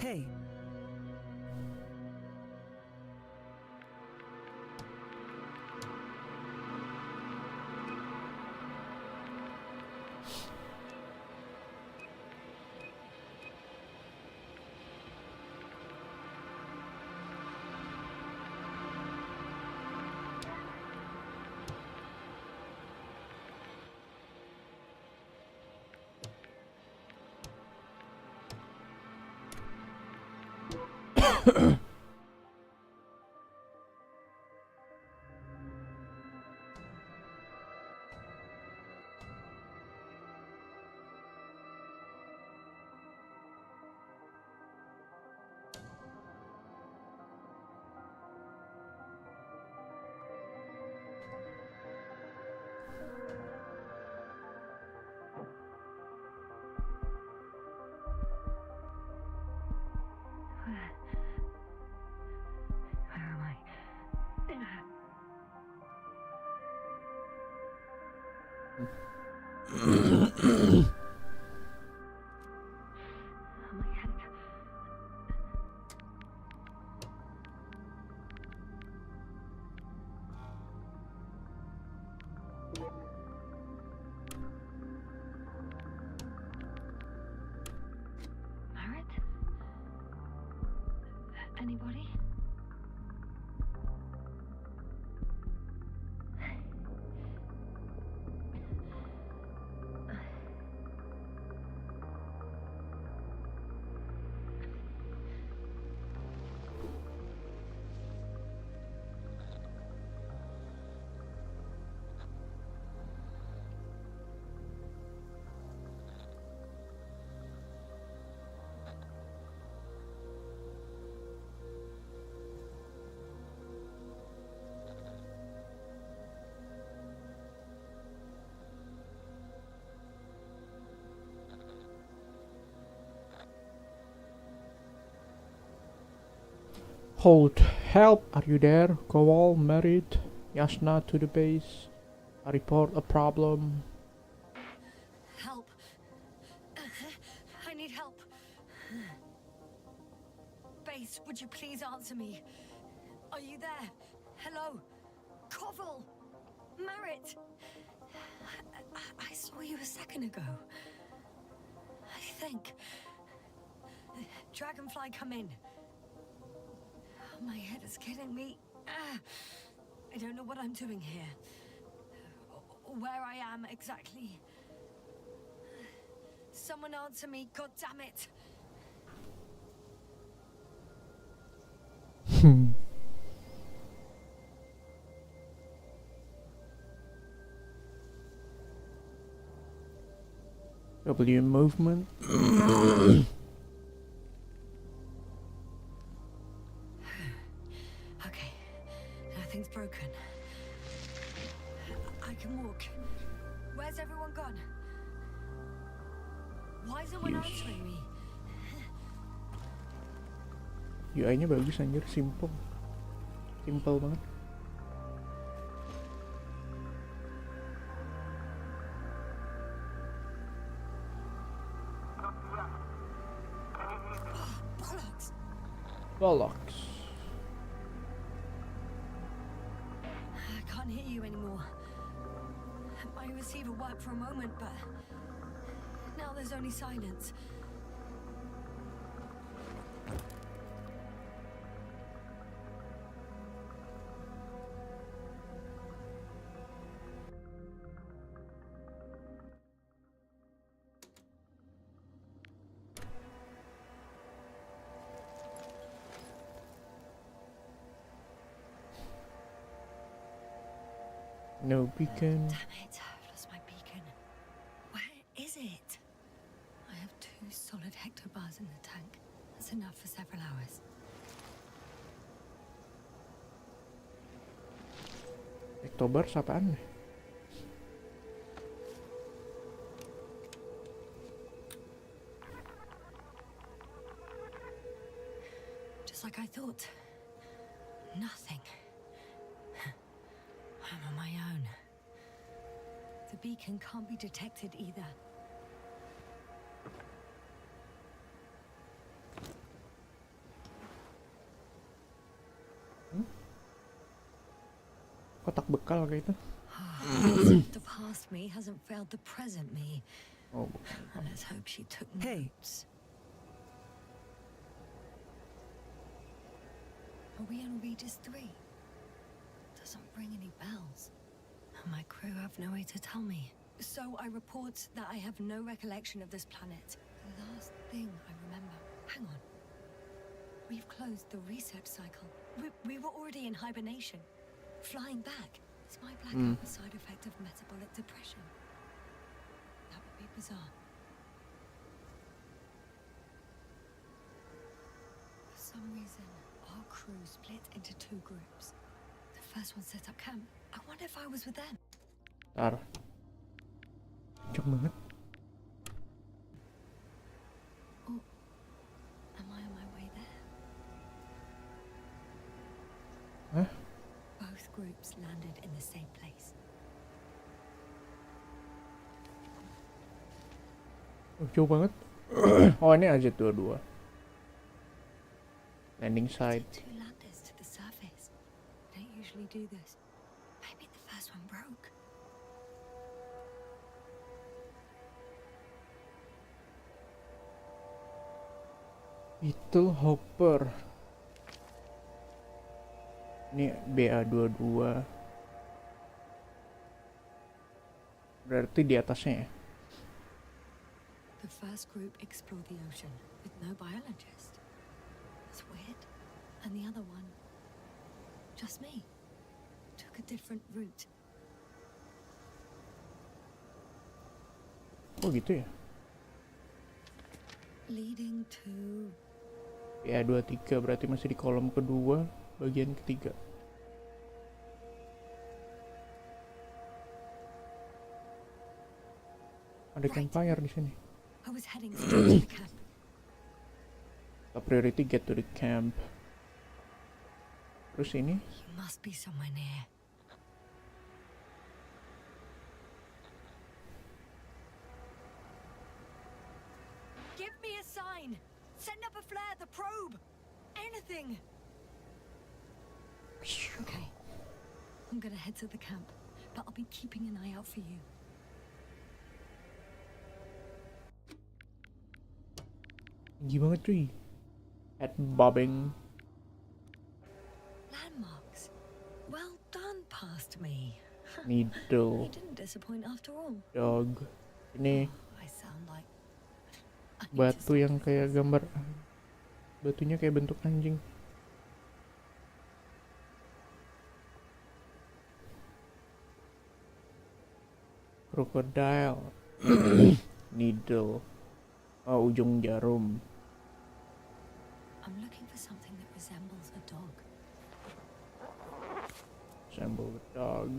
okay. Where am I? Oh, my head. Merritt? Anybody? Hold. Help! Are you there? Kowal, Merit, Yasna to the base. I report a problem. Help. I need help. Base, would you please answer me? Are you there? Hello? Koval? Merritt? I saw you a second ago. I think. Dragonfly, come in. My head is killing me. I don't know what I'm doing here. Where I am exactly. Someone answer me, god damn it. W movement. Okay, nothing's broken. I can walk. Where's everyone gone? Why isn't one answering me? UI-nya bagus anjir, simple. Simple banget. Bollocks. I can't hear you anymore. My receiver worked for a moment, but now there's only silence. No beacon. Damn it, I've lost my beacon. Where is it? I have 2 solid hectobars in the tank. That's enough for several hours. Oktober apaan nih? Just like I thought. Nothing. I'm on my own. The beacon can't be detected either. akal kayak itu. The past me hasn't failed the present me. Oh, And let's hope she took Hey. notes. Are we on Regis 3? Doesn't ring any bells. And my crew have no way to tell me. So I report that I have no recollection of this planet. The last thing I remember. Hang on. We've closed the research cycle. We were already in hibernation. Flying back. Is my blackout a side effect of metabolic depression? That would be bizarre. For some reason, our crew split into 2 groups. The first one set up camp. I wonder if I was with them. Ntar. Kenceng banget. Or am I on my way there? Hah? Both groups landed in the same place. Jauh banget. Oh, ini aja dua-dua. Landing site. 2 landers to the surface. Don't usually do this. Maybe the first one broke. Beetle Hopper. Ini BA22. Berarti di atasnya ya. The first group explored the ocean with no biologist. It's weird. And the other one, just me, took a different route. Oh gitu ya. Leading to... BA23 berarti masih di kolom kedua, bagian ketiga. Ada campfire di sini. I was heading straight to the camp. Top priority get to the camp. Terus ini You must be somewhere near. Give me a sign. Send up a flare, the probe. Anything. Okay. I'm gonna head to the camp, but I'll be keeping an eye out for you. tinggi banget cuy. Head bobbing. Landmarks. Well done, past me. Needle. You didn't disappoint after all. Dog. Ini I sound like... I need to batu stop yang this. kayak gambar. Batunya kayak bentuk anjing. Crocodile. Needle. Oh, ujung jarum. I'm looking for something that resembles a dog. Resemble the dog.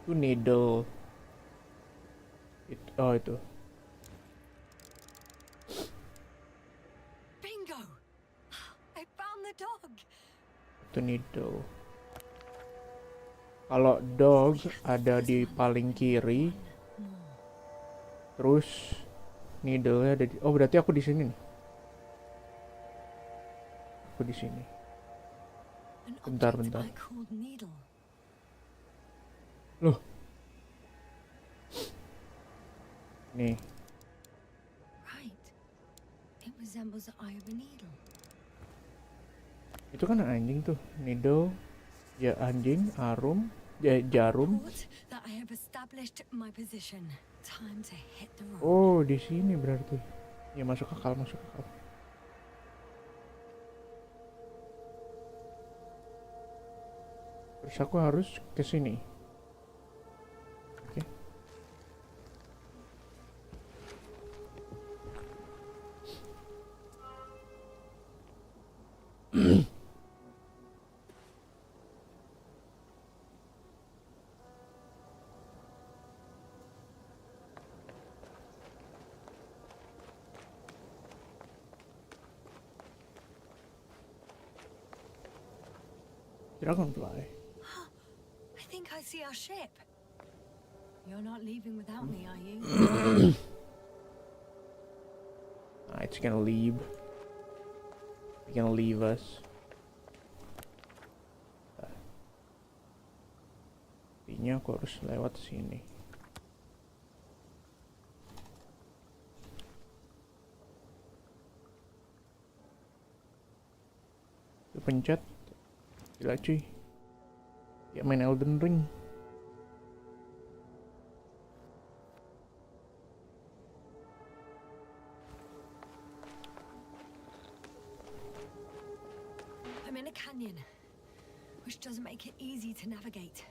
Itu needle. Oh itu. Bingo! I found the dog! Itu needle. Kalau dog ada di paling kiri, terus needle-nya ada di. Oh berarti aku di sini nih. Aku di sini. An Bentar, object bentar. I called needle. Loh. Nih. Right. It resembles the eye of a needle. Itu kan anjing tuh. Needle, ya anjing, jarum. Report that I have established my position. Time to hit the road. Oh, di sini berarti. Ya masuk akal, masuk akal. Terus aku harus ke sini. Oke. Dragonfly. I think I see our ship. You're not leaving without me, are you? It's gonna leave. It's gonna leave us. Sepertinya aku harus lewat sini. Pencet. Gila cuy. Ya main Elden Ring. I'm in a canyon, which doesn't make it easy to navigate.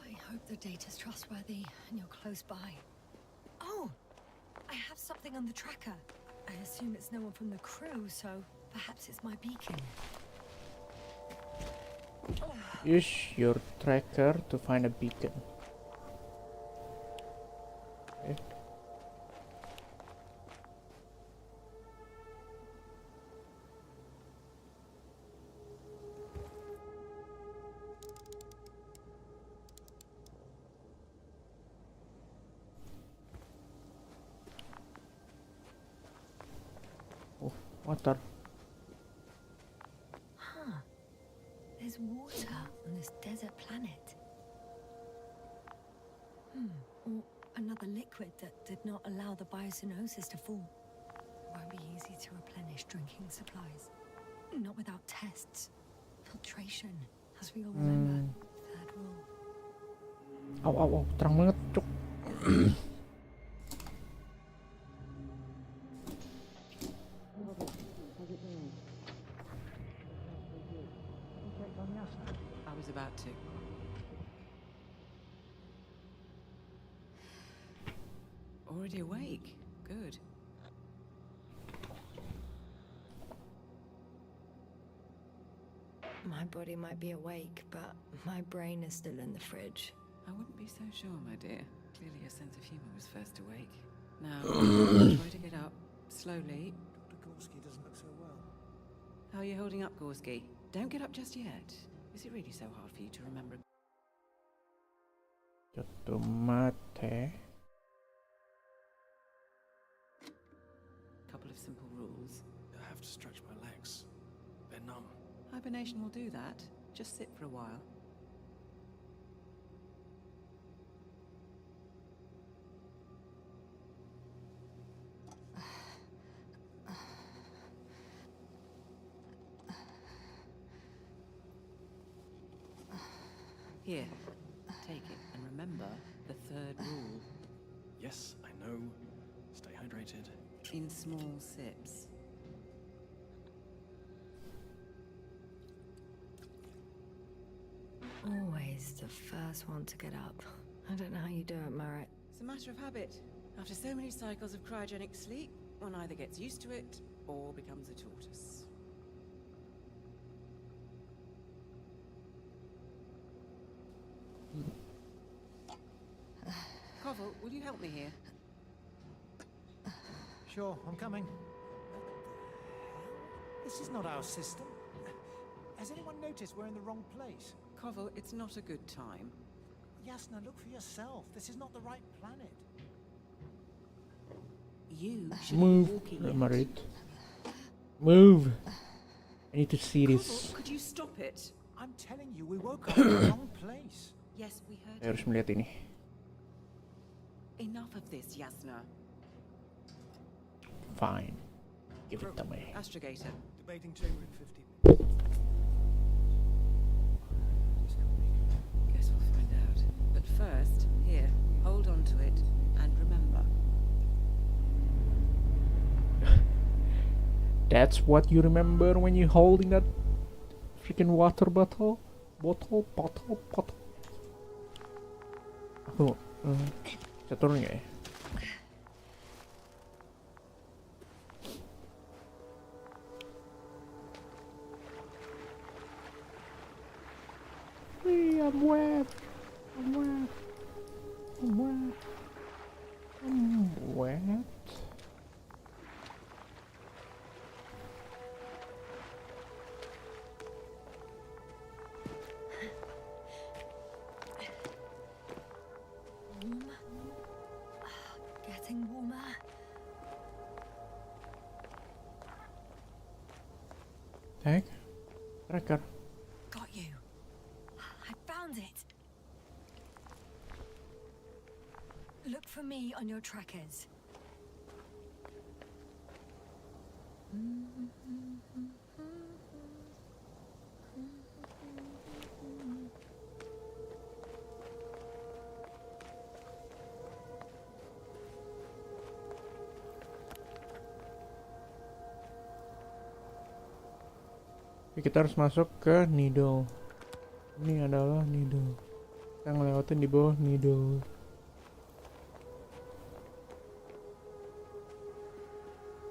I hope the data's trustworthy and you're close by. Oh, I have something on the tracker. I assume it's no one from the crew, so perhaps it's my beacon. Use your tracker to find a beacon. Okay. Oh, water. Huh. There's water on this desert planet. Or another liquid that did not allow the biocenosis to form. Won't be easy to replenish drinking supplies. Not without tests. Filtration, as we all remember. Third rule. Au, terang banget, cuk. I was about to. Already awake? Good. My body might be awake, but my brain is still in the fridge. I wouldn't be so sure, my dear. Clearly your sense of humor was first awake. Now, try to get up. Slowly. Dr. Gorski doesn't look so well. How are you holding up, Gorski? Don't get up just yet. Is it really so hard for you to remember? Tomate. Couple of simple rules. I have to stretch my legs. They're numb. Hibernation will do that. Just sit for a while. Here, take it, and remember the third rule. Yes, I know. Stay hydrated. In small sips. Always the first one to get up. I don't know how you do it, Merrick. It's a matter of habit. After so many cycles of cryogenic sleep, one either gets used to it or becomes a tortoise. Koval, will you help me here? Sure, I'm coming. This is not our system. Has anyone noticed we're in the wrong place? Koval, it's not a good time. Yasna, look for yourself. This is not the right planet. You should Move, be walking it. Marit. Move. I need to see this. Koval, could you stop it? I'm telling you, we woke up in the wrong place. Yes, we heard Saya harus melihat ini. Enough of this, Yasna. Fine. Give it to me. Astrogator. Debating chamber in 15 minutes. Guess we'll find out. But first, here, hold on to it and remember. That's what you remember when you're holding that freaking water bottle? Bottle. Aku, bisa turun nggak ya? I'm wet. Warm. Getting warmer. Tag. Tracker. Got you. I found it. Look for me on your trackers. Kita harus masuk ke needle. Ini adalah needle. Kita ngelewatin di bawah needle.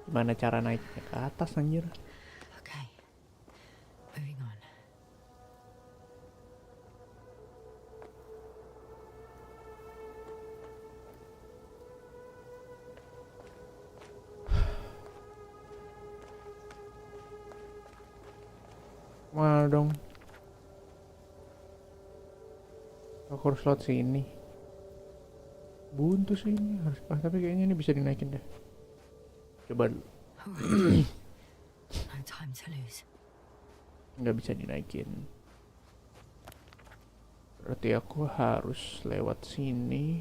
Gimana cara naiknya ke atas anjir? Okay, moving on. Mana dong? Aku harus lewat sini. Buntu sih ini harus tapi kayaknya ini bisa dinaikin deh. Coba dulu. No time to lose. Nggak bisa dinaikin. Berarti aku harus lewat sini.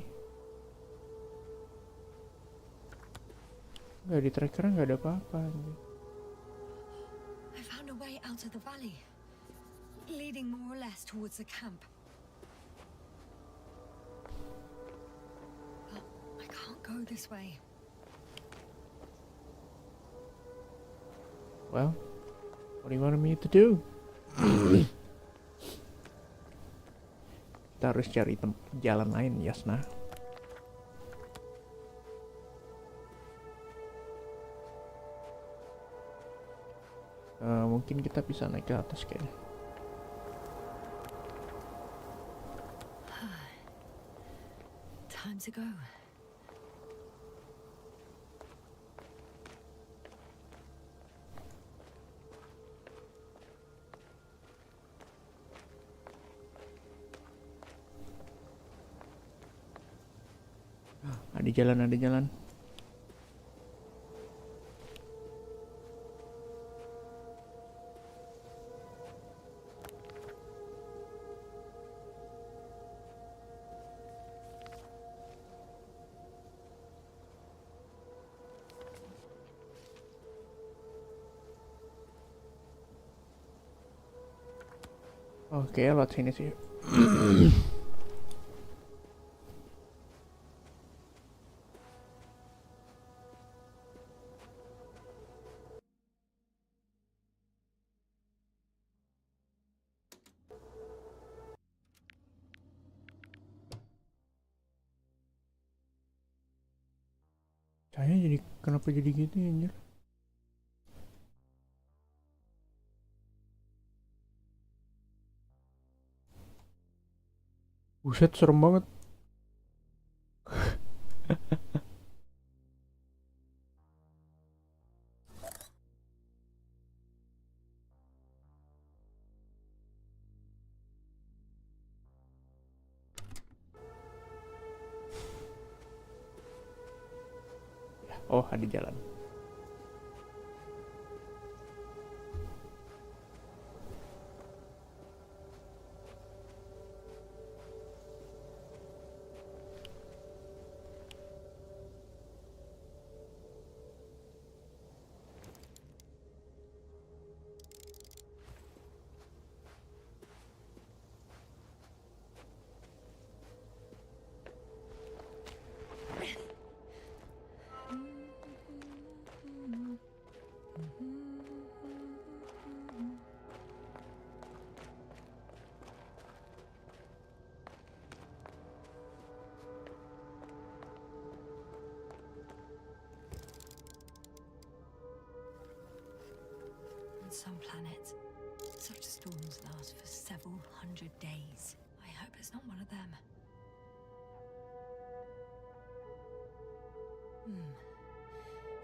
Nggak, di trackernya nggak ada apa-apa. I found a way out of the valley, leading more or less towards the camp. But I can't go this way. Well, what do you want me to do? Kita harus cari jalan lain, Yasna. Mungkin kita bisa naik ke atas kayaknya. Time to go. Ada jalan, ada jalan. Oke, lewat sini sih. Kayaknya jadi kenapa jadi gitu ya anjir? Buset, serem banget. Oh, ada jalan. Some planets, such storms last for several hundred days. I hope it's not one of them.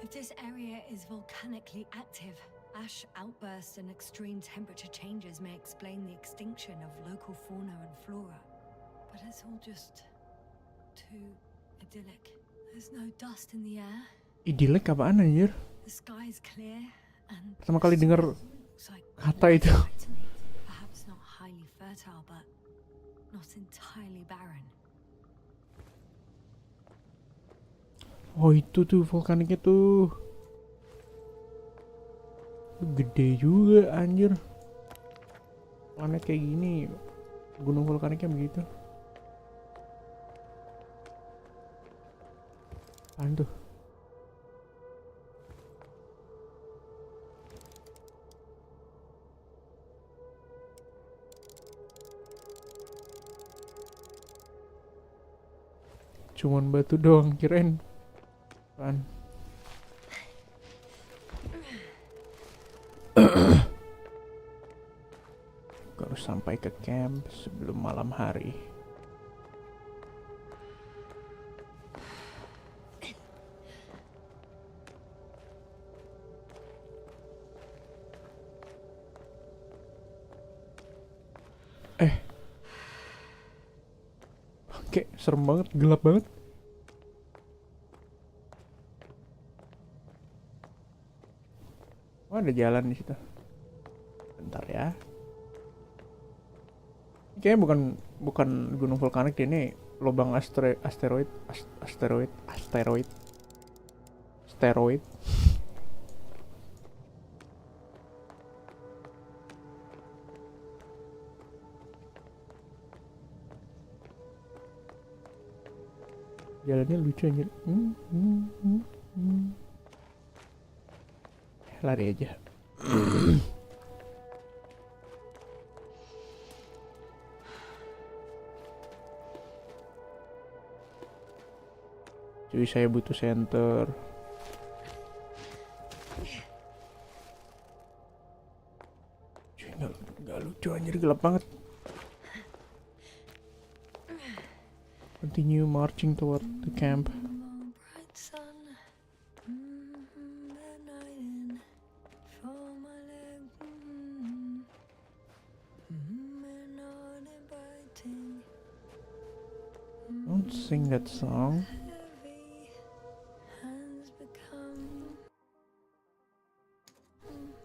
If this area is volcanically active, ash outbursts and extreme temperature changes may explain the extinction of local fauna and flora. But it's all just too idyllic. There's no dust in the air. Idyllic apaan anjir? The sky's clear. Pertama kali dengar kata itu. Perhaps not highly fertile, but not entirely barren. Oh itu tuh vulkaniknya tuh. Gede juga anjir. Planet kayak gini, gunung vulkaniknya begitu. Apaan tuh? Cuman batu doang, kirain. Apaan? Harus sampai ke camp sebelum malam hari. Oke, serem banget, gelap banget. Oh, ada jalan di situ. Bentar ya. Kayaknya bukan gunung vulkanik deh, ini lubang asteroid. Jalannya lucu anjir. Lari aja. Cuy, saya butuh center. Cuy, nggak lucu anjir, gelap banget. Continue marching toward the camp. Bright sun, the night in for my leg, and not inviting. Don't sing that song. Heavy has become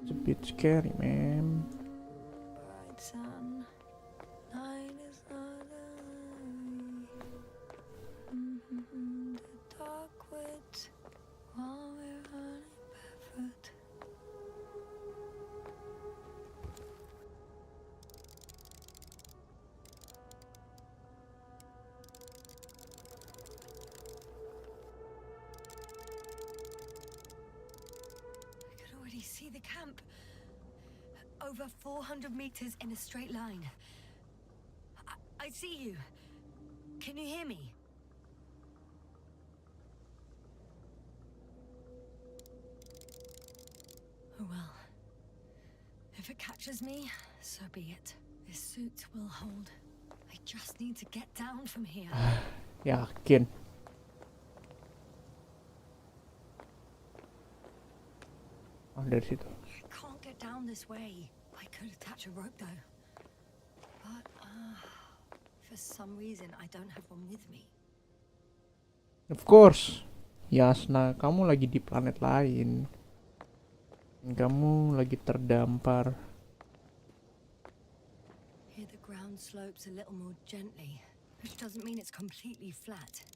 It's a bit scary, man. bright sun. Night is not the dark woods while we're running barefoot. I could already see the camp. Over 400 meters in a straight line. I see you. Can you hear me? Oh well. If it catches me, so be it. This suit will hold. I just need to get down from here. Yakin. Oh, dari situ. I can't get down this way. I could attach a rope though. But for some reason I don't have one with me. Of course. Yasna, kamu lagi di planet lain. Kamu lagi terdampar. Here the ground slopes a little more gently, which doesn't mean it's completely flat.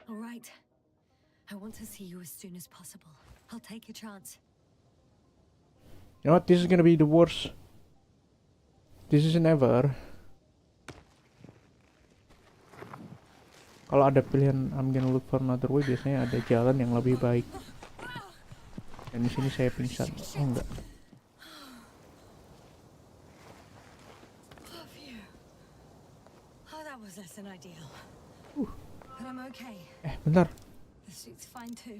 All right. I want to see you as soon as possible. I'll take a chance. You know what? This is gonna be the worst. This isn't ever. Kalau ada pilihan I'm gonna look for another way, biasanya ada jalan yang lebih baik. Dan di sini saya pingsan. Oh enggak. Oh, phew. Oh, that was less than ideal. But I'm okay. Bentar. The suit's fine too.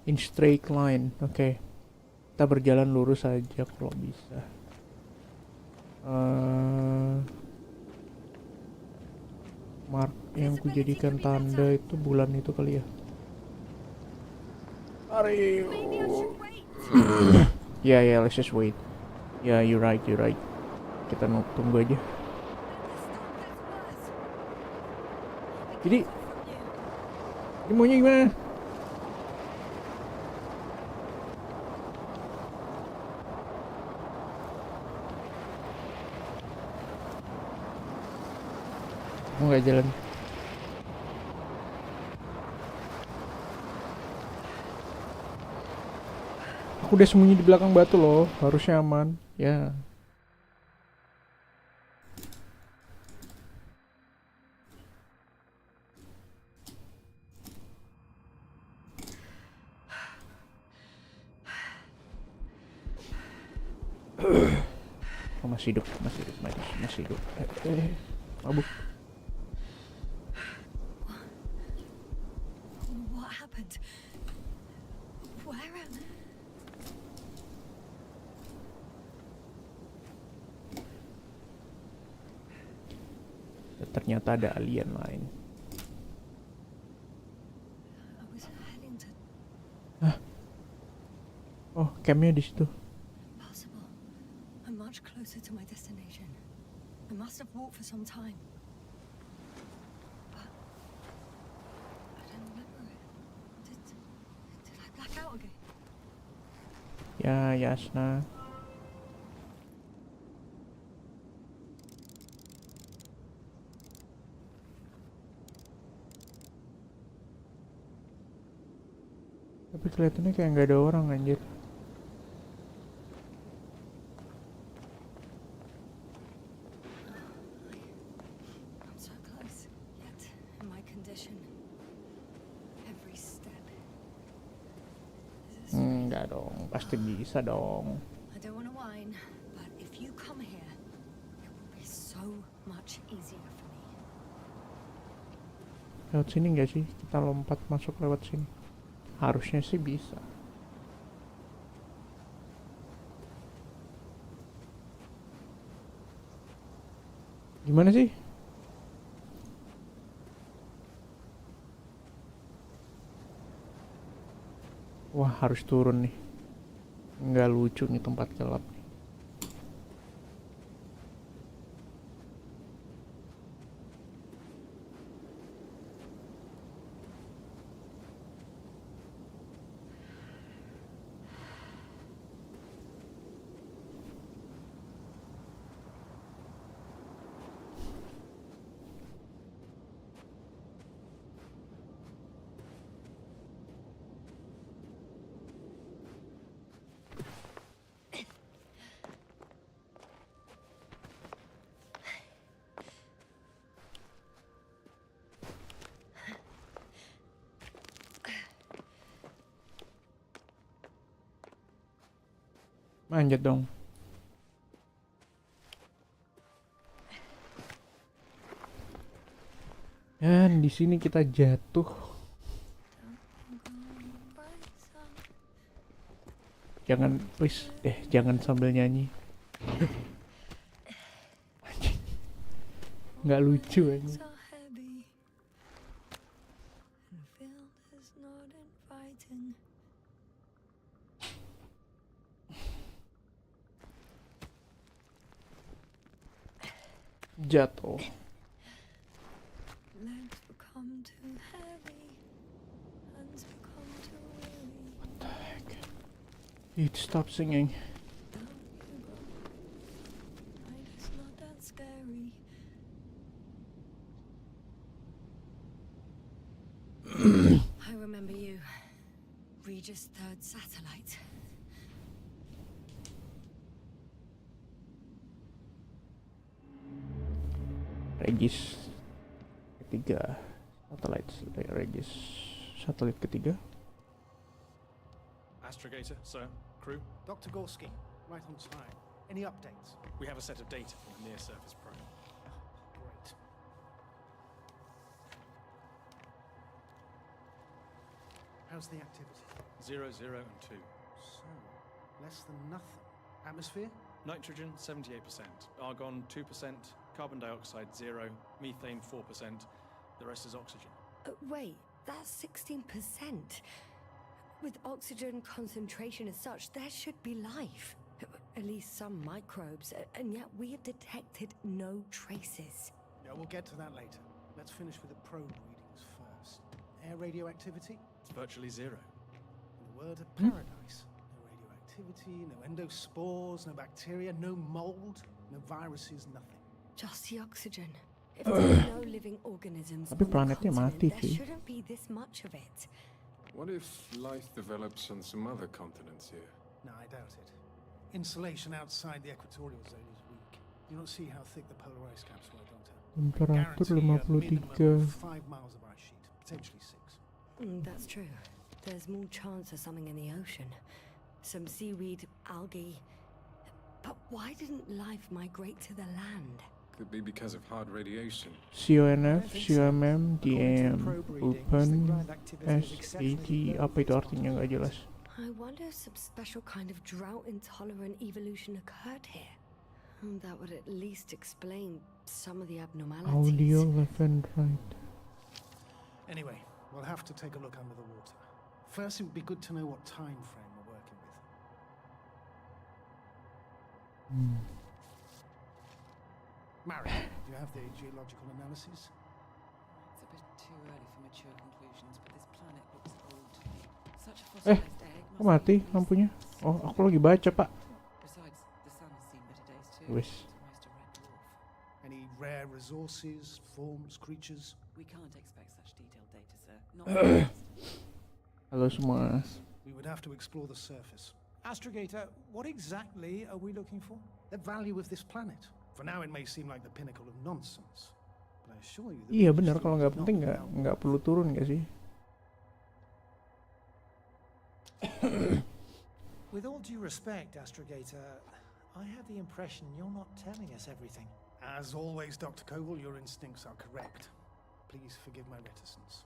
In straight line. Oke. Kita berjalan lurus saja kalau bisa. Mark yang kujadikan tanda itu bulan itu kali ya. Mari. Maybe I should wait. Yeah, let's just wait. Yeah, you're right. Kita tunggu aja. The storm gets worse. Jadi Ini maunya gimana? Mau nggak jalan? Aku udah sembunyi di belakang batu loh, harusnya aman. Ya. Oh, masih hidup, masih hidup. Mabuk. What happened? Where am I? Ternyata ada alien lain. I was heading to Oh, campnya di situ. Impossible. I'm much closer to my destination. I must have walked for some time. But I don't remember it. Did I black out again? Ya, Yasna. Tapi kelihatannya kayak nggak ada orang anjir. I'm so close, yet in my condition, every step is a Enggak dong, pasti bisa dong. I don't want to whine, but if you come here, it will be so much easier for me. Lewat sini nggak sih? Kita lompat masuk lewat sini. Harusnya sih bisa. Gimana sih? Wah, harus turun nih. Nggak lucu nih tempat gelap nih. Manjat dong. Dan di sini kita jatuh. Jangan, please, jangan sambil nyanyi. Anjing. Nggak lucu anjing. So heavy, and the field is not inviting. Jatuh. Legs become too heavy, hands become too weary. What the heck? Dude, stop singing. Down you go. Night is not that scary. I remember you, Regis' third satellite. Regis ketiga. Regis satelit ketiga. Astrogator, sir. Crew, Dr. Gorski, right on time. Any updates? we have a set of data from the near-surface probe. Great. How's the activity? 0, 0, and 2. So, less than nothing. Atmosphere? Nitrogen, 78%. Argon, 2%. Carbon dioxide, 0. Methane, 4%. The rest is oxygen. Wait, that's 16%. With oxygen concentration as such, there should be life. At least some microbes, and yet we have detected no traces. Yeah, we'll get to that later. Let's finish with the probe readings first. Air radioactivity? It's virtually zero. In a word, a paradise. No radioactivity, no endospores, no bacteria, no mold, no viruses, nothing. Just the oxygen. If there are no living organisms Tapi on the planetnya mati continent, there sih. shouldn't be this much of it. What if life develops on some other continents here? No, I doubt it. Insulation outside the equatorial zone is weak. You don't see how thick the polar ice caps were, Doctor. Temperatur Guarantee a minimum 53. of 5 miles of ice sheet, potentially 6. That's true. There's more chance of something in the ocean. Some seaweed, algae. But why didn't life migrate to the land? Could be because of hard radiation. CONF, COMM, DM, Open, SAT, apa itu artinya nggak jelas. I wonder if some special kind of drought-intolerant evolution occurred here. That would at least explain some of the abnormalities. Audio left and right. Anyway, we'll have to take a look under the water. First, it would be good to know what time frame we're working with. Mary, do you have the geological analysis? It's a bit too early for mature conclusions, but this planet looks old to me. Such a fossilized egg Kok must mati be lampunya? Oh, aku lagi baca, Pak. Besides, the sun has seen better days too. Wis. It's almost a red dwarf. Any rare resources, forms, creatures? We can't expect such detailed data, sir. Not from us. Halo semua. We would have to explore the surface. Astrogator, what exactly are we looking for? The value of this planet. For now, it may seem like the pinnacle of nonsense, but I assure you that Iya we benar, kalau nggak not penting without- nggak perlu turun nggak sih? With all due respect, Astrogator, I have the impression you're not telling us everything. As always, Dr. Koval, your instincts are correct. Please forgive my reticence.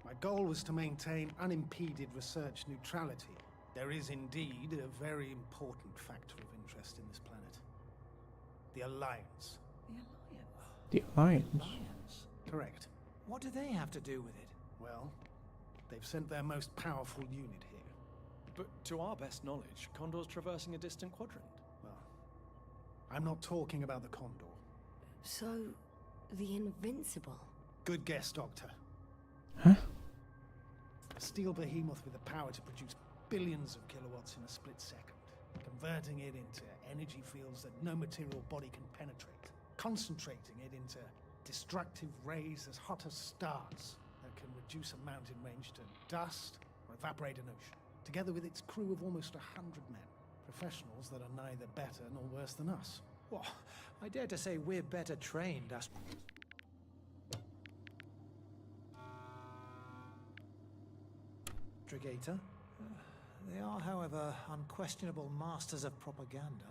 My goal was to maintain unimpeded research neutrality. There is indeed a very important factor of interest in this planet. The Alliance. The The Alliance. Alliance. Correct. What do they have to do with it? Well, they've sent their most powerful unit here. But to our best knowledge, Condor's traversing a distant quadrant. Well, I'm not talking about the Condor. So, the Invincible. Good guess, Doctor. Huh? A steel behemoth with the power to produce billions of kilowatts in a split second, converting it into energy fields that no material body can penetrate, concentrating it into destructive rays as hot as stars that can reduce a mountain range to dust or evaporate an ocean, together with its crew of almost 100 men, professionals that are neither better nor worse than us. Well, I dare to say we're better trained, Astrogator. They are, however, unquestionable masters of propaganda.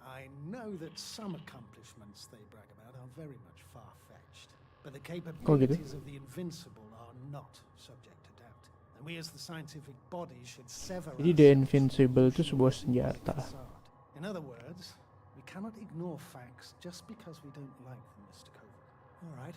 I know that some accomplishments they brag about are very much far-fetched, but the capabilities of the Invincible are not subject to doubt. And we as the scientific body should sever Jadi The ourselves Invincible itu from sebuah the senjata. facade. In other words, we cannot ignore facts just because we don't like them, Mr. Koval. All right.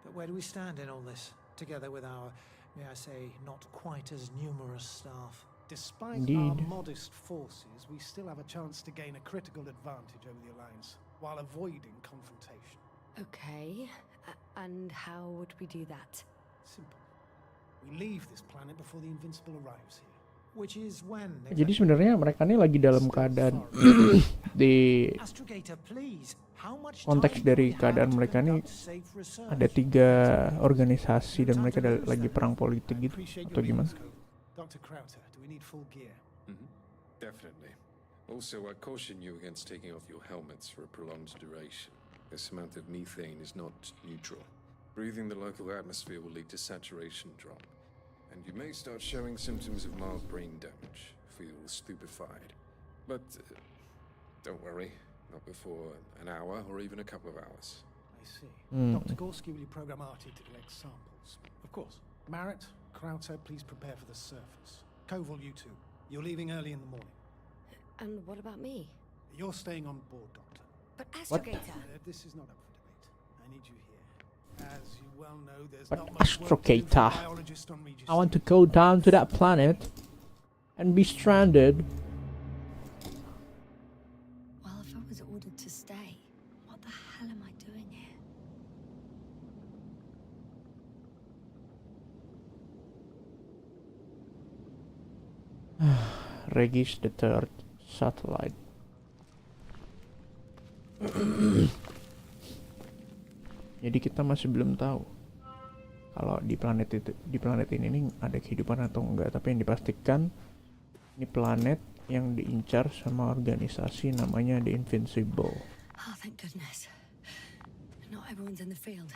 But where do we stand in all this, together with our, may I say, not quite as numerous staff? Despite Indeed. our modest forces, we still have a chance to gain a critical advantage over the Alliance, while avoiding confrontation. Okay. And how would we do that? Simple. We leave this planet before the Invincible arrives here. Which is when? Jadi sebenarnya mereka ini lagi dalam keadaan di Astrogator, please. How much konteks time do dari we have keadaan to mereka ini conduct safe research? ada 3 organisasi dan mereka lagi perang politik gitu Appreciate atau your gimana? views, Cole. Dr. Krauter, do we need full gear? Definitely. Also, I caution you against taking off your helmets for a prolonged duration. This amount of methane is not neutral. Breathing the local atmosphere will lead to saturation drop, and you may start showing symptoms of mild brain damage, feel stupefied. But don't worry, not before an hour or even a couple of hours. I see. Hmm. Dr. Gorski, will you program Artie to collect samples? Of course. Marrett, Krauter, please prepare for the surface. Koval, you two. You're leaving early in the morning. And what about me? You're staying on board, Doctor. But Astrogator. This is not up for debate. I need you here. As you well know, there's But not much work to do for Astrogator, a biologist on Regis. I want to go down to that planet and be stranded. Well, if I was ordered to stay, what the hell am I doing here? Regis the Third satellite. Jadi kita masih belum tahu kalau di planet ini nih ada kehidupan atau enggak, tapi yang dipastikan ini planet yang diincar sama organisasi namanya The Invincible. Oh, thank goodness. Not everyone's in the field.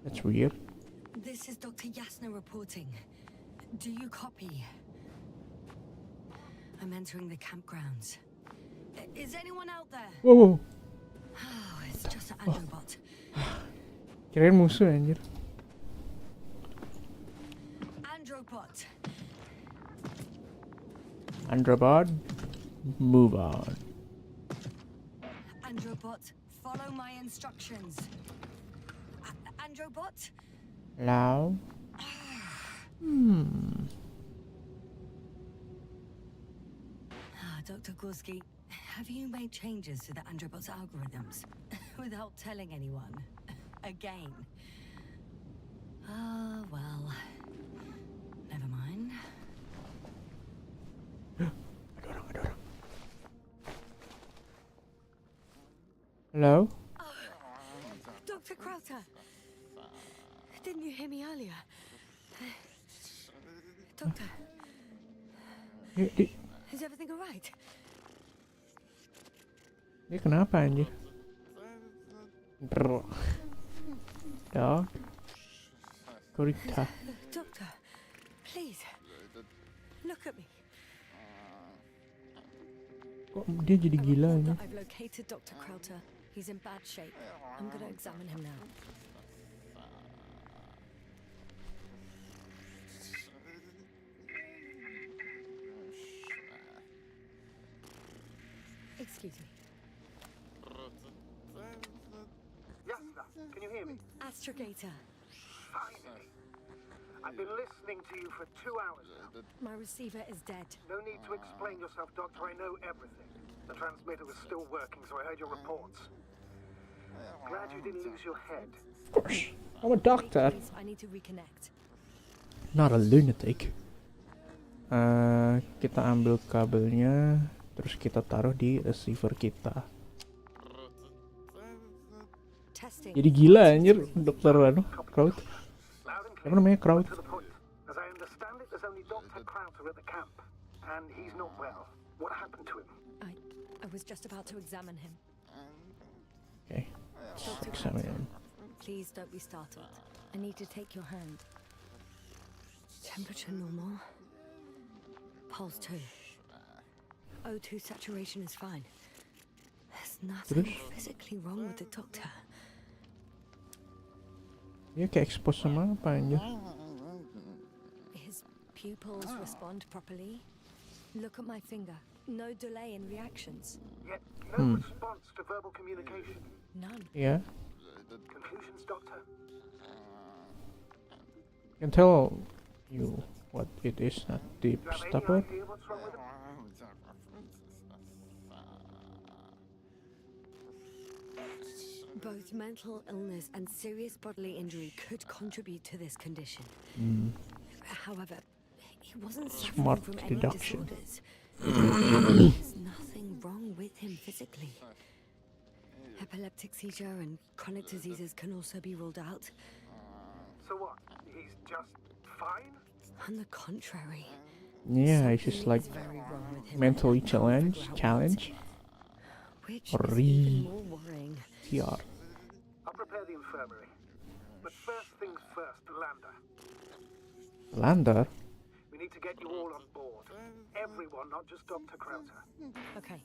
That's weird. This is Dr. Yasna reporting. Do you copy? I'm entering the campgrounds. Is anyone out there? Wow. Oh, it's just an androbot. Kirain musuh anjir. Androbot. Androbot, move on. Androbot, follow my instructions. Androbot? Now. Dr. Gorski, have you made changes to the Androbot's algorithms without telling anyone? Again? Oh, well. Never mind. Ada orang. Hello? Dr. Krauter! Didn't you hear me earlier? Doctor, is everything alright? Dia kenapa anjir? Dog. Gorita. Doctor, please. Look at me. Kok dia jadi gila ini? I've located Dr. Krauter. He's in bad shape. I'm gonna examine him now. Excuse me. Yasna, can you hear me? Astrogator. Finally. I've been listening to you for 2 hours now. My receiver is dead. No need to explain yourself, Doctor. I know everything. The transmitter was still working, so I heard your reports. Glad you didn't lose your head. Of course. I'm a doctor. Please, I need to reconnect. Not a lunatic. Kita ambil kabelnya, terus kita taruh di receiver kita. Testing. Jadi gila anjir, dokter Kraut. Apa namanya, Kraut? To the point. As I understand it, there's only Dr. Krauter at the camp, and he's not well. What happened to him? I was just about to examine him. Okay. Dr. Examine Krauter, him. please don't be startled. I need to take your hand. Temperature normal. Pulse 2. O2 saturation is fine. There's nothing physically wrong with the doctor. Dia kayak expose sama apa anjir? His pupils respond properly. Look at my finger. No delay in reactions. Yet no response to verbal communication. None. Yeah. Conclusions, Doctor? Can tell you what it is, not deep Do you have any stopper. idea what's wrong with him? Both mental illness and serious bodily injury could contribute to this condition. However, he wasn't suffering Smart from any deduction. disorders. There's nothing wrong with him physically. Epileptic seizure and chronic diseases can also be ruled out. So what? He's just fine? On the contrary, Yeah, it's just something like is very wrong with him. mentally I can't challenge, figure out what. Which or is even more worrying. TR. I'll prepare the infirmary. But first things first, Lander. Lander? We need to get you all on board. Everyone, not just Dr. Krauter. Okay,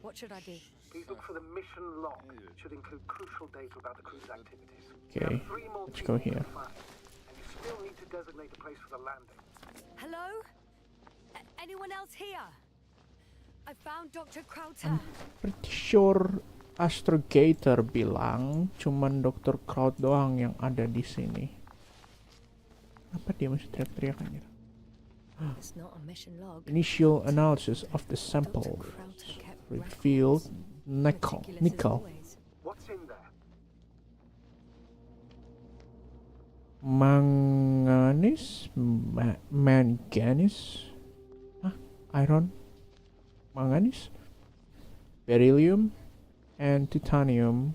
what should I do? Please look for the mission log. It should include crucial data about the crew's activities. Okay, You have 3 more let's people go here. to find, and you still need to designate a place for the landing. Hello? Anyone else here? I found Dr. Krauter. Pretty sure Astrogator bilang cuman Dr. Kraut doang yang ada di sini. Apa dia masih teriak-teriak anjir? It's not a mission log. Initial analysis of the Dr. sample Krauter kept revealed records, meticulous as nickel. always. What's in there? manganese, iron, manganese, beryllium, and titanium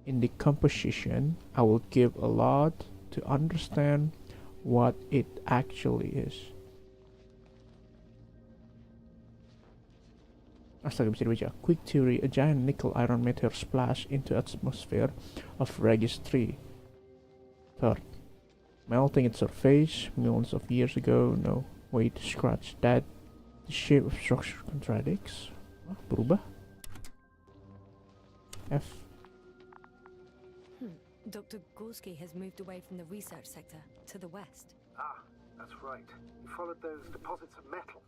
in the composition. I will give a lot to understand what it actually is. Astaga, bisa dibaca. Quick theory: a giant nickel iron meteor splashed into atmosphere of Regis 3. Third, melting its surface millions of years ago. No, wait, scratch that. The shape of structure contradicts. Berubah. F. Dr. Gorski has moved away from the research sector to the west. Ah, that's right. He followed those deposits of metal.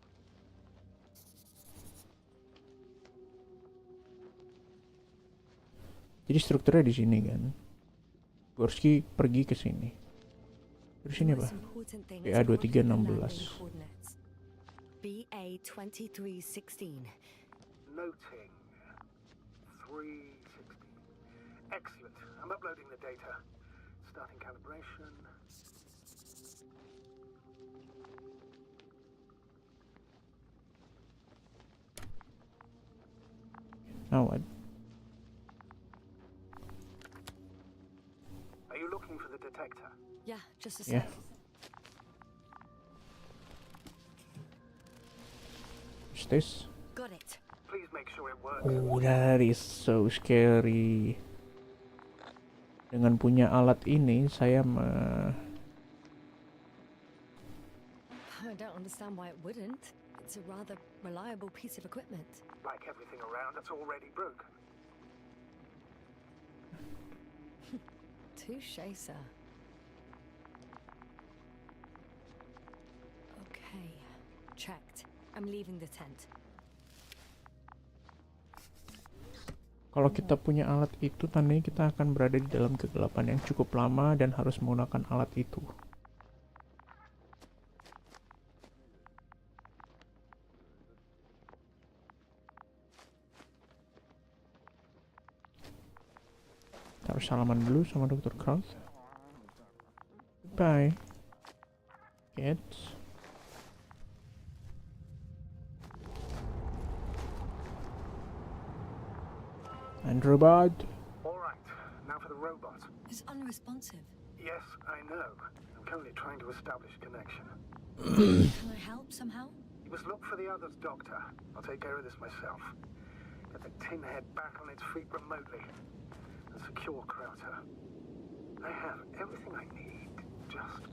Jadi strukturnya di sini kan. Gorski pergi ke sini. Terus ini apa? BA 2316. BA 2316. Noting 316. Excellent. I'm uploading the data. Starting calibration. Now what? Are you looking for the detector? Yeah, just a Yeah. sec. What's this? Got it. Please make sure it works. Oh, that is so scary. Dengan punya alat ini, saya I don't understand why it wouldn't. It's a rather reliable piece of equipment. Like everything around that's already broken. Touche, sir. Okay, checked. I'm leaving the tent. Kalau kita punya alat itu, tandanya kita akan berada di dalam kegelapan yang cukup lama dan harus menggunakan alat itu. Kita harus salaman dulu sama Dr. Kraus. Goodbye, kids. And robot. All right, now for the robot. It's unresponsive. Yes, I know. I'm currently trying to establish a connection. Can I help somehow? You must look for the others, Doctor. I'll take care of this myself. Get the tin head back on its feet remotely. And secure Krauter. I have everything I need. Just...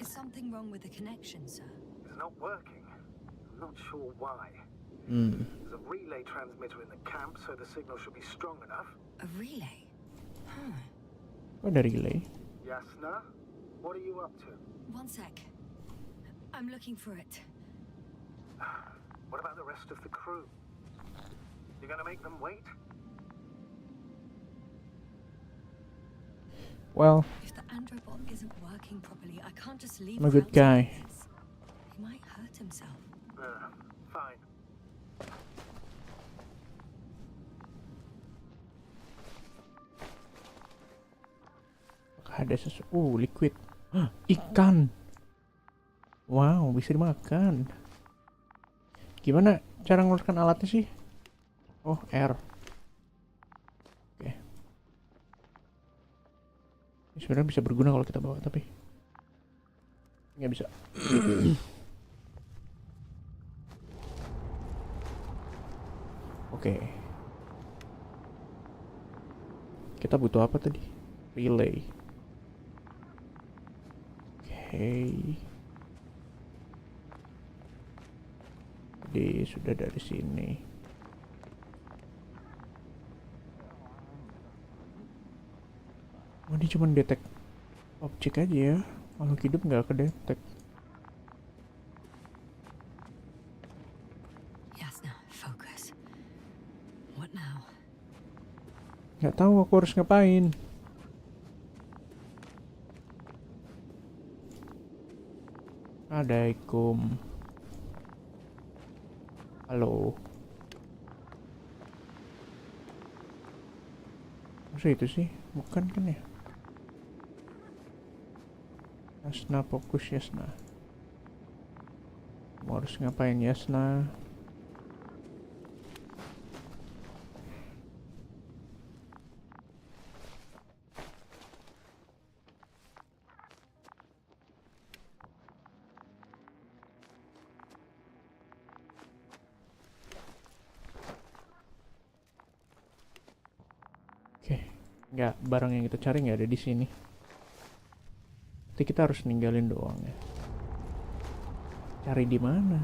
Is something wrong with the connection, sir? It's not working. I'm not sure why. Hmm. There's a relay transmitter in the camp, so the signal should be strong enough. A relay? Huh. Oh, ada relay. Yasna, what are you up to? One sec. I'm looking for it. What about the rest of the crew? You gonna make them wait? Well, If the androbot isn't working properly, I can't just leave. I'm a good Krauser guy. like this. He might hurt himself. Fine. Ada liquid. Ikan. Wow, bisa dimakan. Gimana cara ngeluarkan alatnya sih? Oh, R. Oke. Ini sebenarnya bisa berguna kalau kita bawa, tapi nggak bisa. Oke. Kita butuh apa tadi? Relay. Jadi sudah dari sini. Oh, ini cuma detek objek aja ya. Makhluk hidup nggak kedetek. Yasna, focus. What now? Nggak tahu aku harus ngapain. Assalamualaikum. Halo. Masa itu sih? Bukan kan ya? Yasna, fokus Yasna. Kamu harus ngapain Yasna? Nggak, barang yang kita cari nggak ada di sini. Jadi kita harus ninggalin doang ya. Cari di mana?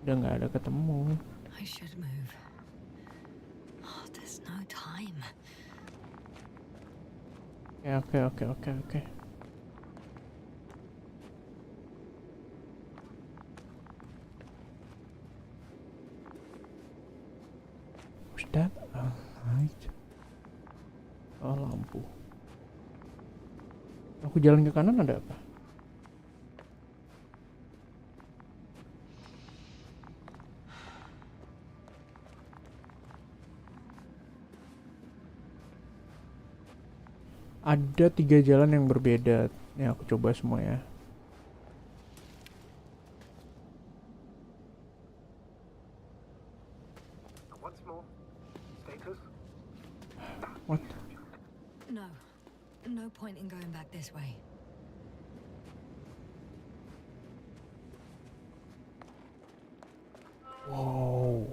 Udah nggak ada ketemu. I should move. Oh, there's no time. Oke. What's that? Light. Oh, lampu. Aku jalan ke kanan ada apa? Ada 3 jalan yang berbeda. Nih aku coba semua ya. Once more. Status? What? No. No point in going back this way. Wow.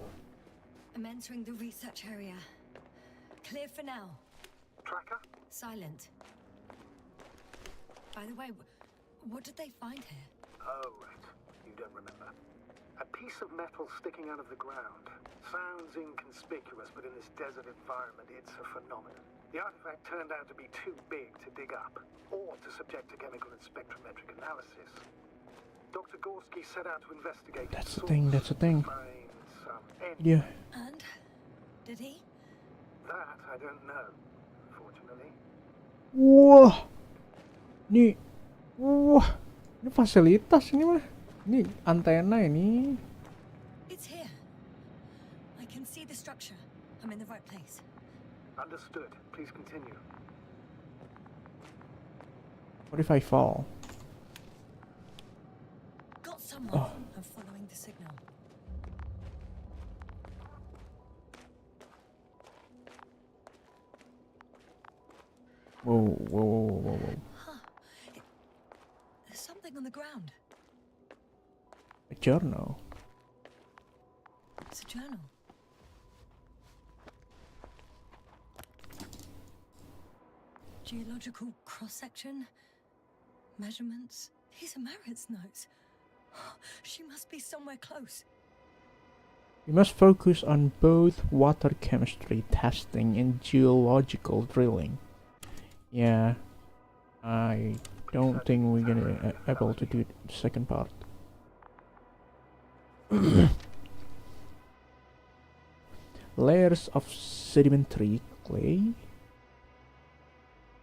I'm entering the research area. Clear for now. Tracker? Silent. By the way, what did they find here? Oh, right. You don't remember. A piece of metal sticking out of the ground. Sounds inconspicuous, but in this desert environment, it's a phenomenon. The artifact turned out to be too big to dig up, or to subject to chemical and spectrometric analysis. Dr. Gorski set out to investigate. That's the thing. Find some Yeah. And? Did he? That I don't know, fortunately. Wah. Ini fasilitas ini mah. Ini antena ini. It's here. I can see the structure. I'm in the right place. Understood. Please continue. What if I fall? Got someone. Oh. I'm following the signal. Whoa. Huh. There's something on the ground. A journal. It's a journal. Geological cross-section. Measurements. These are Marit's notes. She must be somewhere close. We must focus on both water chemistry testing and geological drilling. Yeah, I don't think we're gonna able to do the second part. Layers of sedimentary clay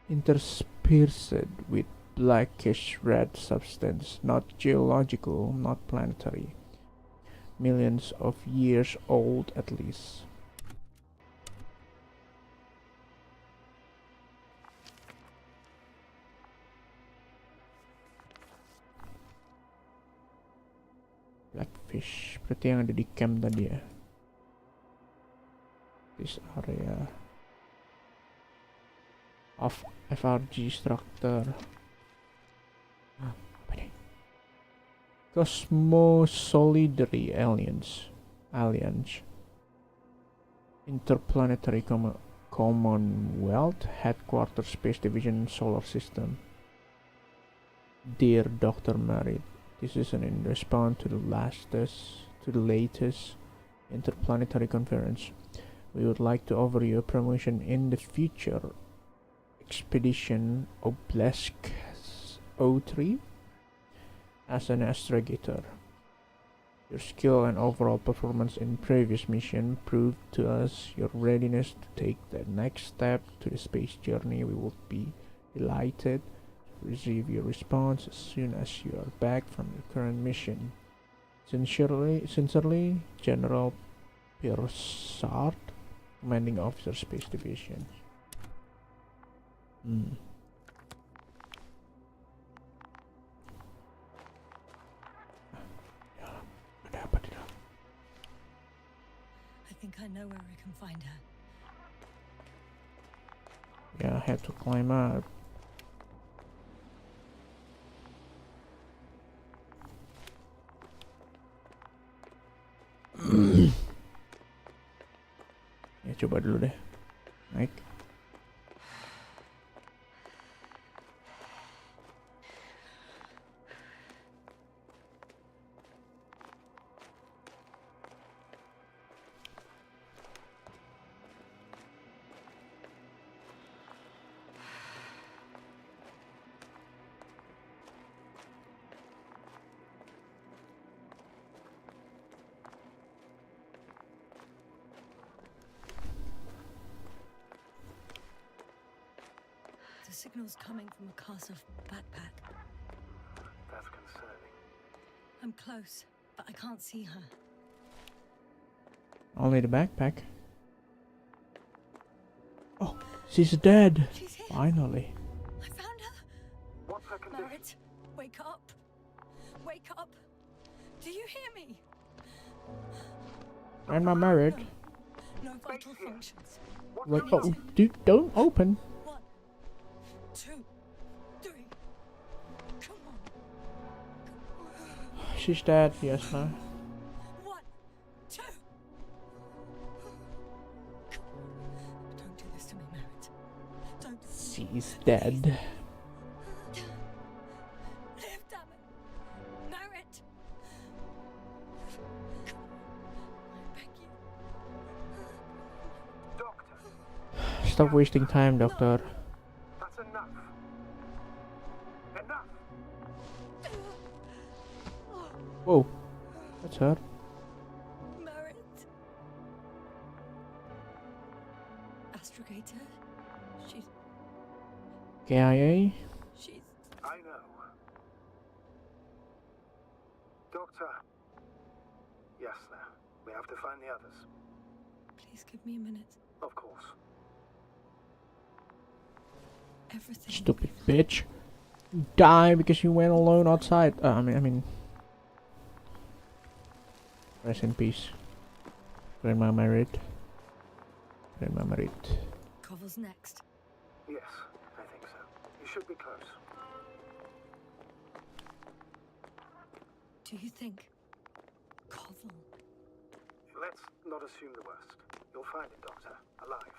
interspersed with blackish red substance, not geological, not planetary. Millions of years old at least. Blackfish, berarti yang ada di camp tadi ya. This area of FRG structure. Apa nih? Cosmosolidary Alliance. Interplanetary Commonwealth Headquarters Space Division Solar System. Dear Dr. Marit, this is in response to the latest interplanetary conference. We would like to offer you a promotion in the future expedition Obelisk 03 as an astrogator. Your skill and overall performance in previous mission proved to us your readiness to take the next step to the space journey. We would be delighted to receive your response as soon as you are back from your current mission. Sincerely, General Pirsart, commanding officer, Space Division. Ada apa di dalam? I think I know where I can find her. Yeah, I had to climb up. Ya coba dulu deh. Naik. The signal's coming from a castle backpack. That's concerning. I'm close, but I can't see her. Only the backpack. Oh, she's dead. She's here. Finally. I found her. What's her condition? Merritt, wake up. Wake up. Do you hear me? Grandma Merritt. No vital functions. Wait, oh, dude, don't open. 1, 2, 3. Come on. She's dead, yes, no. 1, 2. Don't do this to me, Merritt. Don't. She's dead. Live, damn it. Merritt. I beg you. Doctor, Stop wasting time, doctor. that's enough. Enough! Whoa, that's her. Merritt. Astrogator. She's. KIA. I know. Doctor. Yes, sir. We have to find the others. Please give me a minute. Of course. Everything. Stupid bitch. You die because you went alone outside. I mean. Rest in peace. Grandma Merritt. Grandma Merritt. Cover's next. Yes, I think so. You should be close. Do you think Koval? Let's not assume the worst. You'll find it, Doctor. Alive.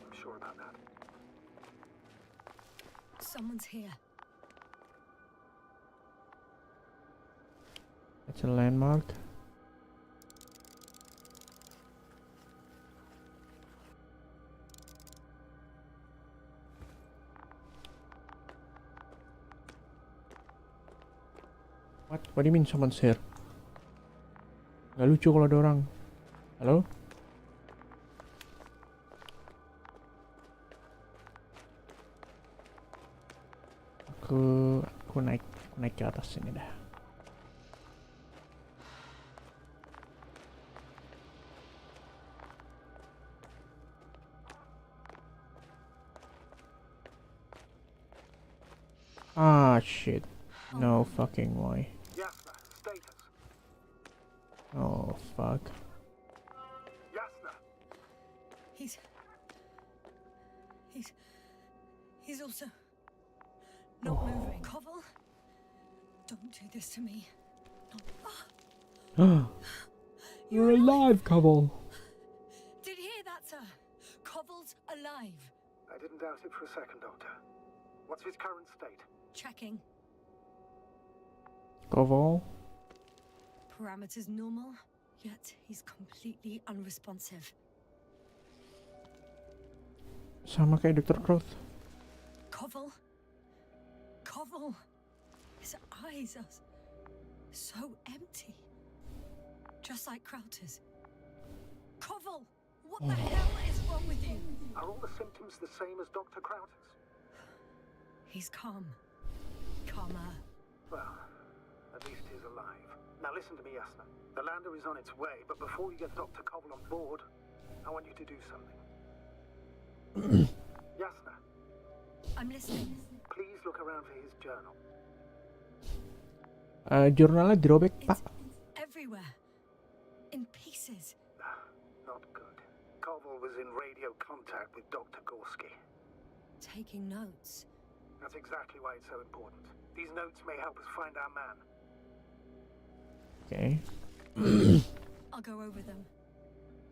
I'm sure about that. Someone's here. That's a landmark. What? What do you mean someone's here? Gak lucu kalau ada orang. Halo? Aku naik ke atas sini dah. Ah shit. No fucking way. Yasna, status. Oh fuck. Yasna. He's also not moving. Koval, don't do this to me. You're alive, Koval. Did you hear that, sir? Koval's alive. I didn't doubt it for a second, Doctor. What's his current state? Checking. Koval? Parameters normal, yet he's completely unresponsive. Sama kayak Dr. Growth. Koval. His eyes are so empty. Just like Crowter's. Koval, what the hell is wrong with you? Are all the symptoms the same as Dr. Crowder's? He's calm. Calmer. Well, at least he's alive. Now listen to me, Yasna. The lander is on its way, but before you get Dr. Koval on board, I want you to do something. Yasna, I'm listening. please look around for his journal. Jurnalnya dirobek, Pak. It's everywhere. In pieces. Not good. Koval was in radio contact with Dr. Gorski. Taking notes. That's exactly why it's so important. These notes may help us find our man. Okay. I'll go over them.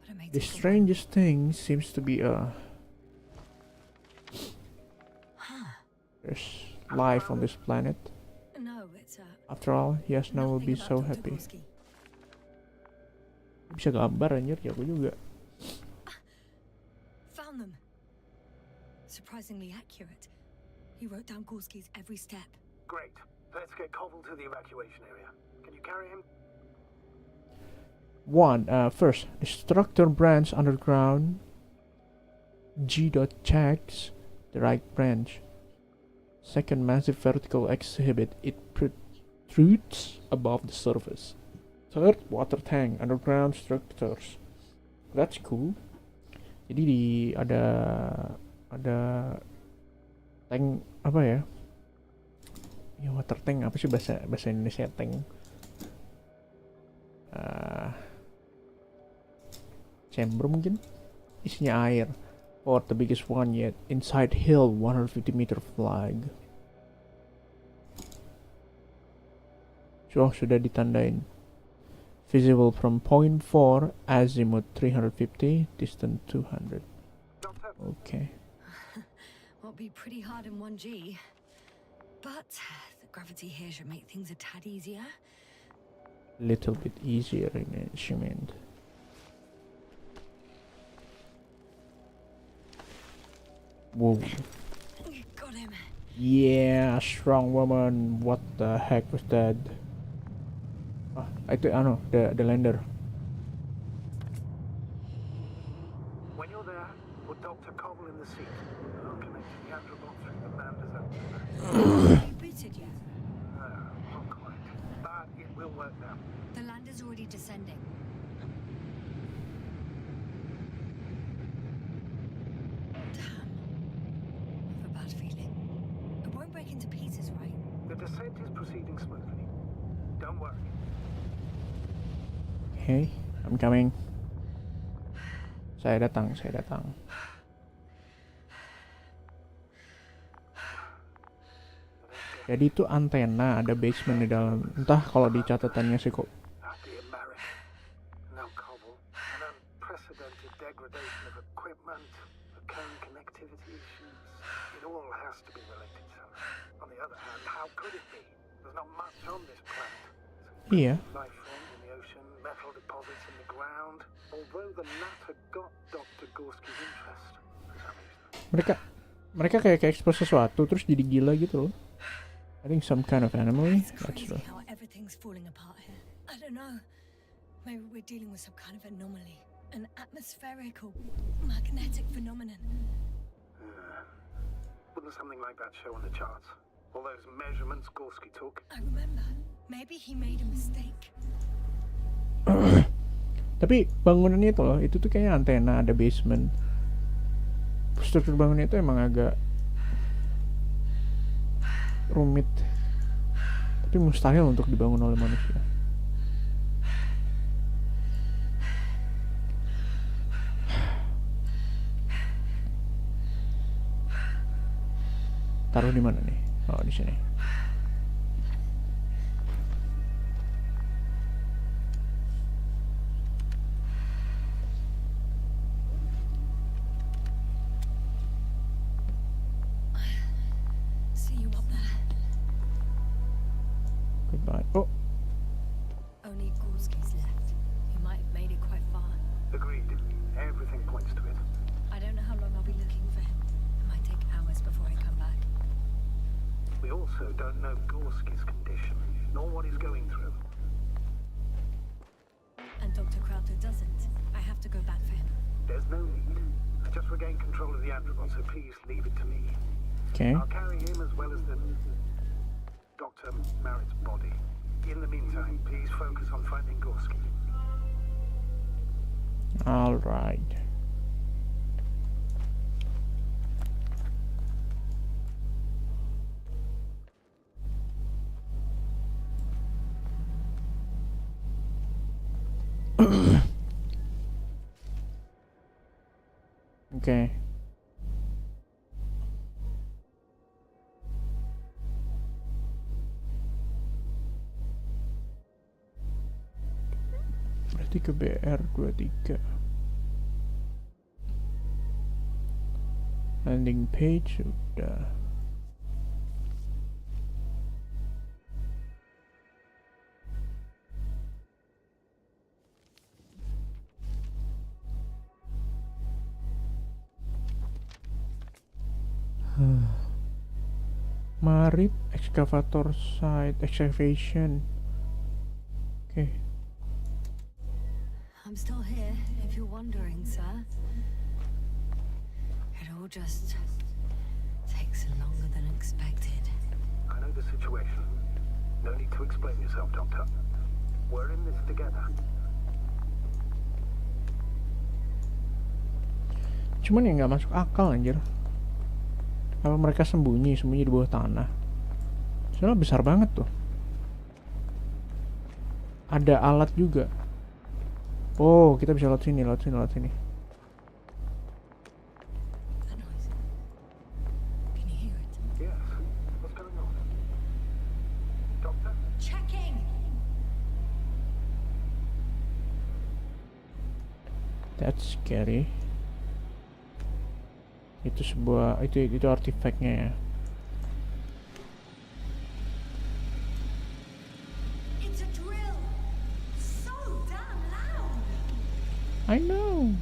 But I may The take a strangest thing seems to be there's life on this planet. while. No, it's After all, Yasna will be nothing so about Dr. happy. Gorski. Bisa gambar anjir, ya aku juga. Found them. Surprisingly accurate. He wrote down Gorski's every step. Great. Let's get Koval to the evacuation area. Can you carry him? First, the structure branch underground. G. checks the right branch. Second, massive vertical exhibit. It protrudes above the surface. Third, water tank underground structures. That's cool. Jadi ada tank apa ya? Ya water tank apa sih bahasa Indonesia tank? Chamber mungkin isinya air. Or the biggest one yet. Inside hill 150-meter flag. So sudah ditandain. Visible from point 4, azimuth 350, distance 200. Okay. Won't be pretty hard in 1G. But the gravity here should make things a tad easier. Little bit easier in it, she meant. Whoa. Got him. Yeah, strong woman. What the heck was that? I know, the lander. When you're there, put Dr. Koval in the seat. And I'll connect to the Androbot through the lander's antenna. Have you booted yet? No, not quite. But it will work now. The lander's already descending. Damn. I have a bad feeling. It won't break into pieces, right? The descent is proceeding smoothly. Don't worry. Hey, I'm coming. Saya datang. Jadi itu antena, ada basement di dalam. Entah kalau di catatannya sih kok. Dear Mereka. Now Koval. An unprecedented degradation of equipment, recurring connectivity issues. It all has to be related somehow. On the other hand, how could it be? There's not much on this planet. Iya. Life forms in the ocean, metal deposits in the ground. Although the latter got Dr. Gorski's interest, for some reason. Mereka kayak expose sesuatu terus jadi gila gitu loh. I think some kind of anomaly. It's crazy how everything's falling apart here. I don't know. Maybe we're dealing with some kind of anomaly. An atmospheric or magnetic phenomenon. Wouldn't something like that show on the charts? All those measurements Gorski took? I remember. Maybe he made a mistake. Tapi bangunannya itu loh, itu tuh kayaknya antena, ada basement. Struktur bangunnya itu emang agak rumit, tapi mustahil untuk dibangun oleh manusia. Taruh di mana nih? Oh, di sini. See you up there. Goodbye. Oh, Only Gorski's left. He might have made it quite far. Agreed. Everything points to it. I don't know how long I'll be looking for him. It might take hours before I come back. We also don't know Gorski's condition, nor what he's going through. And Dr. Crowther doesn't. I have to go back for him. There's no need. I just regained control of the Androbot, so please leave it to me. okay. I'll carry him as well as the Dr. Merritt's body. In the meantime, please focus on finding Gorski. All right. Oke. Berarti ke BR23. Landing page sudah. Marit excavator site excavation. Okay. I'm still here, if you're wondering, sir. It all just takes longer than expected. I know the situation. No need to explain yourself, Doctor. We're in this together. Cuman yang nggak masuk akal anjir. Apa mereka sembunyi di bawah tanah? Soalnya besar banget tuh. Ada alat juga. Oh, kita bisa lewat sini. That noise. Can you hear it? Yes. What's going on? Doctor? Checking! That's scary. Itu sebuah itu artifaknya ya. It's a drill! So damn loud! I know.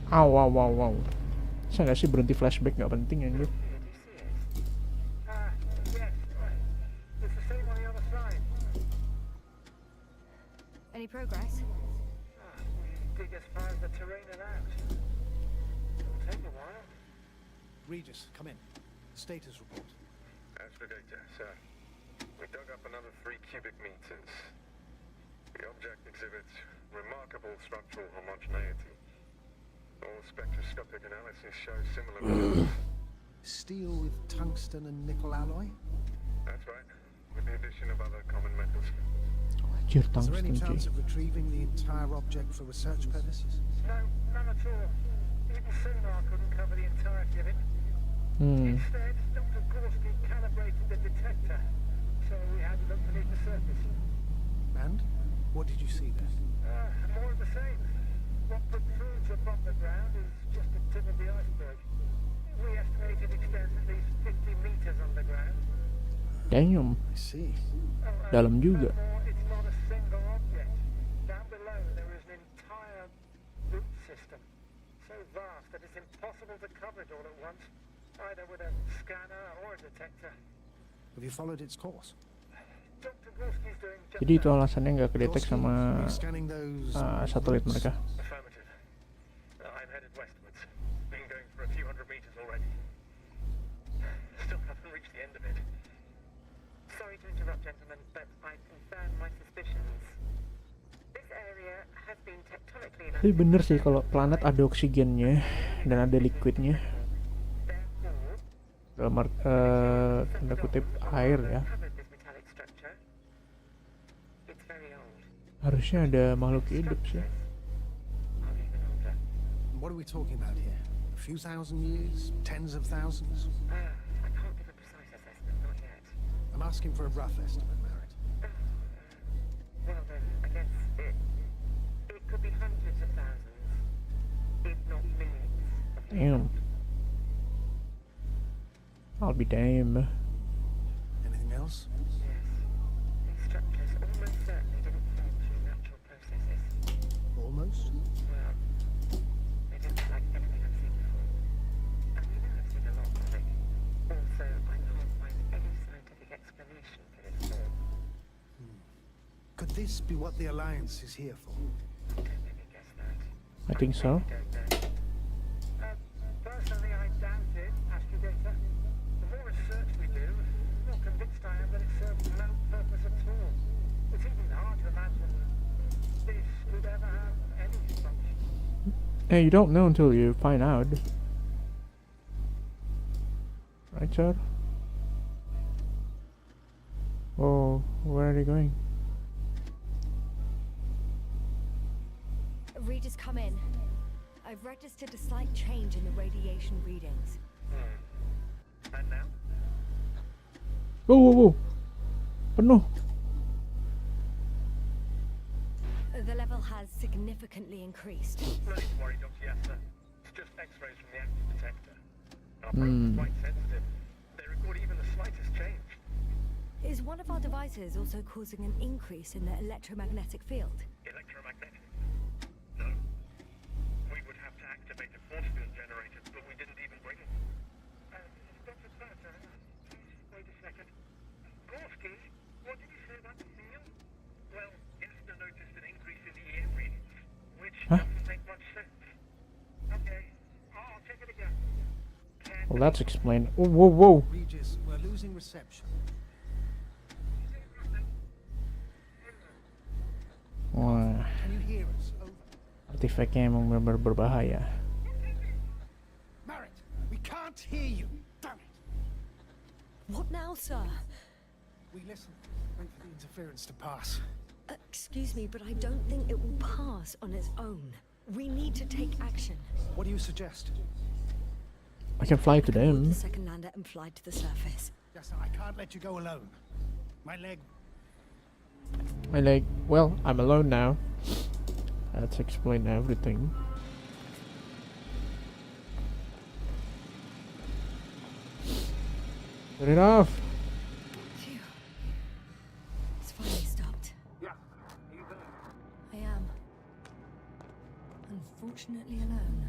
Wow. Bisa nggak sih berhenti flashback, nggak penting anjir. Yes. It's the same on the other side. Any progress? Dig as far as the terrain allows. It'll take a while. Regis, come in. Status report. Aspirator, sir. We dug up another 3 cubic meters. The object exhibits remarkable structural homogeneity. All spectroscopic analysis shows similar results. Steel with tungsten and nickel alloy? That's right, with the addition of other common metals. Anjir, Is there any tungsten chance cuy. of retrieving the entire object for research purposes? No, none at all. Even sonar couldn't cover the entirety of it. Instead, Dr. Gorski calibrated the detector, so we had to look beneath the surface. And? What did you see there? More of the same. What protrudes above the ground is just the tip of the iceberg. We estimate it extends at least 50 meters underground. Damn, I see. dalam juga. Furthermore, it's not a single object. Down below there is an entire root system, so vast that it's impossible to cover it all at once, either with a scanner or a detector. Have you followed its course? Dr. Gorski's doing just Jadi itu that. alasannya nggak kedetek Gorski, sama are you scanning those satelit roots? mereka. Affirmative. I'm headed westwards. Been going for a few hundred meters already. Still haven't reached the end of it. Sorry to interrupt, gentlemen, but I've confirmed my suspicions. This area has been tectonically Tapi bener sih kalau planet ada oksigennya dan ada liquidnya. therefore Dalam tanda kutip air ya. covered this metallic structure. It's very old. Harusnya ada makhluk hidup sih. Are even older. What are we talking about here? A few thousand years? Tens of thousands? I can't give a precise assessment, not yet. I'm asking for a rough estimate, Merritt. Well then, I guess it could be hundreds of thousands, if not millions of years. Damn. I'll be damned. Anything else? Yes. These structures almost certainly didn't form through natural processes. Almost? Well, they didn't look like anything I've seen before. And you know I've seen a lot of it. Also, I can't find any scientific explanation for this form. Could this be what the Alliance is here for? Don't make me guess that. I think so. I don't know. Personally, I doubt it, Astrogator. The more research we do, the more convinced I am that it serves no purpose at all. It's Hey, you don't know until you find out. Right, sir? Oh, where are they going? Readers come in. I've registered a slight change in the radiation readings. And now? Whoa, whoa, whoa. Penuh. The level has significantly increased. No need to worry, Dr. Yasser. It's just X-rays from the active detector. Our probes are quite sensitive. They record even the slightest change. Is one of our devices also causing an increase in the electromagnetic field? Electromagnetic? No. We would have to activate a force field generator, but we didn't even bring it. Dr. Pratt, please wait a second. Gorski, what did you say about the field? Well, Yasser noticed an increase in the EM readings, which doesn't make much sense. Okay, I'll check it again. Well, that's explained. Oh, whoa, whoa. Regis, we're losing reception. Wah, Can you hear us? Over. artifaknya emang benar-benar berbahaya. Merritt, we can't hear you. Damn it. What now, sir? We listen. Wait for the interference to pass. Excuse me, but I don't think it will pass on its own. We need to take action. What do you suggest? I can fly to Board them. the second lander and fly to the surface. Yes, I can't let you go alone. My leg. My leg. Well, I'm alone now. That's explained everything. Turn it off. Phew. It's finally stopped. Yeah, are you there? I am. Unfortunately alone.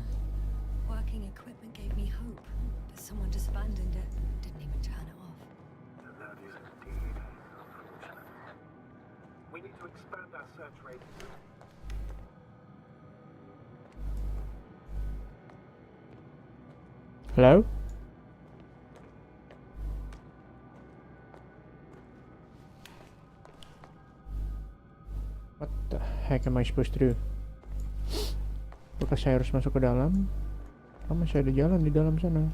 Working equipment gave me hope, but someone just abandoned it. Didn't even turn it off. That is indeed unfortunate. We need to expand our search radius. Hello? What the heck am I supposed to do? Apakah saya harus masuk ke dalam? Oh, masih ada jalan di dalam sana.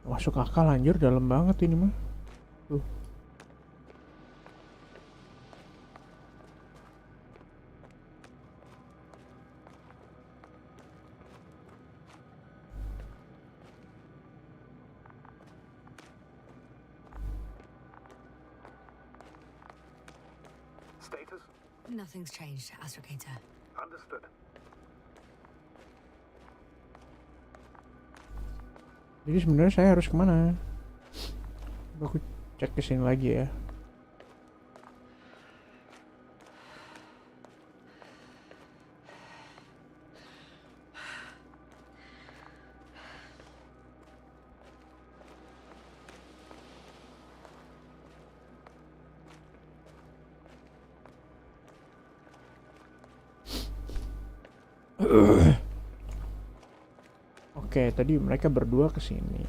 Masuk akal anjir, dalam banget ini mah. Tuh. Status? Nothing's changed, Astrogator. Understood. Jadi sebenarnya saya harus kemana? Coba aku cek ke sini lagi ya. Oke, tadi mereka berdua ke sini.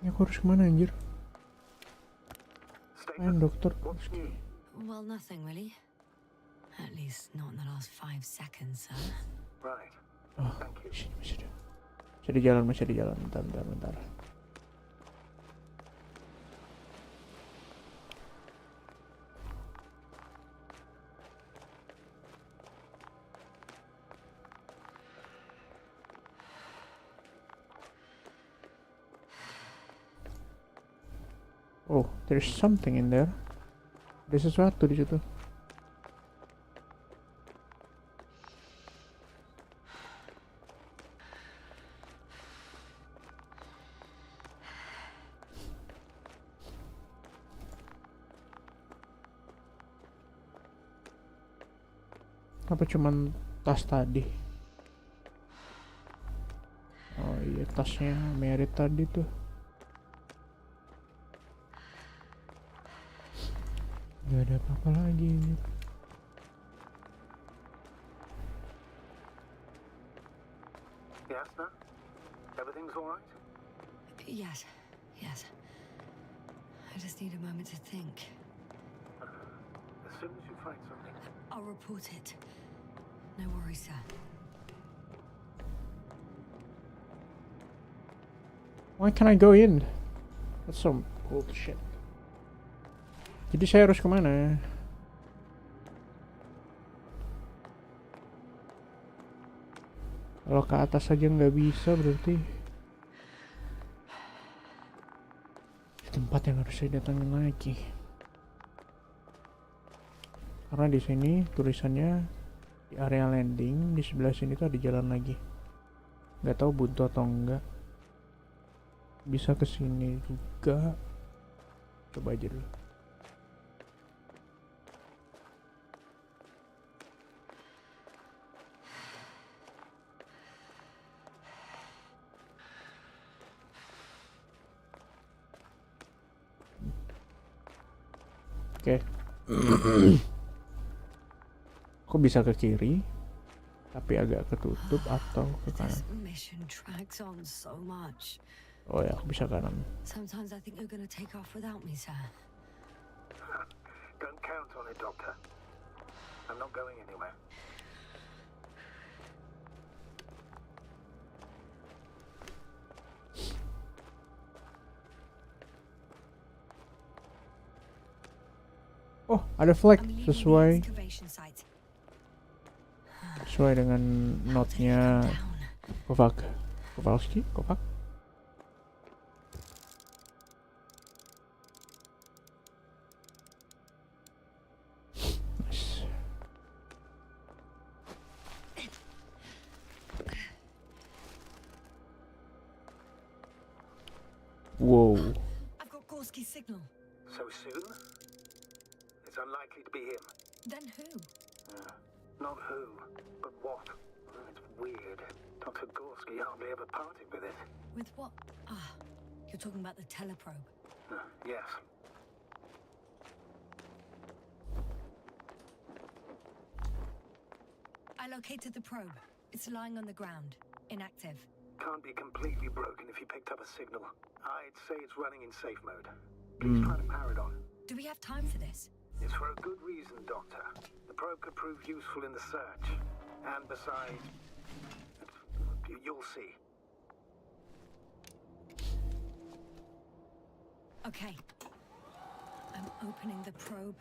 Ini aku harus kemana anjir? Ayo dokter. What's new? Well, nothing really. At least not in the last 5 seconds, sir. Right. Oh, sini masih ada. Masih ada jalan, masih ada jalan. Bentar. Oh, there's something in there. Ada sesuatu di situ. Apa cuman tas tadi? Oh iya, tasnya Merit tadi tuh. Gak ada apa-apa lagi. Yes, sir? Everything's all right? Yes, yes. I just need a moment to think. As soon as you find something. I'll report it. No worries, sir. Why can't I go in? That's some bullshit. Jadi saya harus kemana? Kalau ke atas aja nggak bisa berarti tempat yang harus saya datangin lagi. Karena di sini tulisannya di area landing, di sebelah sini tuh ada jalan lagi. Nggak tahu buntu atau enggak. Bisa ke sini juga. Coba aja dulu. Oke. Kok bisa ke kiri? Tapi agak ketutup atau ke kanan? This mission drags on so much. Oh ya, aku bisa kanan. Sometimes I think you're gonna take off without me, sir. Don't count on it, Doctor. I'm not going anywhere. Oh, ada flag I'm leaving the sesuai excavation site. dengan notnya Down. Kowalski. Nice. Wow. I've got Gorski's signal. So soon? It's unlikely to be him. Then who? Not who, but what. It's weird. Dr. Gorski hardly ever parted with it. With what? Ah, you're talking about the teleprobe. Yes. I located the probe. It's lying on the ground, inactive. Can't be completely broken if you picked up a signal. I'd say it's running in safe mode. Please try to power it on. Do we have time for this? It's for a good reason, Doctor. The probe could prove useful in the search. And besides, you'll see. Okay. I'm opening the probe.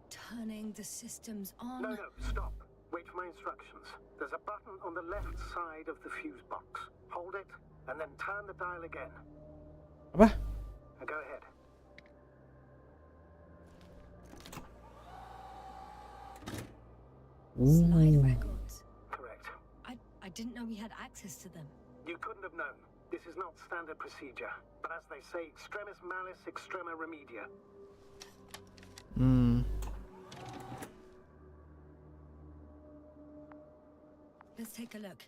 Turning the systems on. No, stop. Wait for my instructions. There's a button on the left side of the fuse box. Hold it, and then turn the dial again. Apa? Now go ahead. Slide Ooh. records. Correct. I didn't know we had access to them. You couldn't have known. This is not standard procedure. But as they say, extremis malis, extrema remedia. Let's take a look.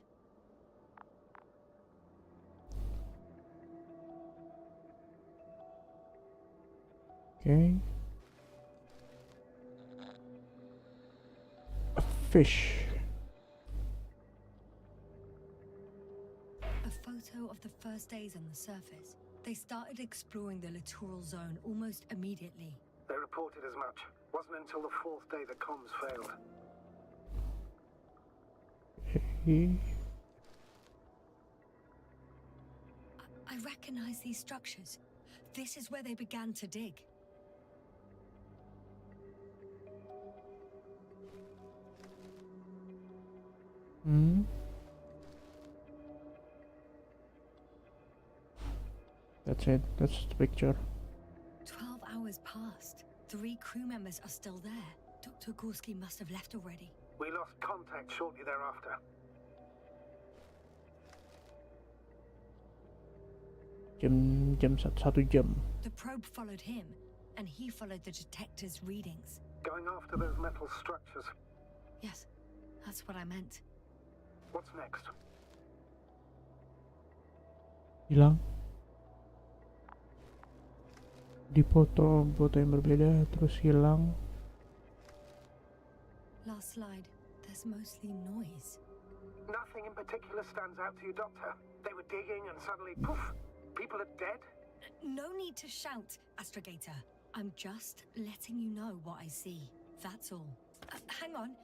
Okay. A fish. A photo of the first days on the surface. They started exploring the littoral zone almost immediately. They reported as much. Wasn't until the fourth day that comms failed. Okay. I recognize these structures. This is where they began to dig. That's it. That's the picture. 12 hours passed. 3 crew members are still there. Dr. Gorski must have left already. We lost contact shortly thereafter. Jam 1 jam. The probe followed him, and he followed the detector's readings. Going after those metal structures. Yes, that's what I meant. What's next? Hilang. Di foto yang berbeda terus hilang. Last slide. There's mostly noise. Nothing in particular stands out to you, Doctor. They were digging and suddenly, poof, people are dead? No need to shout, Astrogator. I'm just letting you know what I see. That's all. Hang on.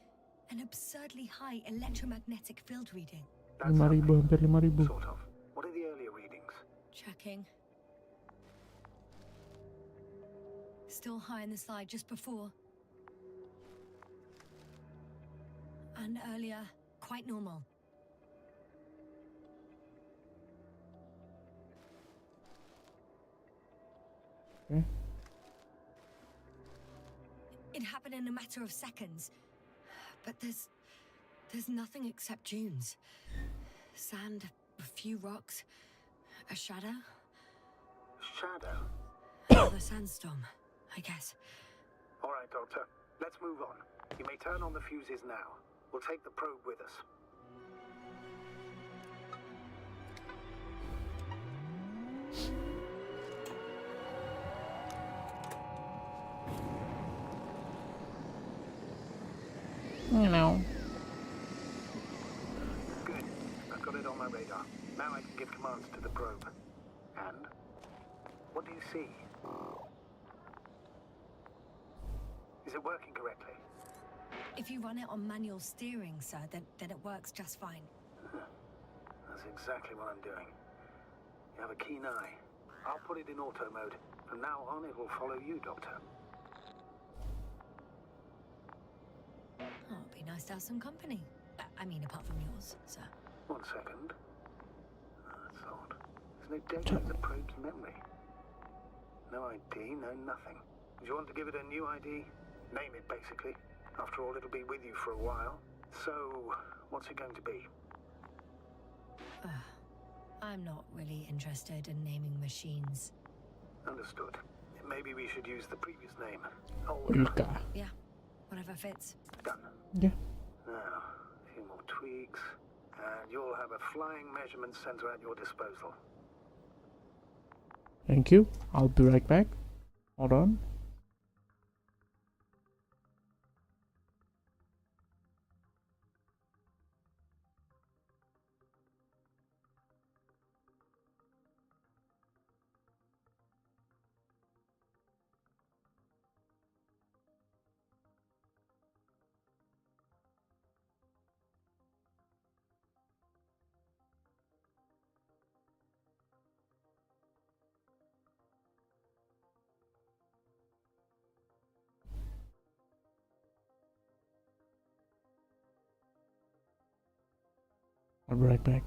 An absurdly high electromagnetic field reading. 5.000, hampir 5.000. Sort of. What are the earlier readings? Checking. Still high in the slide just before. And earlier, quite normal. Okay. It happened in a matter of seconds. But there's nothing except dunes. Sand, a few rocks, a shadow. Shadow? Another sandstorm, I guess. All right, Doctor. Let's move on. You may turn on the fuses now. We'll take the probe with us. You know. Good. I've got it on my radar. Now I can give commands to the probe. And? What do you see? Is it working correctly? If you run it on manual steering, sir, then it works just fine. That's exactly what I'm doing. You have a keen eye. I'll put it in auto mode. From now on, it will follow you, Doctor. Oh, it'd be nice to have some company. I mean, apart from yours, sir. 1 second. That's odd. There's no data in the probe's memory. No ID, no nothing. Do you want to give it a new ID? Name it, basically. After all, it'll be with you for a while. So, what's it going to be? I'm not really interested in naming machines. Understood. Maybe we should use the previous name. Oh, Mereka. Yeah, whatever fits. done. Yeah. Now, a few more tweaks, and you'll have a flying measurement center at your disposal. Thank you. I'll be right back. Hold on. I'll be right back.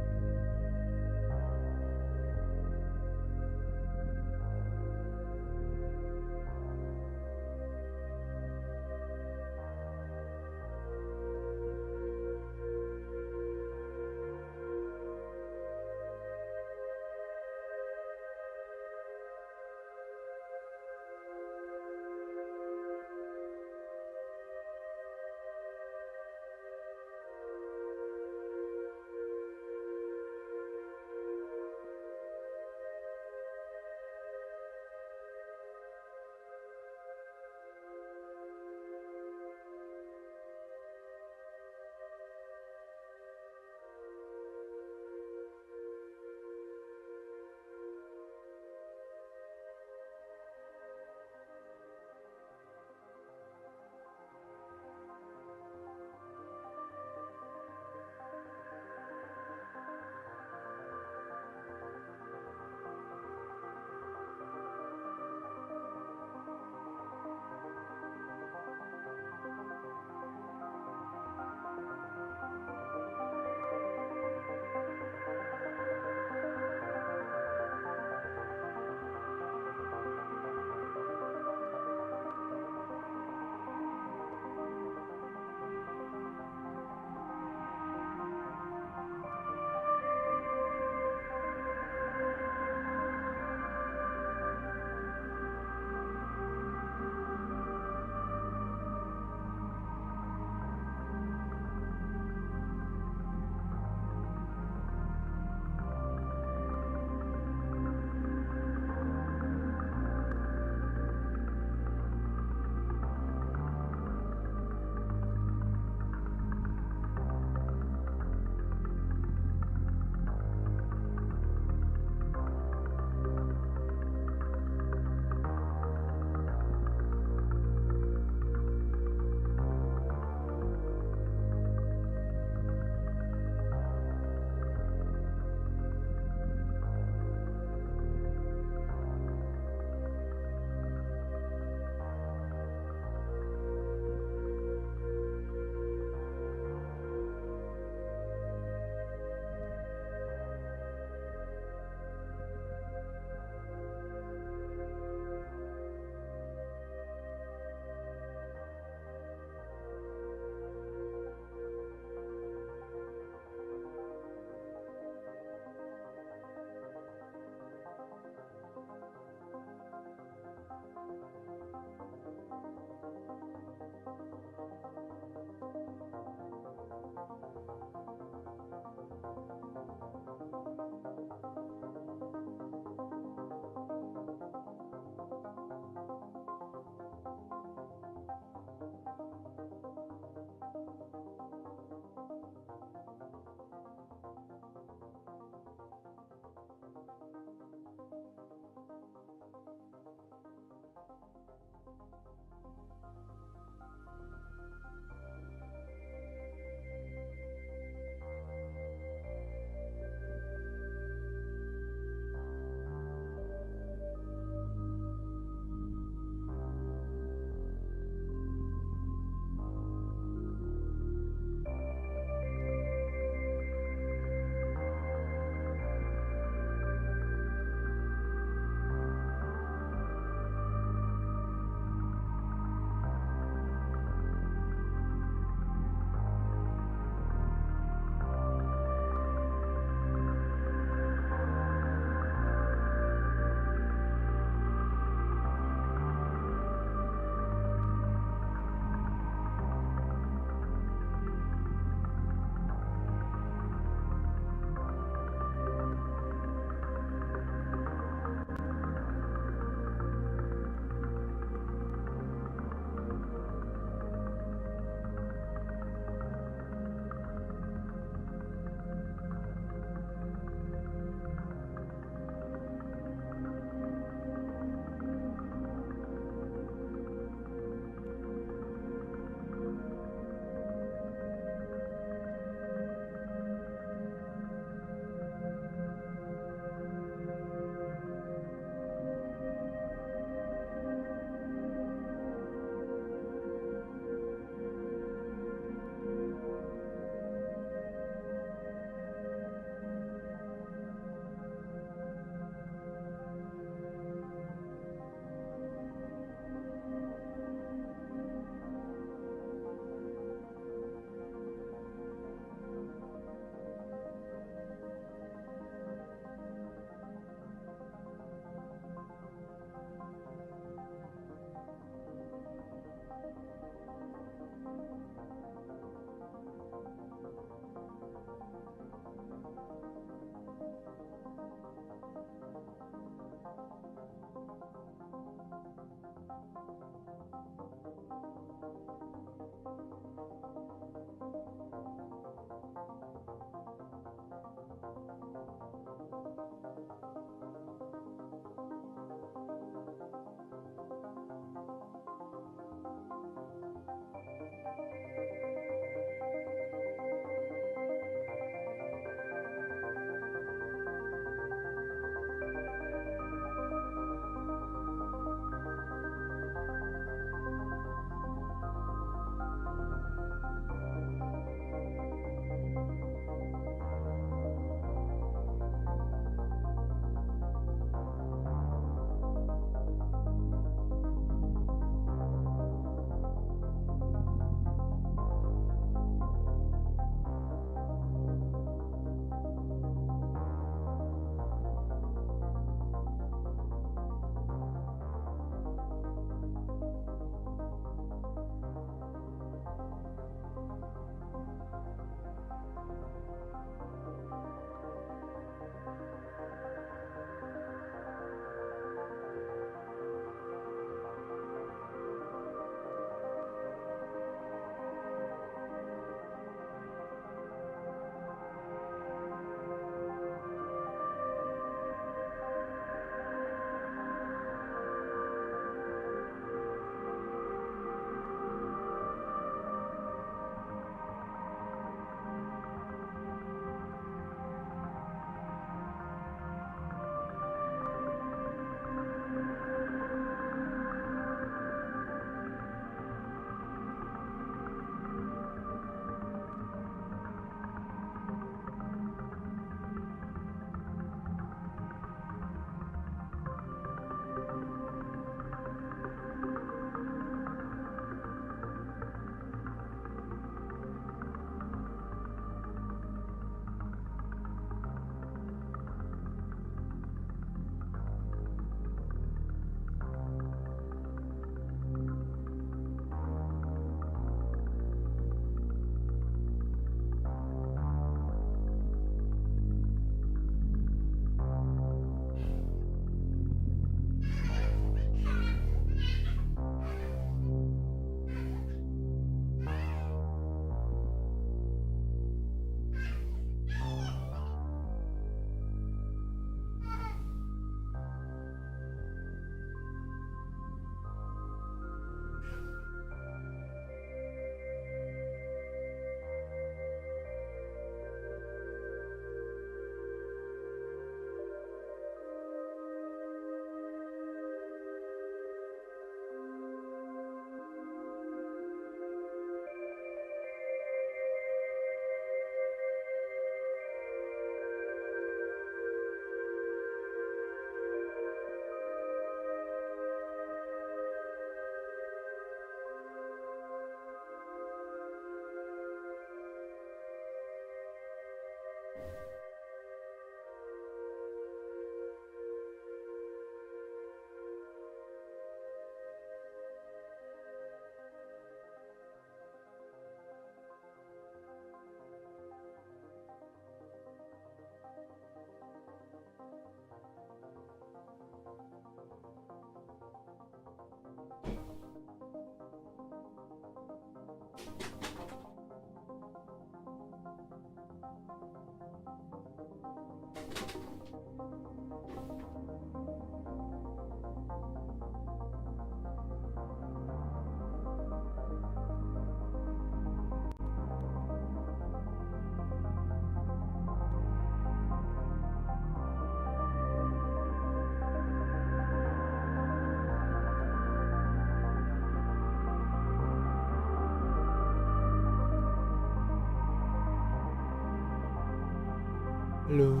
Halo.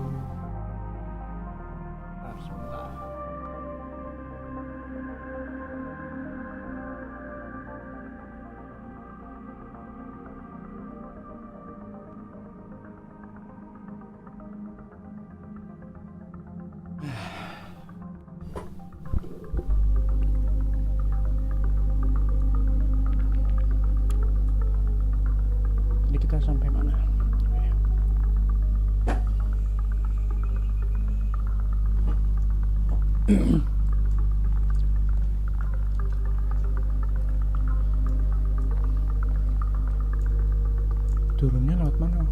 Sebentar. Jadi kita sampai mana? Turunnya lewat mana?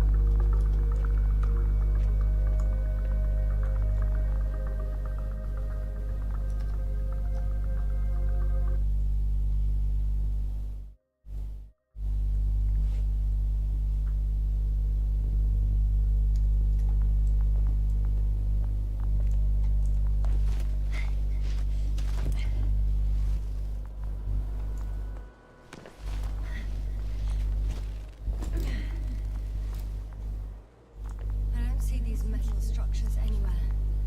Metal structures anywhere.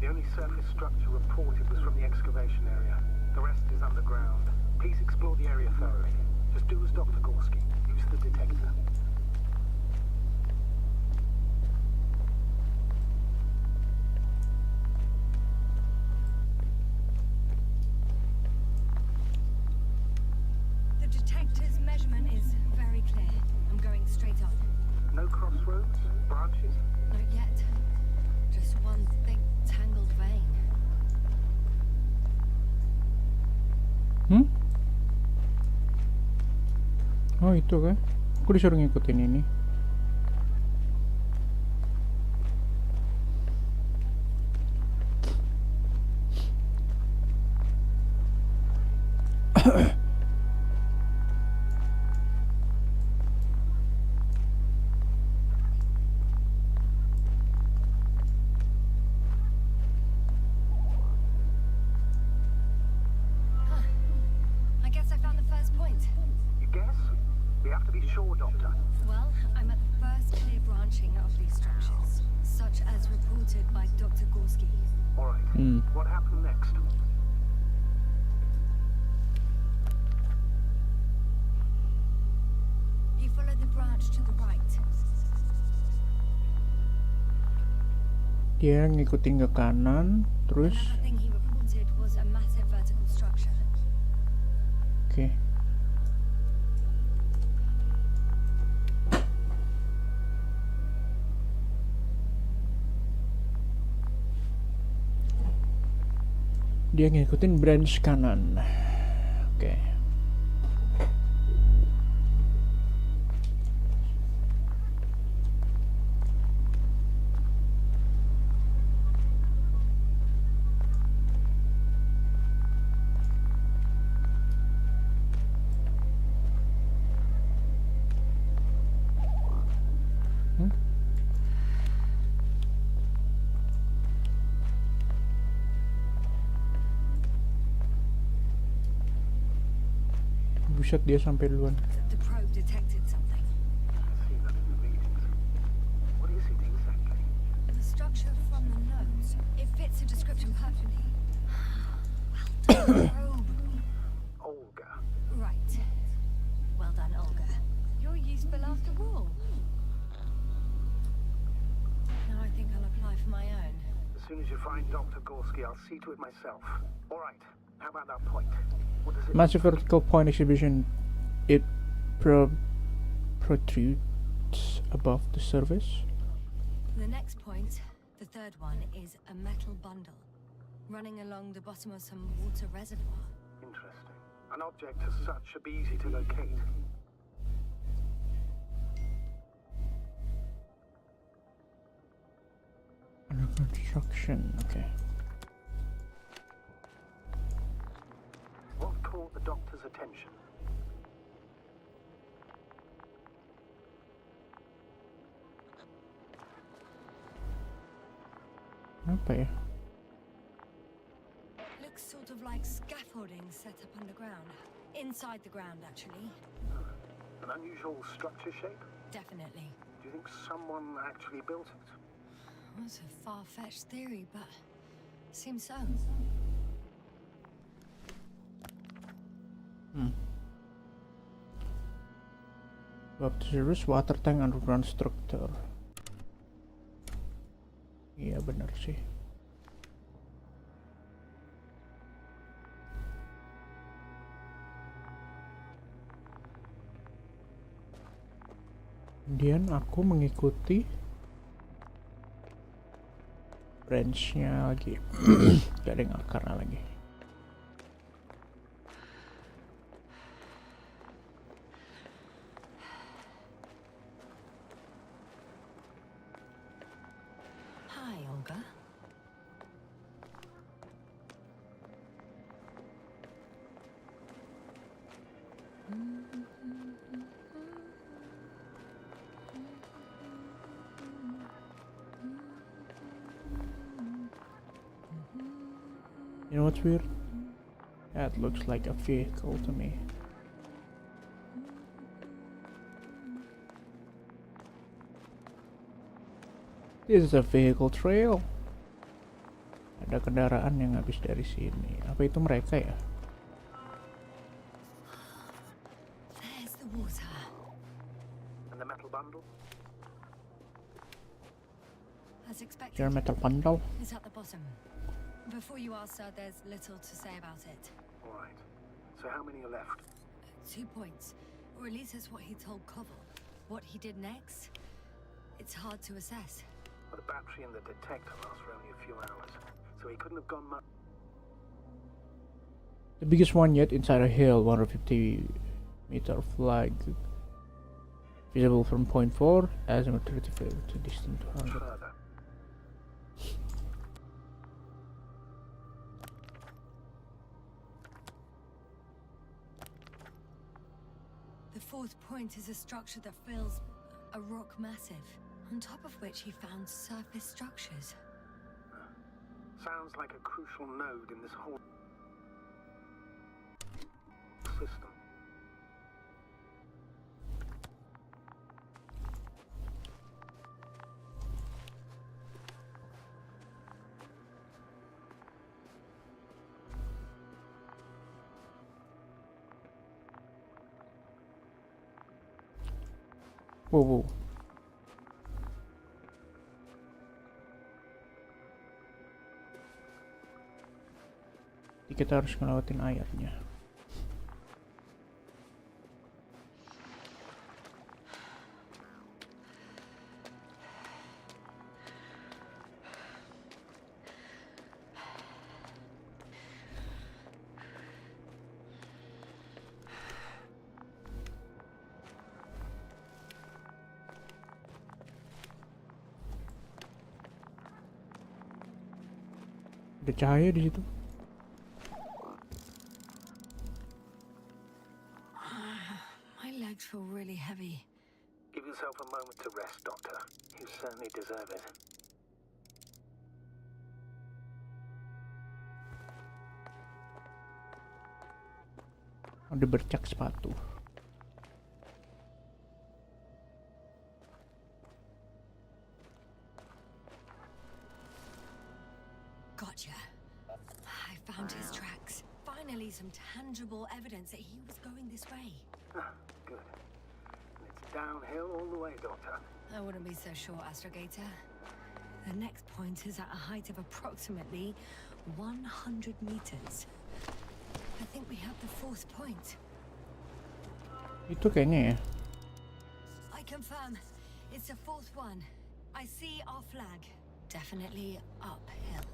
The only surface structure reported was from the excavation area. The rest is underground. Please explore the area thoroughly. Just do as Dr. Gorski. Use the detector. The detector's measurement is very clear. I'm going straight up. No crossroads? Branches? Not yet. Just one big tangled vein. Oh itu kan? Aku disuruh ngikutin ini. I guess I found the first point. You guess? We have to be sure, Doctor. Well, I'm at the first clear branching of these structures, such as reported by Dr. Gorski. All right. What happened next? You follow the branch to the right. Dia ngikutin ke kanan, terus Another thing he reported was a massive vertical structure. oke. Dia ngikutin branch kanan. Oke. Buset, dia sampai duluan. The probe detected something. I've seen that in the readings. What is it exactly? The structure from the nose. It fits the description perfectly. Well done, probe. Olga. Right. Well done, Olga. You're useful after all. Now I soon as you find Dr. Gorski, I'll see to it myself. All right. How about that point? What does it Massive vertical point exhibition. It protrudes above the surface. The next point, the third one, is a metal bundle running along the bottom of some water reservoir. Interesting. An object as such should be easy to locate. Under construction, okay. What caught the doctor's attention? Apa ya? Looks sort of like scaffolding set up underground. Inside the ground, actually. An unusual structure shape? Definitely. Do you think someone actually built it? That's a far-fetched theory, but seems so. Above the surface water tank underground structure. Iya benar sih. Kemudian aku mengikuti branch-nya lagi. Gak ada yang akarnya lagi. Hi, Olga. You know what's weird? That looks like a vehicle to me. This is a vehicle trail. Ada kendaraan yang habis dari sini. Apa itu mereka ya? There's the water. And the metal bundle? As expected. Your metal bundle. It's at the bottom. Before you ask, sir, there's little to say about it. All right. So how many are left? 2 points. Or at least that's what he told Koval. What he did next, it's hard to assess. Well, the battery and the detector last for only a few hours, so he couldn't have gone much. The biggest one yet inside a hill, 150-meter flag. Visible from point 4, azimuth 35 to distant 200. Further. The fourth point is a structure that fills a rock massive, on top of which he found surface structures. Sounds like a crucial node in this whole system. Wow, wow. Jadi kita harus ngelewatin airnya. Ada cahaya di situ. My legs feel really heavy. Give yourself a moment to rest, Doctor. You certainly deserve it. Ada bercak sepatu. Gotcha. I found his tracks. Finally, some tangible evidence that he was going this way. Good. And it's downhill all the way, Doctor. I wouldn't be so sure, Astrogator. The next point is at a height of approximately 100 meters. I think we have the fourth point. Itu kayaknya ya. I confirm. It's the fourth one. I see our flag. Definitely uphill.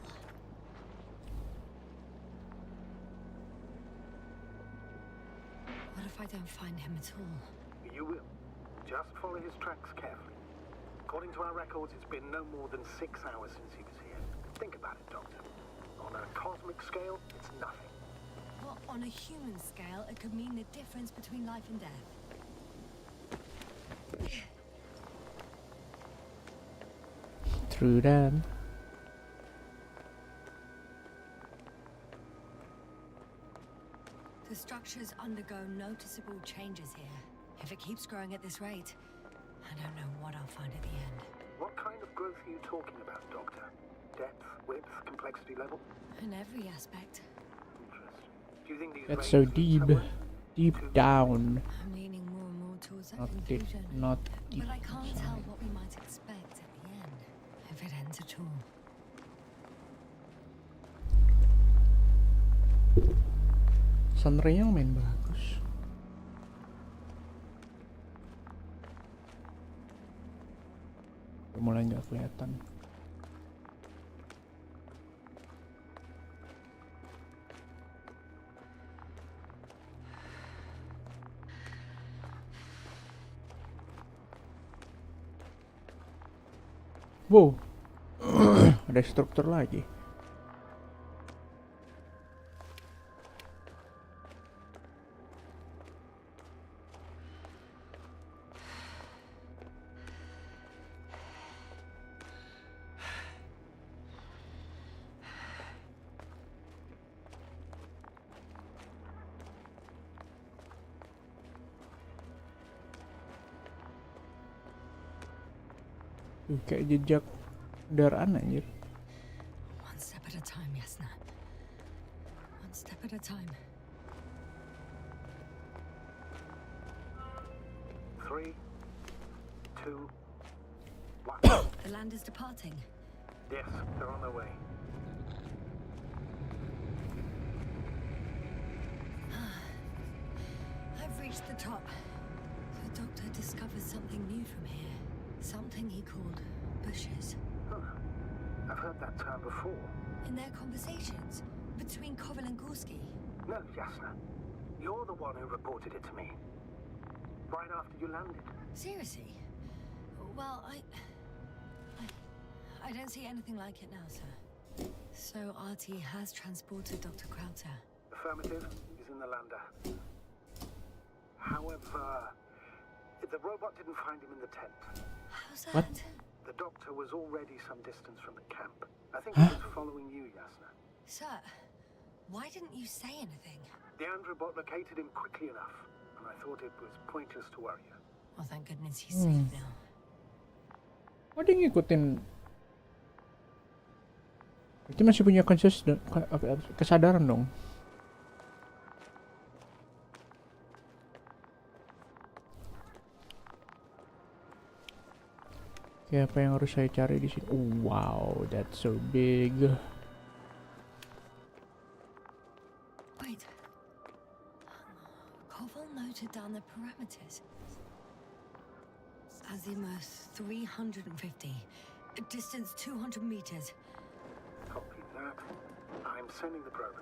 What if I don't find him at all? You will. Just follow his tracks carefully. According to our records, it's been no more than 6 hours since he was here. Think about it, Doctor. On a cosmic scale, it's nothing. Well, on a human scale, it could mean the difference between life and death. True that. The structures undergo noticeable changes here. If it keeps growing at this rate, I don't know what I'll find at the end. What kind of growth are you talking about, Doctor? Depth, width, complexity level? In every aspect. Interesting. Do you think these That's veins so lead deep. somewhere? Deep down. I'm leaning more and more towards that Not deep, conclusion. not deep But I can't tell inside. what we might expect at the end, if it ends at all. Sunray yang main bagus. Mulai nggak kelihatan. Wow, ada struktur lagi. Kayak jejak kendaraan anjir. One step at a time, Yasna. One step at a time. 3, 2, 1. The land is departing. Yes, they're on their way. I've reached the top. The doctor discovered something new from here. Something he called bushes. Huh. I've heard that term before. In their conversations between Koval and Gorski. No, Yasna. You're the one who reported it to me. Right after you landed. Seriously? Well, I don't see anything like it now, sir. So RT has transported Dr. Krauter. Affirmative. He's in the lander. However, the robot didn't find him in the tent. How's that? What? The doctor was already some distance from the camp. I think he was following you, Yasna. Sir, why didn't you say anything? The androbot located him quickly enough, and I thought it was pointless to worry you. Well, thank goodness he's safe now. Oh, dia ngikutin. Berarti masih punya kesadaran dong. Oke, apa yang harus saya cari di sini? Oh, wow, that's so big. Wait. Koval noted down the parameters. Azimuth 350. Distance 200 meters. Copy that. I'm sending the probe.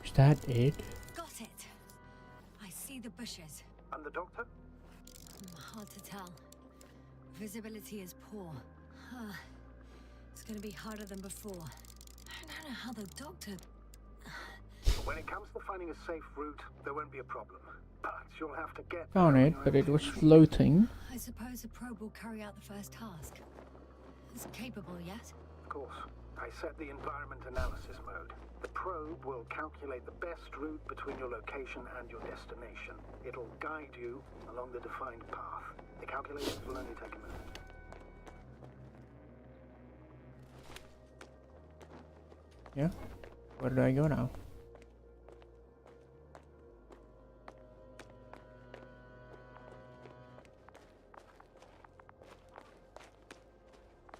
Is that it? Got it. I see the bushes. And the doctor? Hard to tell. Visibility is poor. It's gonna be harder than before. I don't know how the doctor... When it comes to finding a safe route, there won't be a problem. But you'll have to get... Found it, but it was floating. I suppose the probe will carry out the first task. It's capable yet? Of course. I set the environment analysis mode. The probe will calculate the best route between your location and your destination. It'll guide you along the defined path. The calculations will only take a minute. Yeah? Where do I go now?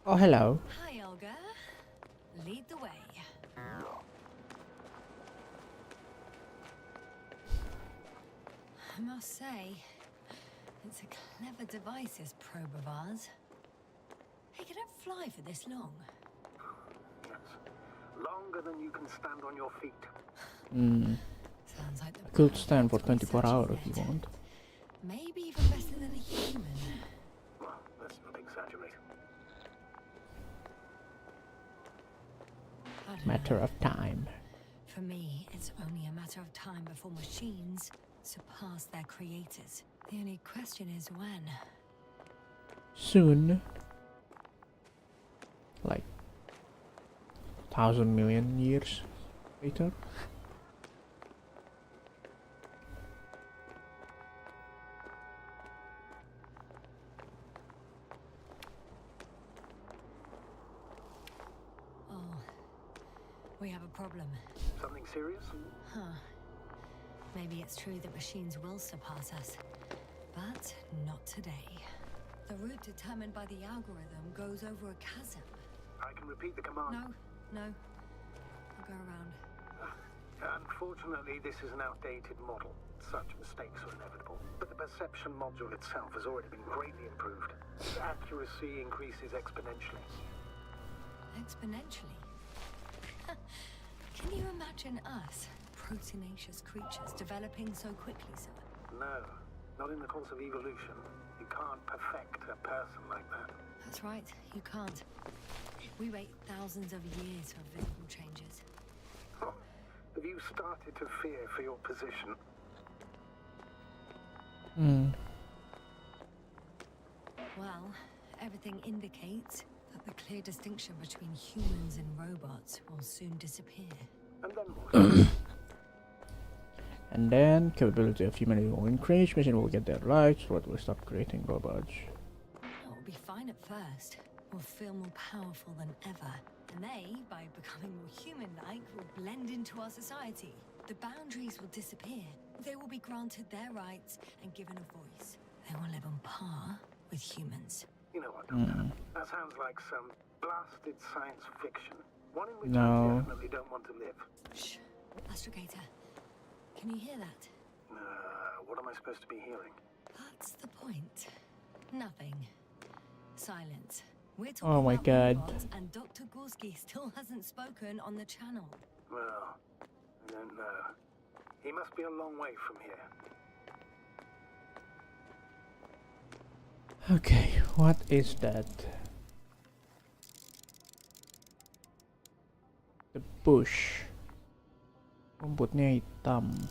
Oh, hello. Hi, Olga. Lead the way. I must say, it's a clever device, this probe of ours. Hey, can it fly for this long? Yes. Longer than you can stand on your feet. Sounds like the I could perfect stand for 24 research hours if you unit. want. Maybe even better than a human. Well, let's not exaggerate. I don't Matter know. of time. For me, it's only a matter of time before machines surpass their creators. The only question is when. Soon. Like 1,000 million years later. Oh, we have a problem. Something serious? Huh. Maybe it's true that machines will surpass us, but not today. The route determined by the algorithm goes over a chasm. I can repeat the command. No. I'll go around. Unfortunately, this is an outdated model. Such mistakes are inevitable. But the perception module itself has already been greatly improved. Its accuracy increases exponentially. Exponentially. Can you imagine us, proteinaceous creatures, developing so quickly, sir? No, not in the course of evolution. You can't perfect a person like that. That's right, you can't. We wait thousands of years for visible changes. Oh, have you started to fear for your position? Well, everything indicates that the clear distinction between humans and robots will soon disappear. And then what? And then capability of humanity will increase, machine will get their rights, what will start creating robots. It will be fine at first. We'll feel more powerful than ever. And they, by becoming more human-like, will blend into our society. The boundaries will disappear. They will be granted their rights and given a voice. They will live on par with humans. You know what, Doctor? That sounds like some blasted science fiction. One in which No. I definitely don't want to live. Shh. Astrogator, can you hear that? What am I supposed to be hearing? That's the point. Nothing. Silence. We're Oh talking my about God. robots, and Dr. Gorski still hasn't spoken on the channel. Well, I don't know. He must be a long way from here. Okay, what is that? The bush. Rumputnya hitam.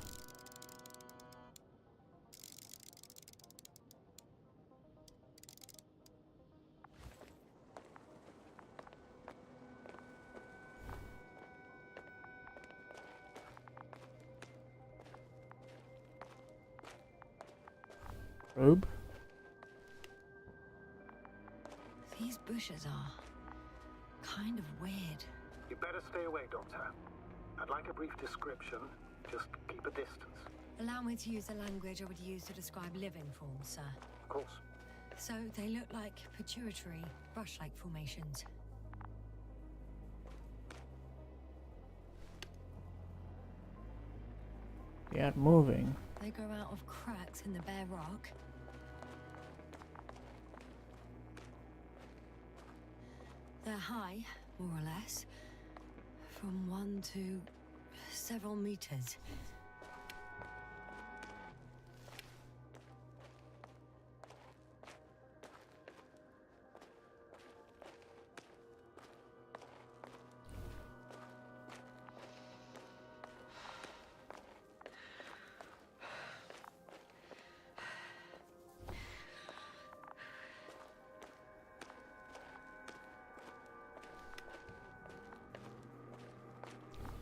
Probe? These bushes are kind of weird. You better stay away, Doctor. I'd like a brief description. Just keep a distance. Allow me to use the language I would use to describe living forms, sir. Of course. So they look like pituitary, brush-like formations. They are moving. They grow out of cracks in the bare rock. They're high, more or less, from 1 to several meters.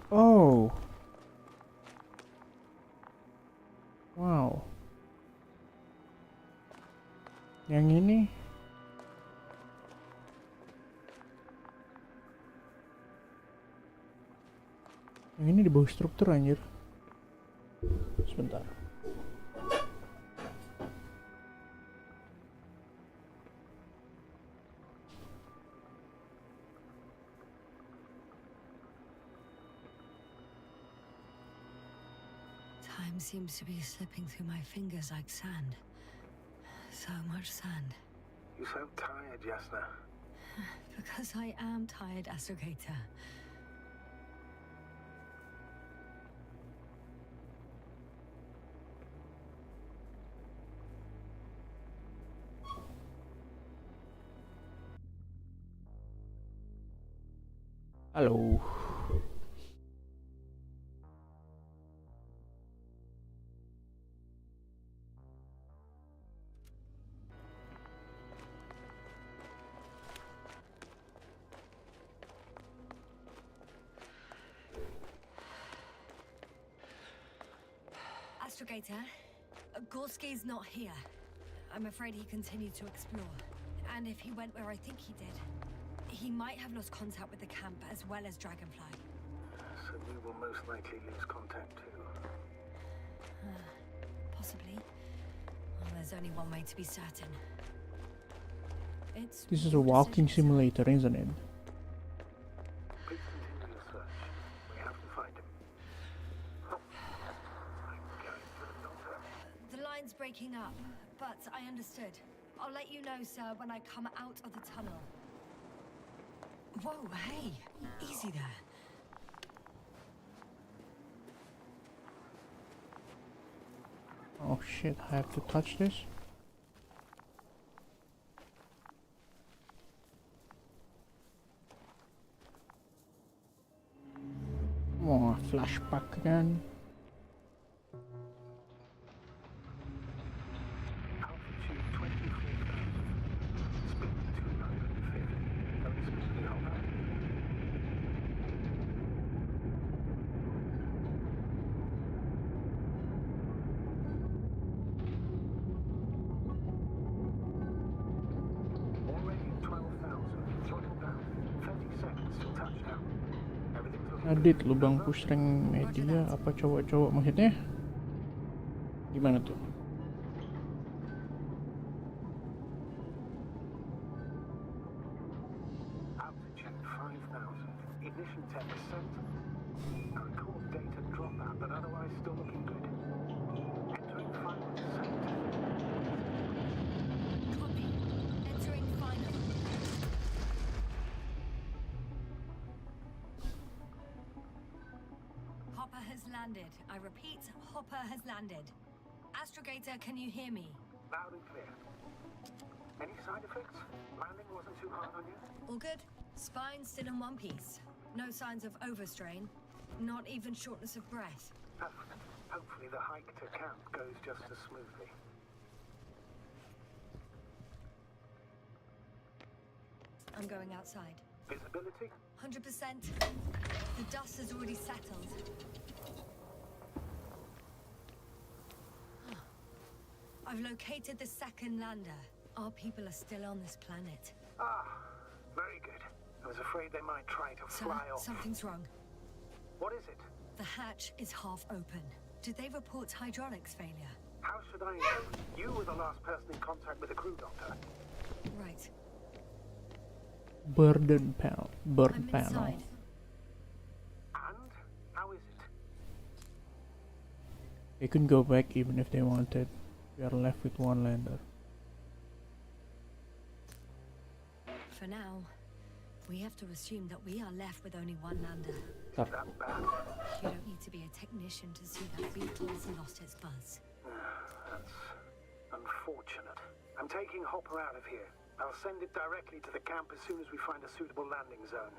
Oh. Wow. Yang ini di bawah struktur anjir. Sebentar. Time seems to be slipping through my fingers like sand. So much sand. You sound tired, Jasna. Because I am tired, Astrogator. Halo. Astrogator, Gorski's not here. I'm afraid he continued to explore. And if he went where I think he did, he might have lost contact with the camp as well as Dragonfly. So we will most likely lose contact too. Possibly. Well, there's only one way to be certain. This is a walking simulator, isn't it? Please continue your search. We have to find him. I'm going for the doctor. The line's breaking up, but I understood. I'll let you know, sir, when I come out of the tunnel. Whoa, hey, easy there. Oh shit, I have to touch this? Oh, flashback again. Altitude 23,000. Speed 250. Don't speed me over. Already 12,000. Throttle down. 30 seconds till touchdown. Everything's looking Adit, good. lubang push rank media apa cowok-cowok maksudnya? Gimana tuh? Altitude 5,000. Ignition 10%. Record data dropout, but otherwise still looking good. Entering final descent. Copy. Entering final. Hopper has landed. I repeat, Hopper has landed. Astrogator, can you hear me? Loud and clear. Any side effects? Landing wasn't too hard on you? All good? Spine still in one piece. No signs of overstrain. Not even shortness of breath. Perfect. Hopefully the hike to camp goes just as smoothly. I'm going outside. Visibility? 100%. The dust has already settled. I've located the second lander. Our people are still on this planet. Ah, very good. I was afraid they might try to Sir, fly off. something's wrong. What is it? The hatch is half open. Did they report hydraulics failure? How should I know? You were the last person in contact with the crew, Doctor. Right. Burn panel. I'm inside. And? How is it? They couldn't go back even if they wanted. We are left with one lander. For now, we have to assume that we are left with only one lander. Is that bad? You don't need to be a technician to see that Beetle's lost its buzz. That's unfortunate. I'm taking Hopper out of here. I'll send it directly to the camp as soon as we find a suitable landing zone.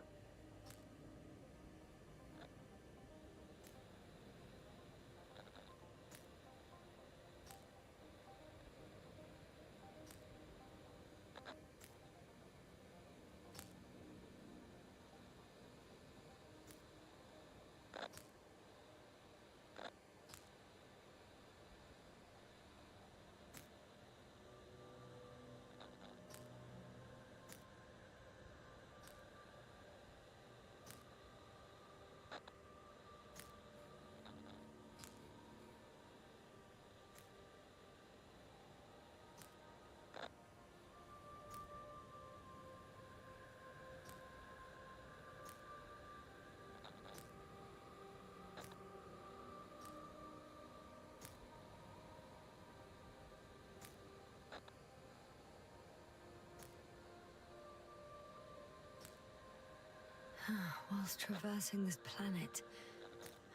Whilst traversing this planet,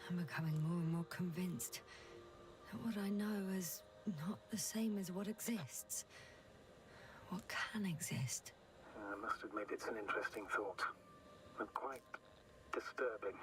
I'm becoming more and more convinced that what I know is not the same as what exists. What can exist. I must admit it's an interesting thought, and quite disturbing.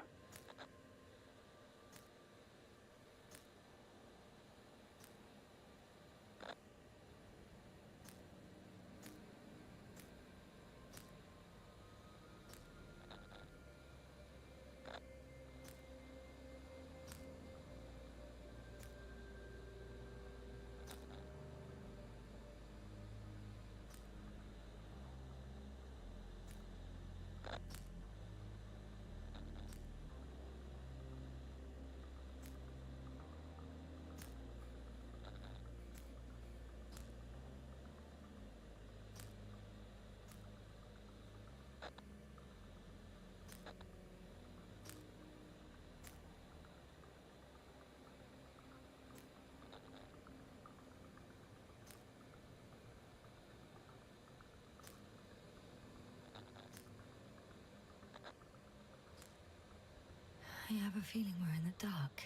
I have a feeling we're in the dark.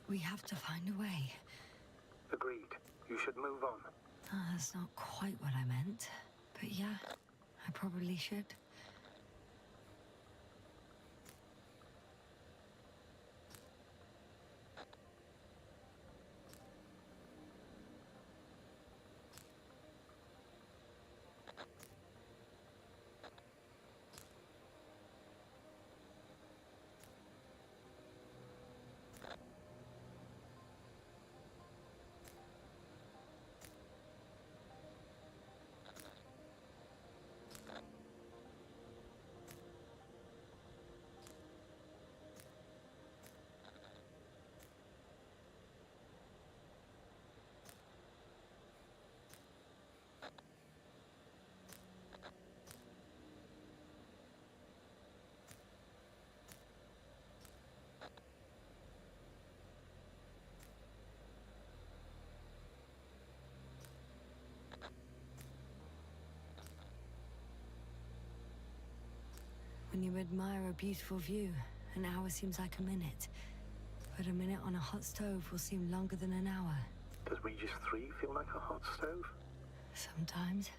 We have to find a way. Agreed. You should move on. That's not quite what I meant. But yeah, I probably should. When you admire a beautiful view, an hour seems like a minute. But a minute on a hot stove will seem longer than an hour. Does Regis 3 feel like a hot stove? Sometimes.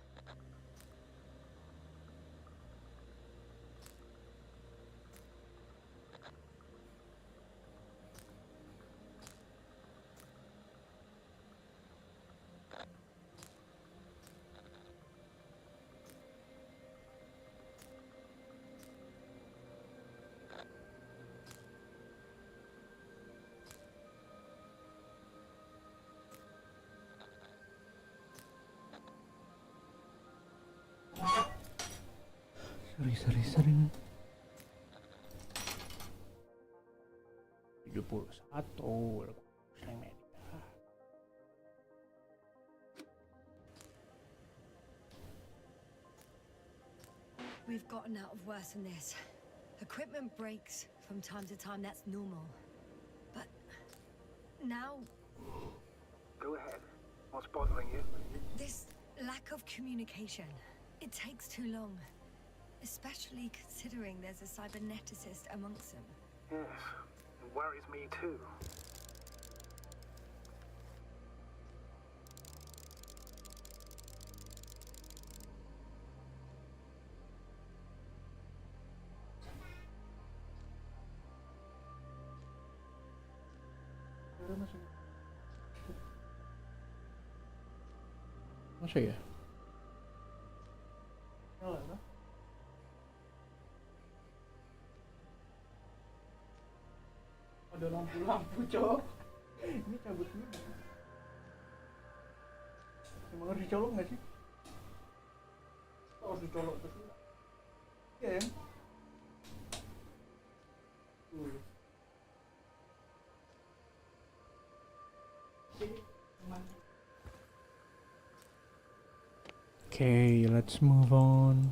Sering 71 Mereka. We've gotten out of worse than this. Equipment breaks from time to time, that's normal. But now, Go ahead. What's bothering you? this lack of communication. It takes too long. Especially considering there's a cyberneticist amongst them. Yes, it worries me too. Masa ya? Nyala kan? Ada lampu-lampu, cok. Ini cabut dulu. Emang harus dicolok nggak sih? Harus dicolok terus. Iya ya? Okay, let's move on.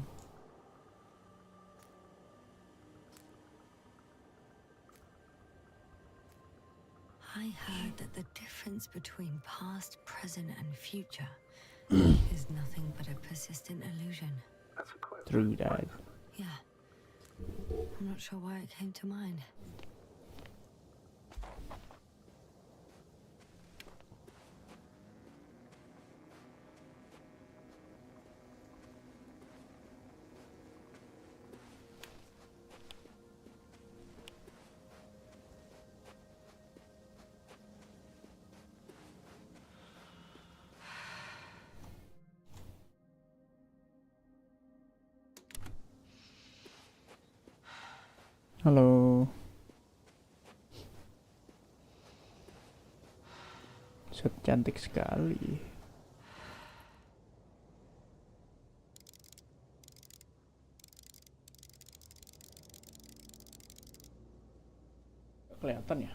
I heard that the difference between past, present, and future is nothing but a persistent illusion. That's a quote. True that. Yeah. I'm not sure why it came to mind. Halo. Set cantik sekali. Kelihatan ya?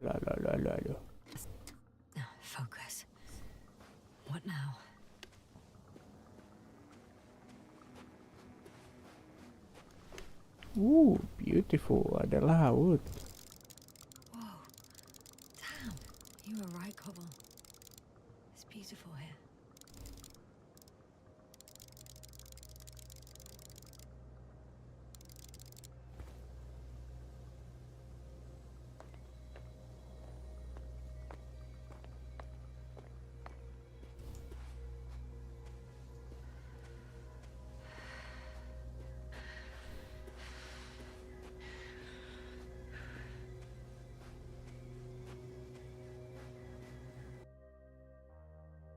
Aduh. Focus. What now? Beautiful. Ada laut. Whoa. Damn. You were right, Cobble. It's beautiful here.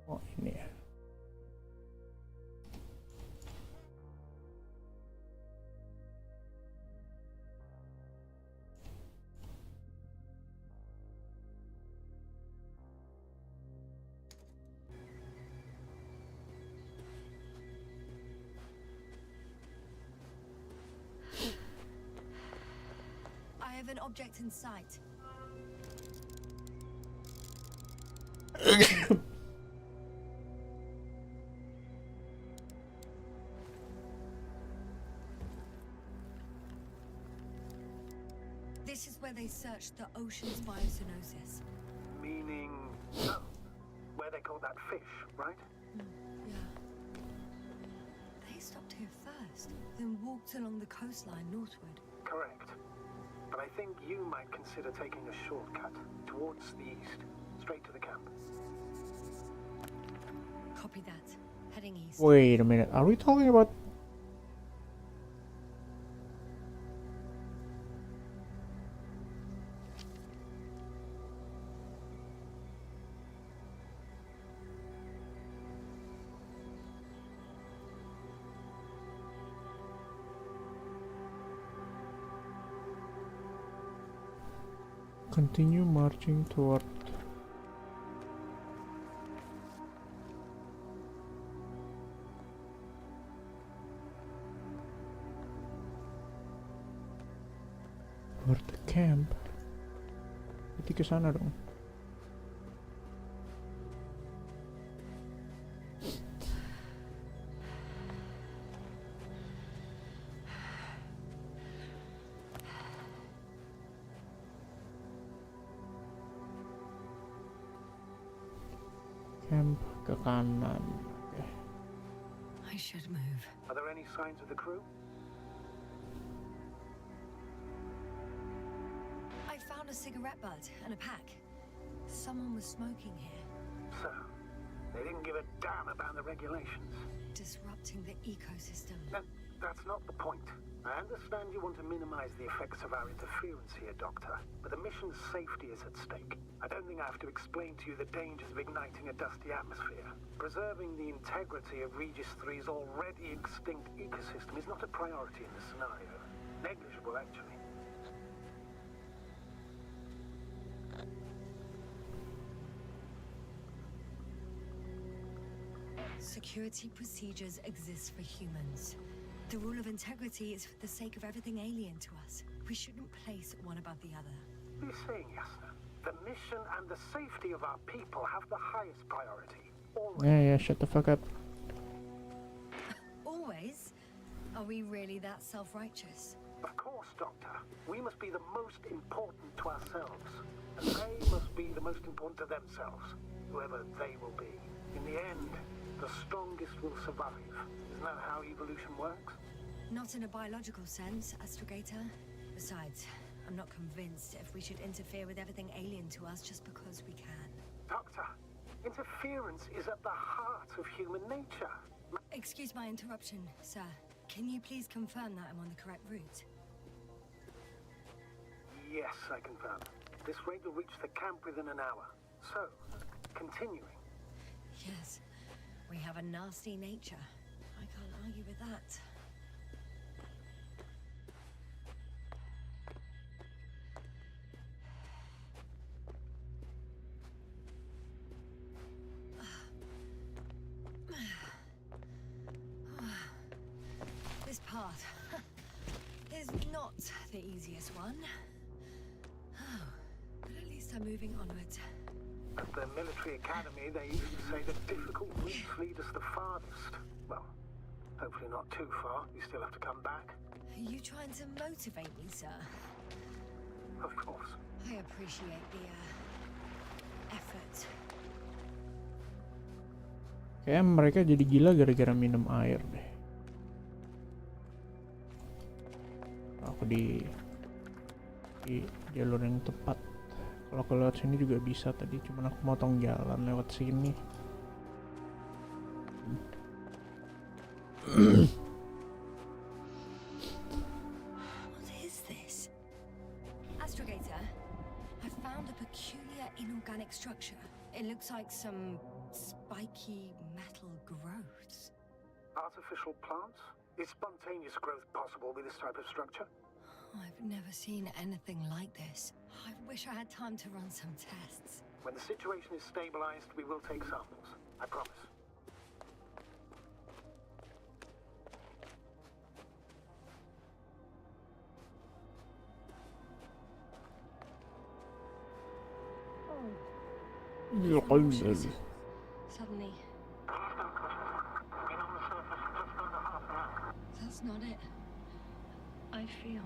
Oh, ini ya. I have an object in sight. This is where they searched the ocean's biocenosis. Meaning, where they caught that fish, right? Yeah. They stopped here first, then walked along the coastline northward. Correct. But I think you might consider taking a shortcut towards the east, straight to the camp. Copy that. Heading east. Wait a minute. Are we talking about? Continue marching toward. Toward the camp. Berarti ke sana dong. Camp ke kanan. Oke. I should move. Are there any signs of the crew? I found a cigarette butt and a pack. Someone was smoking here, So, they didn't give a damn about the regulations. disrupting the ecosystem. That's not the point. I understand you want to minimize the effects of our interference here, Doctor, but the mission's safety is at stake. I don't think I have to explain to you the dangers of igniting a dusty atmosphere. Preserving the integrity of Regis 3's already extinct ecosystem is not a priority in this scenario. Negligible, actually. Security procedures exist for humans. The rule of integrity is for the sake of everything alien to us. We shouldn't place one above the other. What are you saying, Yasna? The mission and the safety of our people have the highest priority. Always. Yeah, shut the fuck up. Always? Are we really that self-righteous? Of course, Doctor. We must be the most important to ourselves. And they must be the most important to themselves, whoever they will be. In the end, the strongest will survive. Isn't that how evolution works? Not in a biological sense, Astrogator. Besides, I'm not convinced if we should interfere with everything alien to us just because we can. Doctor, interference is at the heart of human nature. Excuse my interruption, sir. Can you please confirm that I'm on the correct route? Yes, I confirm. This rate will reach the camp within an hour. So, continuing. Yes. We have a nasty nature. I can't argue with that. This path is not the easiest one. Oh, but at least So moving onwards. At the military academy, they used to say that difficult routes lead us the farthest. Well, hopefully not too far. You still have to come back. Are you trying to motivate me, sir? Of course. I appreciate the effort. Kayak mereka jadi gila gara-gara minum air deh. Aku di jalur yang tepat. Kalau aku lewat sini juga bisa tadi, cuman aku motong jalan lewat sini. What is this? Astrogator, I found a peculiar inorganic structure. It looks like some spiky metal growths. Artificial plants? Is spontaneous growth possible with this type of structure? I've never seen anything like this. I wish I had time to run some tests. When the situation is stabilized, we will take samples. I promise. Suddenly. That's not it. I feel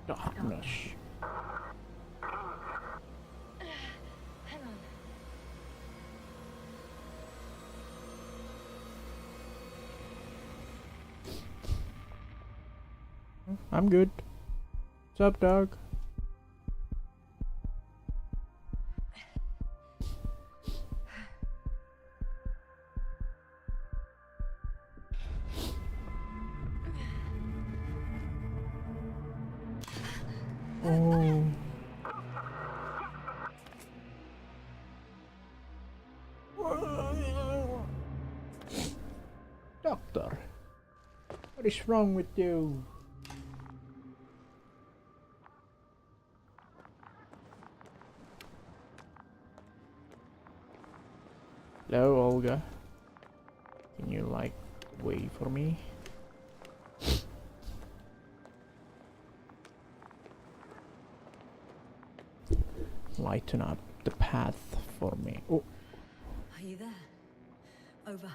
Darkness. hang on. I'm good. What's up, dog? Oh. Doctor, what is wrong with you? Hello, Olga. Can you wait for me? Lighten up the path for me. Oh, Are you there? Over.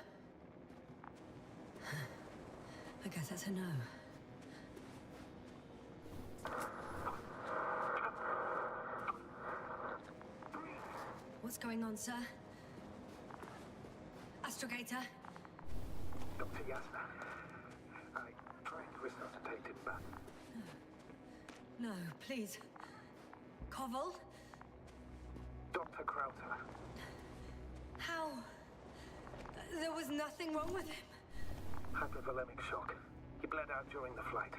I guess that's a no. What's going on, sir? Astrogator? Dr. Yasna, I tried to resuscitate him, but No, please. Koval? Dr. Krauter, How? There was nothing wrong with him. hypovolemic shock. He bled out during the flight.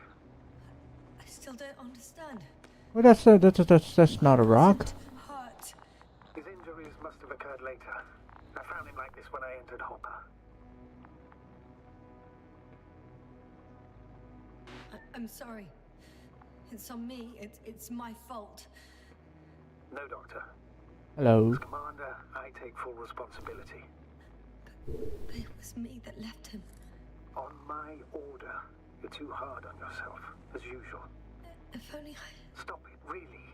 I still don't understand. well, that's not a rock. Hurt. His injuries must have occurred later. I found him like this when I entered Hopper. I'm sorry. It's on me. It's my fault. No, Doctor. Hello. As Commander, I take full responsibility. But it was me that left him. On my order. You're too hard on yourself, as usual. If only I... Stop it, really.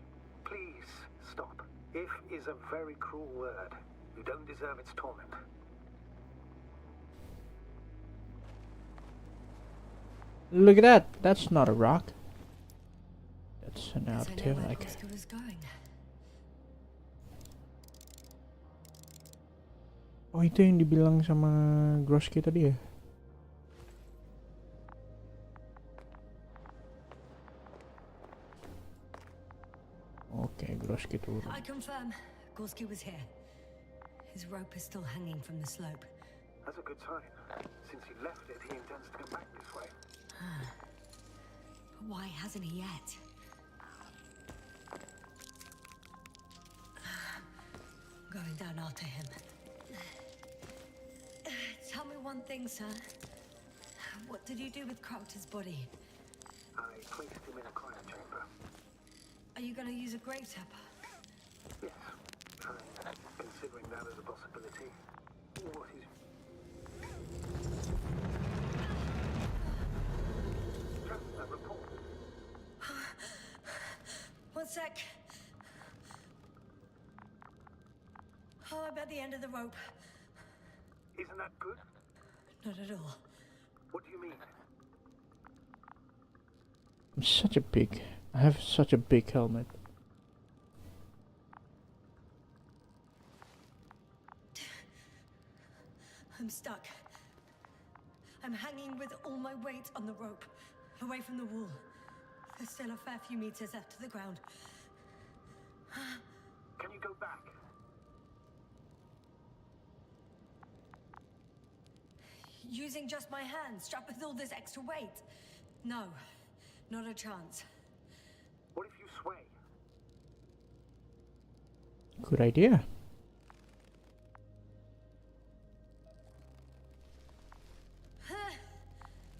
Please, stop. If is a very cruel word. You don't deserve its torment. Look at that. That's not a rock. That's an Guess I know where artifact. Oscar was going. Oh, itu yang dibilang sama Groski tadi ya? Okay, Groski turun. I confirm. Gorski was here. His rope is still hanging from the slope. That's a good sign. Since he left it, he intends to come back this way. But why hasn't he yet? Going down after him. Tell me one thing, sir. What did you do with Crowter's body? I placed him in a cryochamber. Are you gonna use a grave tapper? Yes, I'm considering that as a possibility. What is... One sec. the end of the rope. Isn't that good? Not at all. What do you mean? I have such a big helmet. I'm stuck. I'm hanging with all my weight on the rope, away from the wall. There's still a fair few meters left to the ground. Can you go back? Using just my hands, strapped with all this extra weight? No, not a chance. What if you sway? Good idea.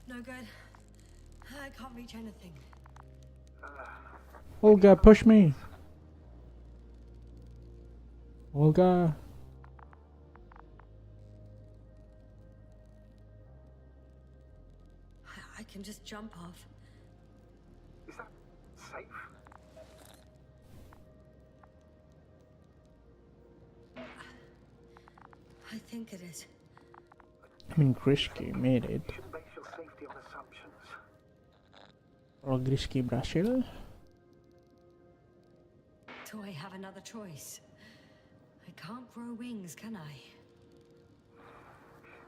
No good. I can't reach anything. Olga, push me. Olga. I can just jump off. Is that safe? I think it is. I mean, Grisky made it. You shouldn't base your safety on assumptions. Kalau Grisky berhasil, Do I have another choice? I can't grow wings, can I?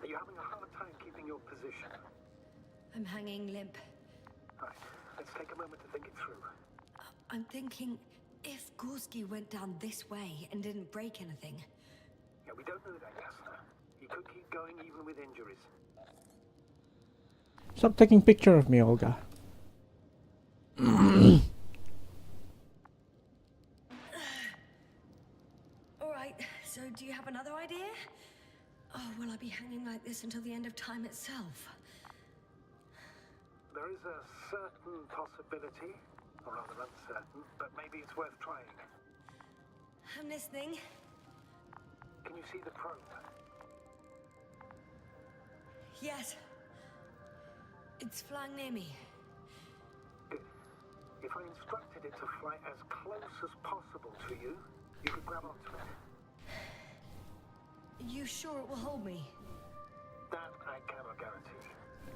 Are you having a hard time keeping your position? I'm hanging limp. Right, let's take a moment to think it through. I'm thinking, if Gorski went down this way and didn't break anything, Yeah, we don't know that, Yasna. He could keep going even with injuries. stop taking picture of me, Olga. Alright, so do you have another idea? Oh, will I be hanging like this until the end of time itself? There is a certain possibility, or rather uncertain, but maybe it's worth trying. I'm listening. Can you see the probe? Yes. It's flying near me. Good. If I instructed it to fly as close as possible to you, you could grab onto it. You sure it will hold me? That I cannot guarantee.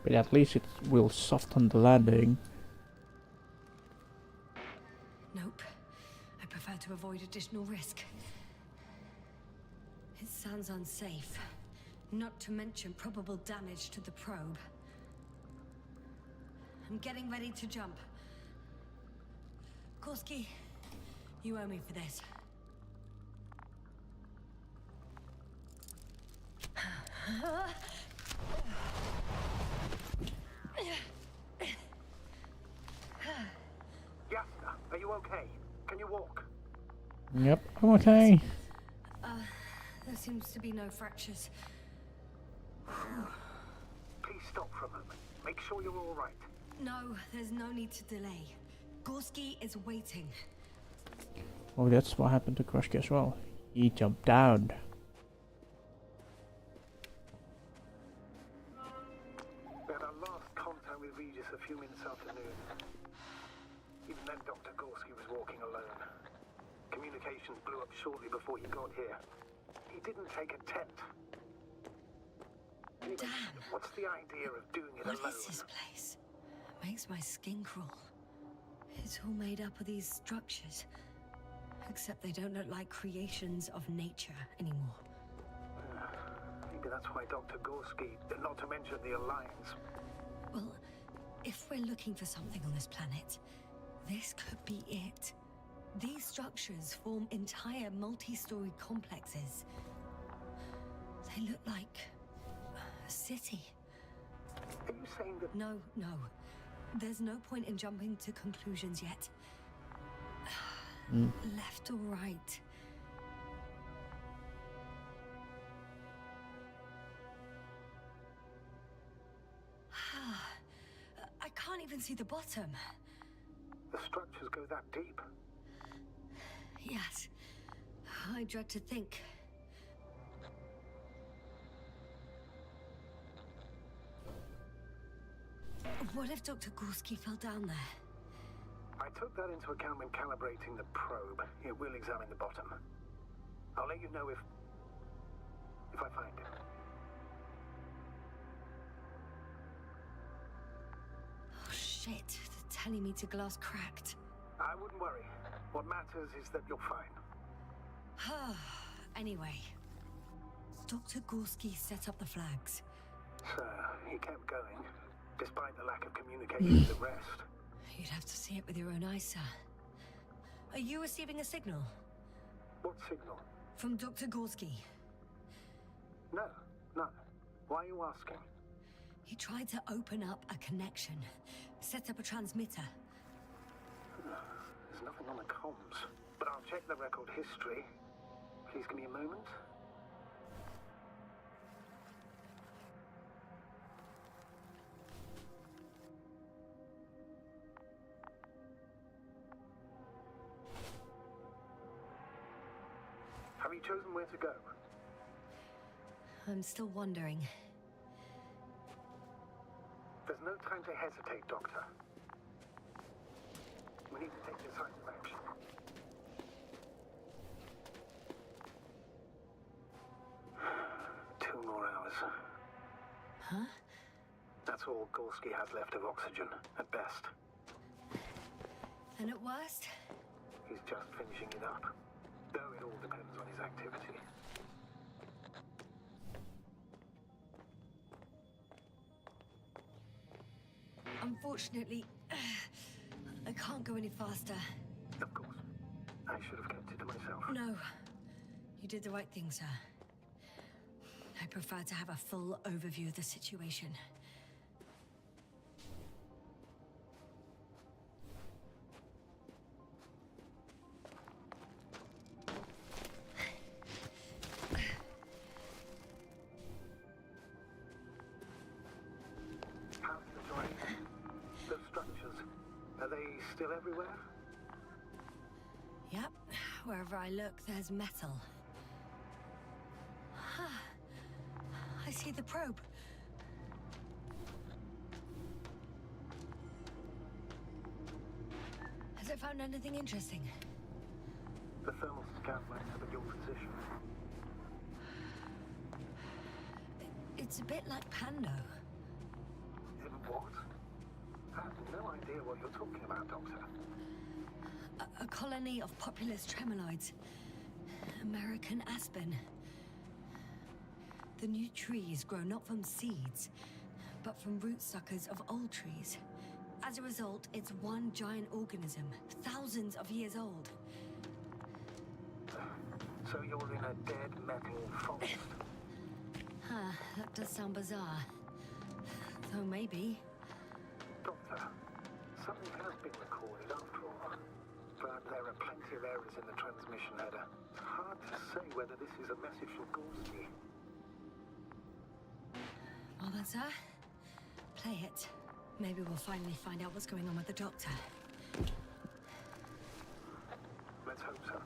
But at least it will soften the landing. Nope. I prefer to avoid additional risk. It sounds unsafe. Not to mention probable damage to the probe. I'm getting ready to jump. Gorski, you owe me for this. Yasna, are you okay? Can you walk? Yep, I'm okay. There seems to be no fractures. Please stop for a moment. Make sure you're all right. No, there's no need to delay. Gorski is waiting. Oh, that's what happened to Krushki as well. He jumped down. We had our last contact with Regis a few minutes after noon. Even then, Dr. Gorski was walking alone. Communications blew up shortly before he got here. He didn't take a tent. Anyway, Damn. what's the idea of doing it What alone? is this place? It makes my skin crawl. It's all made up of these structures. Except they don't look like creations of nature anymore. Maybe that's why Dr. Gorski, not to mention the Alliance. Well, if we're looking for something on this planet, this could be it. These structures form entire multi-story complexes. They look like a city. Are you saying that... No. There's no point in jumping to conclusions yet. Left or right? I can't even see the bottom. The structures go that deep? Yes. I dread to think. What if Dr. Gorski fell down there? I took that into account when calibrating the probe. It will examine the bottom. I'll let you know if... if I find him. Oh shit, they're telling me to glass cracked. I wouldn't worry. What matters is that you're fine. Anyway, Dr. Gorski set up the flags. So, he kept going, despite the lack of communication with the rest. You'd have to see it with your own eyes, sir. Are you receiving a signal? What signal? From Dr. Gorski. No, none. Why are you asking? He tried to open up a connection, set up a transmitter. There's nothing on the comms, but I'll check the record history. Please give me a moment. Have you chosen where to go? I'm still wondering. There's no time to hesitate, Doctor. We need to take decisive action. Two more hours. Huh? That's all Gorski has left of oxygen, at best. And at worst? He's just finishing it up. Though it all depends on his activity. Unfortunately, I can't go any faster. Of course. I should have kept it to myself. No. You did the right thing, sir. I prefer to have a full overview of the situation. How's the terrain? Those structures, are they still everywhere? Yep. Wherever I look, there's metal. I see the probe. Has it found anything interesting? The thermal scan lights up at your position. It's a bit like Pando. What? I have no idea what you're talking about, Doctor. A colony of populous tremoloids. American aspen. The new trees grow not from seeds, but from root suckers of old trees. As a result, it's one giant organism, thousands of years old. So you're in a dead metal forest? That does sound bizarre. Though maybe. Doctor, something has been recorded after all. But there are plenty of errors in the transmission header. It's hard to say whether this is a message from Gorski. Well then, sir, play it. Maybe we'll finally find out what's going on with the doctor. Let's hope so.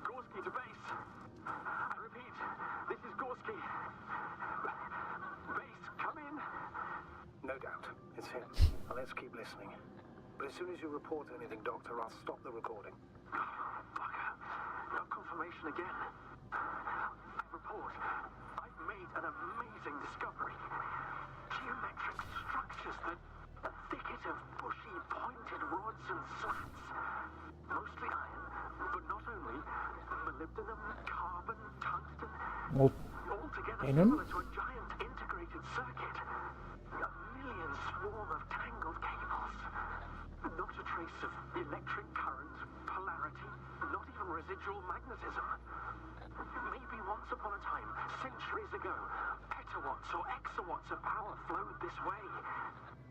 Gorski to base. I repeat, this is Gorski. Base, come in. No doubt. It's him. Now let's keep listening. But as soon as you report anything, Doctor, I'll stop the recording. Fucker. No confirmation again. I report. I've made an amazing discovery. Geometric structures that a thicket of bushy, pointed rods and slats. Mostly iron, but not only. Molybdenum, carbon, tungsten. Well, All together Venom? similar to a giant integrated circuit. A million swarm of tangled cables. Not a trace of electric current, polarity, not even residual magnetism. Maybe once upon a time, centuries ago, petawatts or exawatts of power flowed this way.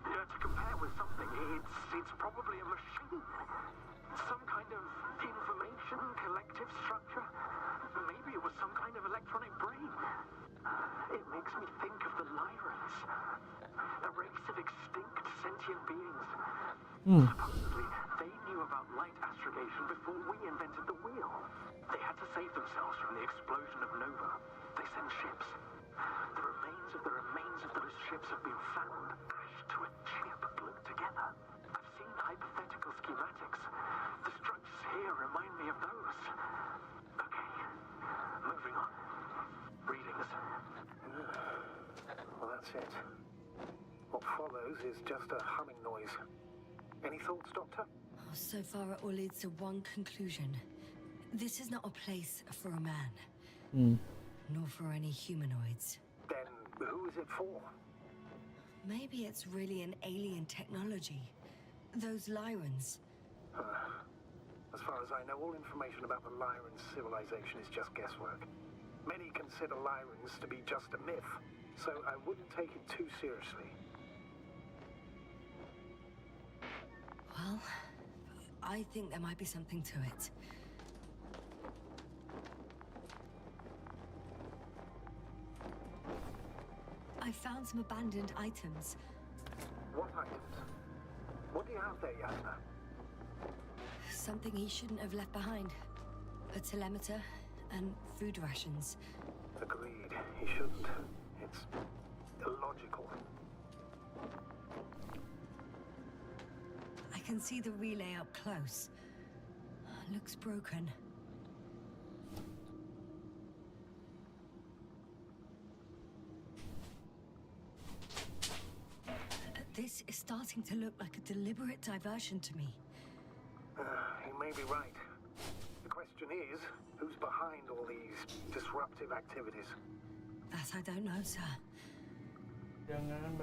To compare with something, it's probably a machine. Some kind of information collective structure. Maybe it was some kind of electronic brain. It makes me think of the Lyrans. A race of extinct sentient beings. Supposedly, they knew about light astrogation before we invented the wheel. They had to save themselves from the explosion of Nova. They sent ships. The remains of those ships have been found, lashed to a chip glued together. I've seen hypothetical schematics. The structures here remind me of those. Okay, moving on. it. What follows is just a humming noise. Any thoughts, Doctor? Oh, so far, it all leads to one conclusion. This is not a place for a man. Nor for any humanoids. Then who is it for? Maybe it's really an alien technology. Those Lyrans. As far as I know, all information about the Lyran civilization is just guesswork. Many consider Lyrans to be just a myth, so I wouldn't take it too seriously. Well, I think there might be something to it. I found some abandoned items. What items? What do you have there, Yasna? Something he shouldn't have left behind. A telemeter and food rations. Agreed. He shouldn't. It's illogical. I can see the relay up close. Looks broken. This is starting to look like a deliberate diversion to me. He may be right. The question is, who's behind all these disruptive activities? That I don't know, sir. Jangan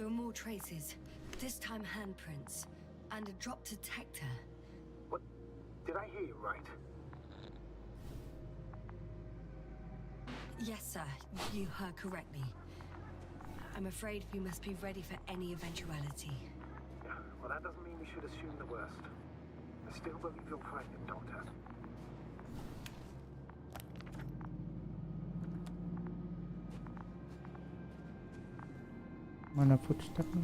There are more traces. This time handprints. And a drop detector. What? Did I hear you right? Yes, sir. You heard correctly. I'm afraid we must be ready for any eventuality. Yeah, well, that doesn't mean we should assume the worst. I still believe you'll find it, Doctor. mana footstepnya?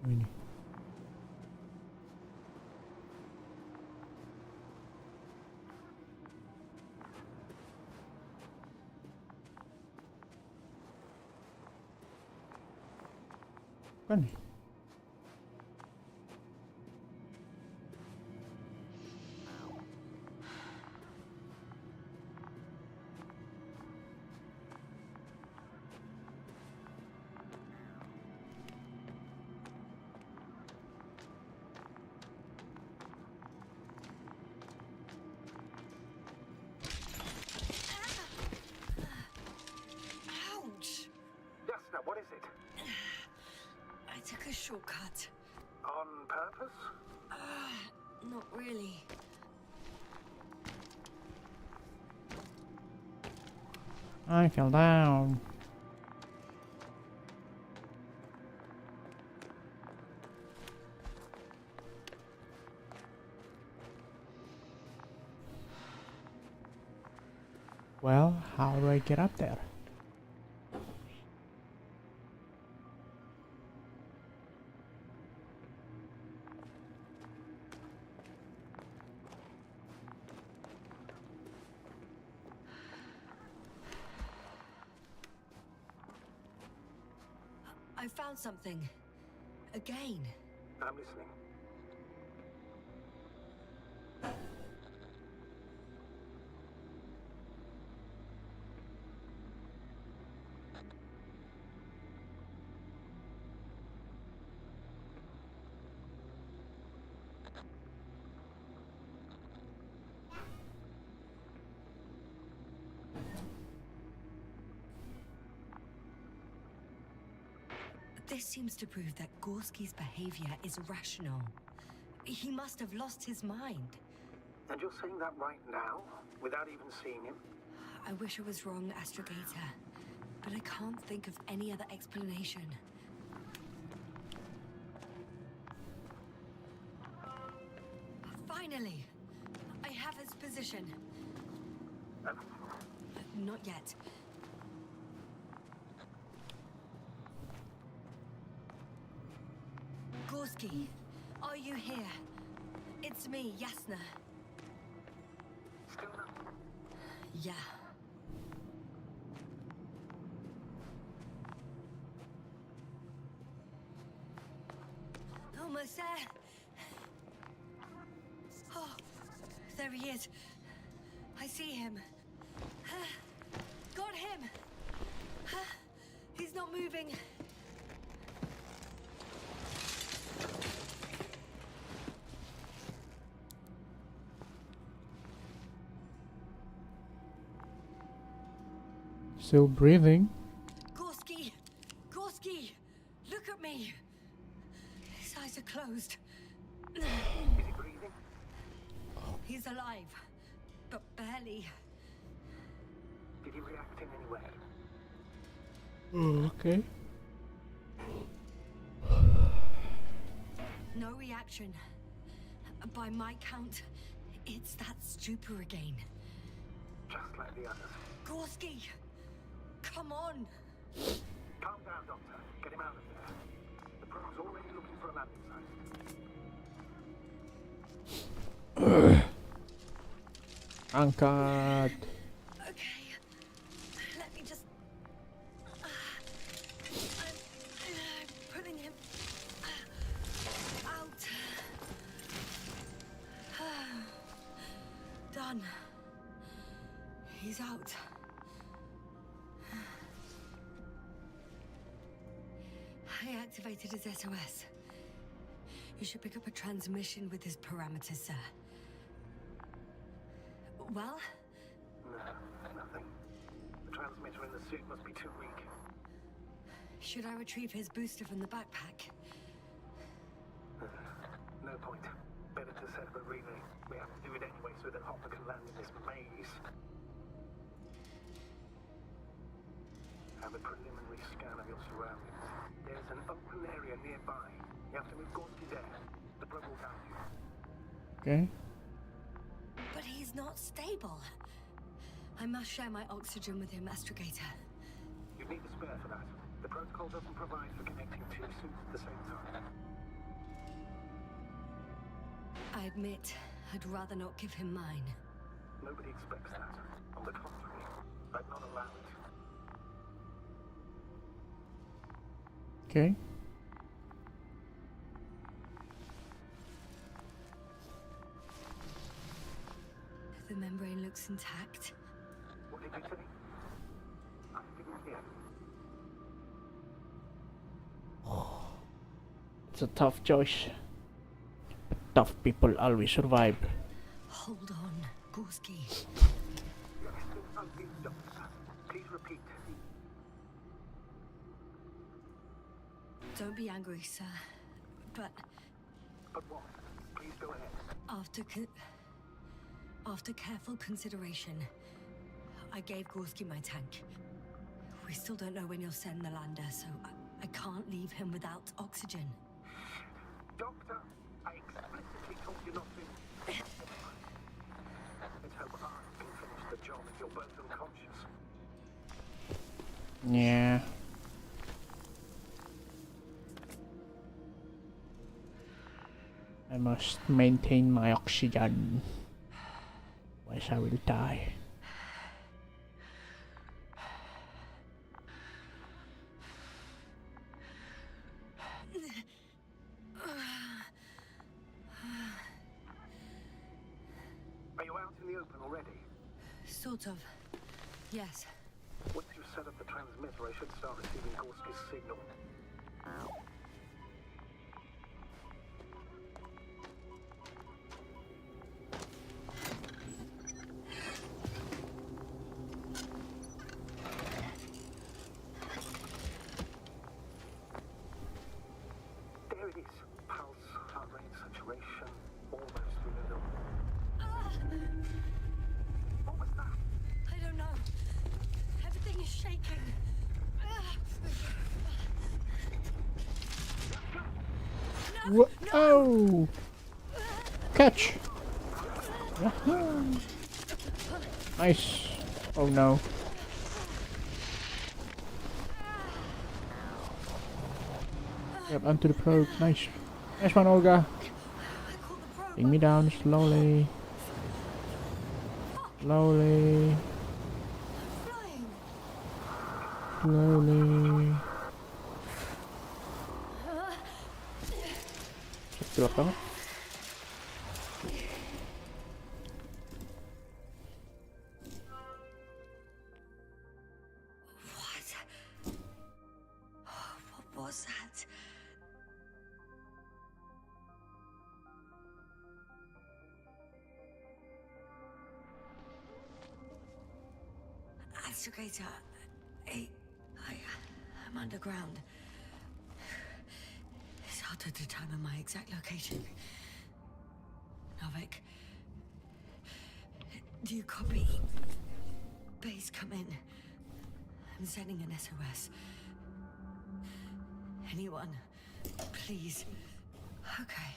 Oh, ini. Kan nih? Ouch! Yasna, what is it? I took a shortcut. On purpose? Not really. I fell down. Well, how do I get up there? I found something. Again. I'm listening. This seems to prove that Gorski's behavior is rational. He must have lost his mind. And you're saying that right now, without even seeing him? I wish I was wrong, Astrogator, but I can't think of any other explanation. Finally! I have his position. Not yet. Gorski, are you here? It's me, Yasna. Still no. Yeah. Almost there. Oh, there he is. I see him. Got him. He's not moving. Still breathing. Gorski! Gorski! Look at me! His eyes are closed. Is he breathing? He's alive, but barely. Did he react in any way? Oh, okay. No reaction. By my count, it's that stupor again. Just like the others. Gorski! Come on! Calm down, Doctor. Get him out of there. The probe's already looking for a landing site. Angkat. Okay. Let me just... I'm pulling him out. Done. He's out. I activated his SOS. You should pick up a transmission with his parameters, sir. Well? No, nothing. The transmitter in the suit must be too weak. Should I retrieve his booster from the backpack? No point. Better to set up a relay. We have to do it anyway so that Hopper can land in this maze. Have a preliminary scan of your surroundings. There's an open area nearby. You have to move Gorski there. The probe will guide you. Okay. But he's not stable. I must share my oxygen with him, Astrogator. You need a spare for that. The protocol doesn't provide for connecting two suits at the same time. I admit, I'd rather not give him mine. Nobody expects that. On the contrary, I'd not allow it. Okay. The membrane looks intact. What did you say? I didn't hear. It's a tough choice. But tough people always survive. Hold on, Gorski. You're still ugly, Doctor. Please repeat. Don't be angry, sir. But But what? Please go ahead. after careful consideration, I gave Gorski my tank. We still don't know when you'll send the lander, so I can't leave him without oxygen. Doctor, I explicitly told you not to. Let's hope I can finish the job if you're both unconscious. Yeah. I must maintain my oxygen. Otherwise I will die. Are you out in the open already? Sort of. Yes. Once you set up the transmitter, I should start receiving Gorski's signal. There it is. Pulse, heart rate, saturation, almost within the... What was that? I don't know. Oh! Catch! Yahoo! Nice. Oh no. Yep, onto the probe. Nice. Nice one, Olga. Bring me down slowly. Slowly. Slowly. Gelap banget. What was that? Astrogator, I'm underground. It's hard to determine my exact location. Novik, do you copy? Base, come in. I'm sending an SOS. Anyone, please. Okay.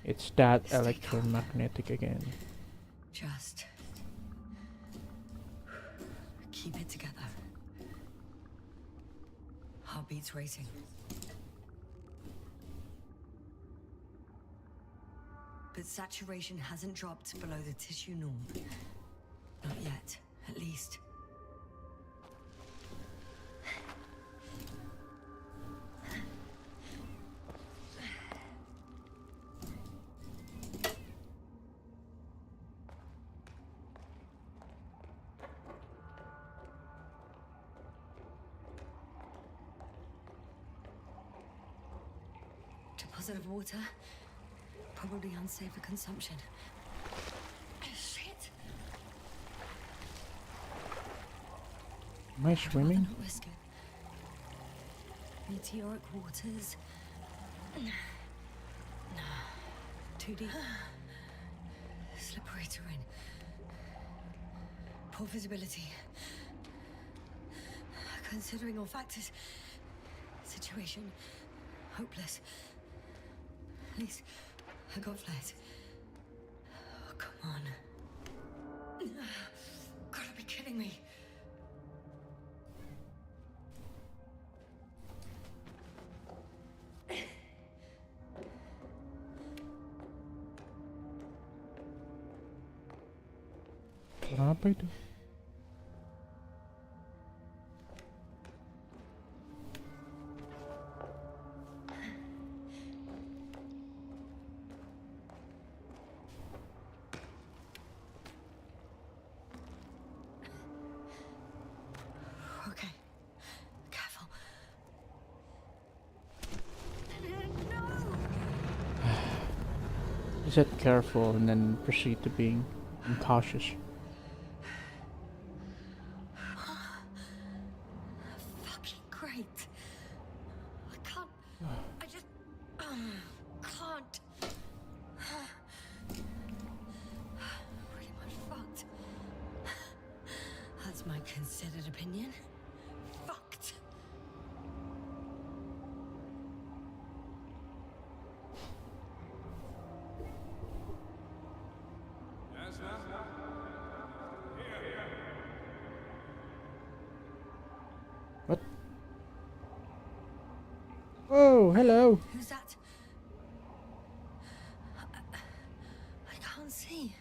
It's that electromagnetic again. Just keep it together. Heartbeats racing. But saturation hasn't dropped below the tissue norm. Not yet, at least. Deposit of water. Probably unsafe for consumption. Shit. Am I swimming? Not risk it. Meteoric waters. Too deep. Slippery terrain. Poor visibility. Considering all factors, situation hopeless. At least I got flat. Oh, come on. Gotta be kidding me. Apa itu? Okay. Careful. He said careful and then proceed to being cautious. Fucking great. I can't. I just can't. Pretty much fucked. That's my considered opinion. Fucked. What? Oh, hello. Who's that? I can't see.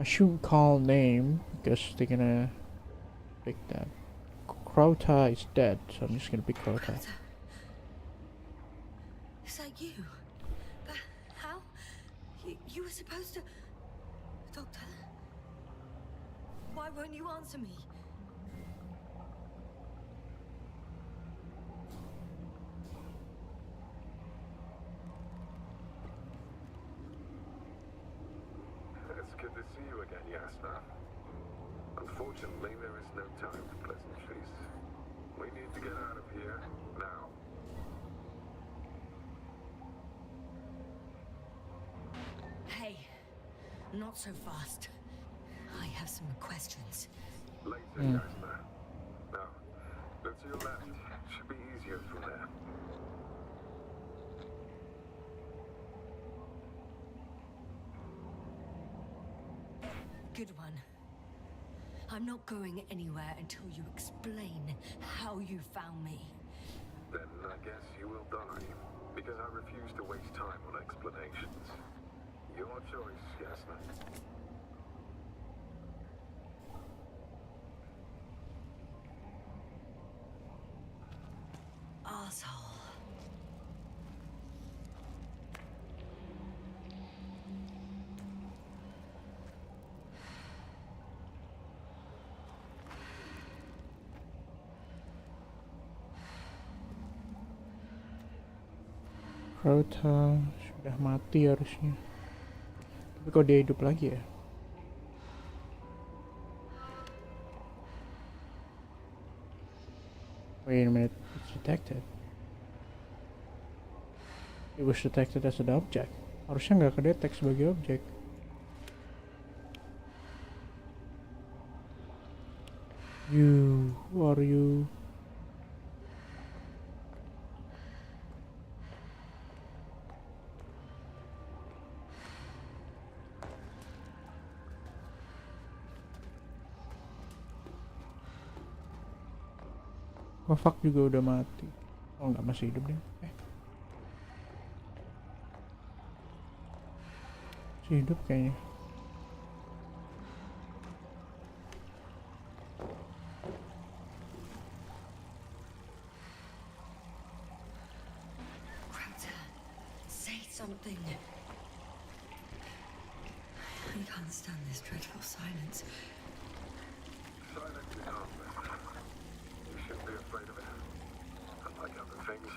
I shouldn't call name because they're gonna pick that. Crota is dead, so I'm just gonna pick Crota. Is that you? But how? You were supposed to... Doctor? Why won't you answer me? It's good to see you again, Yasna. Unfortunately, there is no time for pleasantries. We need to get out of here now. Hey, not so fast. I have some questions. Later, Jasper. Now, look to your left. Should be easier from there. Good one. I'm not going anywhere until you explain how you found me. Then I guess you will die. Because I refuse to waste time on explanations. Your choice, Jasper. Asshole. Crowther sudah mati harusnya. Tapi kok dia hidup lagi ya? Wait a minute, it's detected. It was detected as an object. Harusnya nggak kedetek sebagai objek. You, who are you? Fuck juga udah mati. Oh nggak, masih hidup deh. Masih hidup kayaknya. Crowther, say something. I can't stand this dreadful silence. Silence is harmless. You shouldn't be afraid of it. Unlike other things.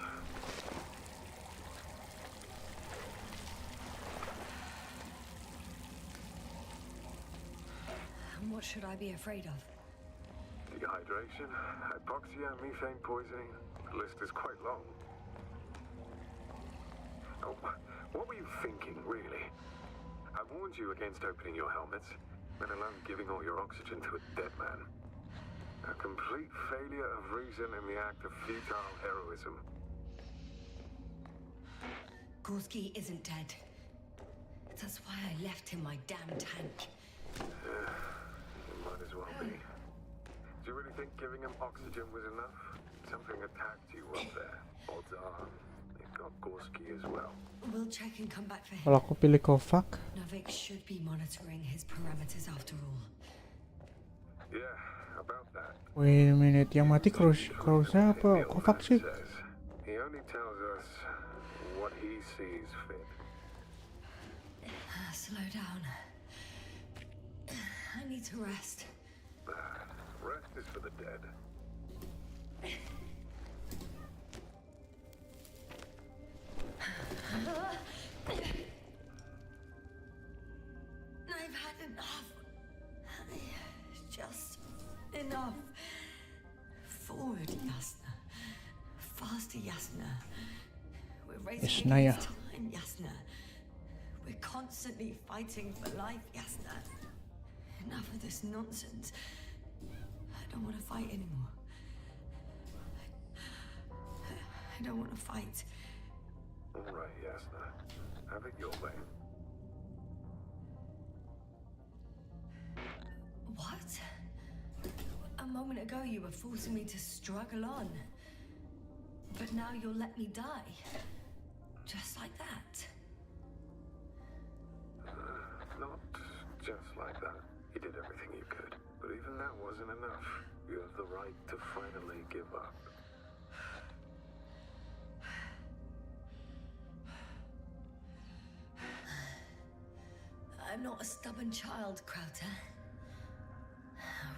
And what should I be afraid of? Dehydration, hypoxia, methane poisoning. The list is quite long. Oh, what were you thinking, really? I warned you against opening your helmets, let alone giving all your oxygen to a dead man. A complete failure of reason in the act of futile heroism. Gorski isn't dead. That's why I left him my damn tank. It might as well be. Do you really think giving him oxygen was enough? Something attacked you up there. Odds are, it got Gorski as well. We'll check and come back for him. Kalau aku pilih Kovac. Novik should be monitoring his parameters after all. Yeah, about that. Wait a minute, yang mati Krauser apa Kovac sih? He only tells us what he sees fit. Slow down. I need to rest. Rest is for the dead. I've had enough. Just enough. Forward, Yasna. Faster, Yasna. We're racing Yasnaya. against time, Yasna. We're constantly fighting for life, Yasna. Enough of this nonsense. I don't want to fight anymore. I don't want to fight. All right, Yasna. Have it your way. What? A moment ago you were forcing me to struggle on. But now you'll let me die. Just like that. Not just like that. You did everything you could. But even that wasn't enough. You have the right to finally give up. I'm not a stubborn child, Crowther.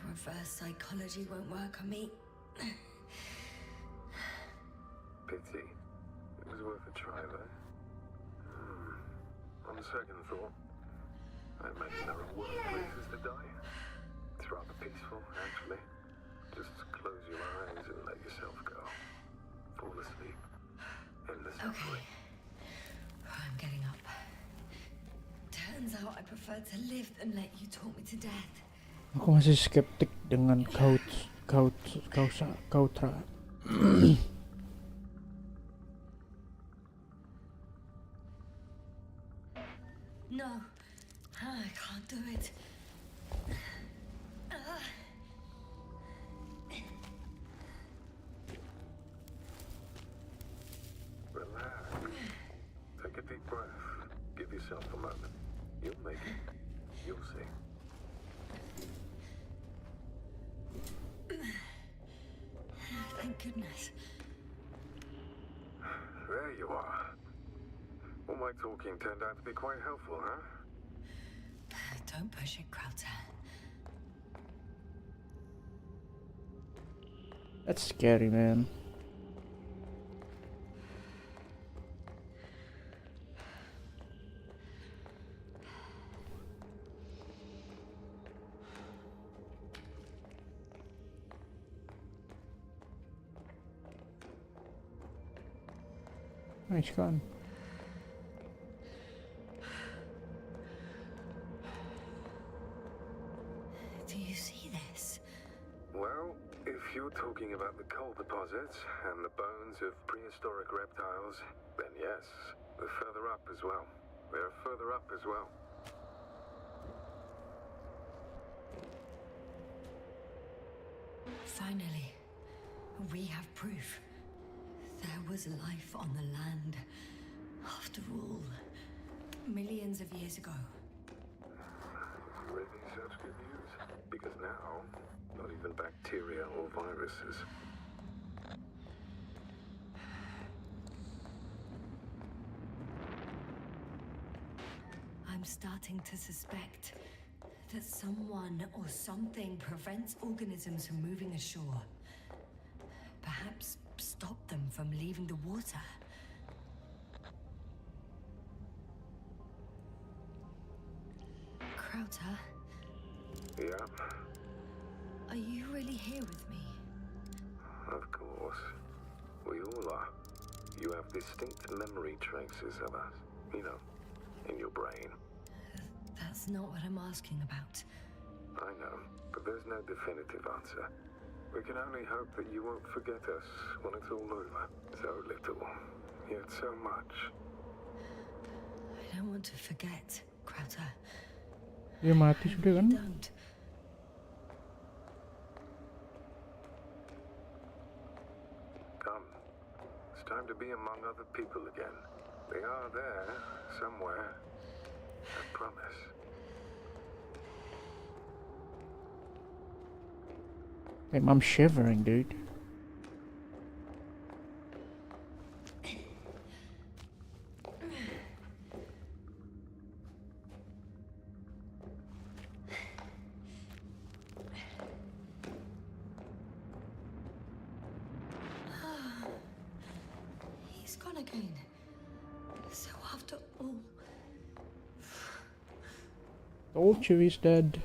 Reverse psychology won't work on me. Pity. It was worth a try, though. On second thought, I imagine there are worse places to die. It's rather peaceful, actually. Just close your eyes and let yourself go. Fall asleep. End the suffering. I'm getting up. Turns out I prefer to live than let you talk me to death. Aku masih skeptik dengan Kautra. No, I can't do it. Relax. Take a deep breath. Give yourself a moment. You'll make it. You'll see. Thank goodness. There you are. All my talking turned out to be quite helpful, huh? Don't push it, Krauter. That's scary, man. Nice gun. Do you see this? Well, if you're talking about the coal deposits and the bones of prehistoric reptiles, then yes, they're further up as well. They're further up as well. Finally, we have proof. There was life on the land. After all, millions of years ago. Really such good news? Because now, not even bacteria or viruses. I'm starting to suspect that someone or something prevents organisms from moving ashore. Perhaps stop them from leaving the water. Krauter, Yeah, are you really here with me? of course. We all are. You have distinct memory traces of us. You know, in your brain. That's not what I'm asking about. I know, but there's no definitive answer. We can only hope that you won't forget us when it's all over. So little, yet so much. I don't want to forget, Krauter. Dia mati sudah kan? Don't. Come. It's time to be among other people again. They are there, somewhere. I promise. Hey, I'm shivering, dude. He's gone again. So after all... Told you he's dead.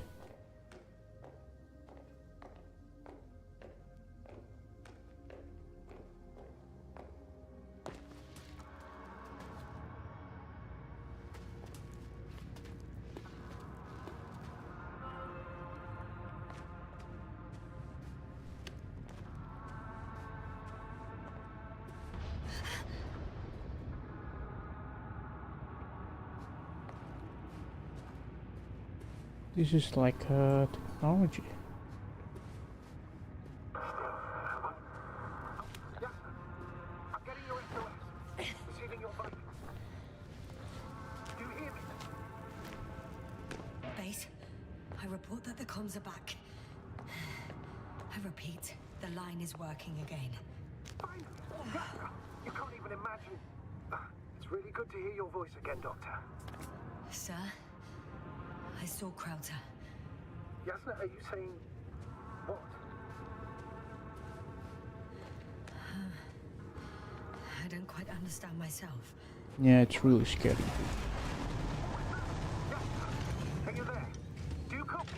This is like technology. Yes, I'm getting your SOS. Receiving your vital. Do you hear me? Base, I report that the comms are back. I repeat, the line is working again. Finally! You can't even imagine. It's really good to hear your voice again, Doctor. Sir, I saw Krauter. Yasna, are you saying what? I don't quite understand myself. Yeah, it's really scary. Yasna, are you there? Do you copy?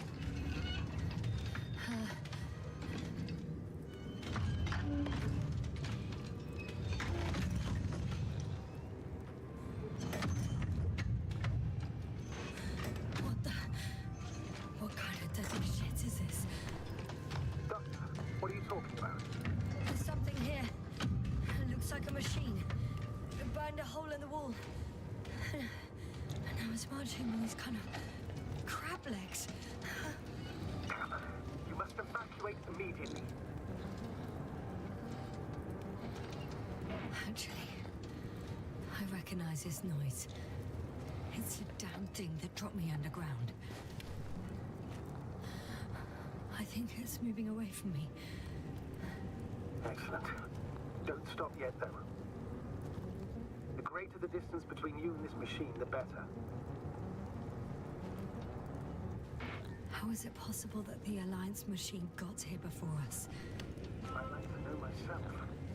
What the... What are you talking about? There's something here. It looks like a machine. It burned a hole in the wall. And I was marching with these kind of crab legs. You must evacuate immediately. Actually, I recognize this noise. It's the damn thing that dropped me underground. I think it's moving away from me. Excellent. Don't stop yet, though. The greater the distance between you and this machine, the better. How is it possible that the Alliance machine got here before us? I'd like to know myself.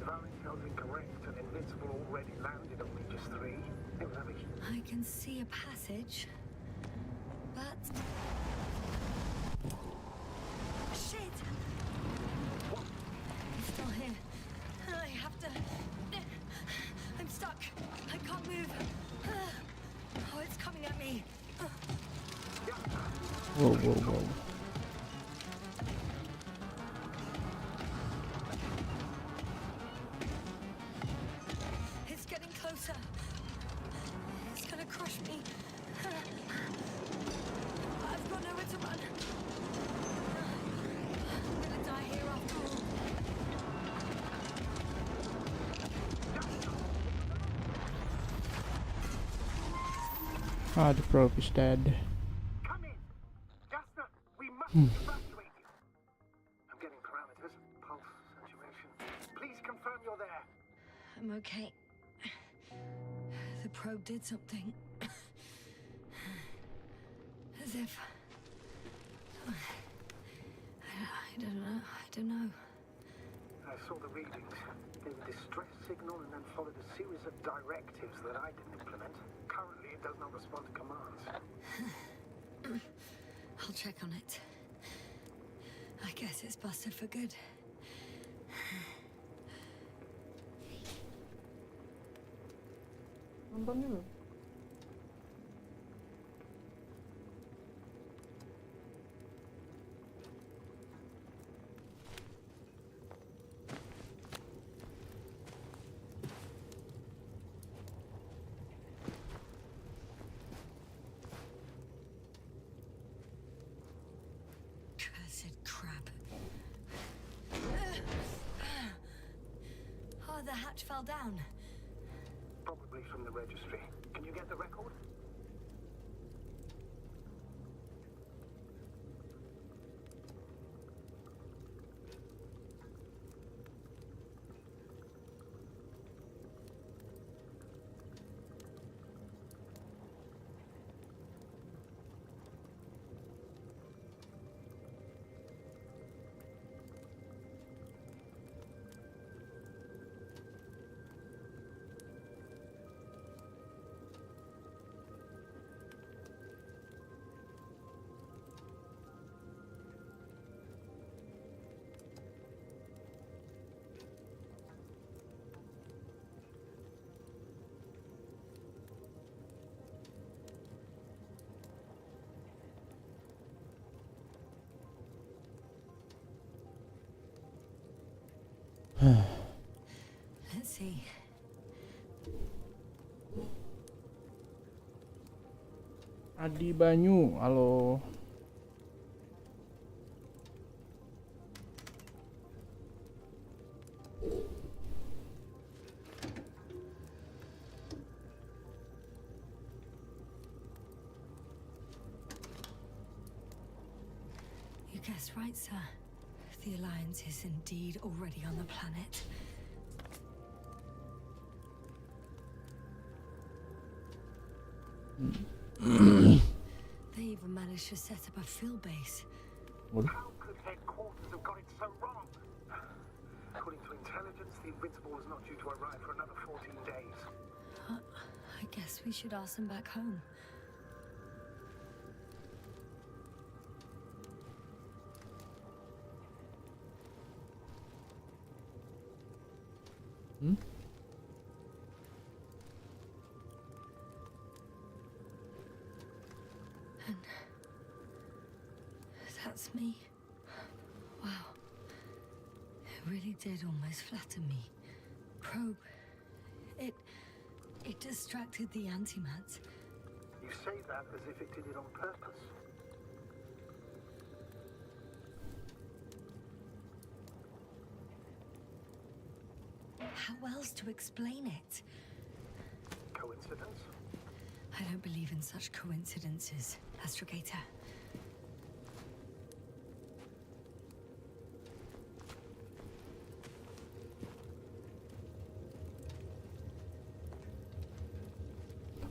If our intel's incorrect and Invincible already landed on Regis 3, it will have a... I can see a passage, but... Shit! What? It's still here. I have to... I'm stuck. I can't move. Oh, it's coming at me. Whoa, whoa, whoa. It's getting closer. It's gonna crush me. I've got nowhere to run. I'm gonna die here after all. Ah, the probe is dead. Come in! Jasna, we must evacuate you. I'm getting parameters, pulse, saturation. Please confirm you're there. I'm okay. The probe did something. As if... I don't know. I saw the readings, gave a distress signal, and then followed a series of directives that I didn't implement. Currently, it does not respond to commands. I'll check on it. I guess it's busted for good. Nonton dulu. Cursed crap. Oh, the hatch fell down. Probably from the registry. Can you get the record? Let's see. Adi Banyu, halo. You guessed right, sir. The Alliance is indeed already on the planet. They even managed to set up a field base. What? How could headquarters have got it so wrong? According to intelligence, the Invincible was not due to arrive for another 14 days. I guess we should ask them back home. Hmm? And that's me. Wow. really did almost flatter me. Probe. It distracted the antimats. You say that as if it did it on purpose. How else to explain it? Coincidence? I don't believe in such coincidences, Astrogator.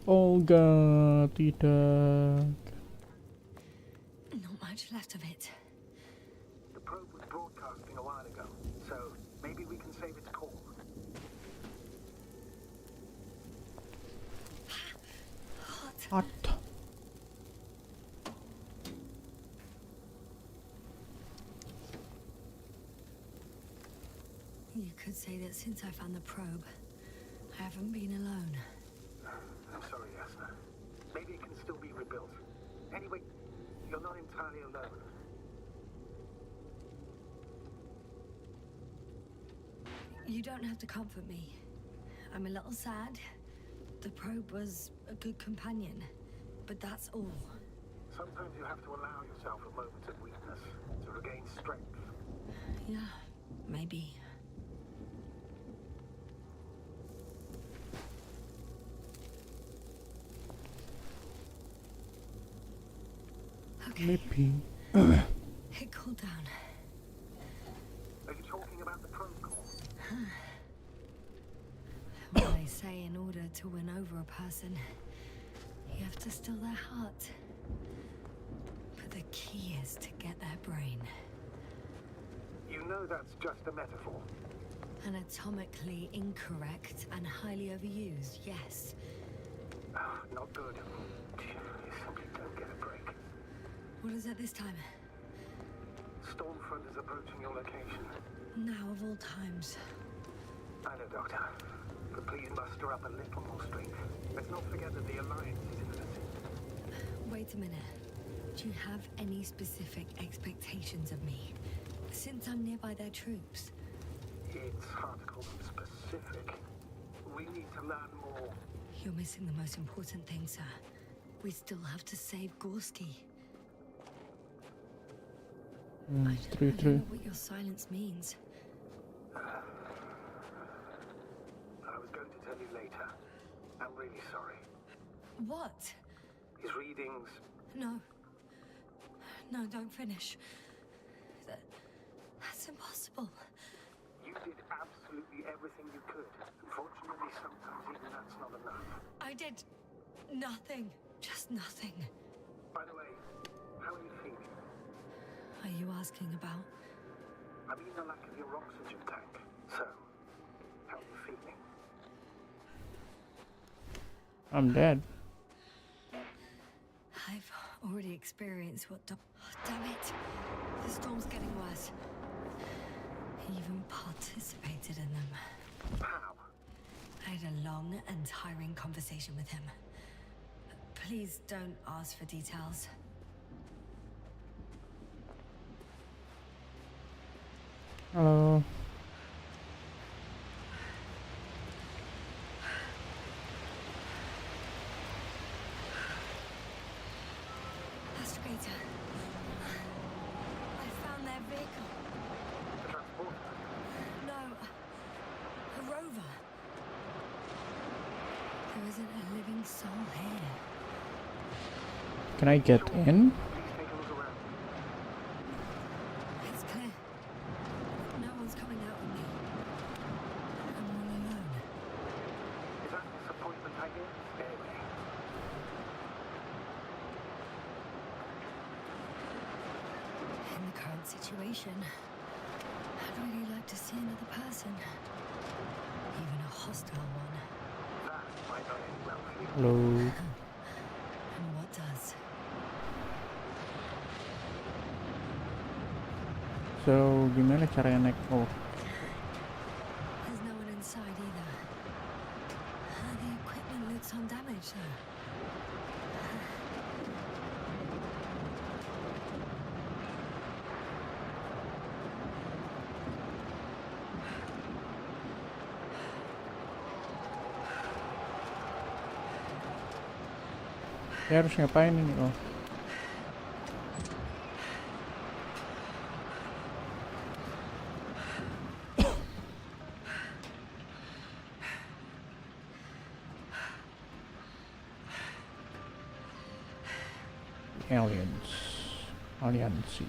Olga, tidak. Not much left of it. The probe was broadcasting a while ago, so maybe we can save its call. Hot. You could say that since I found the probe, I haven't been alone. I'm sorry, Yasna. Maybe it can still be rebuilt. Anyway, you're not entirely alone. You don't have to comfort me. I'm a little sad. The probe was a good companion, but that's all. Sometimes you have to allow yourself a moment of weakness to regain strength. Yeah, maybe. Okay. Maybe. It cooled down. Are you talking about the probe call? Well, they say in order to win over a person, you have to still their heart. But the key is to get their brain. You know that's just a metaphor. Anatomically incorrect and highly overused, yes. Not good. You simply don't get a break. What is it this time? Stormfront is approaching your location. Now of all times. I know, Doctor. But please muster up a little more strength. Let's not forget that the Alliance is imminent. Wait a minute. Do you have any specific expectations of me? Since I'm nearby their troops. It's hard to call them specific. We need to learn more. You're missing the most important thing, sir. We still have to save Gorski. I don't know what your silence means. I was going to tell you later. I'm really sorry. What? His readings... No. No, don't finish. That's impossible. You did absolutely everything you could. Unfortunately, sometimes even that's not enough. I did nothing. Just nothing. By the way, how are you feeling? Are you asking about? I mean the lack of your oxygen tank. So, how are you feeling? I'm dead. I've already experienced what damn it! The storm's getting worse. He even participated in them. How? I had a long and tiring conversation with him. Please don't ask for details. Halo. Astrogator. I found their vehicle. The transporter? No. A rover. There isn't a living soul here. Can I get in? Please take a look around. It's clear. No one's coming out with me. I'm all alone. Is that disappointment I get? Anyway. In the current situation, I'd really like to see another person. Even a hostile one. That might not end well for you. Halo. And what does? So, gimana caranya naik? Oh, There's no one inside either. The equipment looks undamaged though. Saya harus ngapain ini? Oh. Aliansi.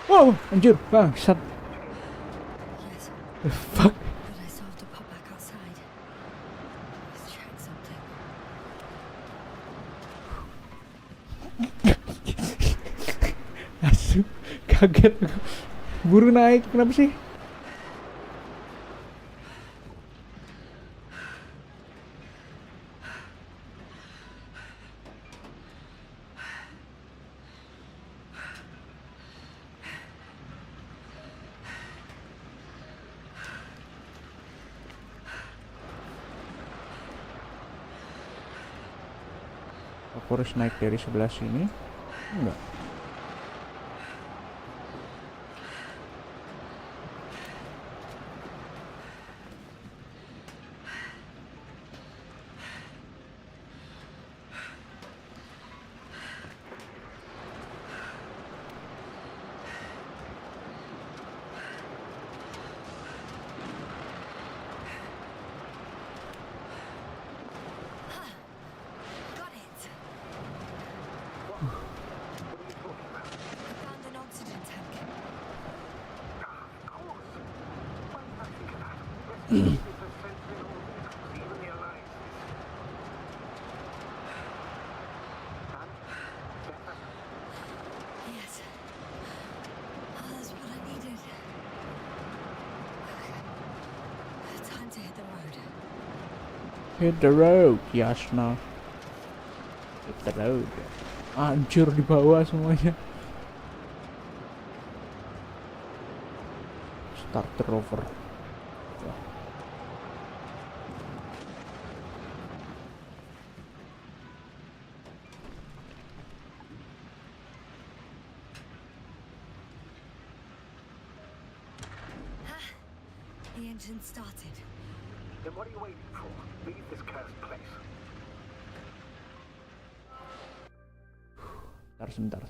Wow, anjir, bangsat. Yes, The fuck? but I still have to pop back outside. Let's check something. Asu, kaget aku. Buru naik, kenapa sih? Aku harus naik dari sebelah sini? Enggak. Got it. What are you talking about? I found an oxygen tank. Of course. Why did I think of that? Respirators are sensed in all vehicles, even the Alliance. And? Better? Yes. Oh, that's what I needed. Okay. Time to hit the road. Hit the road, Yasna. Hit the road. Hancur di bawah semuanya. Start the rover. The engine started. Then what are you waiting for? Leave this cursed place. Sebentar.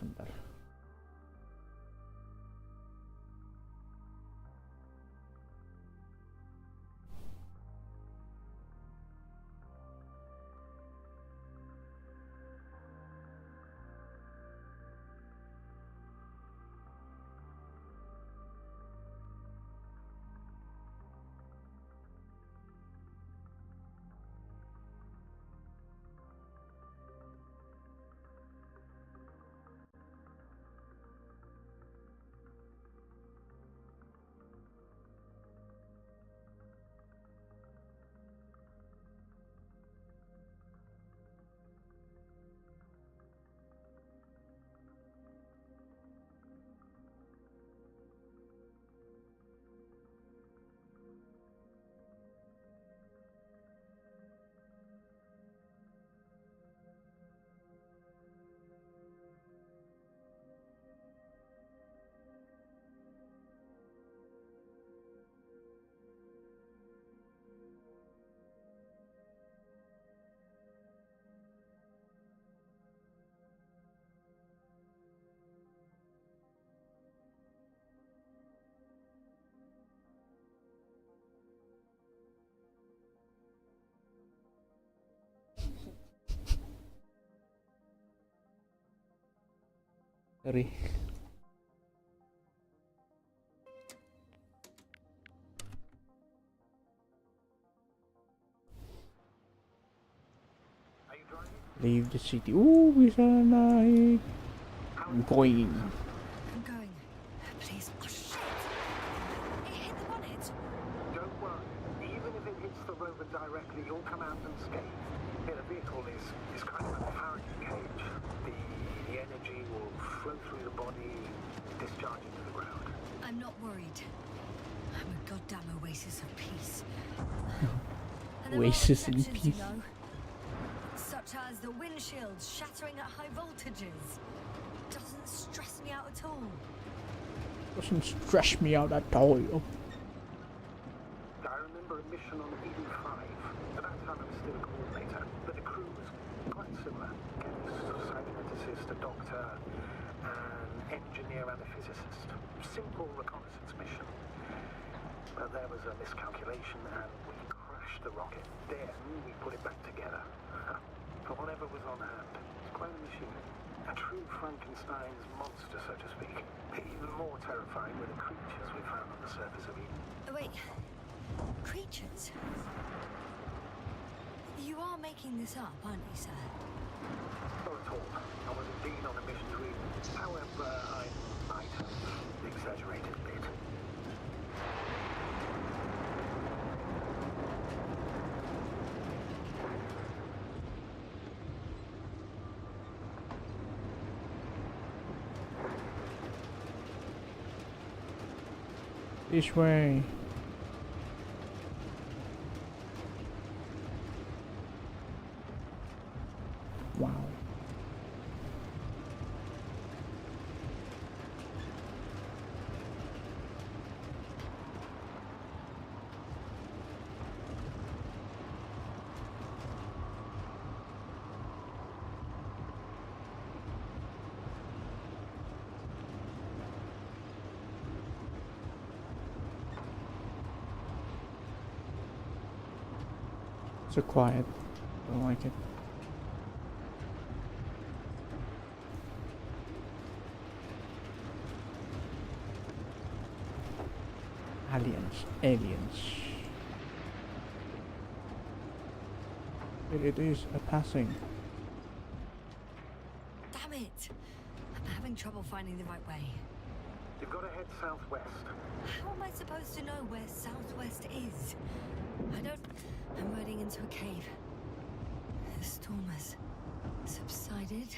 Sorry. Are you driving? Leave the city. Bisa naik. I'm going. I'm going. Please. Oh, shit. It hit the bonnet. Don't worry. Even if it hits the rover directly, you'll come out unscathed. Yeah, the vehicle is kind of a Faraday cage. The energy will flow through the body, discharge into the ground. I'm not worried. I'm a goddamn oasis of peace. And there are Oasis in exceptions, you peace. know, such as the windshields shattering at high voltages. Doesn't stress me out at all. Doesn't stress me out at all. I remember a mission on ED5. At that time I was still a coordinator, but the crew was quite engineer and a physicist. Simple reconnaissance mission. But there was a miscalculation and we crashed the rocket. Then we put it back together. For whatever was on hand. It's quite a machine. A true Frankenstein's monster, so to speak. Even more terrifying were the creatures we found on the surface of Eden. Wait. Creatures? You are making this up, aren't you, sir? Not at all. I was indeed on a mission to Eden. However, I might have exaggerated a bit. This way. Wow. So quiet. Don't like it. Aliens. It is a passing. Damn it! I'm having trouble finding the right way. You've got to head southwest. How am I supposed to know where southwest is? I'm riding into a cave. The storm has subsided.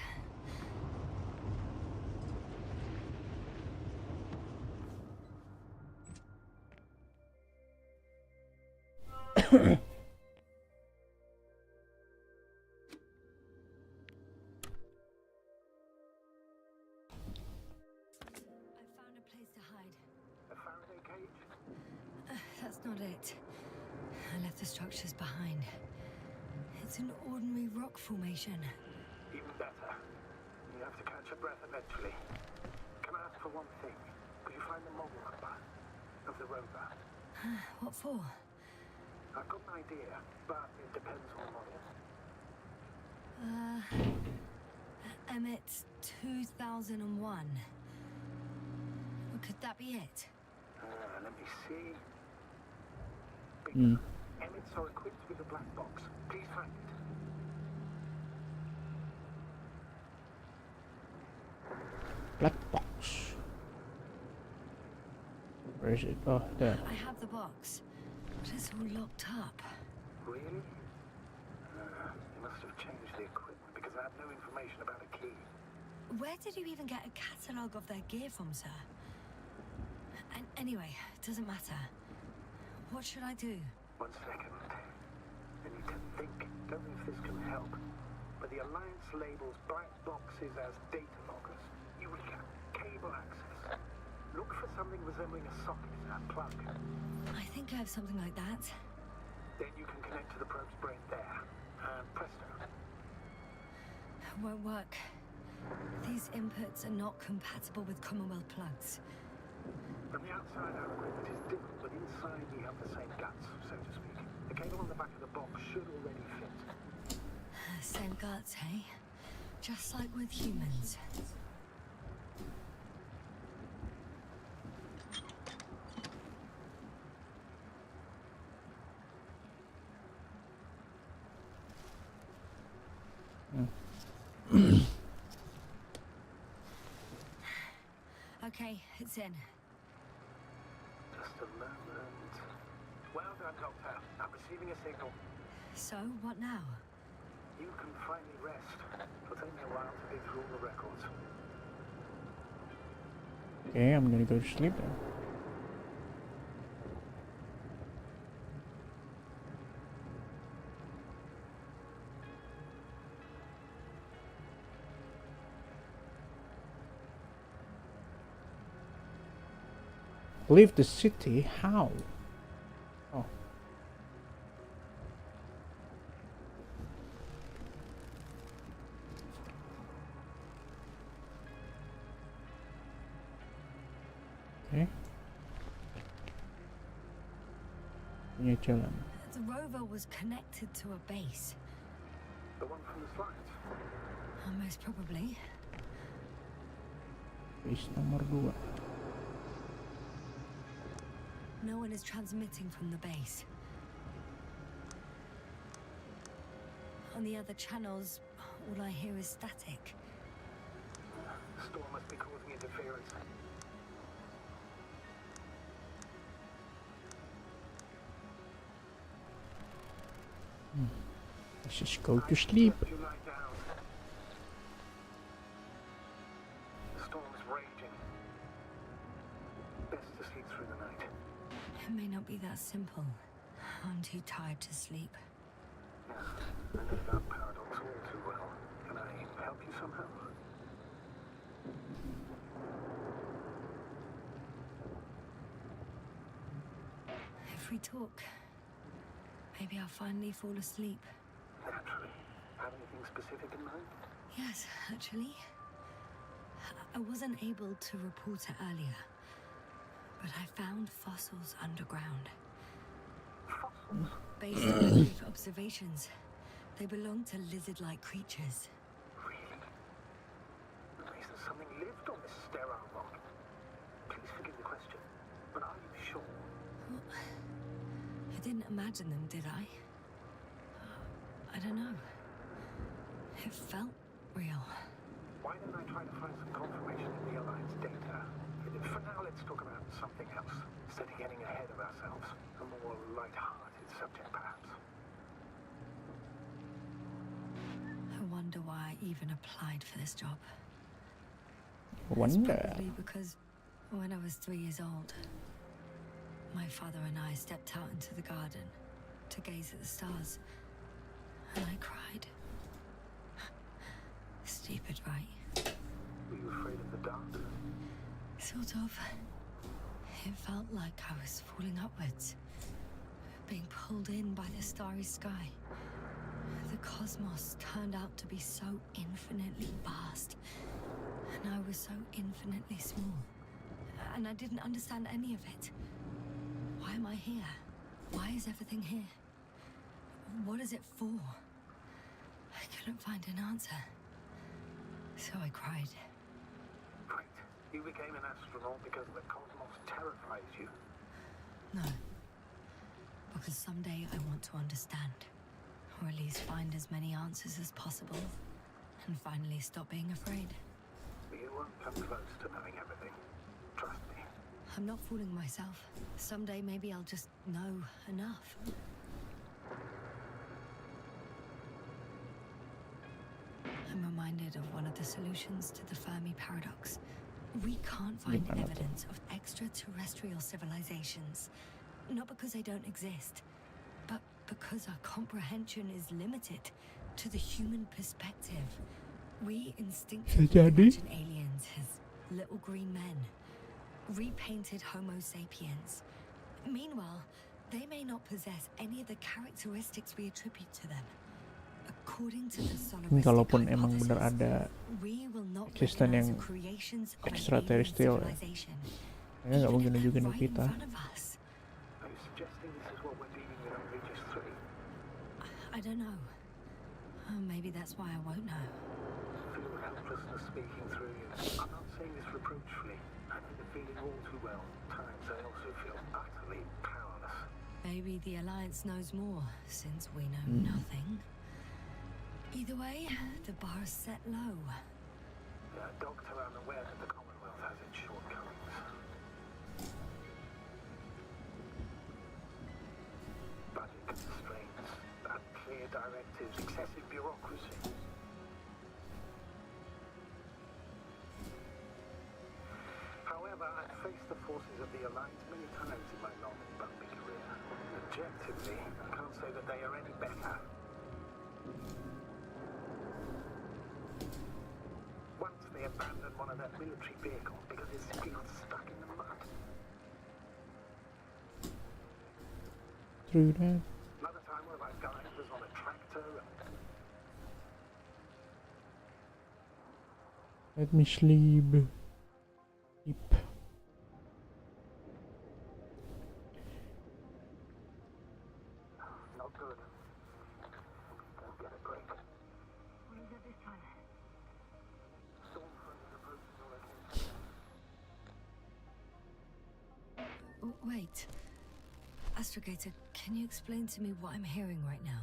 I found a place to hide. A Faraday cage? That's not it. I left the structures behind. It's an ordinary rock formation. Even better. You have to catch your breath eventually. Can I ask for one thing? Could you find the model number of the rover? What for? I've got an idea, but it depends on the model. Emmett 2001. Could that be it? Let me see. Hmm. Emmets are equipped with a black box. Please find it. Black box. Where is it? Oh, there. I have the box, but it's all locked up. Really? You must have changed the equipment because I have no information about a key. Where did you even get a catalogue of their gear from, sir? And anyway, it doesn't matter. What should I do? 1 second. I need to think. Don't know if this can help. But the Alliance labels black boxes as data loggers. Eureka. Cable access. Look for something resembling a socket, a plug. I think I have something like that. Then you can connect to the probe's brain there. And presto. Won't work. These inputs are not compatible with Commonwealth plugs. From the outside, our equipment is different, but inside we have the same guts, so to speak. The cable on the back of the box should already fit. Same guts, eh? Just like with humans. Okay, it's in. Just a moment. Well done, Doctor. I'm receiving a signal. So, what now? You can finally rest. It'll take me a while to dig through all the records. Okay, I'm gonna go to sleep then. Leave the city? How? Oh. Punya jalan. The rover was connected to a base. The one from the slides. Most probably. Base nomor 2. No one is transmitting from the base. On the other channels, all I hear is static. The storm must be causing interference. Let's just go to sleep. You lie down. The storm's raging. Best to sleep through the night. It may not be that simple. I'm too tired to sleep. Yeah, I know that paradox all too well. Can I help you somehow? If we talk, maybe I'll finally fall asleep. Naturally. Have anything specific in mind? Yes, actually. I wasn't able to report it earlier, but I found fossils underground. Fossils? Based on my brief observations, they belong to lizard-like creatures. Really? At least that something lived on this sterile rock. Please forgive the question, but are you sure? Well, I didn't imagine them, did I? I don't know. It felt real. Why don't I try to find some confirmation in the Alliance data? For now, let's talk about something else, instead of getting ahead of ourselves. A more light-hearted subject, perhaps. I wonder why I even applied for this job. Wonder. It's probably because when I was 3 years old, my father and I stepped out into the garden to gaze at the stars, and I cried. Stupid, right? Were you afraid of the dark? Sort of. It felt like I was falling upwards, being pulled in by the starry sky. The cosmos turned out to be so infinitely vast, and I was so infinitely small. And I didn't understand any of it. Why am I here? Why is everything here? What is it for? I couldn't find an answer. So I cried. Great. You became an astronaut because the cosmos terrifies you. No. Because someday I want to understand. Or at least find as many answers as possible. And finally stop being afraid. You won't come close to knowing everything. Trust me. I'm not fooling myself. Someday maybe I'll just know enough. I'm reminded of one of the solutions to the Fermi paradox. We can't find evidence of extraterrestrial civilizations. Not because they don't exist, but because our comprehension is limited to the human perspective. We instinctively imagine aliens as little green men, repainted Homo sapiens. Meanwhile, they may not possess any of the characteristics we attribute to them. According to the solaristic Kalaupun emang benar ada we will not eksisten yang recognize the creations of an extraterrestrial alien ya, civilization, mereka nggak mungkin nunjukin ke right in kita. front of us. Are you suggesting this is what we're dealing with on Regis 3? I don't know. Maybe that's why I won't know. Feel helplessness speaking through you. I'm not saying this reproachfully. I know the feeling all too well. Times I also feel utterly powerless. Maybe the Alliance knows more, since we know nothing. Either way, the bar is set low. Doctor, I'm aware that the Commonwealth has its shortcomings. Budget constraints, unclear directives, excessive bureaucracy. However, I've faced the forces of the Alliance many times in my long and bumpy career. Objectively, I can't say that they are any better. Once they abandoned one of their military vehicles because it simply got stuck in the mud. True that. Another time one of our guys was on a tractor and Let me sleep. Sleep. Wait. Astrogator, can you explain to me what I'm hearing right now?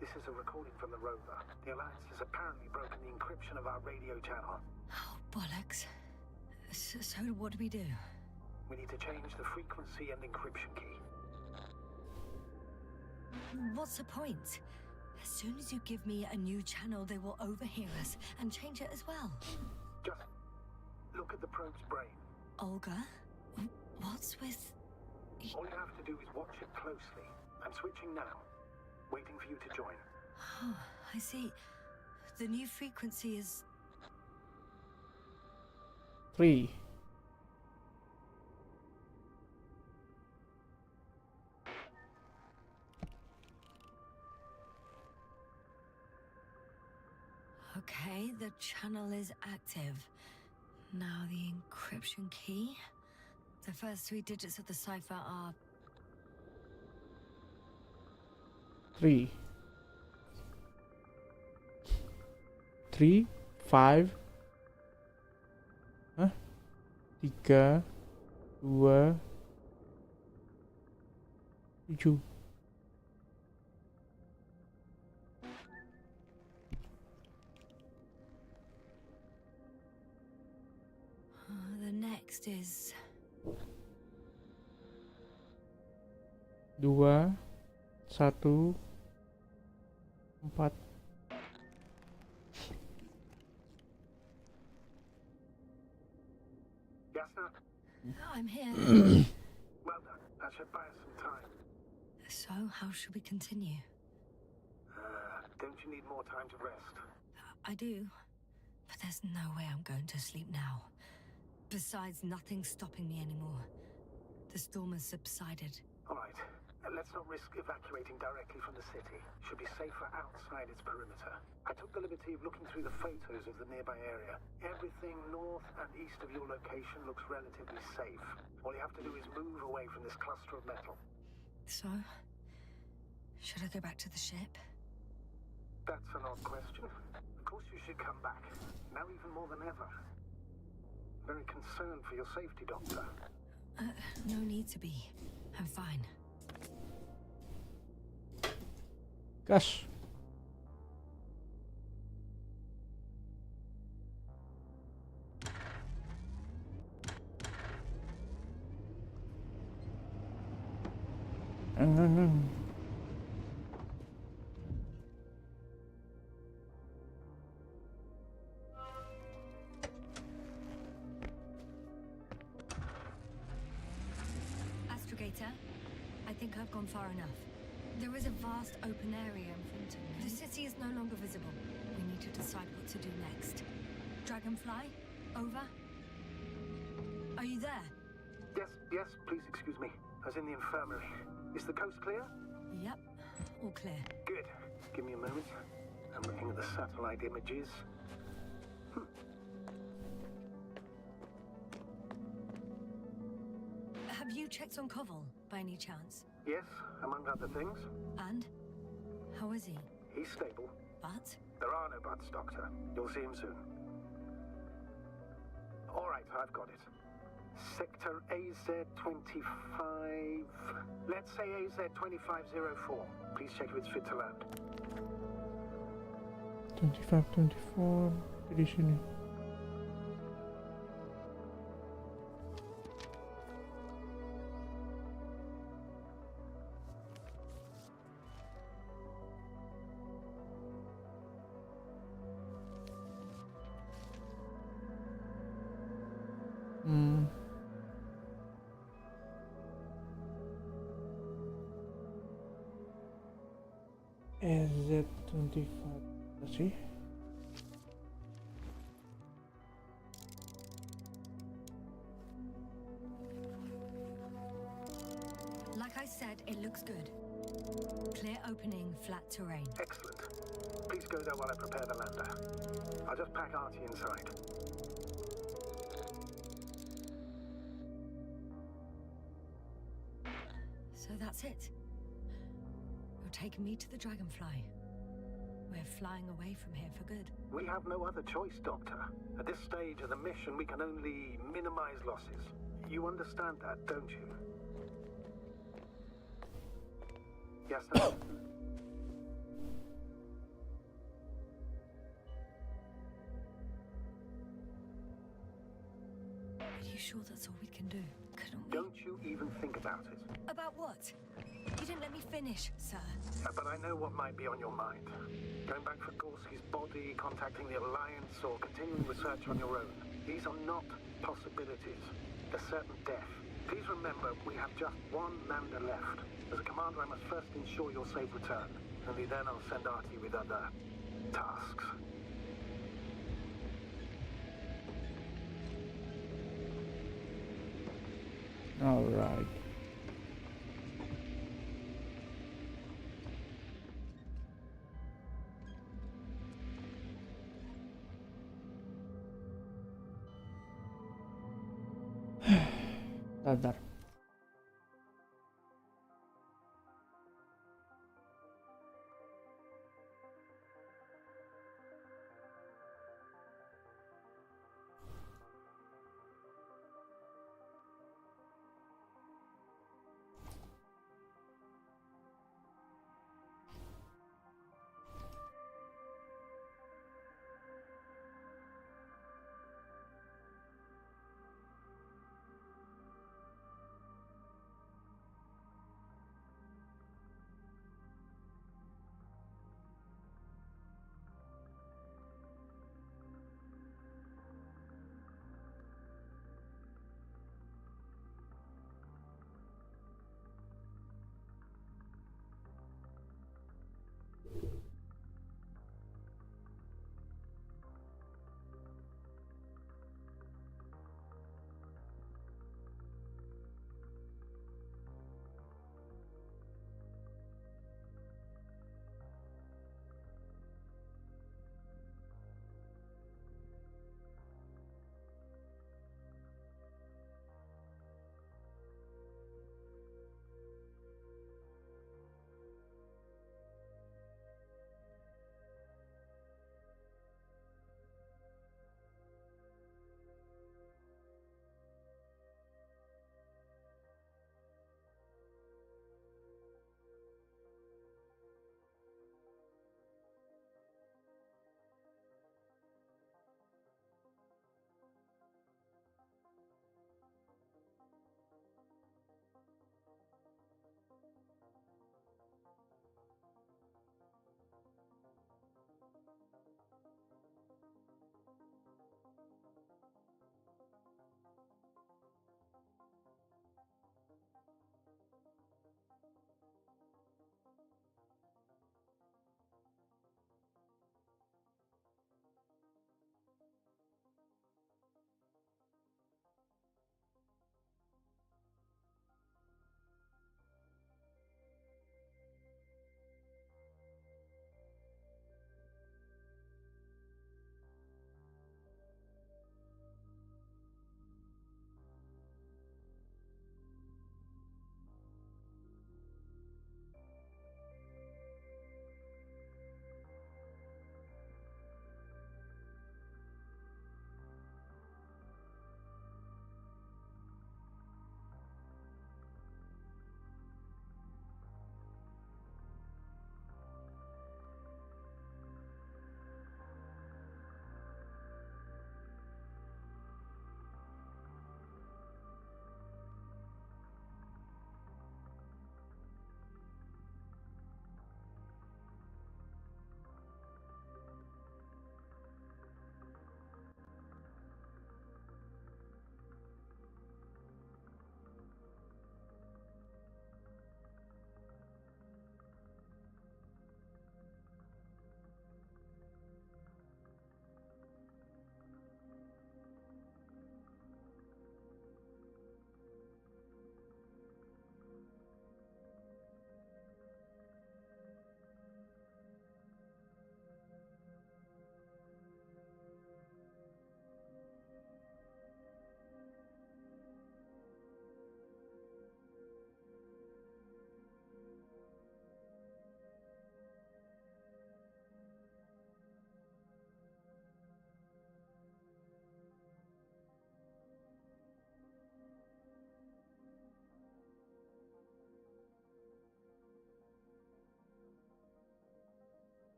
This is a recording from the rover. The Alliance has apparently broken the encryption of our radio channel. Oh, bollocks. So what do we do? We need to change the frequency and encryption key. What's the point? As soon as you give me a new channel, they will overhear us and change it as well. Just look at the probe's brain. Olga? What's with... All you have to do is watch it closely. I'm switching now. Waiting for you to join. Oh, I see. The new frequency is... 3. Okay, the channel is active. Now the encryption key. The first 3 digits of the cipher are... 3, 5. Hah? 3, 2, 7. The next is... 2, 1, 4. Yes, sir? I'm here. Well done. That should buy us some time. So, how should we continue? Don't you need more time to rest? I do. But there's no way I'm going to sleep now. Besides, nothing's stopping me anymore. The storm has subsided. All right. Let's not risk evacuating directly from the city. Should be safer outside its perimeter. I took the liberty of looking through the photos of the nearby area. Everything north and east of your location looks relatively safe. All you have to do is move away from this cluster of metal. So, should I go back to the ship? That's an odd question. Of course you should come back. Now even more than ever. Very concerned for your safety, Doctor. No need to be. I'm fine. Gas. Astrogator, I think I've gone far enough. There is a vast open area in front of me. The city is no longer visible. We need to decide what to do next. Dragonfly, over. Are you there? Yes, please excuse me. I was in the infirmary. Is the coast clear? Yep, all clear. Good. Give me a moment. I'm looking at the satellite images. Have you checked on Koval, by any chance? Yes, among other things. And? How is he? He's stable. But? There are no buts, Doctor. You'll see him soon. All right, I've got it. Sector AZ-25... Let's say AZ-2504. Please check if it's fit to land. 25-24 di sini. AZ-25 sih. Like I said, it looks good. Clear opening, flat terrain. Excellent. Please go there while I prepare the lander. I'll just pack Artie inside. So that's it. You're taking me to the Dragonfly. We're we're flying away from here for good. We have no other choice, Doctor. At this stage of the mission, we can only minimize losses. You understand that, don't you? Yes, no? Are you sure that's all we can do? Couldn't we? Don't you even think about it. About what? You didn't let me finish, sir. But I know what might be on your mind. Going back for Gorski's body, contacting the Alliance, or continuing research on your own. These are not possibilities. A certain death. Please remember, we have just one lander left. As a commander, I must first ensure your safe return. Only then I'll send Artie with other tasks. All right. Bentar.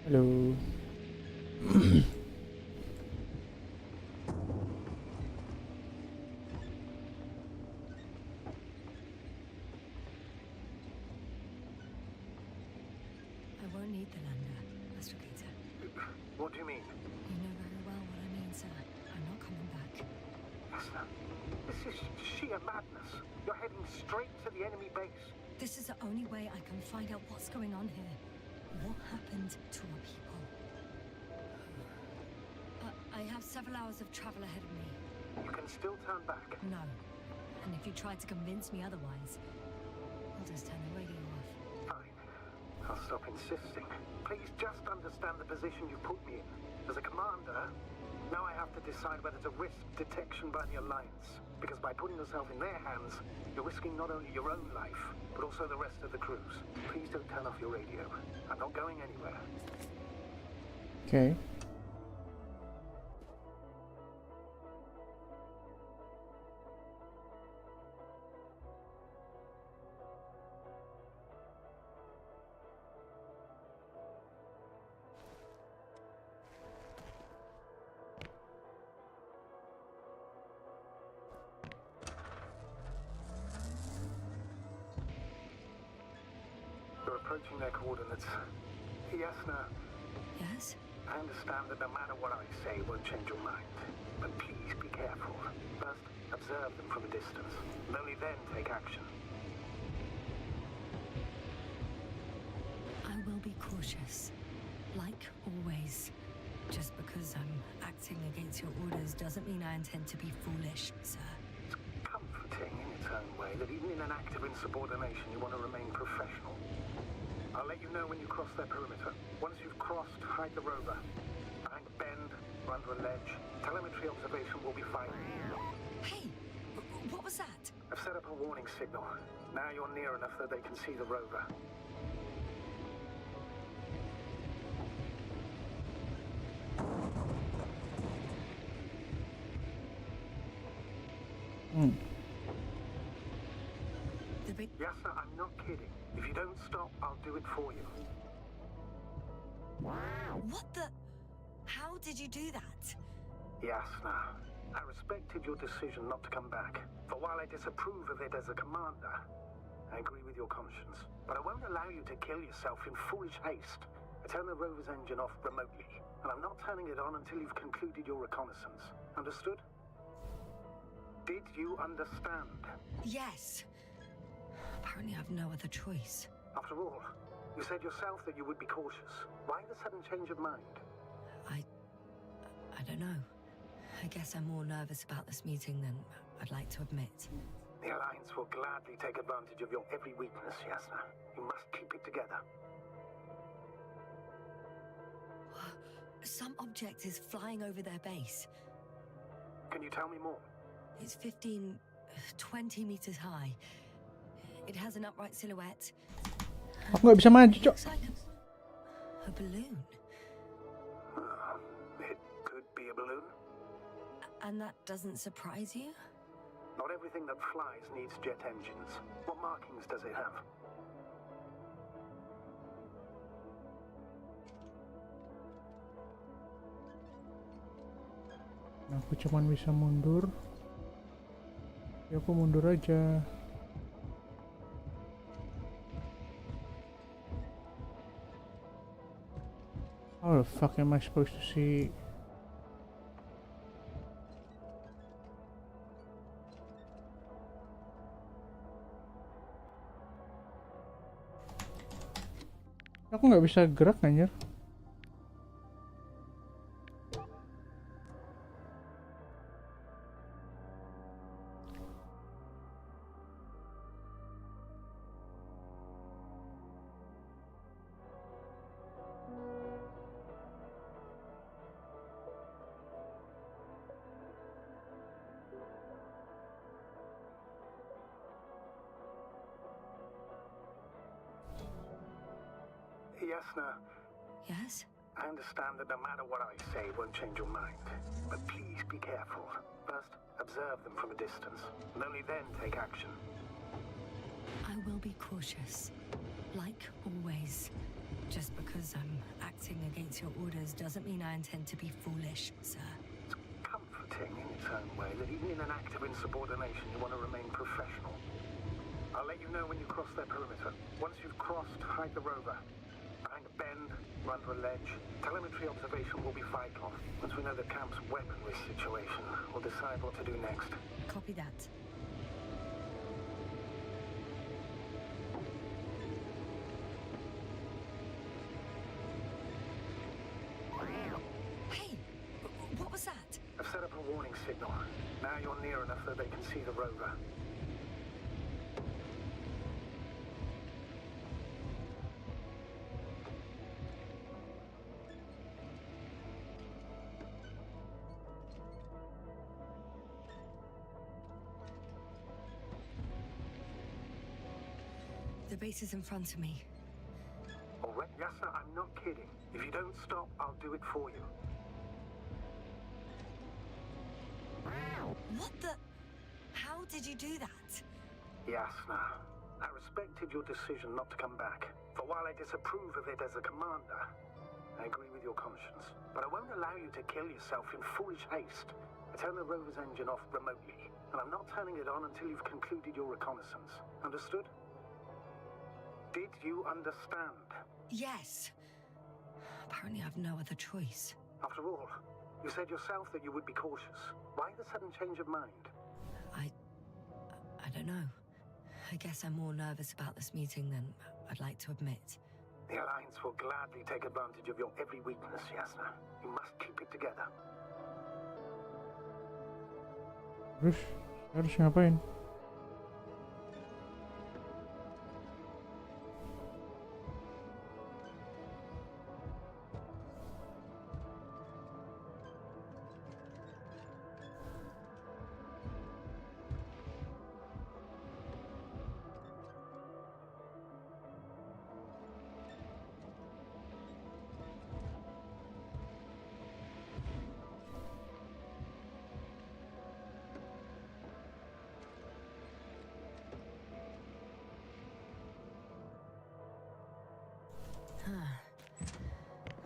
Halo. I won't need the lander, Master Gator. What do you mean? You know very well what I mean, sir. I'm not coming back. Esther, this is sheer madness. You're heading straight to the enemy base. This is the only way I can find out what's going on here. What happened to our people? I have several hours of travel ahead of me. You can still turn back. No. And if you try to convince me otherwise, I'll just turn the radio off. Fine. I'll stop insisting. Please just understand the position you put me in. As a commander, now I have to decide whether to risk detection by the Alliance. Because by putting yourself in their hands, you're risking not only your own life, but also the rest of the crew's. Please don't turn off your radio. I'm not going anywhere. Okay. You're approaching their coordinates. Yasna, Yes? I understand that no matter what I say won't change your mind. But please be careful. First, observe them from a distance. And only then take action. I will be cautious. Like always. Just because I'm acting against your orders doesn't mean I intend to be foolish, sir. It's comforting in its own way that even in an act of insubordination you want to remain professional. I'll let you know when you cross their perimeter. Once you've crossed, hide the rover. Behind a bend or under a ledge. Telemetry observation will be fine. Hey! What was that? I've set up a warning signal. Now you're near enough that they can see the rover. The big... Yasna, I'm not kidding. If you don't stop, I'll do it for you. What the... How did you do that? Yasna, I respected your decision not to come back. For while I disapprove of it as a commander, I agree with your conscience. But I won't allow you to kill yourself in foolish haste. I turn the rover's engine off remotely, and I'm not turning it on until you've concluded your reconnaissance. Understood? Did you understand? Yes. Apparently I've no other choice. After all, you said yourself that you would be cautious. Why the sudden change of mind? I don't know. I guess I'm more nervous about this meeting than I'd like to admit. The Alliance will gladly take advantage of your every weakness, Yasna. You must keep it together. Some object is flying over their base. Can you tell me more? It's 15, 20 meters high. It has an upright silhouette. Aku nggak bisa maju, Cok. Looks like a balloon. It could be a balloon. And that doesn't surprise you? Not everything that flies needs jet engines. What markings does it have? Aku cuman bisa mundur. Ya aku mundur aja. How the fuck am I supposed to see? Aku nggak bisa gerak anjir. Yasna, Yes? I understand that no matter what I say won't change your mind. But please be careful. First, observe them from a distance. And only then take action. I I will be cautious. Like always. Just because I'm acting against your orders doesn't mean I intend to be foolish, sir. It's comforting in its own way that even in an act of insubordination you want to remain professional. I'll let you know when you cross their perimeter. Once you've crossed, hide the rover. Behind a bend, or under a ledge. Telemetry observation will be vital. Once we know the camp's weaponry situation, we'll decide what to do next. Copy that. Hey, what was that? I've set up a warning signal. Now you're near enough that they can see the rover. The base is in front of me. All right, yes, sir, I'm not kidding. If you don't stop, I'll do it for you. What the... How did you do that? Yasna, I respected your decision not to come back. For while I disapprove of it as a commander, I agree with your conscience. But I won't allow you to kill yourself in foolish haste. I turned the rover's engine off remotely, and I'm not turning it on until you've concluded your reconnaissance. Understood? Did you understand? Yes. Apparently I've no other choice. After all, you said yourself that you would be cautious. Why the sudden change of mind? I don't know. I guess I'm more nervous about this meeting than I'd like to admit. The Alliance will gladly take advantage of your every weakness, Yasna. You must keep it together. Terus harus ngapain?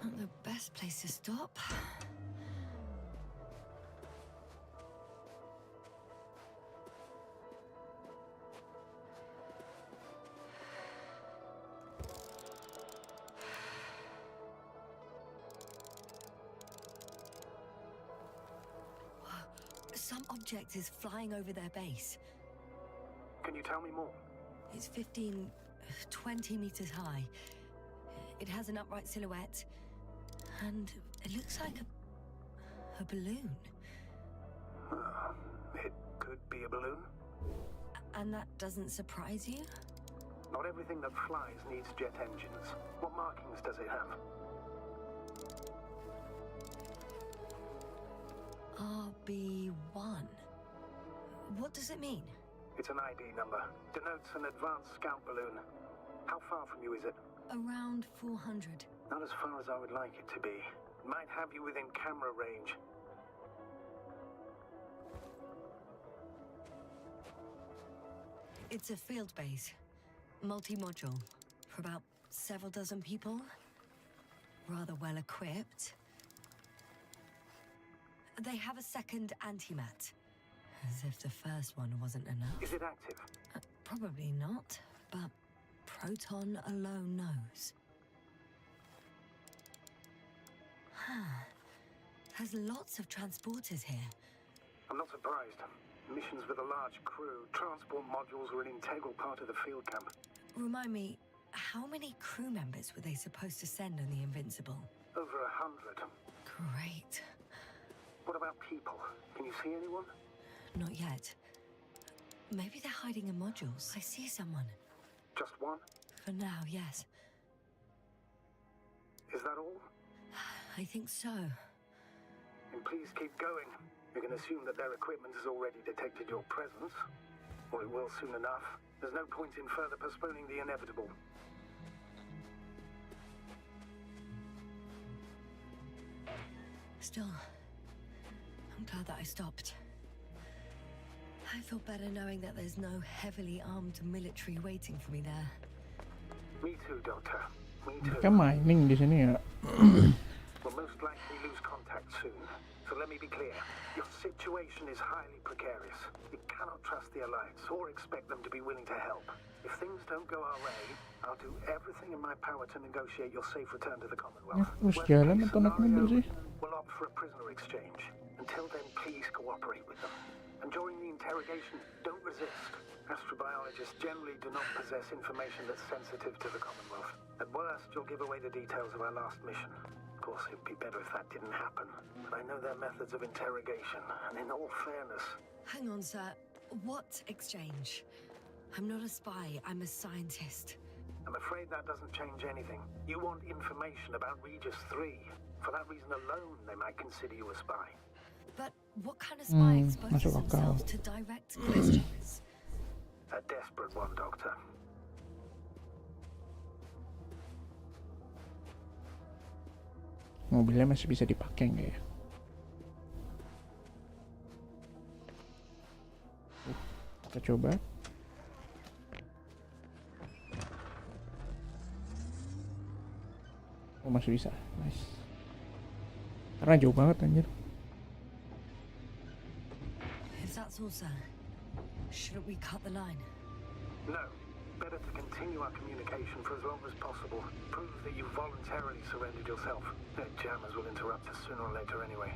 Not the best place to stop. Some object is flying over their base. Can you tell me more? It's 15, 20 meters high. It has an upright silhouette, and it looks like a balloon. It could be a balloon. And that doesn't surprise you? Not everything that flies needs jet engines. What markings does it have? RB1. What does it mean? It's an ID number. Denotes an advanced scout balloon. How far from you is it? Around 400. Not as far as I would like it to be. It might have you within camera range. It's a field base. Multi-module. For about several dozen people. Rather well equipped. They have a second antimat. As if the first one wasn't enough. Is it active? Probably not, but Proton alone knows. There's lots of transporters here. I'm not surprised. Missions with a large crew, transport modules are an integral part of the field camp. Remind me, how many crew members were they supposed to send on the Invincible? Over 100. Great. What about people? Can you see anyone? Not yet. Maybe they're hiding in modules. I see someone. Just one? For now, yes. Is that all? I think so. And please keep going. You can assume that their equipment has already detected your presence. Or it will soon enough. There's no point in further postponing the inevitable. Still, I'm glad that I stopped. I feel better knowing that there's no heavily armed military waiting for me there. Me too, Doctor. Me too. Mereka mining di sini ya. We'll most likely lose contact soon. So let me be clear. Your situation is highly precarious. You cannot trust the Alliance or expect them to be willing to help. If things don't go our way, I'll do everything in my power to negotiate your safe return to the Commonwealth. Terus jalan atau naik mobil sih? We'll opt for a prisoner exchange. Until then, please cooperate with them. And during the interrogation, don't resist. Astrobiologists generally do not possess information that's sensitive to the Commonwealth. At worst, you'll give away the details of our last mission. Of course, it'd be better if that didn't happen. But I know their methods of interrogation, and in all fairness... Hang on, sir. What exchange? I'm not a spy, I'm a scientist. I'm afraid that doesn't change anything. You want information about Regis 3. For that reason alone, they might consider you a spy. But what kind of spy exposes masuk akal. themselves to direct questions? A desperate one, Doctor. Mobilnya masih bisa dipakai nggak ya? Kita coba. Oh, masih bisa. Nice. Karena jauh banget anjir. If that's all, sir, shouldn't we cut the line? No. Better to continue our communication for as long as possible. Prove that you voluntarily surrendered yourself. The jammers will interrupt us sooner or later anyway.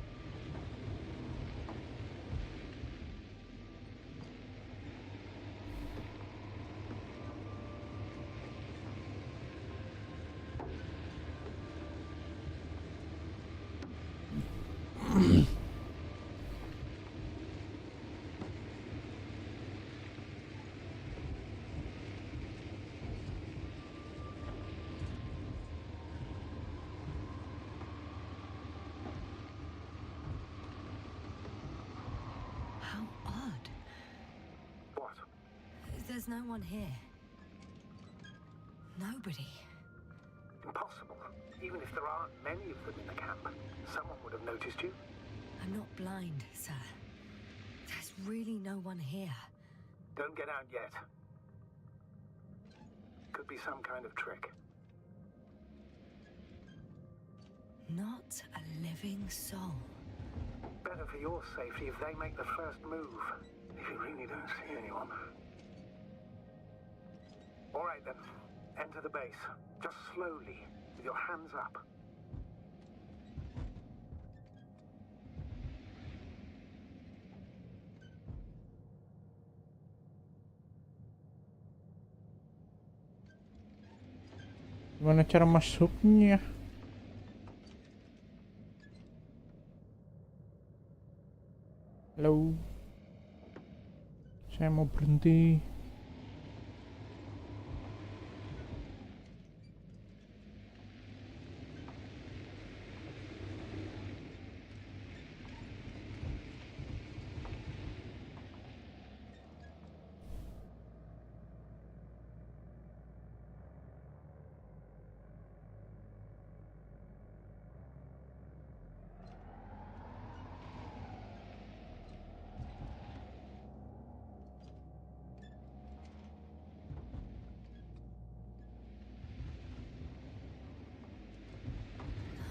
How odd. What? There's no one here. Nobody. Impossible. Even if there aren't many of them in the camp, someone would have noticed you. I'm not blind, sir. There's really no one here. Don't get out yet. Could be some kind of trick. Not a living soul. Better for your safety if they make the first move. If you really don't see anyone. All right then. Enter the base. Just slowly, with your hands up. Gimana cara masuknya? Halo. Saya mau berhenti.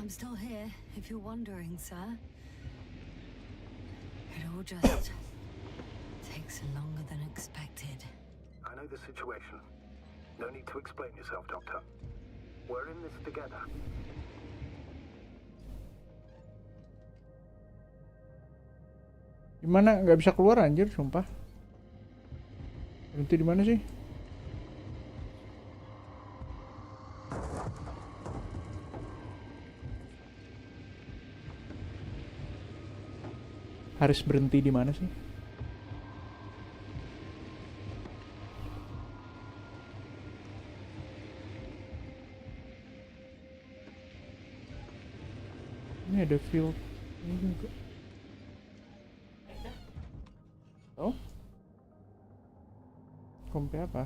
I'm still here, if you're wondering, sir. It all just takes longer than expected. I know the situation. No need to explain yourself, Doctor. We're in this together. Gimana? Nggak bisa keluar anjir, sumpah. Berhenti di mana sih? Harus berhenti di mana sih? Ini ada field ini juga. Oh? Kompe apa?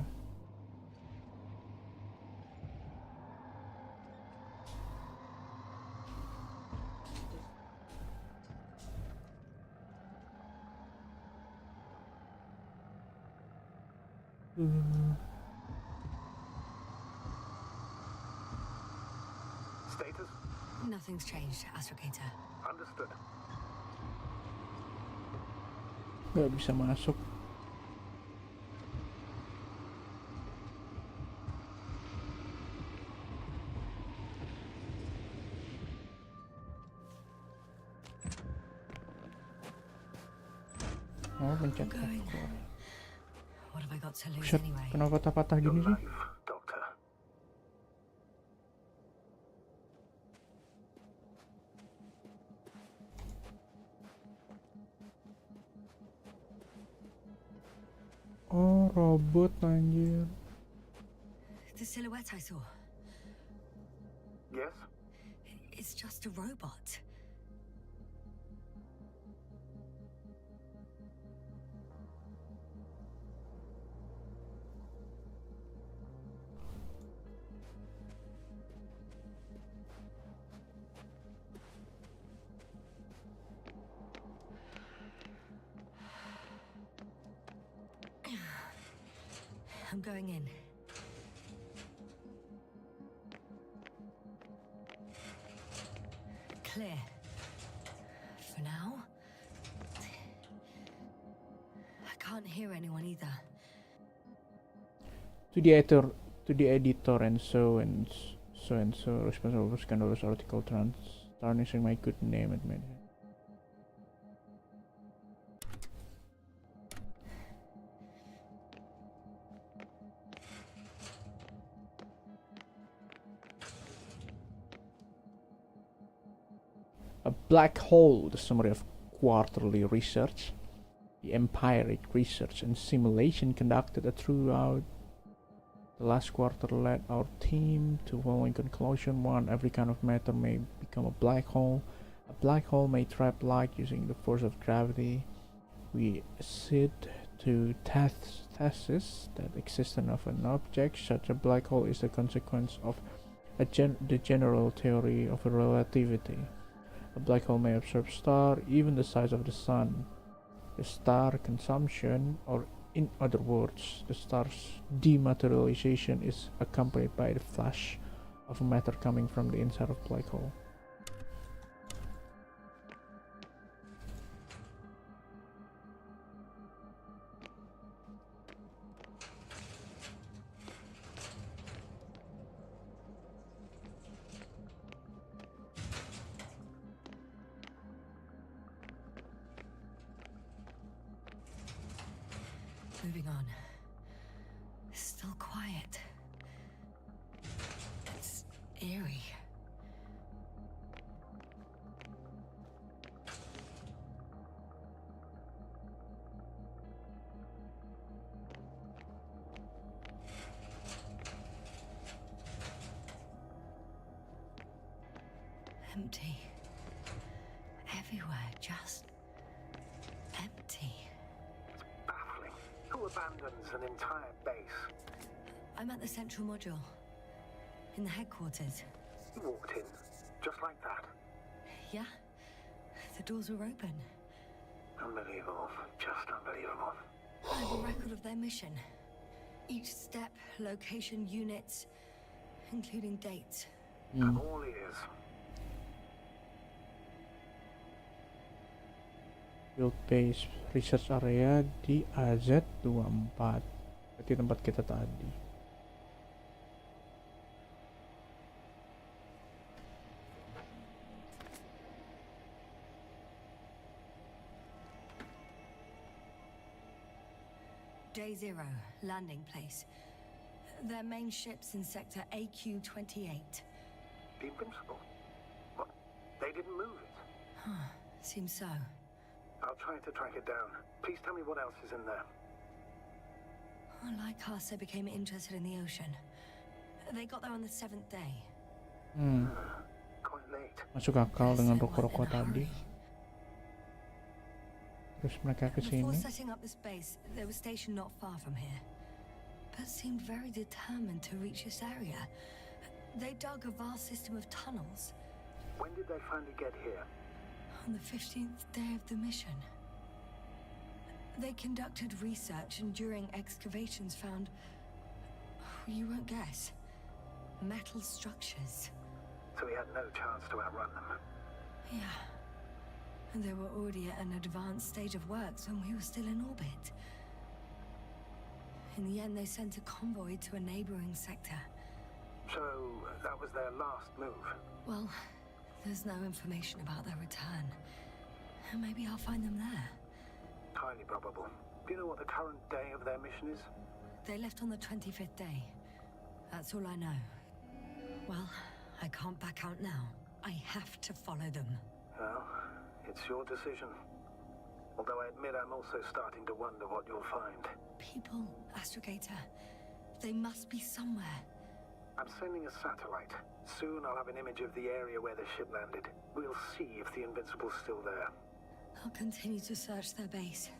Status? Nothing's changed, Astrogator. Understood. Gak bisa masuk. Oh, pencet F. What have I got to lose Buset, anyway? kenapa patah-patah gini sih? Doctor. Oh, robot anjir. The silhouette I saw. Yes? It's just a robot. I'm going in. Clear. For now. I can't hear anyone either. To the editor and so responsible for scandalous article tarnishing my good name and man. A black hole, the summary of quarterly research. The empiric research and simulation conducted throughout the last quarter led our team to following conclusion. 1. Every kind of matter may become a black hole. A black hole may trap light using the force of gravity. We accede to thesis that existence of an object such a black hole is the consequence of the general theory of relativity. A black hole may absorb star even the size of the sun. The star consumption, or in other words, the star's dematerialization, is accompanied by the flash of matter coming from the inside of black hole. Moving on. Still quiet. It's eerie. Empty. Everywhere, just empty. Baffling. Who abandons an entire base? I'm at the central module. In the headquarters. You walked in, just like that. Yeah? The doors were open. Unbelievable. Just unbelievable. I have a record of their mission. Each step, location, units, including dates. I'm all ears. Field base research area di AZ24. Berarti tempat kita tadi. Day 0, landing place. Their main ship's in sector AQ-28. The Invincible? What? They didn't move it? Huh, seems so. I'll try to track it down. Please tell me what else is in there. Like us, they became interested in the ocean. They got there on the 7th day. Quite late. Masuk akal dengan rokok-rokok tadi. Terus mereka ke Before sini. setting up this base, they were stationed not far from here, but seemed very determined to reach this area. They dug a vast system of tunnels. When did they finally get here? On the 15th day of the mission. They conducted research and during excavations found... You won't guess. Metal structures. So we had no chance to outrun them. Yeah. And they were already at an advanced stage of works when we were still in orbit. In the end, they sent a convoy to a neighboring sector. So that was their last move. Well, there's no information about their return. Maybe I'll find them there. Highly probable. Do you know what the current day of their mission is? They left on the 25th day. That's all I know. Well, I can't back out now. I have to follow them. Well, it's your decision. Although I admit I'm also starting to wonder what you'll find. People, Astrogator. They must be somewhere. I'm sending a satellite. Soon I'll have an image of the area where the ship landed. We'll see if the Invincible's still there. I'll continue to search their base.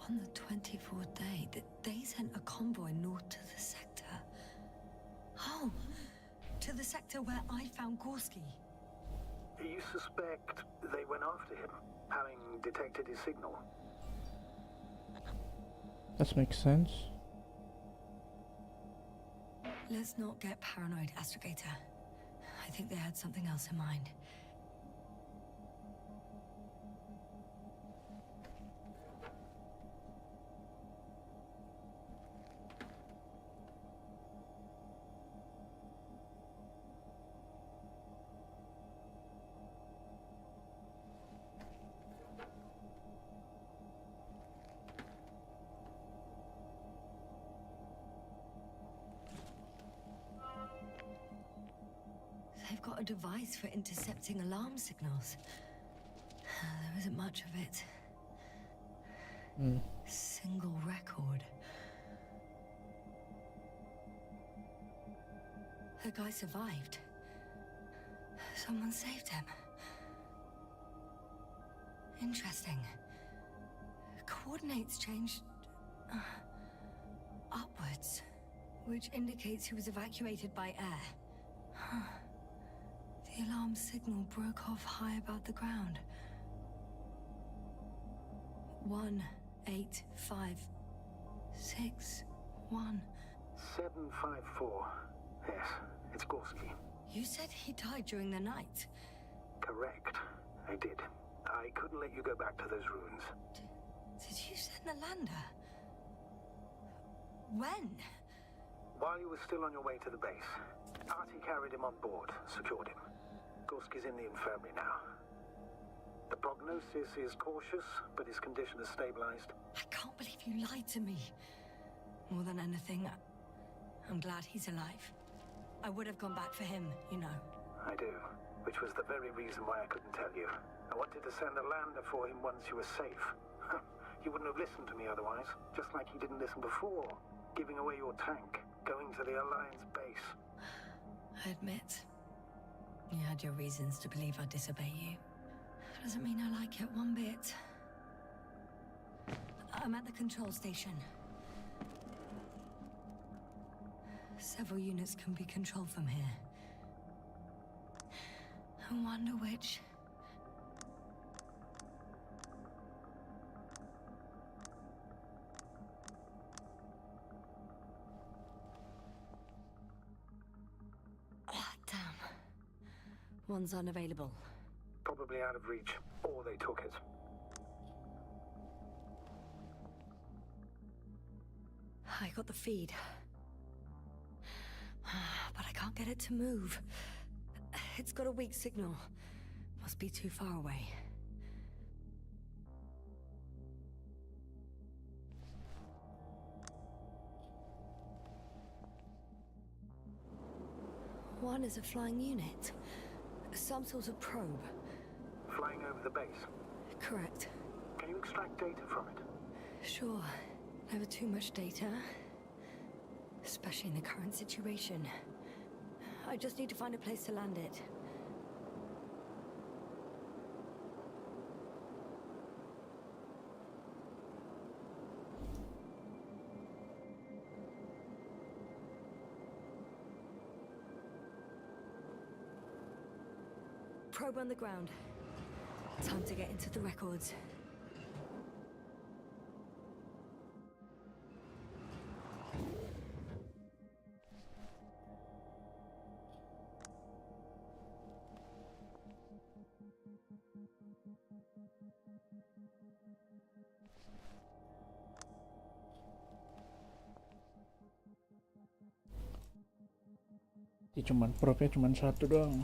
On the 24th day, they sent a convoy north to the sector. Oh, to the sector where I found Gorski. You suspect they went after him, having detected his signal? That makes sense. Let's not get paranoid, Astrogator. I think they had something else in mind. They've got a device for intercepting alarm signals. There isn't much of it. Single record. The guy survived. Someone saved him. Interesting. Coordinates changed... upwards. Which indicates he was evacuated by air. The alarm signal broke off high above the ground. 18561. 754. Yes, it's Gorski. You said he died during the night. Correct. I did. I couldn't let you go back to those ruins. Did you send the lander? When? While you were still on your way to the base, Artie carried him on board, secured him. Gorski's in the infirmary now. The prognosis is cautious, but his condition has stabilized. I can't believe you lied to me. More than anything, I'm glad he's alive. I would have gone back for him, you know. I do, which was the very reason why I couldn't tell you. I wanted to send a lander for him once you were safe. You wouldn't have listened to me otherwise, just like he didn't listen before. Giving away your tank, going to the Alliance base. I admit, you had your reasons to believe I'd disobey you. Doesn't mean I like it one bit. I'm at the control station. Several units can be controlled from here. I wonder which... Damn. One's unavailable. Probably out of reach, or they took it. I got the feed. But I can't get it to move. It's got a weak signal. Must be too far away. One is a flying unit. Some sort of probe. Flying over the base? Correct. Can you extract data from it? Sure. Never too much data. Especially in the current situation. I just need to find a place to land it. Probe on the ground. Time to get into the records. Cuman propnya cuman satu doang.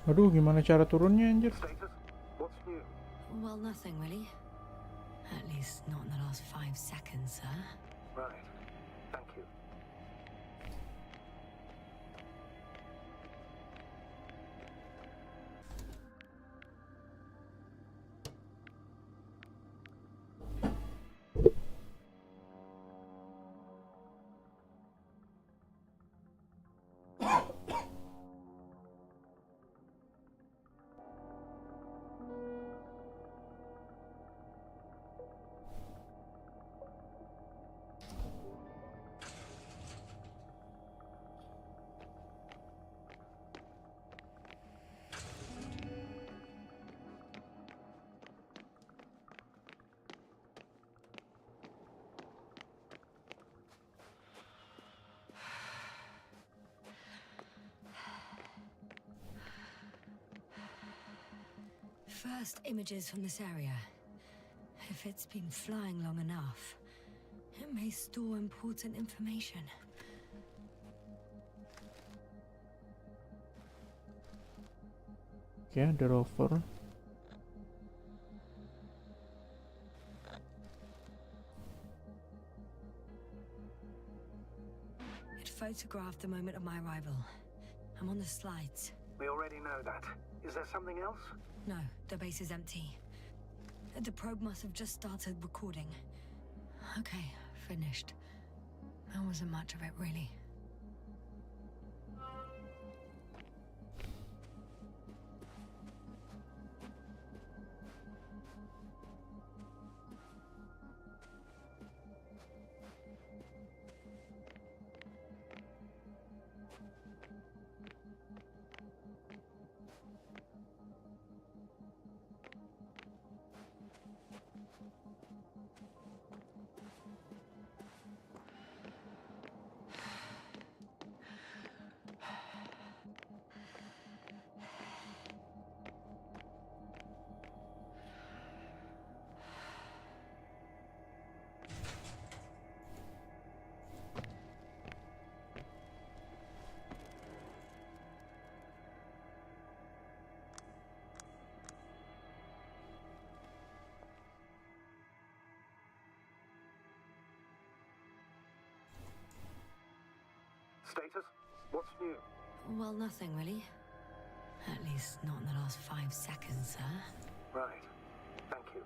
Aduh, gimana cara turunnya anjir? Status? What's new? Well, nothing really. At least not in the last 5 seconds, sir. Right. Thank you. First images from this area. If it's been flying long enough, it may store important information. Oke, ada rover. It photographed the moment of my arrival. I'm on the slides. We already know that. Is there something else? No, the base is empty. The probe must have just started recording. Okay, finished. That wasn't much of it, really. Status? What's new? Well, nothing really. At least not in the last 5 seconds, sir. Right. Thank you.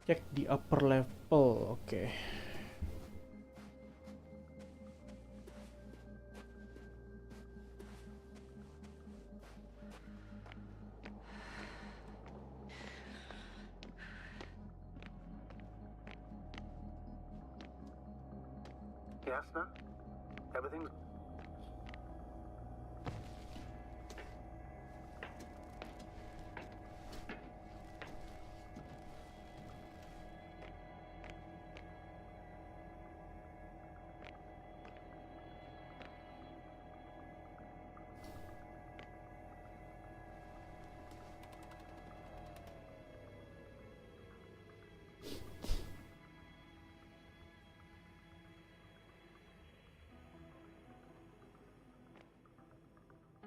Cek di upper level. Oke. Yes, no? Everything's...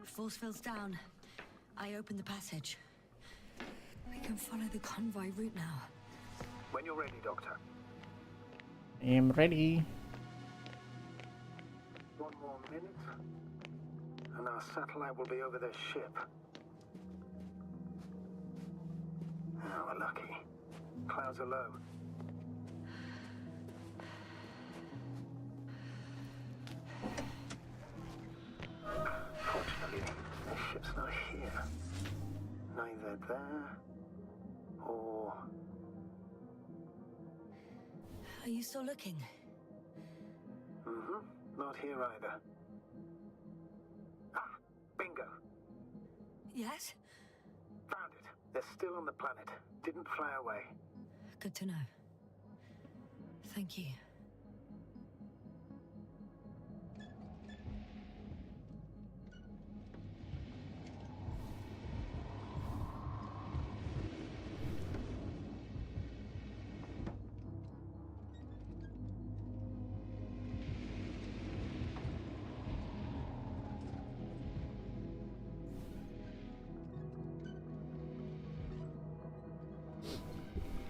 Force field's down. I opened the passage. We can follow the convoy route now. When you're ready, Doctor. I'm ready. One more minute, and our satellite will be over their ship. Oh, we're lucky. Clouds are low. Fortunately, the ship's not here. Neither there or... Are you still looking? Not here either. Ah, bingo. Yes? Found it. They're still on the planet. Didn't fly away. Good to know. Thank you.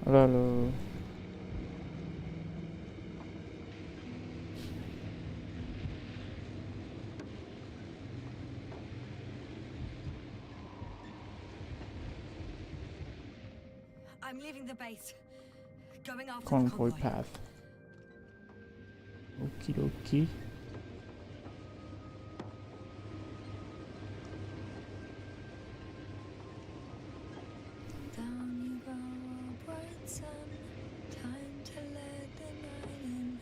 Halo. I'm leaving the base. Going after Convoy the convoy. path. Okie dokie. Down you go, bright sun. Time to let the night in.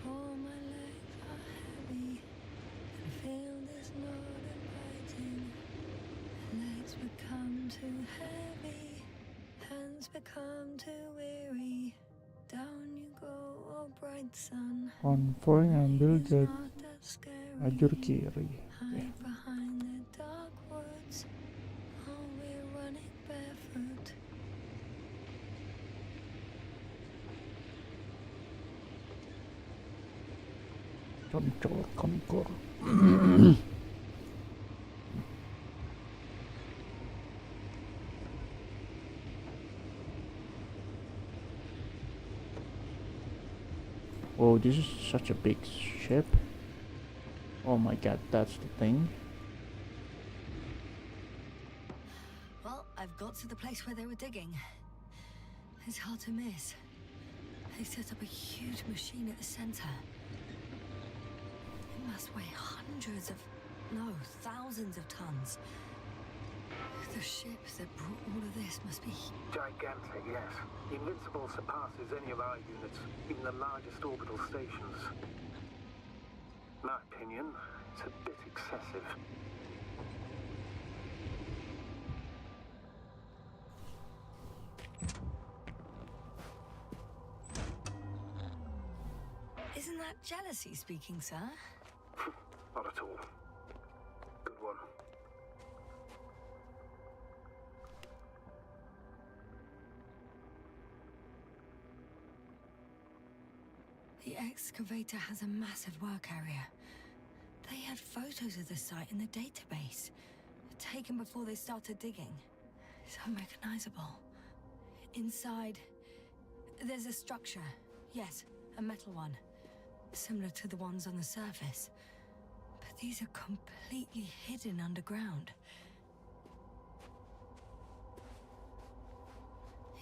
For my legs are heavy. And feel this load inviting. Legs become too heavy. Hands become too weary. Down you go, oh bright sun. Konvoy ngambil It's jet not that scary. lajur kiri. Hide behind the dark woods. Oh, we're running barefoot. Konkor. Oh, this is such a big ship. Oh my god, that's the thing. Well, I've got to the place where they were digging. It's hard to miss. They set up a huge machine at the center. It must weigh thousands of tons. The ship that brought all of this must be... Gigantic, yes. Invincible surpasses any of our units, even the largest orbital stations. My opinion, it's a bit excessive. Isn't that jealousy speaking, sir? Not at all. Good one. The excavator has a massive work area. They had photos of the site in the database, taken before they started digging. It's unrecognizable. Inside, there's a structure. Yes, a metal one. Similar to the ones on the surface. But these are completely hidden underground.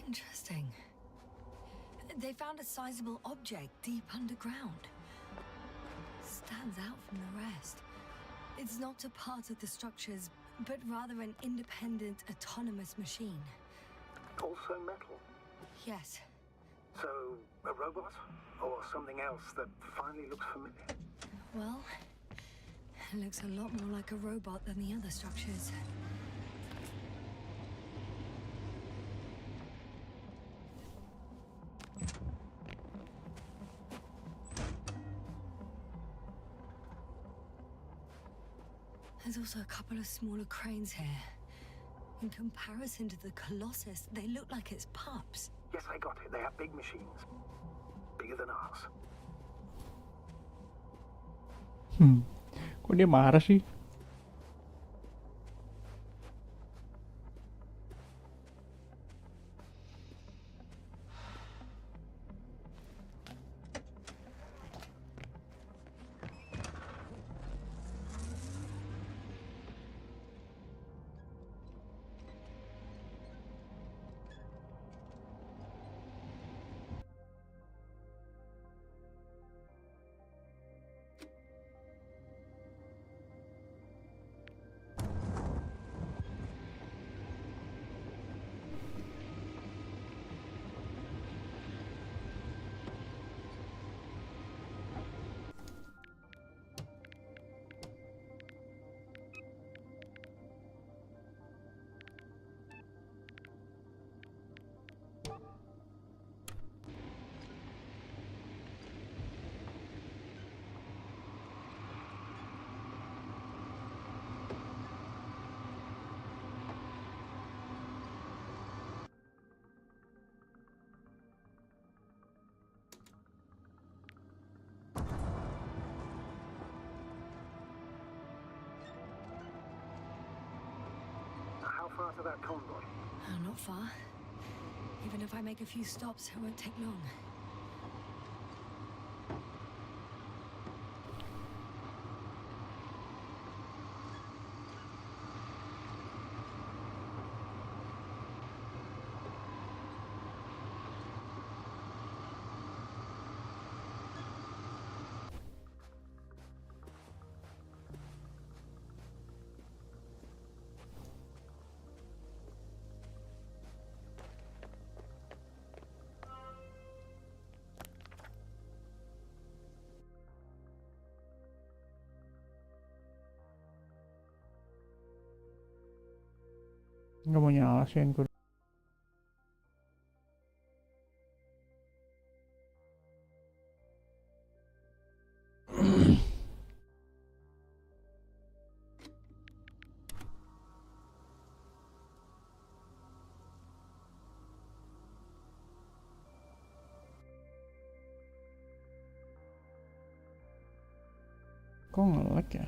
Interesting. They found a sizable object deep underground. Stands out from the rest. It's not a part of the structures, but rather an independent, autonomous machine. Also metal? Yes. So, a robot? Or something else that finally looks familiar? Well, it looks a lot more like a robot than the other structures. There's also a couple of smaller cranes here. In comparison to the Colossus, they look like it's pups. Yes, I got it. They are big machines. Bigger than ours. Kok dia marah sih? part of that convoy? Not far. Even if I make a few stops, it won't take long. Nggak mau nyala sih handphone. Kok nge-lag ya?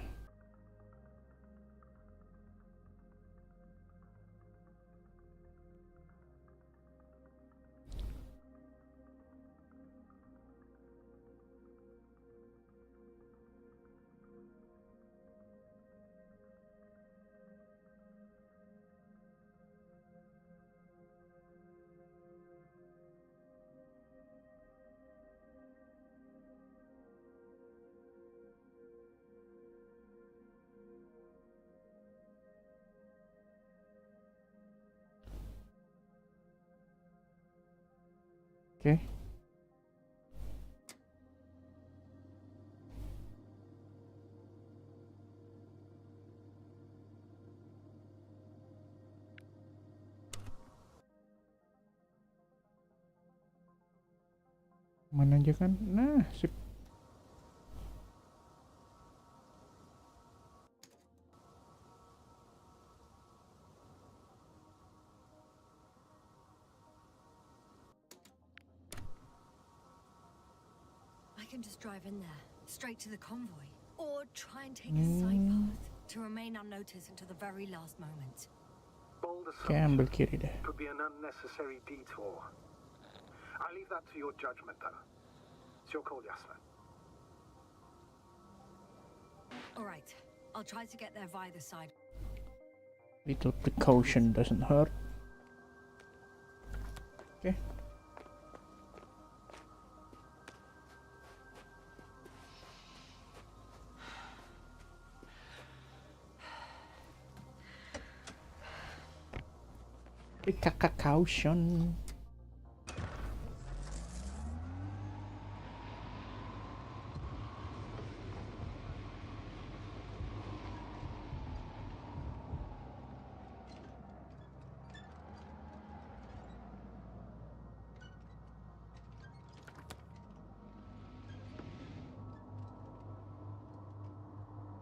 Oke. Mana aja kan? Nah, sip. I can just drive in there, straight to the convoy. Or try and take a side path to remain unnoticed until the very last moment. Bold Oke, ambil assumption. kiri deh. Could be an unnecessary detour. I leave that to your judgment, though. It's your call, Yasmin. All right, I'll try to get there via the side. Little precaution doesn't hurt. Oke. Kakak caution.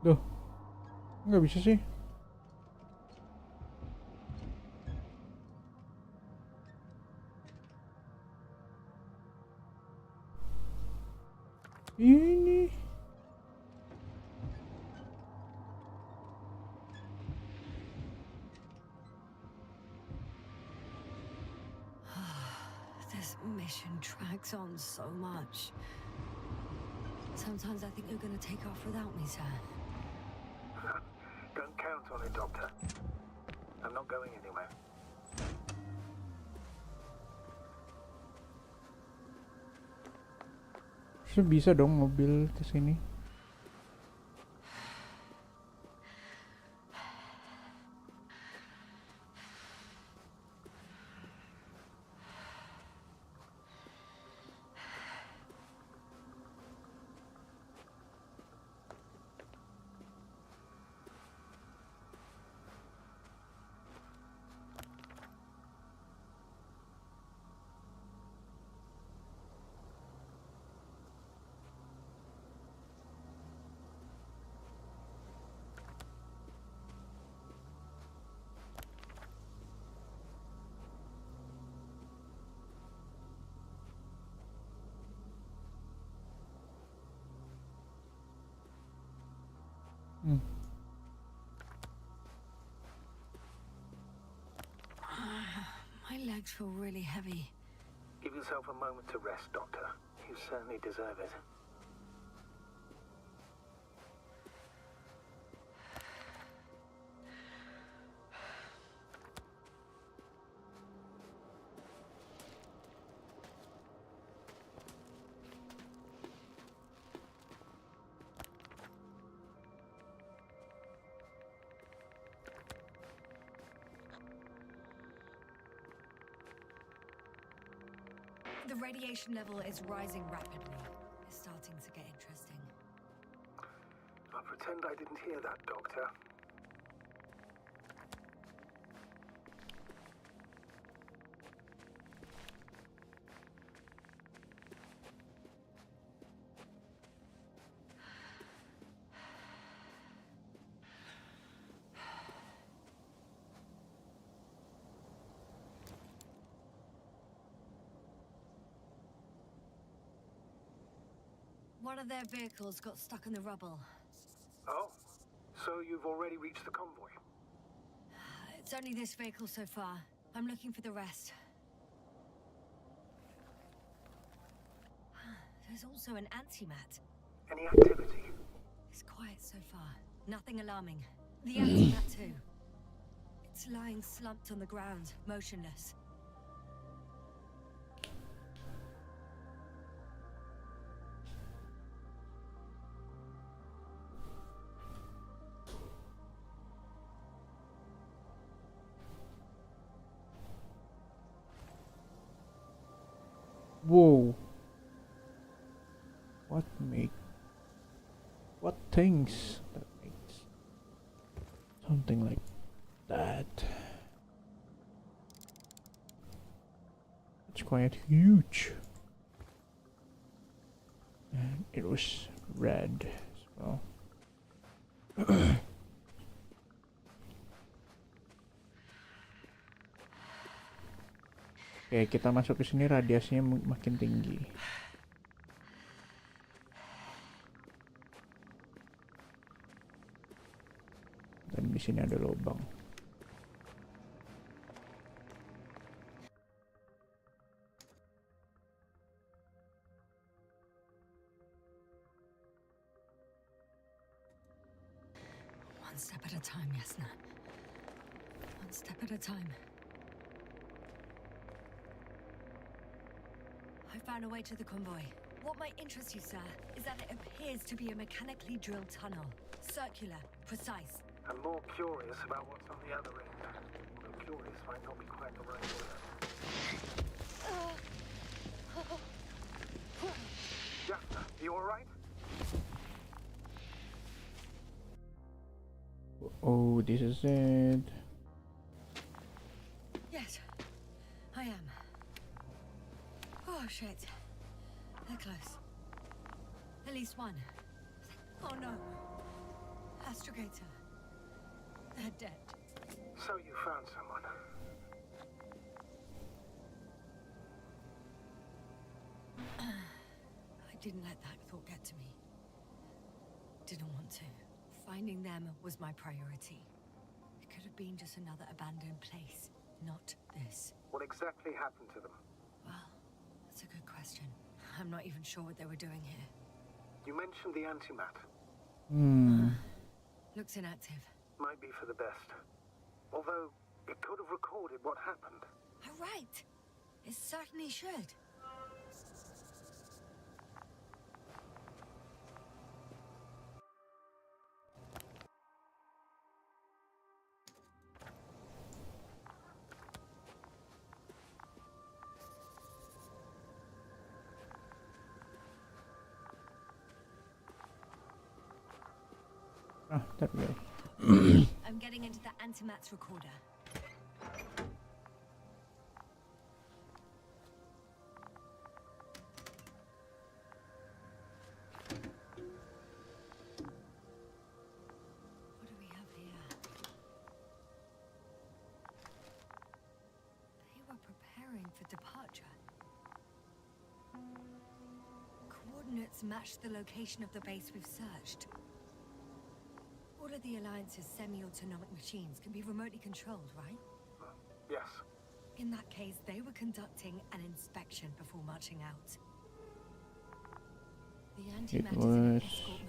Duh, nggak bisa sih. Ini. This mission drags on so much. Sometimes I think you're gonna take off without me, sir. Don't count on it, Doctor. I'm not going anywhere. Bisa dong mobil kesini. legs feel really heavy. Give yourself a moment to rest, Doctor. You certainly deserve it. The radiation level is rising rapidly. It's starting to get interesting. I'll pretend I didn't hear that, Doctor. One of their vehicles got stuck in the rubble. Oh, so you've already reached the convoy? It's only this vehicle so far. I'm looking for the rest. There's also an antimat. Any activity? It's quiet so far. Nothing alarming. The antimat too. It's lying slumped on the ground, motionless. Whoa. What things that makes something like that? It's quite huge. And it was red as well. Oke, kita masuk ke sini, radiasinya makin tinggi. Dan di sini ada lubang. One step at a time, Yasna. One step at a time. I found a way to the convoy. What might interest you, sir, is that it appears to be a mechanically drilled tunnel. Circular, precise. I'm more curious about what's on the other end. Although curious might not be quite the right word. Jasper, you alright? Oh, this is it. Yes, I am. Oh, shit. They're close. At least one. Oh, no. Astrogator. They're dead. So you found someone. I didn't let that thought get to me. Didn't want to. Finding them was my priority. It could have been just another abandoned place, not this. What exactly happened to them? Well, that's a good question. I'm not even sure what they were doing here. You mentioned the antimat. Looks inactive. Might be for the best. Although, it could have recorded what happened. Oh, right. It certainly should. Ah, there we go. I'm getting into the antimat's recorder. What do we have here? They were preparing for departure. Coordinates match the location of the base we've searched. All of the Alliance's semi-autonomic machines can be remotely controlled, right? Yes. In that case, they were conducting an inspection before marching out. The antimatter's in was- escort mode.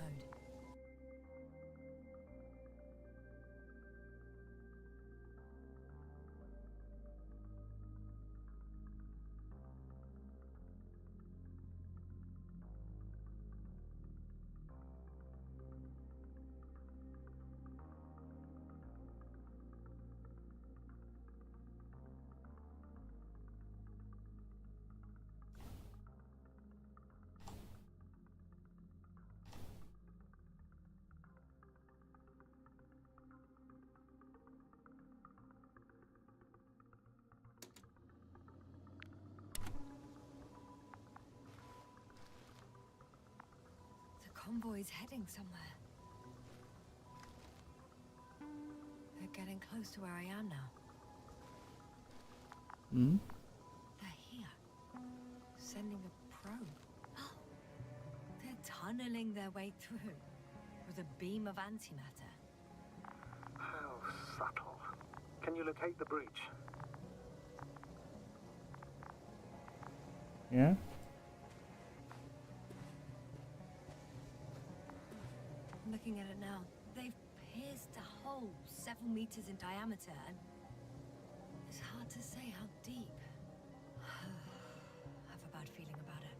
Convoy's heading somewhere. They're getting close to where I am now. Hmm? They're here. Sending a probe. Oh, they're tunneling their way through with a beam of antimatter. How subtle. Can you locate the breach? Yeah. Looking at it now, they've pierced a hole 7 meters in diameter, and it's hard to say how deep. I have a bad feeling about it.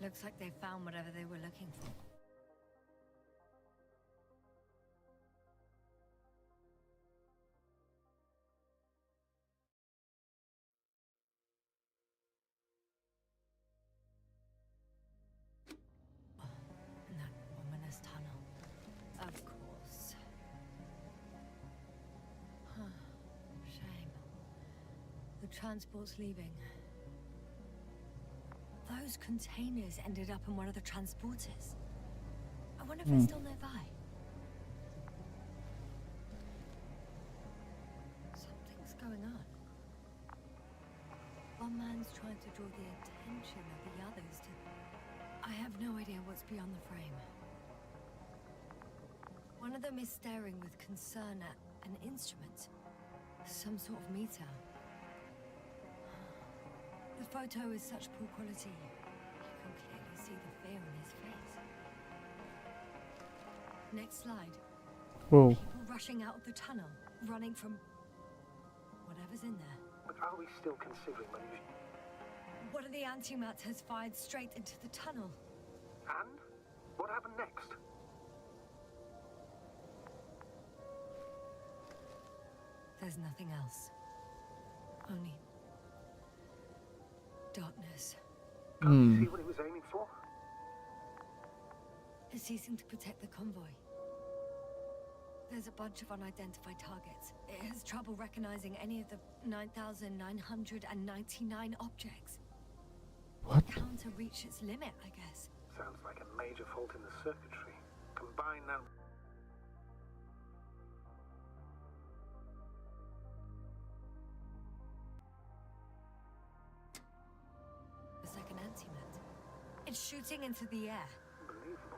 Looks like they found whatever they were looking for. That ominous tunnel. Of course. Shame. The transport's leaving. Those containers ended up in one of the transporters. I wonder if it's still nearby. Something's going on. One man's trying to draw the attention of the others to... I have no idea what's beyond the frame. One of them is staring with concern at an instrument. Some sort of meter. The photo is such poor quality. You can clearly see the fear on his face. Next slide. Whoa. People rushing out of the tunnel, running from whatever's in there. But are we still considering when you... One of the antimats has fired straight into the tunnel. And? What happened next? There's nothing else. Only... darkness. Can't you see what it was aiming for? It's ceasing to protect the convoy. There's a bunch of unidentified targets. It has trouble recognizing any of the 9,999 objects. What? The counter reached its limit, I guess. Sounds like a major fault in the circuitry. Combine that... The second antimat. It's shooting into the air. Unbelievable.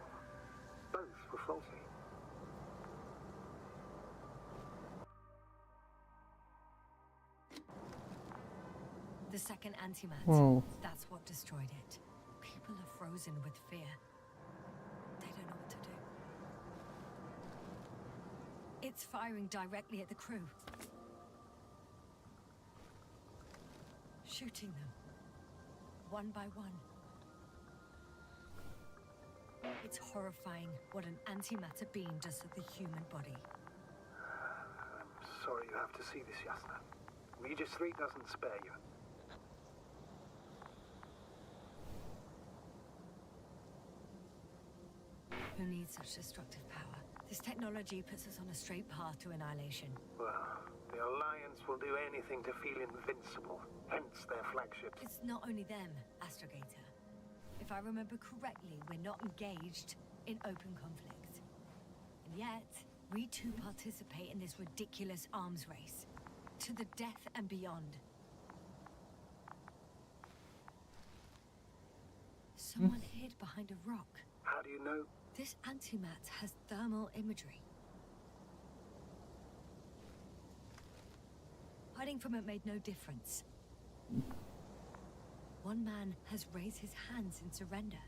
Both were faulty. The second antimat. Whoa. That's what destroyed it. People are frozen with fear. They don't know what to do. It's firing directly at the crew. Shooting them. One by one. It's horrifying what an antimatter beam does to the human body. I'm sorry you have to see this, Yasna. Regis 3 doesn't spare you. Who needs such destructive power? This technology puts us on a straight path to annihilation. Well, the Alliance will do anything to feel invincible, hence their flagship. It's not only them, Astrogator. If I remember correctly, we're not engaged in open conflict. And yet, we too participate in this ridiculous arms race. To the death and beyond. Someone hid behind a rock. How do you know? This antimat has thermal imagery. Hiding from it made no difference. One man has raised his hands in surrender.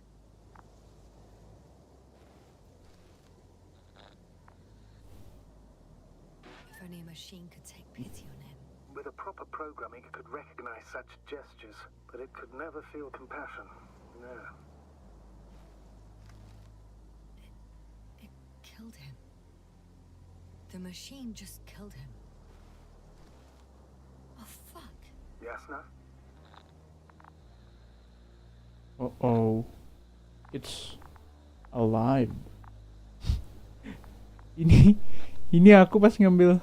If only a machine could take pity on him. With a proper programming, it could recognize such gestures, but it could never feel compassion. No. It killed him. The machine just killed him. Oh, fuck. Yasna? Oh, it's alive. ini aku pas ngambil.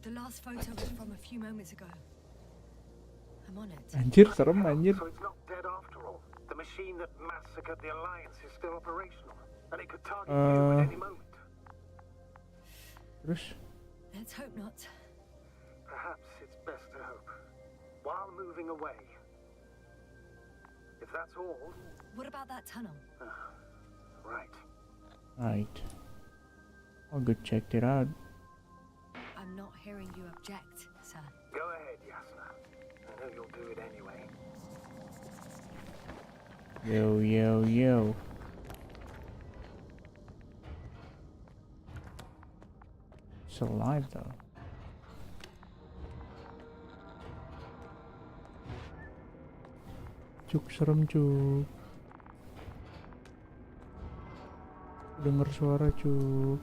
The last photo was from a few moments ago. I'm on it. Anjir, serem anjir. So it's not dead after all. The machine that massacred the Alliance is still operational, and it could target you at any moment. Terus? Let's hope not. Perhaps it's best to hope. While moving away. If that's all... What about that tunnel? Right. Right. I'll go check it out. I'm not hearing you object, sir. Go ahead, Yasna. I know you'll do it anyway. Yo. It's alive though. Cuk, serem cuk. Dengar suara cuk.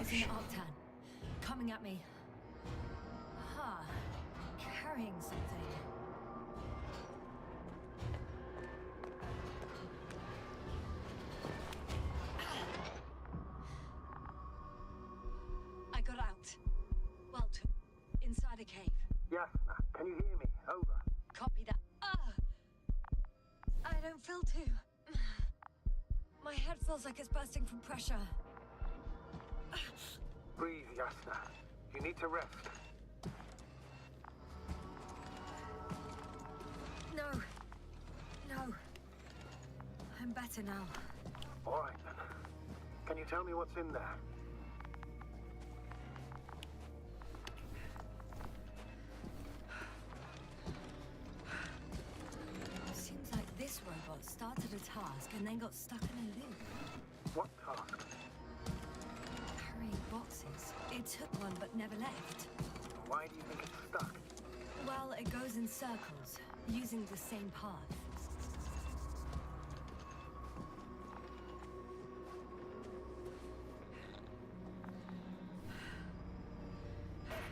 It's an Octan. Coming at me. Carrying something. I got out. Well, inside a cave. Yasna, can you hear me? Over. Copy that. I don't feel too. My head feels like it's bursting from pressure. Breathe, Yasna. You need to rest. No. I'm better now. All right, then. Can you tell me what's in there? Seems like this robot started a task and then got stuck in a loop. What task? Carrying boxes. It took one but never left. Why do you think it's stuck? Well, it goes in circles, using the same path.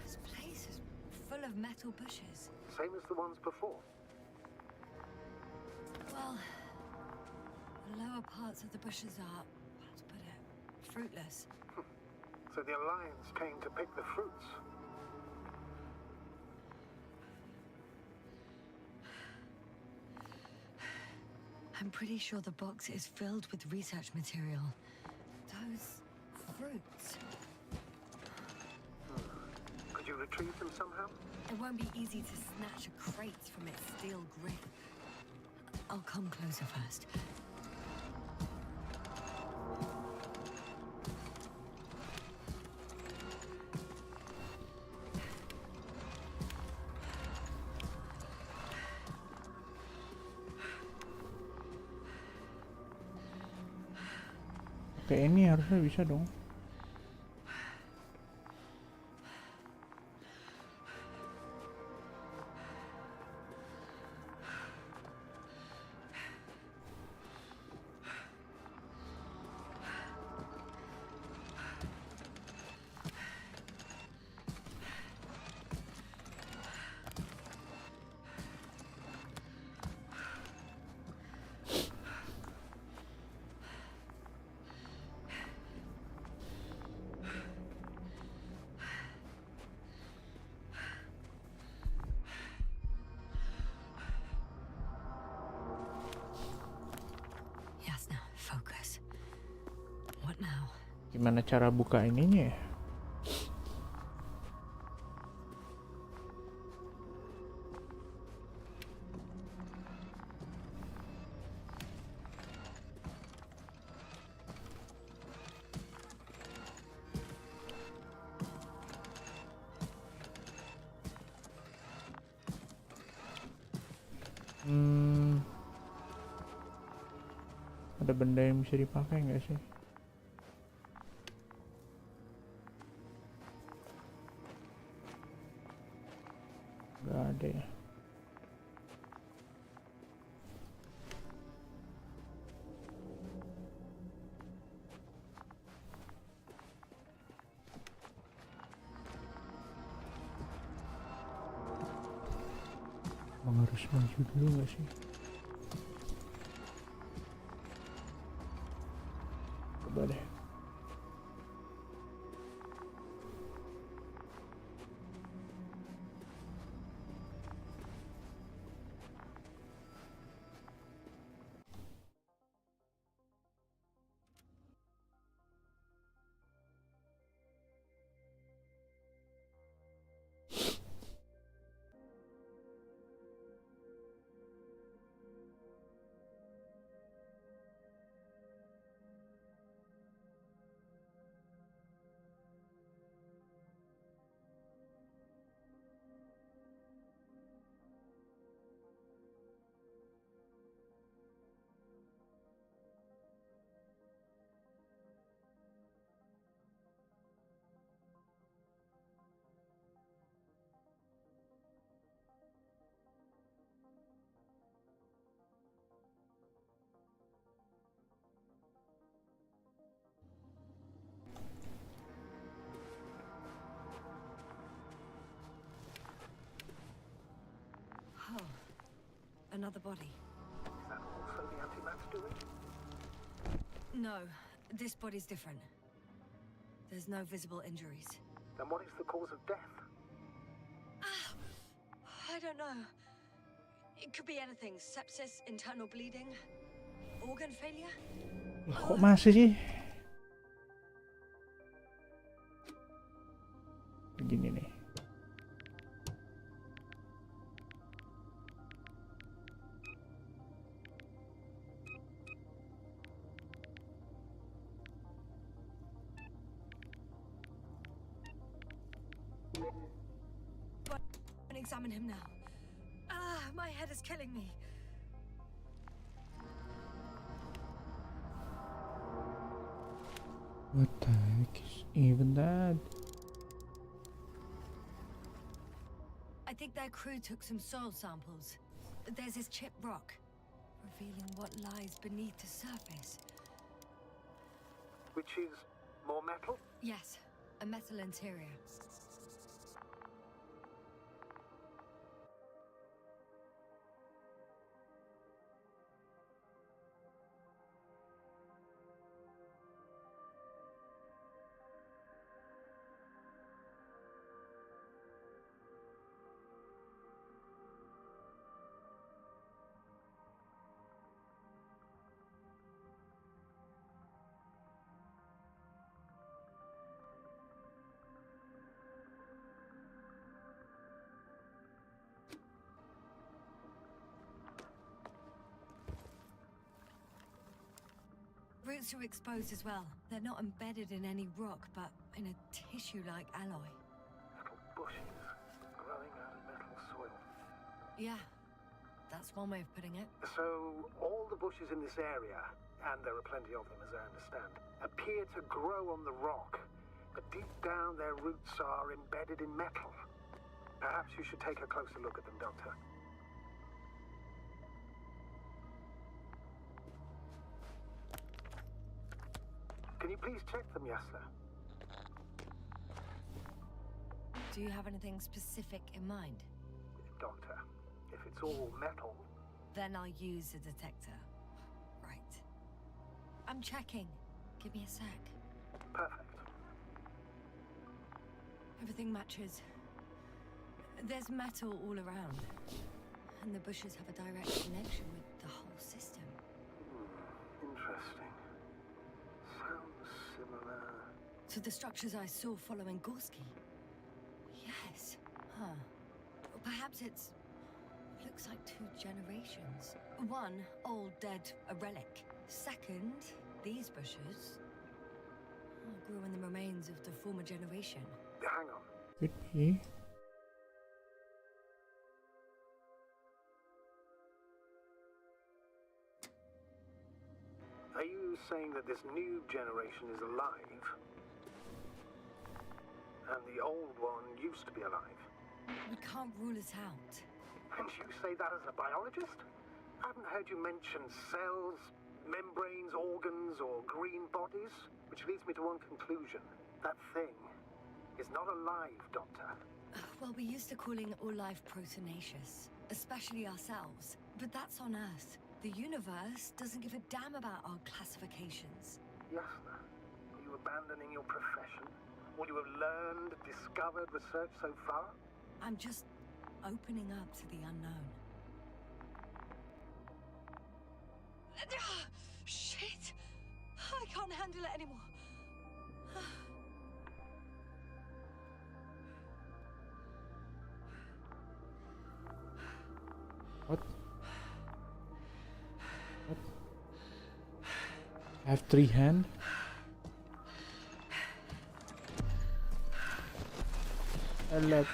This place is full of metal bushes. Same as the ones before. Well, the lower parts of the bushes are, how to put it, fruitless. So the Alliance came to pick the fruits. I'm pretty sure the box is filled with research material. Those fruits. Could you retrieve them somehow? It won't be easy to snatch a crate from its steel grip. I'll come closer first. Oke, ini harusnya bisa dong. Gimana cara buka ininya ya? Ada benda yang bisa dipakai nggak sih? Nggak ada ya. Bang harus maju dulu nggak sih? Coba deh. Oh, another body. Is that also the antimat's doing? No, this body's different. There's no visible injuries. Then what is the cause of death? I don't know. It could be anything. Sepsis, internal bleeding, organ failure. Kok masih sih? Begini nih. Examine him now. My head is killing me. What the heck is even that? I think their crew took some soil samples. There's this chipped rock, revealing what lies beneath the surface. Which is more metal? Yes, a metal interior. Roots are exposed as well. They're not embedded in any rock, but in a tissue-like alloy. Little bushes growing out of metal soil. Yeah, that's one way of putting it. So, all the bushes in this area, and there are plenty of them as I understand, appear to grow on the rock, but deep down their roots are embedded in metal. Perhaps you should take a closer look at them, Doctor. Can you please check them, Yasser? Do you have anything specific in mind? Doctor, if it's all metal... Then I'll use a detector. Right. I'm checking. Give me a sec. Perfect. Everything matches. There's metal all around. And the bushes have a direct connection with the whole system. Interesting. Sounds similar To the structures I saw following Gorski? Yes. Huh. Perhaps it's... looks like 2 generations. One, old, dead, a relic. Second, these bushes grew in the remains of the former generation. Hang on. Could be. Are you saying that this new generation is alive? And the old one used to be alive? We can't rule it out. And you say that as a biologist? I haven't heard you mention cells, membranes, organs, or green bodies, which leads me to one conclusion. That thing is not alive, Doctor. Well, we used to calling all life proteinaceous, especially ourselves. But that's on Earth. The universe doesn't give a damn about our classifications. Yasna, are you abandoning your profession? What you have learned, discovered, researched so far? I'm just opening up to the unknown. Shit! I can't handle it anymore. What? I have 3 hands. Hello.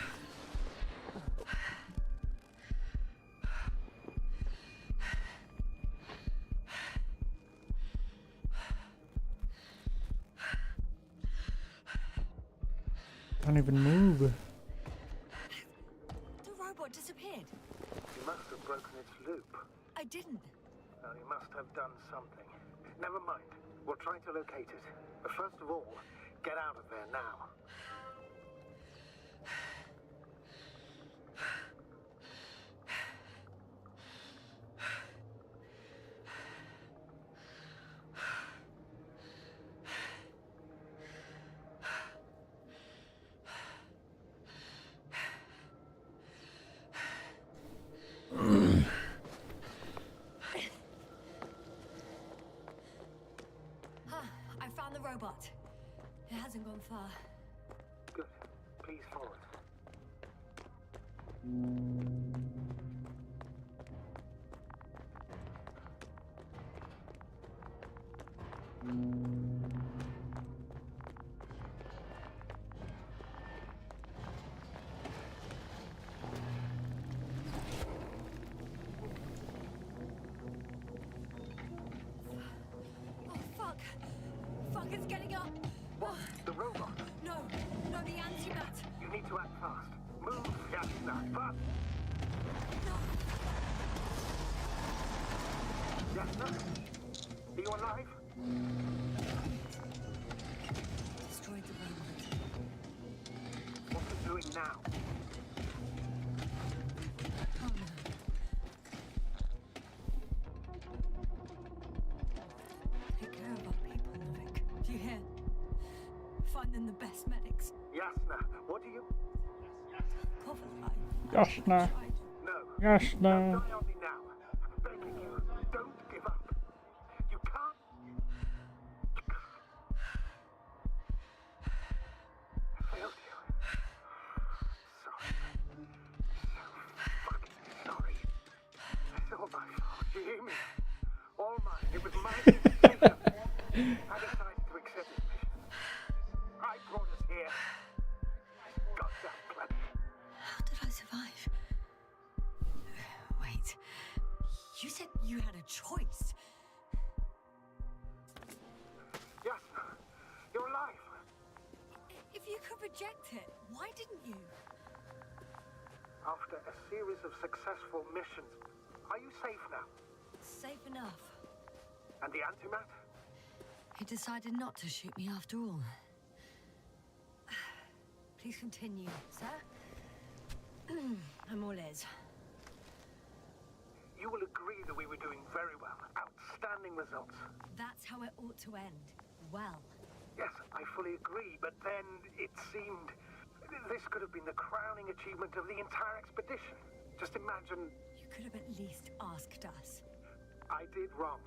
Can't even move. The robot disappeared. You must have broken its loop. I didn't. Well, you must have done something. Never mind. We'll try to locate it. But first of all, get out of there now. I found the robot. It hasn't gone far. Good. Please follow it. Oh, fuck. Fuck, it's getting up. What? The robot? No, the antimat. You need to act fast. Move, Yasna. Fast! Yasna? Are you alive? Destroyed the robot. What's it doing now? Oh no. Take care of our people, Novik. Do you hear? Find them the best medics. Yasna, what do you... Yasna. No. Yasna. Don't die on me now. I'm begging you. Don't give up. You can't... I failed you. Sorry. So fucking sorry. It's all my fault. You hear me? All mine. It was my decision. I decided to accept this mission. I brought us here. Goddamn planet. How did I survive? Wait. You said you had a choice. Yasna, you're alive. If you could reject it, why didn't you? After a series of successful missions, are you safe now? Safe enough. And the antimat? He decided not to shoot me after all. Please continue, sir. I'm all ears. You will agree that we were doing very well. Outstanding results. That's how it ought to end. Well. Yes, I fully agree, but then it seemed... This could have been the crowning achievement of the entire expedition. Just imagine... You could have at least asked us. I did wrong.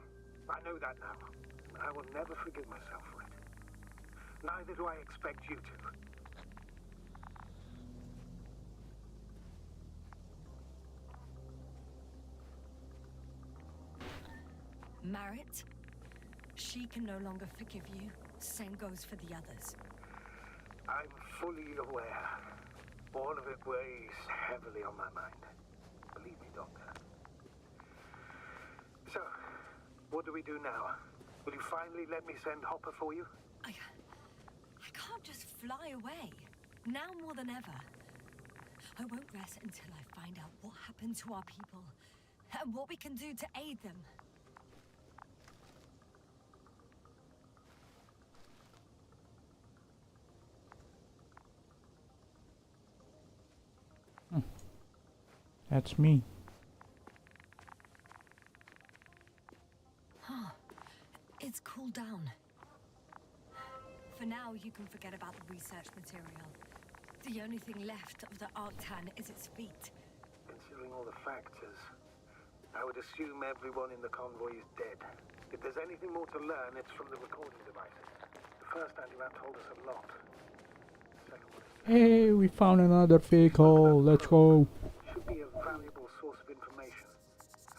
I know that now. I will never forgive myself for it. Neither do I expect you to. Marit? She can no longer forgive you. Same goes for the others. I'm fully aware. All of it weighs heavily on my mind. Believe me, Doctor. So, what do we do now? Will you finally let me send Hopper for you? I can't just fly away. Now more than ever. I won't rest until I find out what happened to our people and what we can do to aid them. That's me. Huh. It's cooled down. For now, you can forget about the research material. The only thing left of the Arctan is its feet. Considering all the factors, I would assume everyone in the convoy is dead. If there's anything more to learn, it's from the recording devices. The first anti-rat told us a lot. The second one is... Hey, we found another vehicle. Let's go. Should be a valuable source of information.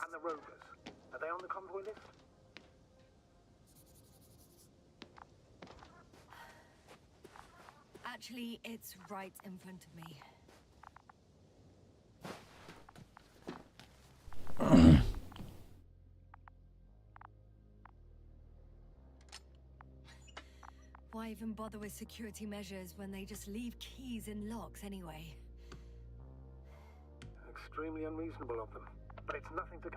And the rovers. Are they on the convoy list? Actually, it's right in front of me. Why even bother with security measures when they just leave keys in locks anyway? Extremely unreasonable of them. But it's nothing to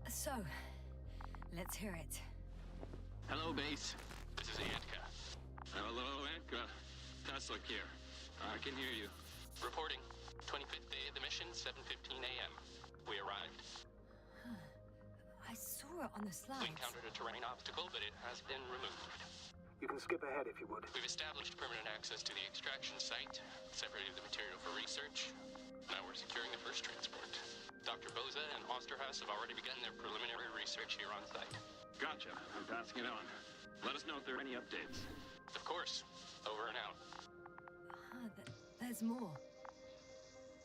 So, let's hear it. Hello, base. This is Anka. Hello, Anka. Tesla here. I can hear you. Reporting. 25th day of the mission, 7:15 a.m. We arrived. I saw it on the slides. We encountered a terrain obstacle, but it has been removed. You can skip ahead if you would. We've established permanent access to the extraction site, separated the material for research. Now we're securing the first transport. Dr. Boza and Osterhaus have already begun their preliminary research here on site. Gotcha. I'm passing it on. Let us know if there are any updates. Of course. Over and out. There's more.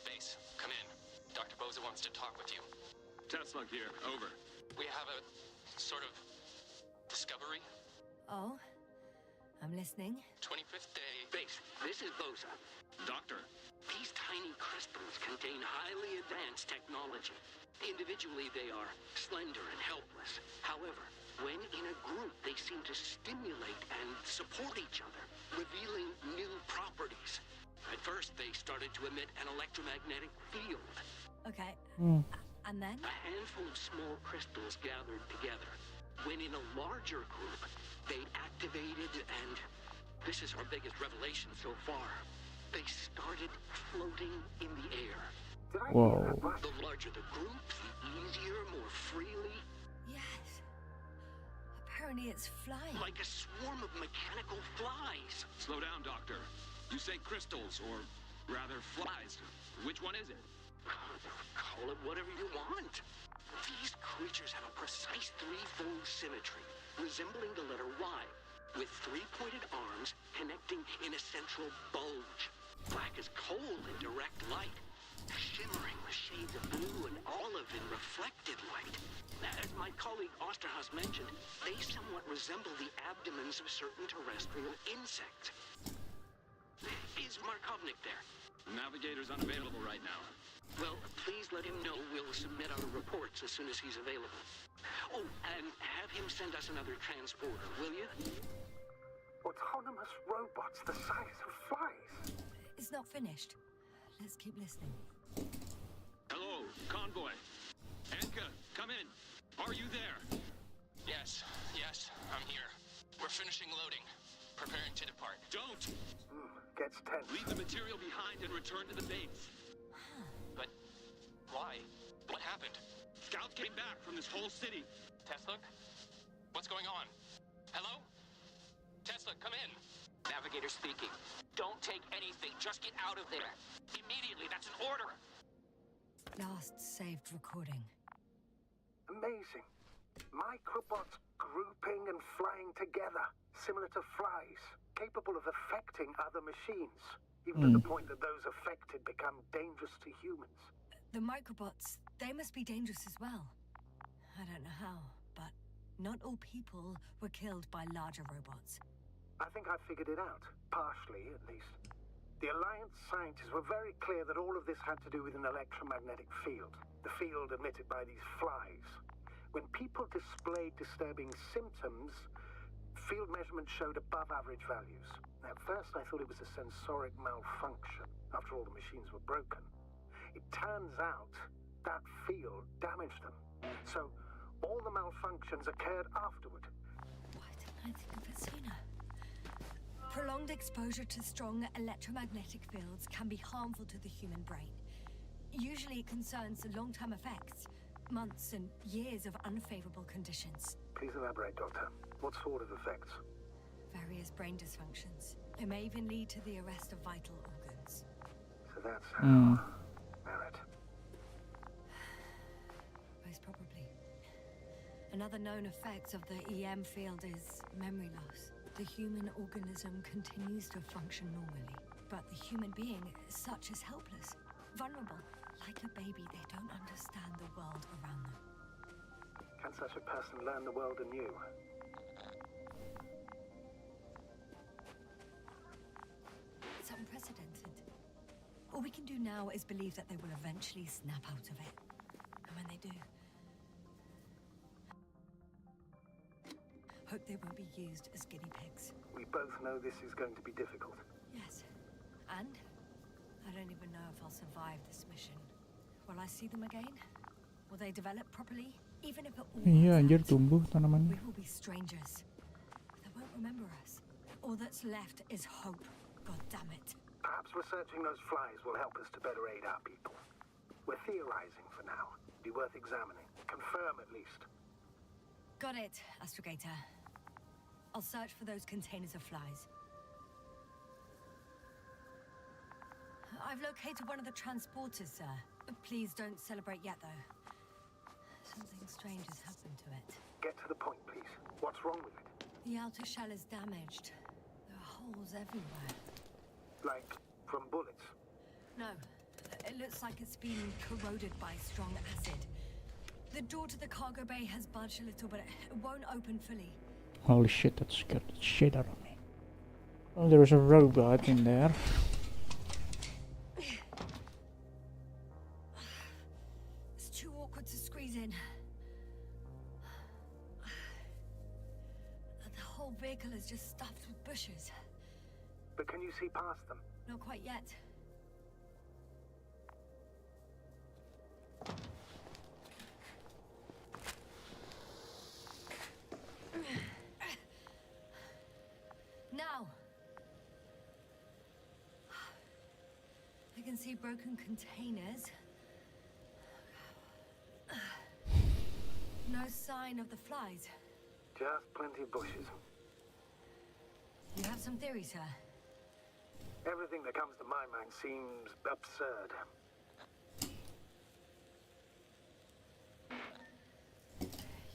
Base, come in. Dr. Boza wants to talk with you. Tesla here. Over. We have a sort of discovery. Oh? I'm listening. 25th day. Base, this is Boza. Doctor. These tiny crystals contain highly advanced technology. Individually, they are slender and helpless. However, when in a group, they seem to stimulate and support each other, revealing new properties. At first, they started to emit an electromagnetic field. Okay. And then? A handful of small crystals gathered together. When in a larger group, they activated and... this is our biggest revelation so far. They started floating in the air. Whoa. The larger the group, the easier, more freely. Yes. Apparently it's flying. Like a swarm of mechanical flies. Slow down, Doctor. You say crystals, or rather flies. Which one is it? Call it whatever you want. These creatures have a precise threefold symmetry, resembling the letter Y, with three-pointed arms connecting in a central bulge. Black as coal in direct light, shimmering with shades of blue and olive in reflected light. As my colleague Osterhaus mentioned, they somewhat resemble the abdomens of certain terrestrial insects. Is Markovnik there? Navigator's unavailable right now. Well, please let him know we'll submit our reports as soon as he's available. Oh, and have him send us another transporter, will you? Autonomous robots the size of flies. It's not finished. Let's keep listening. Hello, convoy. Anka, come in. Are you there? Yes, I'm here. We're finishing loading. Preparing to depart. Don't! Gets tense. Leave the material behind and return to the base. But why? What happened? Scouts came back from this whole city. Tesla? What's going on? Hello? Tesla, come in. Navigator speaking. Don't take anything. Just get out of there. Immediately. That's an order. Last saved recording. Amazing. Microbots grouping and flying together, similar to flies. capable of affecting other machines, even to the point that those affected become dangerous to humans. The microbots, they must be dangerous as well. I don't know how, but not all people were killed by larger robots. I think I figured it out, partially at least. The Alliance scientists were very clear that all of this had to do with an electromagnetic field, the field emitted by these flies. When people displayed disturbing symptoms, field measurements showed above average values. At first I thought it was a sensoric malfunction, after all the machines were broken. It turns out that field damaged them. So all the malfunctions occurred afterward. Why didn't I think of it sooner? Prolonged exposure to strong electromagnetic fields can be harmful to the human brain. Usually it concerns long-term effects, months and years of unfavorable conditions. Please elaborate, Doctor. What sort of effects? Various brain dysfunctions. It may even lead to the arrest of vital organs. So that's how... Merit. Most probably. Another known effect of the EM field is memory loss. The human organism continues to function normally, but the human being as such is helpless, vulnerable. Like a baby, they don't understand the world around them. Can such a person learn the world anew? It's unprecedented. All we can do now is believe that they will eventually snap out of it. And when they do, hope they won't be used as guinea pigs. We both know this is going to be difficult. Yes. And I don't even know if I'll survive this mission. Will I see them again? Will they develop properly? Even if it all Iya, anjir tumbuh tanamannya. we will be strangers. They won't remember us. All that's left is hope. God damn it. Perhaps researching those flies will help us to better aid our people. We're theorizing for now. Be worth examining. Confirm at least. Got it, Astrogator. I'll search for those containers of flies. I've located one of the transporters, sir. Please don't celebrate yet, though. Something strange has happened to it. Get to the point, please. What's wrong with it? The outer shell is damaged. There are holes everywhere. Like from bullets? No. It looks like it's been corroded by strong acid. The door to the cargo bay has budged a little, but it won't open fully. Holy shit, that scared the shit out of me. Oh, there was a robot in there. It's too awkward to squeeze in. The whole vehicle is just stuffed with bushes. But can you see past them? Not quite yet. Now! I can see broken containers. No sign of the flies. Just plenty of bushes. You have some theories, sir? Everything that comes to my mind seems absurd.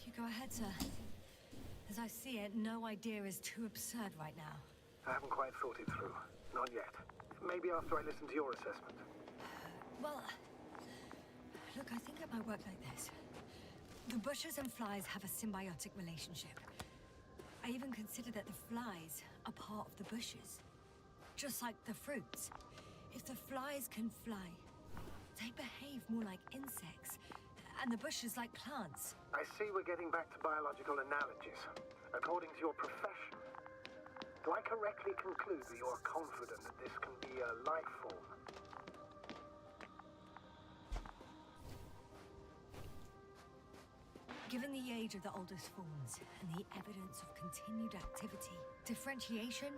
You go ahead, sir. As I see it, no idea is too absurd right now. I haven't quite thought it through. Not yet. Maybe after I listen to your assessment. Well, look, I think it might work like this. The bushes and flies have a symbiotic relationship. I even consider that the flies are part of the bushes. Just like the fruits. If the flies can fly, they behave more like insects. And the bushes like plants. I see we're getting back to biological analogies. According to your profession, do I correctly conclude that you're confident that this can be a life form? Given the age of the oldest forms and the evidence of continued activity, differentiation,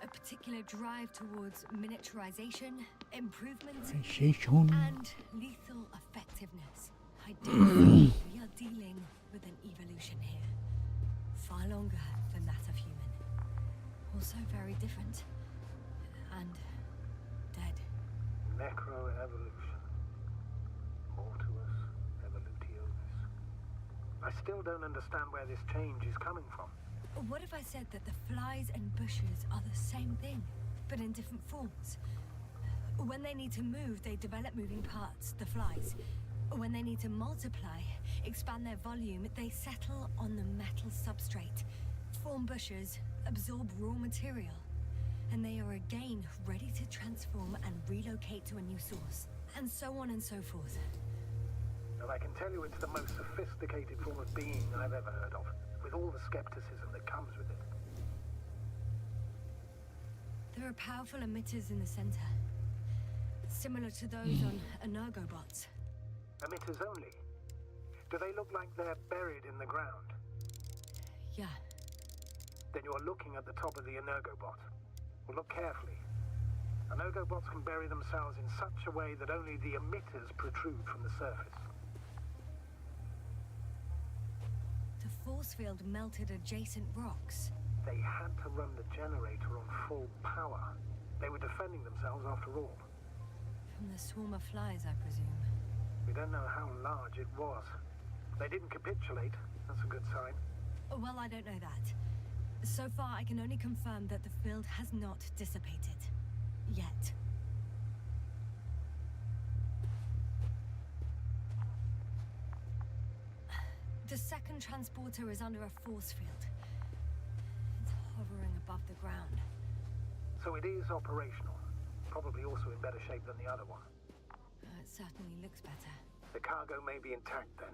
a particular drive towards miniaturization, improvement, and lethal effectiveness, I do think we are dealing with an evolution here. Far longer than that of human. Also very different. And dead. Necroevolution. Mortuus evolutionis. I still don't understand where this change is coming from. What if I said that the flies and bushes are the same thing, but in different forms? When they need to move, they develop moving parts, the flies. When they need to multiply, expand their volume, they settle on the metal substrate, form bushes, absorb raw material, and they are again ready to transform and relocate to a new source, and so on and so forth. And I can tell you it's the most sophisticated form of being I've ever heard of, with all the skepticism that comes with it. There are powerful emitters in the center, similar to those on energobots. Emitters only? Do they look like they're buried in the ground? Yeah. Then you're looking at the top of the energobot. Well, look carefully. Energobots can bury themselves in such a way that only the emitters protrude from the surface. The force field melted adjacent rocks. They had to run the generator on full power. They were defending themselves after all. From the swarm of flies, I presume. We don't know how large it was. They didn't capitulate. That's a good sign. Well, I don't know that. So far, I can only confirm that the field has not dissipated. Yet. The second transporter is under a force field. It's hovering above the ground. So it is operational. Probably also in better shape than the other one. It certainly looks better. The cargo may be intact then.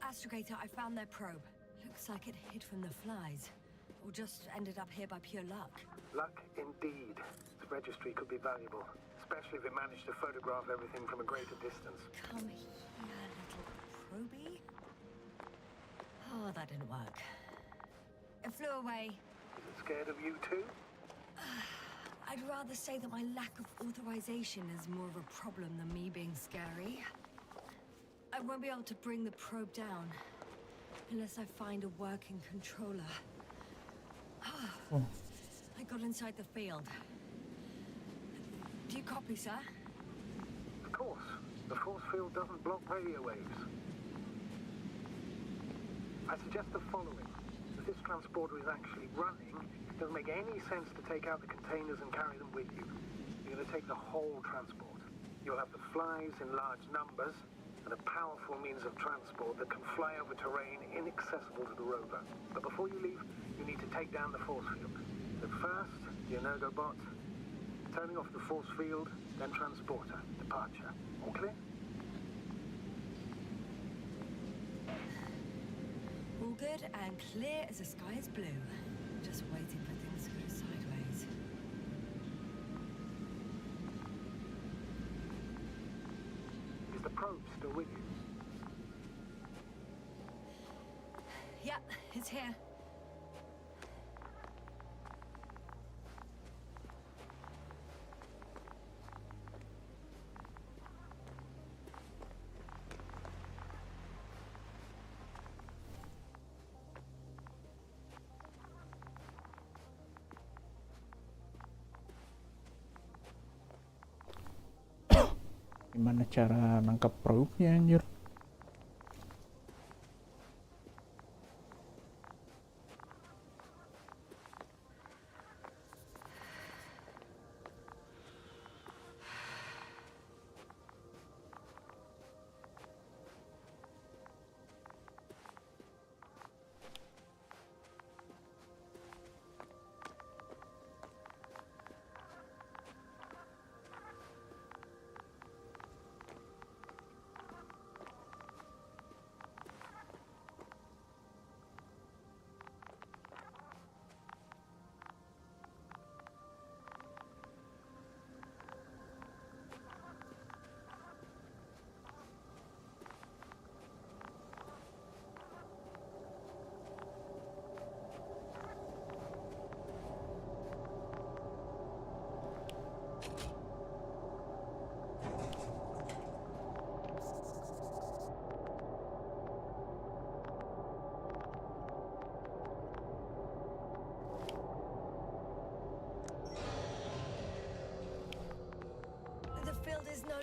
Astrogator, I found their probe. Looks like it hid from the flies. Or just ended up here by pure luck. Luck indeed. The registry could be valuable, especially if it managed to photograph everything from a greater distance. Come here, little probie. Oh, that didn't work. It flew away. Is it scared of you too? I'd rather say that my lack of authorization is more of a problem than me being scary. I won't be able to bring the probe down unless I find a working controller. I got inside the field. Do you copy, sir? Of course. The force field doesn't block radio waves. I suggest the following. If this transporter is actually running, it doesn't make any sense to take out the containers and carry them with you. You're going to take the whole transport. You'll have the flies in large numbers, and a powerful means of transport that can fly over terrain inaccessible to the rover. But before you leave, you need to take down the force field. So first, the energobot, turning off the force field, then transporter, departure. All clear? All good and clear as the sky is blue. Just waiting for things to go sideways. Is the probe still with you? Yep, it's here. Gimana cara nangkap probe-nya anjir?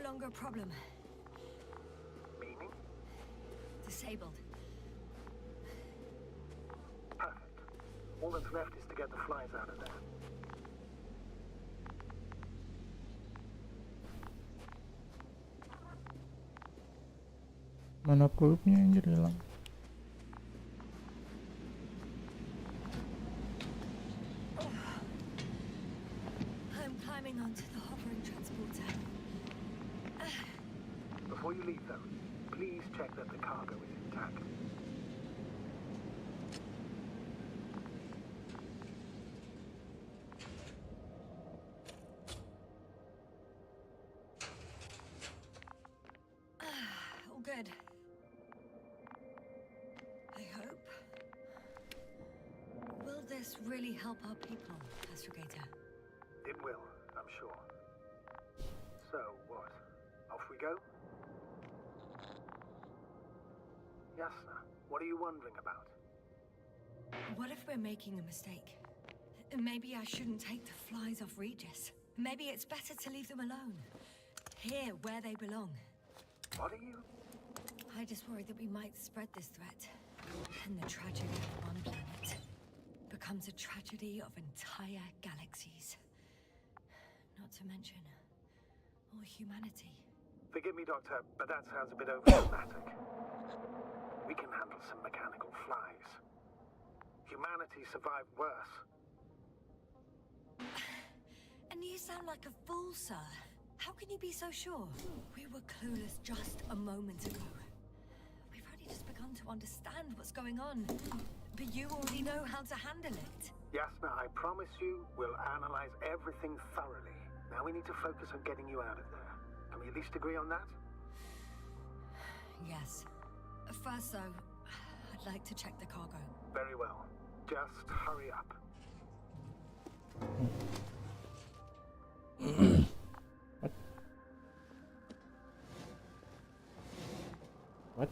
longer a problem. Meaning? Disabled. Perfect. All that's left is to get the flies out of there. Mana pelupnya anjir hilang. I'm climbing onto the hovering transporter. Before you leave, though, please check that the cargo is intact. All good. I hope. Will this really help our people, Astrogator? It will, I'm sure. So, what? Off we go? Yasna, what are you wondering about? What if we're making a mistake? Maybe I shouldn't take the flies off Regis. Maybe it's better to leave them alone. Here, where they belong. What are you? I just worry that we might spread this threat. And the tragedy of one planet becomes a tragedy of entire galaxies. Not to mention, all humanity. Forgive me, Doctor, but that sounds a bit over-dramatic. We can handle some mechanical flies. Humanity survived worse. And you sound like a fool, sir. How can you be so sure? We were clueless just a moment ago. We've only just begun to understand what's going on. But you already know how to handle it. Yasna, I promise you, we'll analyze everything thoroughly. Now we need to focus on getting you out of there. Can we at least agree on that? Yes. First, though, I'd like to check the cargo. Very well. Just hurry up. What?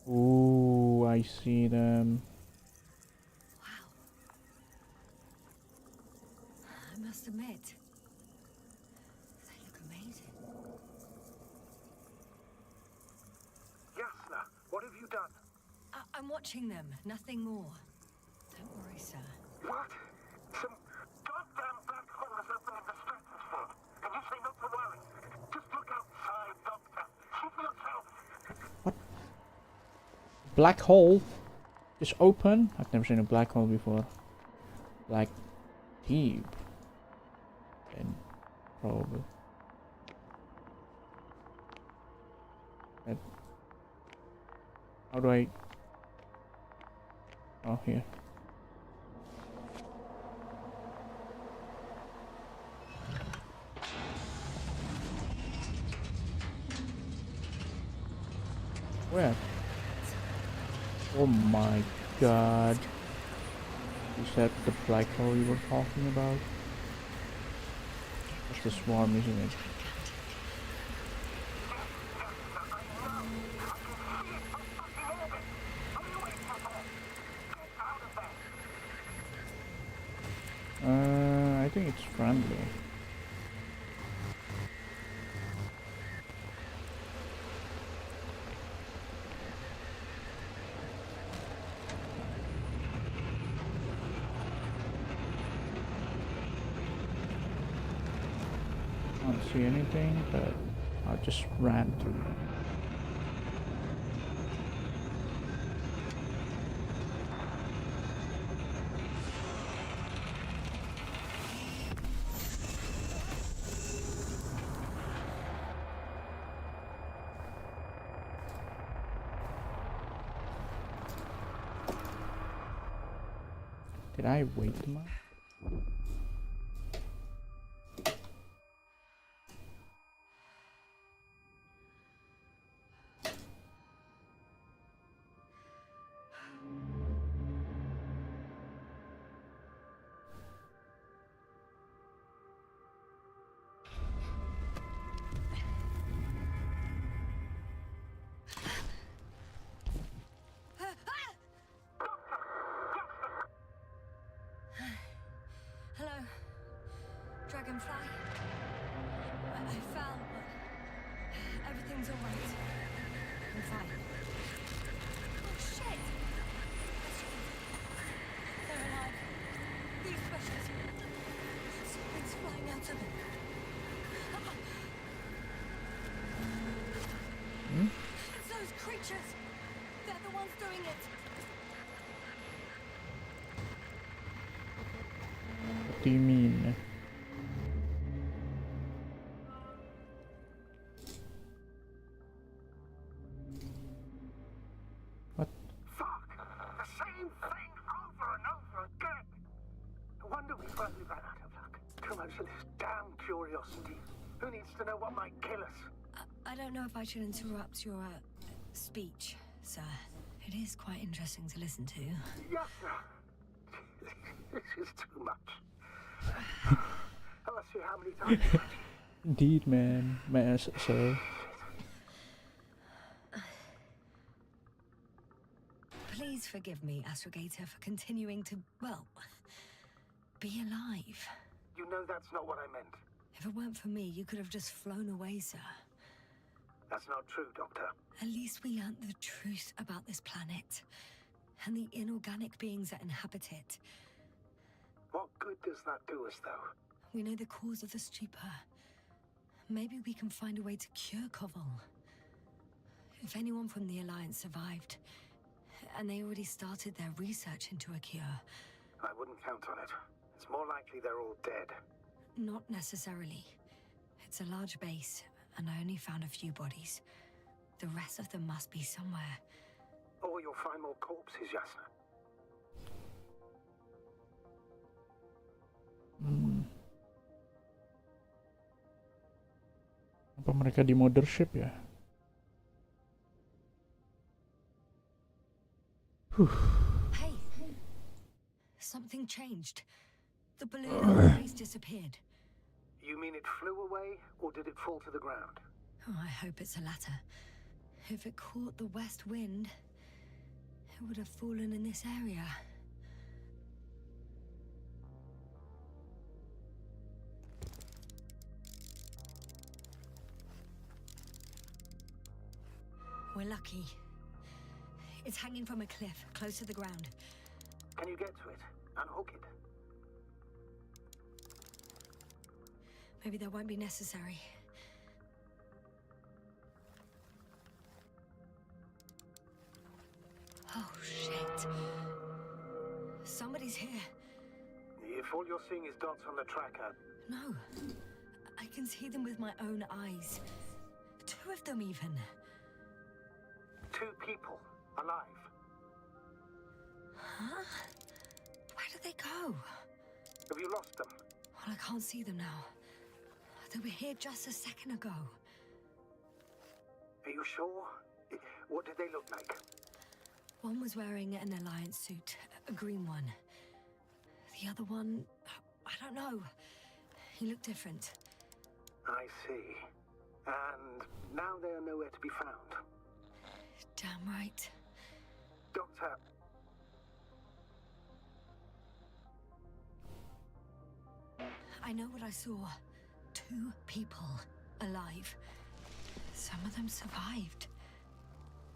Ooh, I see them. Wow. I must admit, they look amazing. Yasna, what have you done? I'm watching them, nothing more. Don't worry, sir. What? Some goddamn black hole is opening the stratosphere. And you say not to worry. Just look outside, Doctor. See for yourself. Black hole is open. I've never seen a black hole before. Like deep. And probably. How do I? Oh, here. Where? Oh my god. Is that the black hole you were talking about? That's the swarm, isn't it? I think it's friendly. Can't see anything, but I just ran through it. Did I wake them up? can fly. I fell, but everything's all right. I'm fine. Oh, shit! They're alive. These bushes. Something's flying out of them. It's those creatures. They're the ones doing it. What do you mean? What? Fuck! The same thing over and over again! No wonder we finally ran out of luck. Too much of this damn curiosity. Who needs to know what might kill us? I don't know if I should interrupt your speech, sir. It is quite interesting to listen to. Yes, sir. This is too much. I'll ask you how many times. Indeed, man. Mass, sir. Please forgive me, Astrogator, for continuing to, well, be alive. You know that's not what I meant. If it weren't for me, you could have just flown away, sir. That's not true, Doctor. At least we learnt the truth about this planet and the inorganic beings that inhabit it. What good does that do us, though? We know the cause of the stupor. Maybe we can find a way to cure Koval. If anyone from the Alliance survived, and they already started their research into a cure. I wouldn't count on it. It's more likely they're all dead. Not necessarily. It's a large base, and I only found a few bodies. The rest of them must be somewhere. Or you'll find more corpses, Yasna. Apa mereka di mothership ya? Hey! Something changed. The balloon always disappeared. You mean it flew away, or did it fall to the ground? Oh, I hope it's the latter. If it caught the west wind, it would have fallen in this area. We're lucky. It's hanging from a cliff, close to the ground. Can you get to it? Unhook it? Maybe that won't be necessary. Oh, shit. Somebody's here. If all you're seeing is dots on the tracker... No. I can see them with my own eyes. 2 of them, even. 2 people. Alive. Huh? Where did they go? Have you lost them? Well, I can't see them now. They were here just a second ago. Are you sure? What did they look like? One was wearing an Alliance suit, a green one. The other one, I don't know. He looked different. I see. And now they are nowhere to be found. Damn right. Doctor... I know what I saw. 2 people alive. Some of them survived.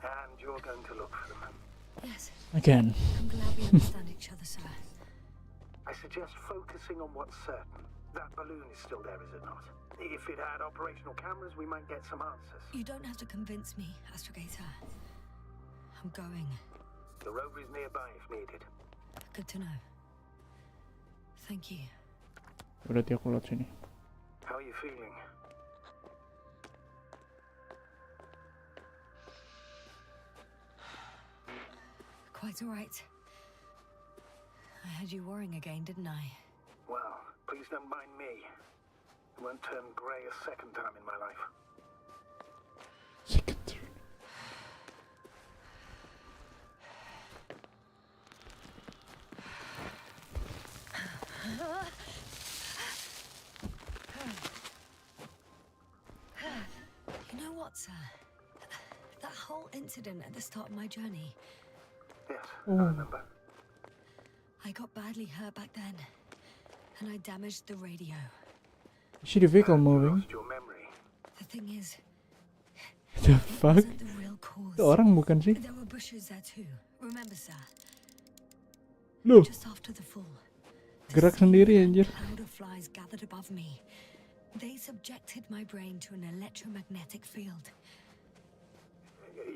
And you're going to look for them? Yes. Again. I'm glad we understand each other, sir. I suggest focusing on what's certain. That balloon is still there, is it not? If it had operational cameras, we might get some answers. You don't have to convince me, Astrogator. I'm going. The rover is nearby if needed. Good to know. Thank you. Berarti aku lewat sini. How are you feeling? Quite all right. I had you worrying again, didn't I? Well, please don't mind me. It won't turn grey a second time in my life. Second turn. You know what, sir? That whole incident at the start of my journey. Yes, I remember. I got badly hurt back then, and I damaged the radio. See the vehicle You moving. lost your memory. The thing is, The it fuck? wasn't the real cause. Itu orang bukan sih? There were bushes there too. Remember, sir? Loh, Just after the fall, gerak sendiri anjir. a cloud of flies gathered above me. They subjected my brain to an electromagnetic field.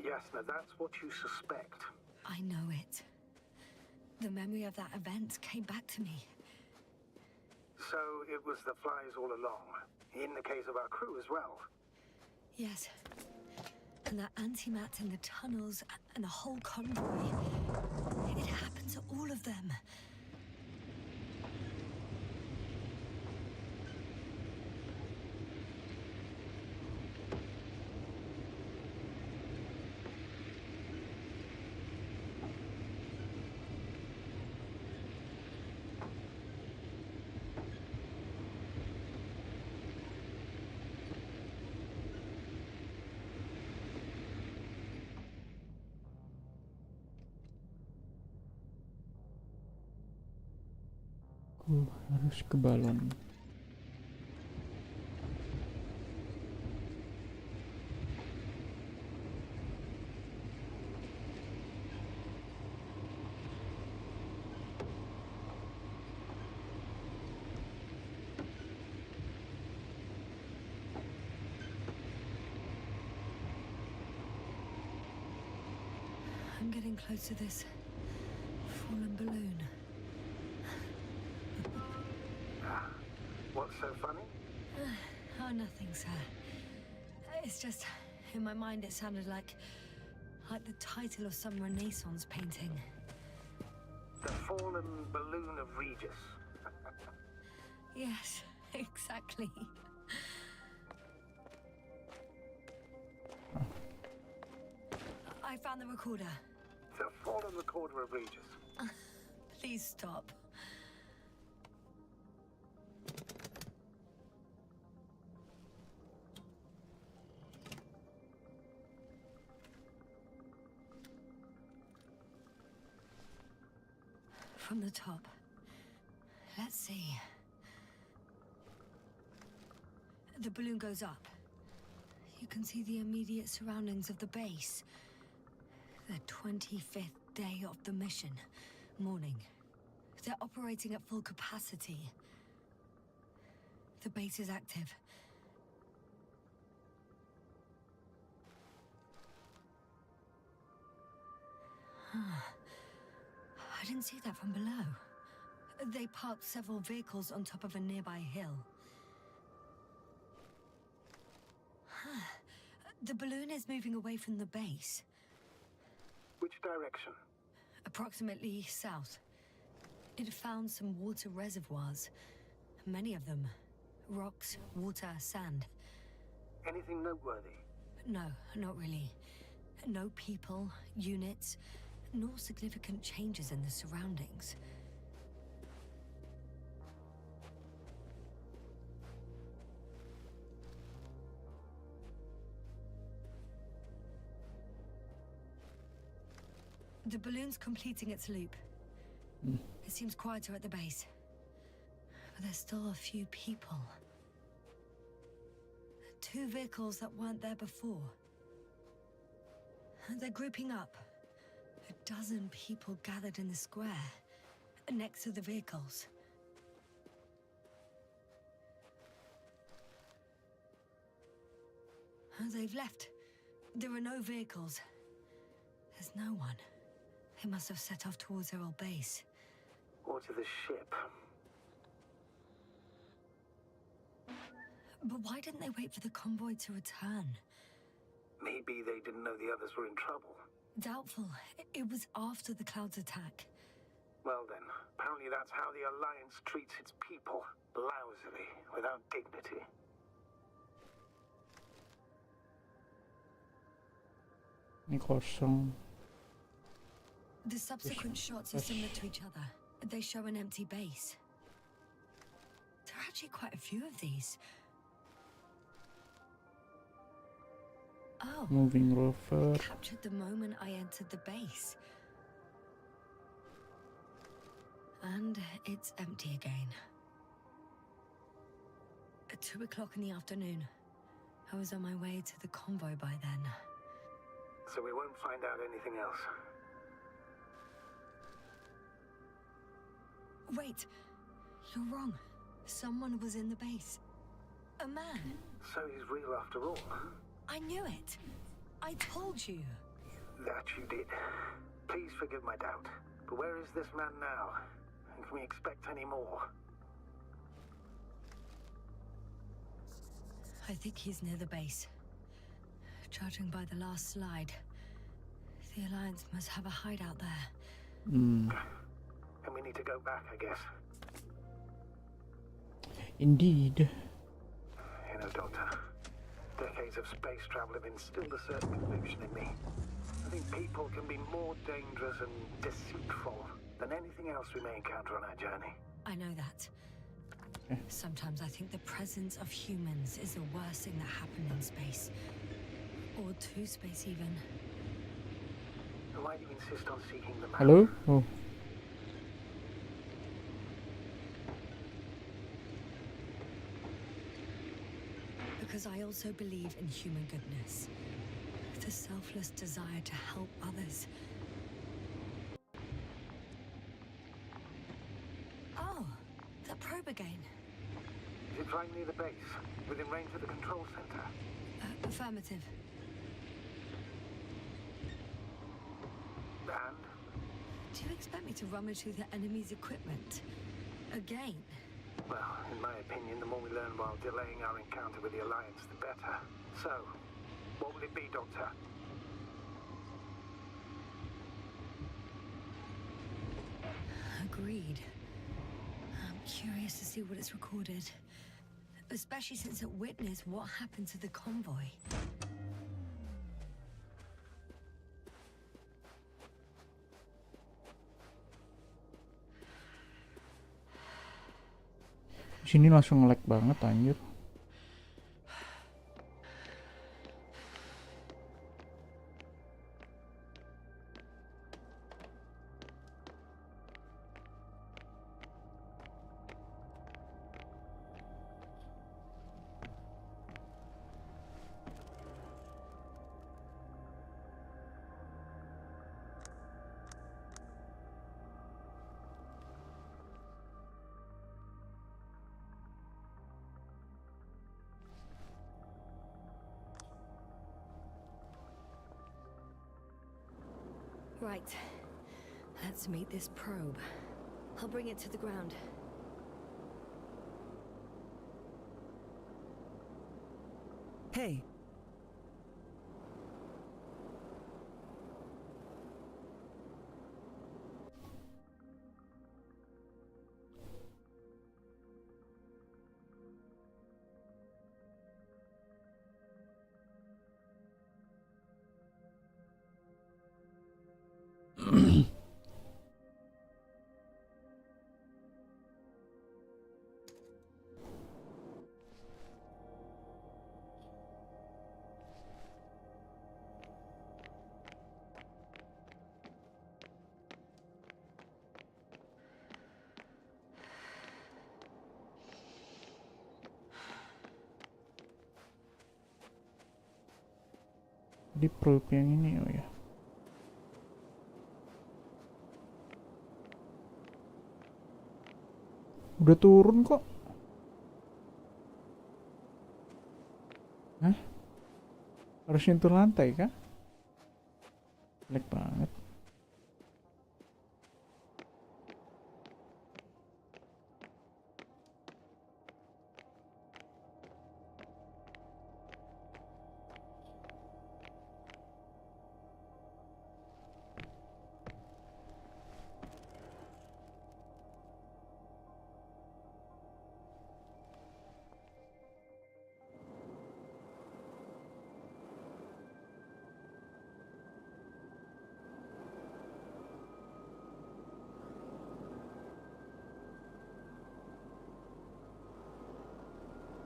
Yes, now that's what you suspect. I know it. The memory of that event came back to me. So it was the flies all along, in the case of our crew as well. Yes. And that antimat in the tunnels and the whole convoy. It happened to all of them. Harus ke balon. I'm getting close to this fallen balloon. What's so funny? Oh, nothing, sir. It's just, in my mind it sounded like the title of some Renaissance painting. The fallen balloon of Regis. Yes, exactly. I found the recorder. The fallen recorder of Regis. Please stop. From the top. Let's see. The balloon goes up. You can see the immediate surroundings of the base. The 25th day of the mission. Morning. They're operating at full capacity. The base is active. I didn't see that from below. They parked several vehicles on top of a nearby hill. The balloon is moving away from the base. Which direction? Approximately south. It found some water reservoirs. Many of them. Rocks, water, sand. Anything noteworthy? No, not really. No people, units, nor significant changes in the surroundings. The balloon's completing its loop. It seems quieter at the base. But there's still a few people. 2 vehicles that weren't there before. They're grouping up. 12 people gathered in the square, next to the vehicles. They've left. There are no vehicles. There's no one. They must have set off towards their old base. Or to the ship. But why didn't they wait for the convoy to return? Maybe they didn't know the others were in trouble. Doubtful. It was after the Cloud's attack. Well then, apparently that's how the Alliance treats its people. Lousily, without dignity. Ini kosong. The subsequent shots are similar to each other. They show an empty base. There are actually quite a few of these. Oh. Moving rover. Captured the moment I entered the base. And it's empty again. 2 o'clock in the afternoon. I was on my way to the convoy by then. So we won't find out anything else. Wait, you're wrong. Someone was in the base. A man. So he's real after all. I knew it. I told you. That you did. Please forgive my doubt. But where is this man now? And can we expect any more? I think he's near the base. Judging by the last slide, the Alliance must have a hideout there. And we need to go back, I guess. Indeed. You know, Doctor, decades of space travel have instilled a certain conviction in me. I think people can be more dangerous and deceitful than anything else we may encounter on our journey. I know that. Sometimes I think the presence of humans is the worst thing that happened in space. Or to space, even. Why do you insist on seeking them out? Hello? Oh. Because I also believe in human goodness. The selfless desire to help others. Oh, the probe again. Is it flying near the base? Within range of the control center? Affirmative. And? Do you expect me to rummage through the enemy's equipment? Again? Well, in my opinion, the more we learn while delaying our encounter with the Alliance, the better. So, what will it be, Doctor? Agreed. I'm curious to see what it's recorded. Especially since it witnessed what happened to the convoy. Sini langsung nge-lag banget anjir. Right. Let's meet this probe. I'll bring it to the ground. Hey. Di probe yang ini, oh ya. Udah turun kok. Hah? Harus nyentuh lantai kah? Lag banget.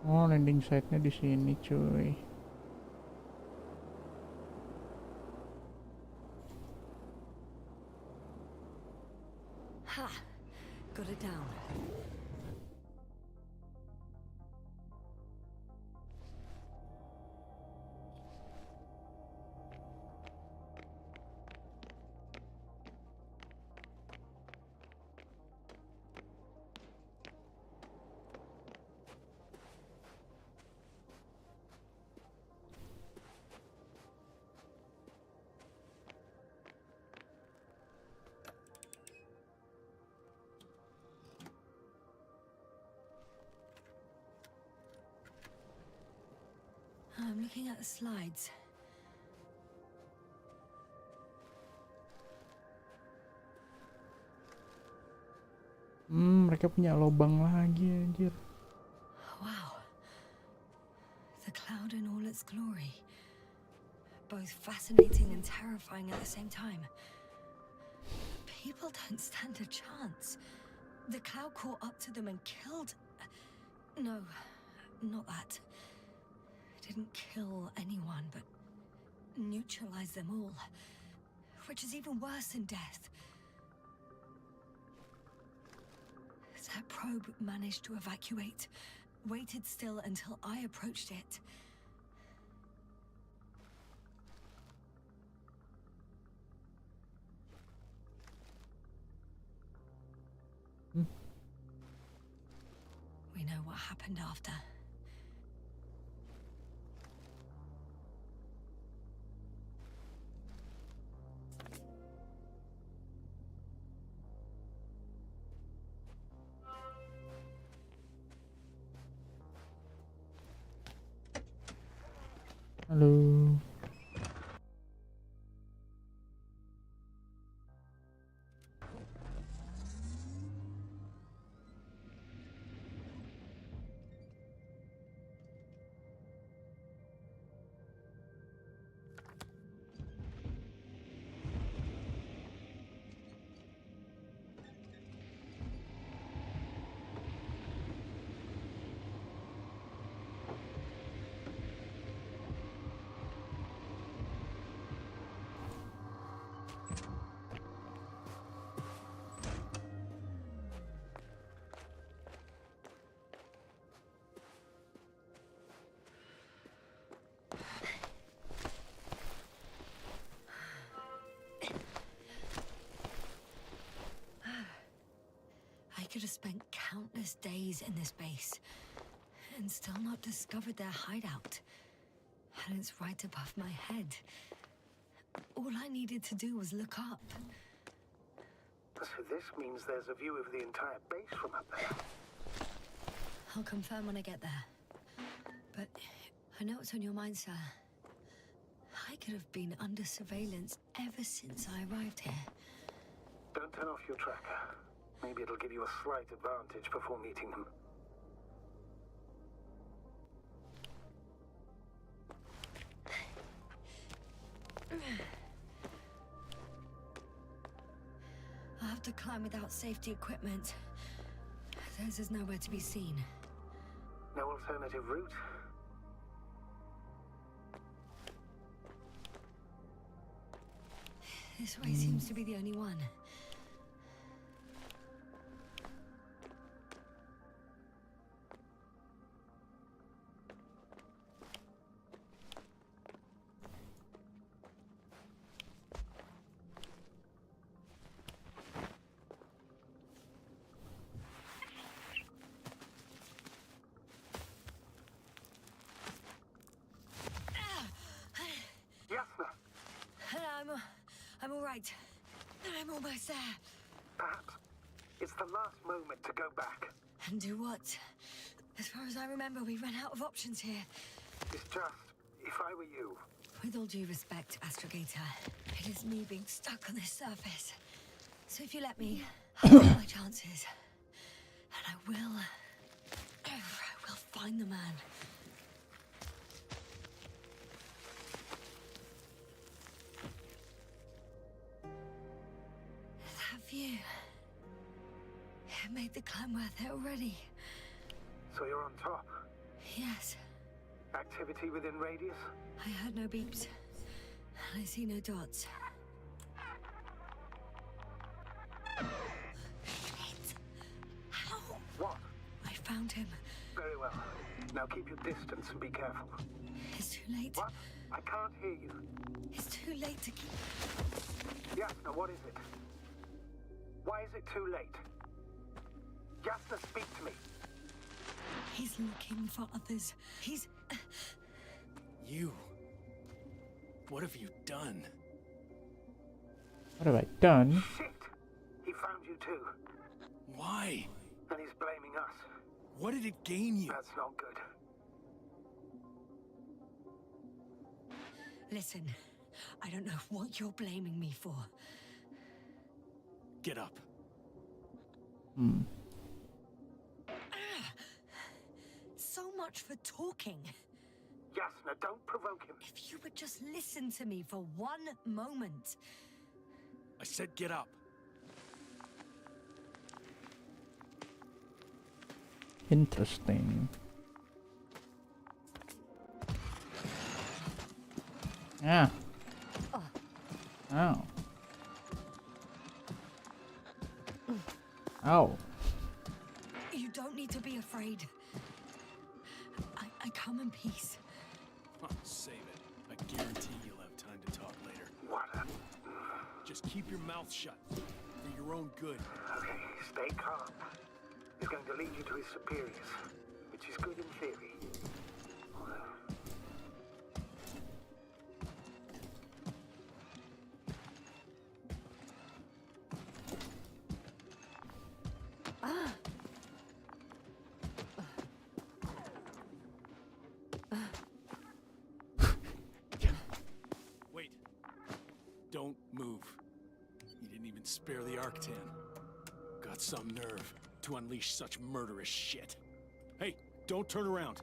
Oh, landing site-nya di sini, cuy. Ha! Got it down. I'm looking at the slides. Mereka punya lobang lagi anjir. Wow. The cloud in all its glory. Both fascinating and terrifying at the same time. People don't stand a chance. The cloud caught up to them and killed... No, not that. It didn't kill anyone, but neutralized them all. Which is even worse than death. That probe managed to evacuate, waited still until I approached it. We know what happened after. Halo. I could have spent countless days in this base and still not discovered their hideout. And it's right above my head. All I needed to do was look up. So this means there's a view of the entire base from up there. I'll confirm when I get there. But I know what's on your mind, sir. I could have been under surveillance ever since I arrived here. Don't turn off your tracker. Maybe it'll give you a slight advantage before meeting them. I'll have to climb without safety equipment. Theirs is nowhere to be seen. No alternative route? This way seems to be the only one. I'm all right. I'm almost there. Perhaps it's the last moment to go back. And do what? As far as I remember, we ran out of options here. It's just, if I were you... With all due respect, Astrogator, it is me being stuck on this surface. So if you let me, I'll take my chances. And I will find the man. View. It made the climb worth it already. So you're on top? Yes. Activity within radius? I heard no beeps. I see no dots. Shit! How? What? I found him. Very well. Now keep your distance and be careful. It's too late. What? I can't hear you. It's too late to keep... Yes, now what is it? Why is it too late? Jasna, speak to me. He's looking for others. He's... You... What have you done? What have I done? Shit! He found you too. Why? And he's blaming us. What did it gain you? That's not good. Listen, I don't know what you're blaming me for. Get up. So much for talking. Yasna, don't provoke him. If you would just listen to me for one moment. I said get up. Interesting. Yeah. Ow. Ow. You don't need to be afraid. I come in peace. Oh, save it. I guarantee you'll have time to talk later. What? Just keep your mouth shut. For your own good. Okay, stay calm. He's going to lead you to his superiors, which is good in theory. Wait. Don't move. You didn't even spare the Arctan. Got some nerve to unleash such murderous shit. Hey, don't turn around.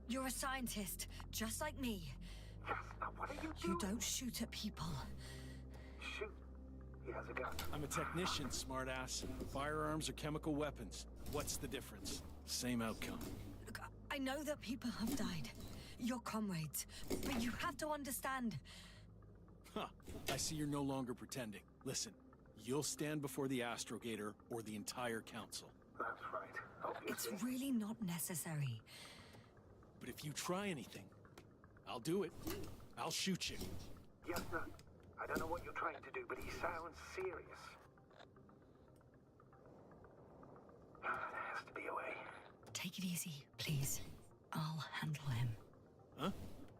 You're a scientist, just like me. Yasna, what are you doing? You don't shoot at people. Shoot. He has a gun. I'm a technician, smartass. Firearms are chemical weapons. What's the difference? Same outcome. Look, I know that people have died. Your comrades. But you have to understand. Huh. I see you're no longer pretending. Listen, you'll stand before the Astrogator or the entire council. That's right, obviously. It's really not necessary. But if you try anything, I'll do it. I'll shoot you. Yasna, I don't know what you're trying to do, but he sounds serious. There has to be a way. Take it easy, please. I'll handle him. Huh?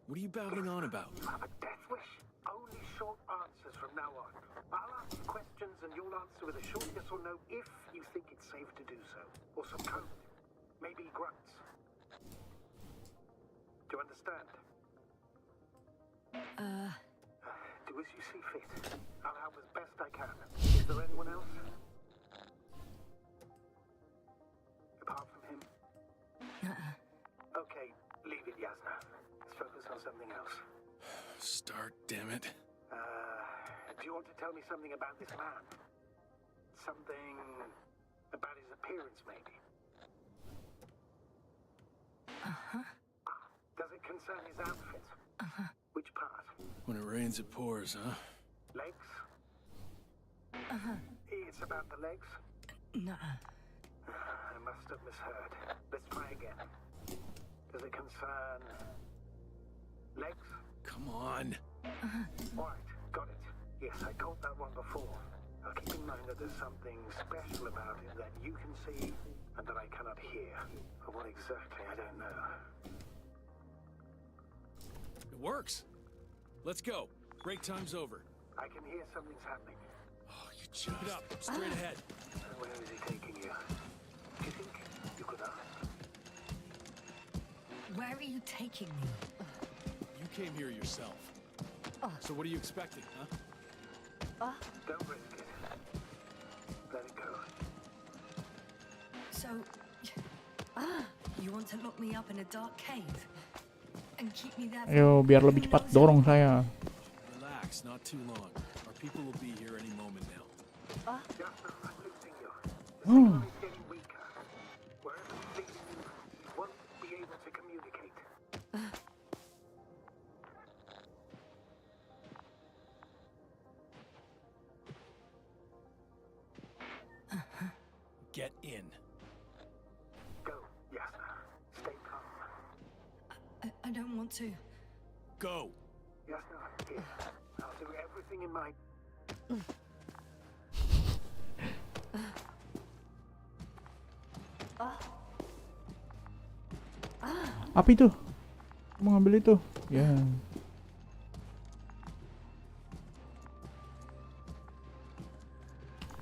What are you babbling on about? You have a death wish? Only short answers from now on. I'll ask you questions and you'll answer with a short yes or no if you think it's safe to do so. Or some code. Maybe grunts. Do you understand? Do as you see fit. I'll help as best I can. Is there anyone else? Apart from him? Okay, leave it, Yasna. Let's focus on something else. Start, damn it. Do you want to tell me something about this man? Something about his appearance, maybe? Does it concern his outfit? Which part? When it rains, it pours, huh? Legs? It's about the legs? I must have misheard. Let's try again. Does it concern legs? Come on. Right, got it. Yes, I got that one before. Now keep in mind that there's something special about it that you can see and that I cannot hear. But what exactly, I don't know. It works. Let's go. Break time's over. I can hear something's happening. Oh, you just... Keep it up. Straight ahead. Where is he taking you? Do you think you could ask? Where are you taking me? You came here yourself. So what are you expecting, huh? Don't risk it. Let it go. So, you want to lock me up in a dark cave? And keep me there Ayo, biar lebih cepat dorong saya. Relax, not too long. Our people will be here any moment now. Just I'm losing you. The signal is getting weaker. Wherever he's leading you, he won't be able to communicate. Get in. Go, Yasna. Stay calm. I don't want to. Go. Yasna, here. I'll do everything in my... Apa itu? Mau ngambil itu? Ya.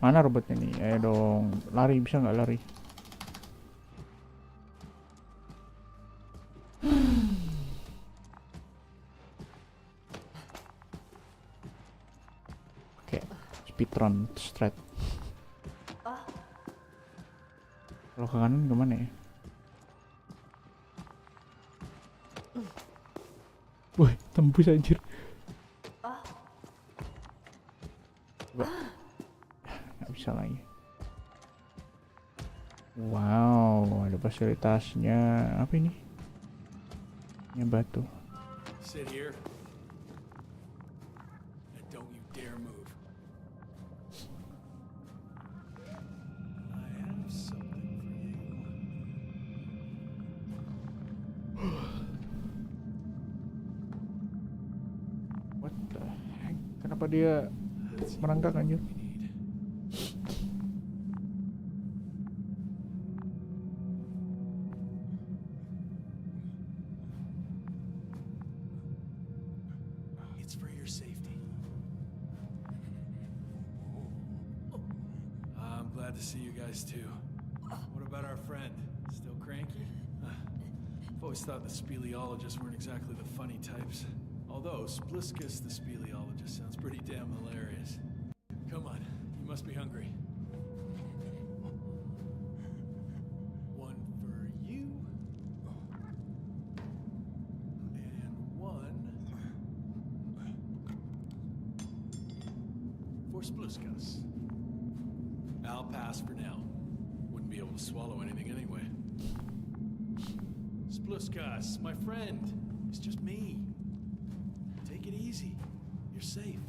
Mana robotnya nih? Ayo dong, lari, bisa nggak lari? Oke, speedrun strat. Kalau ke kanan kemana ya? Wih, tembus anjir. Coba. Nggak bisa lagi. Wow, ada fasilitasnya. Apa ini? Ini batu. Sit here. And don't you dare move. I have something for you. What the heck? Kenapa dia merangkak anjir? It's for your safety. I'm glad to see you guys too. What about our friend? Still cranky? I've always thought the speleologists weren't exactly the funny types. Although Spliskus the speleologist sounds pretty damn hilarious. Come on, you must be hungry. One for you. And one for Spliskus. I'll pass for now. Wouldn't be able to swallow anything anyway. Spliskus, my friend. It's just me. Take it easy. You're safe.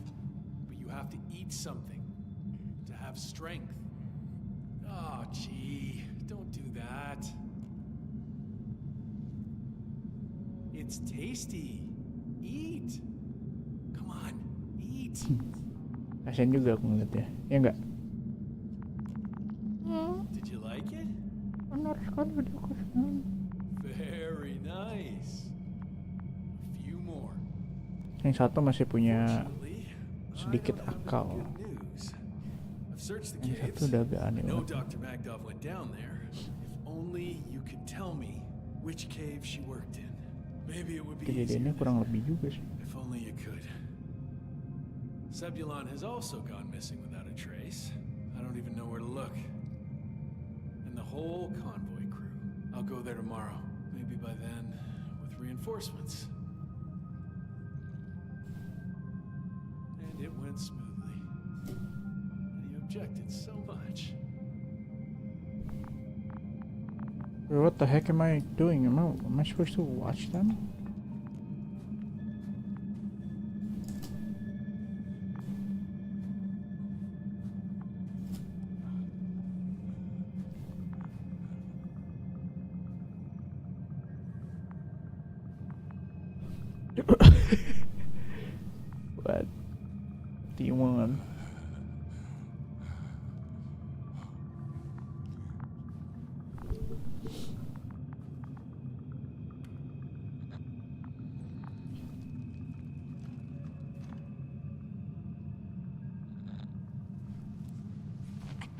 But you have to eat something to have strength. Oh, gee. Don't do that. It's tasty. Eat. Come on. Eat. Kasian juga aku ngeliatnya. Ya enggak? Did you like it? Benar sekali udah kasihan. Very nice. A few more. Yang satu masih punya sedikit akal. Yang satu udah agak aneh banget. Dr. Magdov went down there. If only you could tell me which cave she worked in. Maybe it would be Kejadiannya kurang lebih juga sih. if only you could. Sebulon has also gone missing without a trace. I don't even know where to look. And the whole convoy crew. I'll go there tomorrow. Maybe by then, with reinforcements. And it went smoothly. And he objected so much. What the heck am I doing? Am I supposed to watch them? What do you want?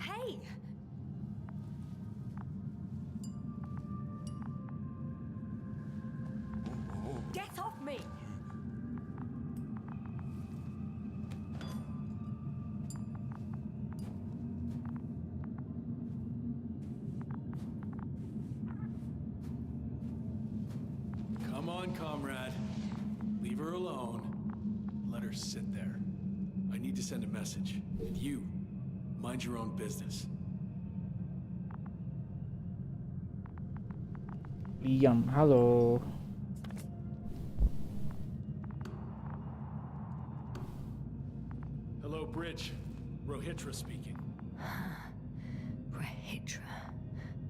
Hey! Get off me! Come on, comrade. Leave her alone. Let her sit there. I need to send a message. And you, mind your own business. Liam, halo. Hello, Bridge. Rohitra speaking. Rohitra.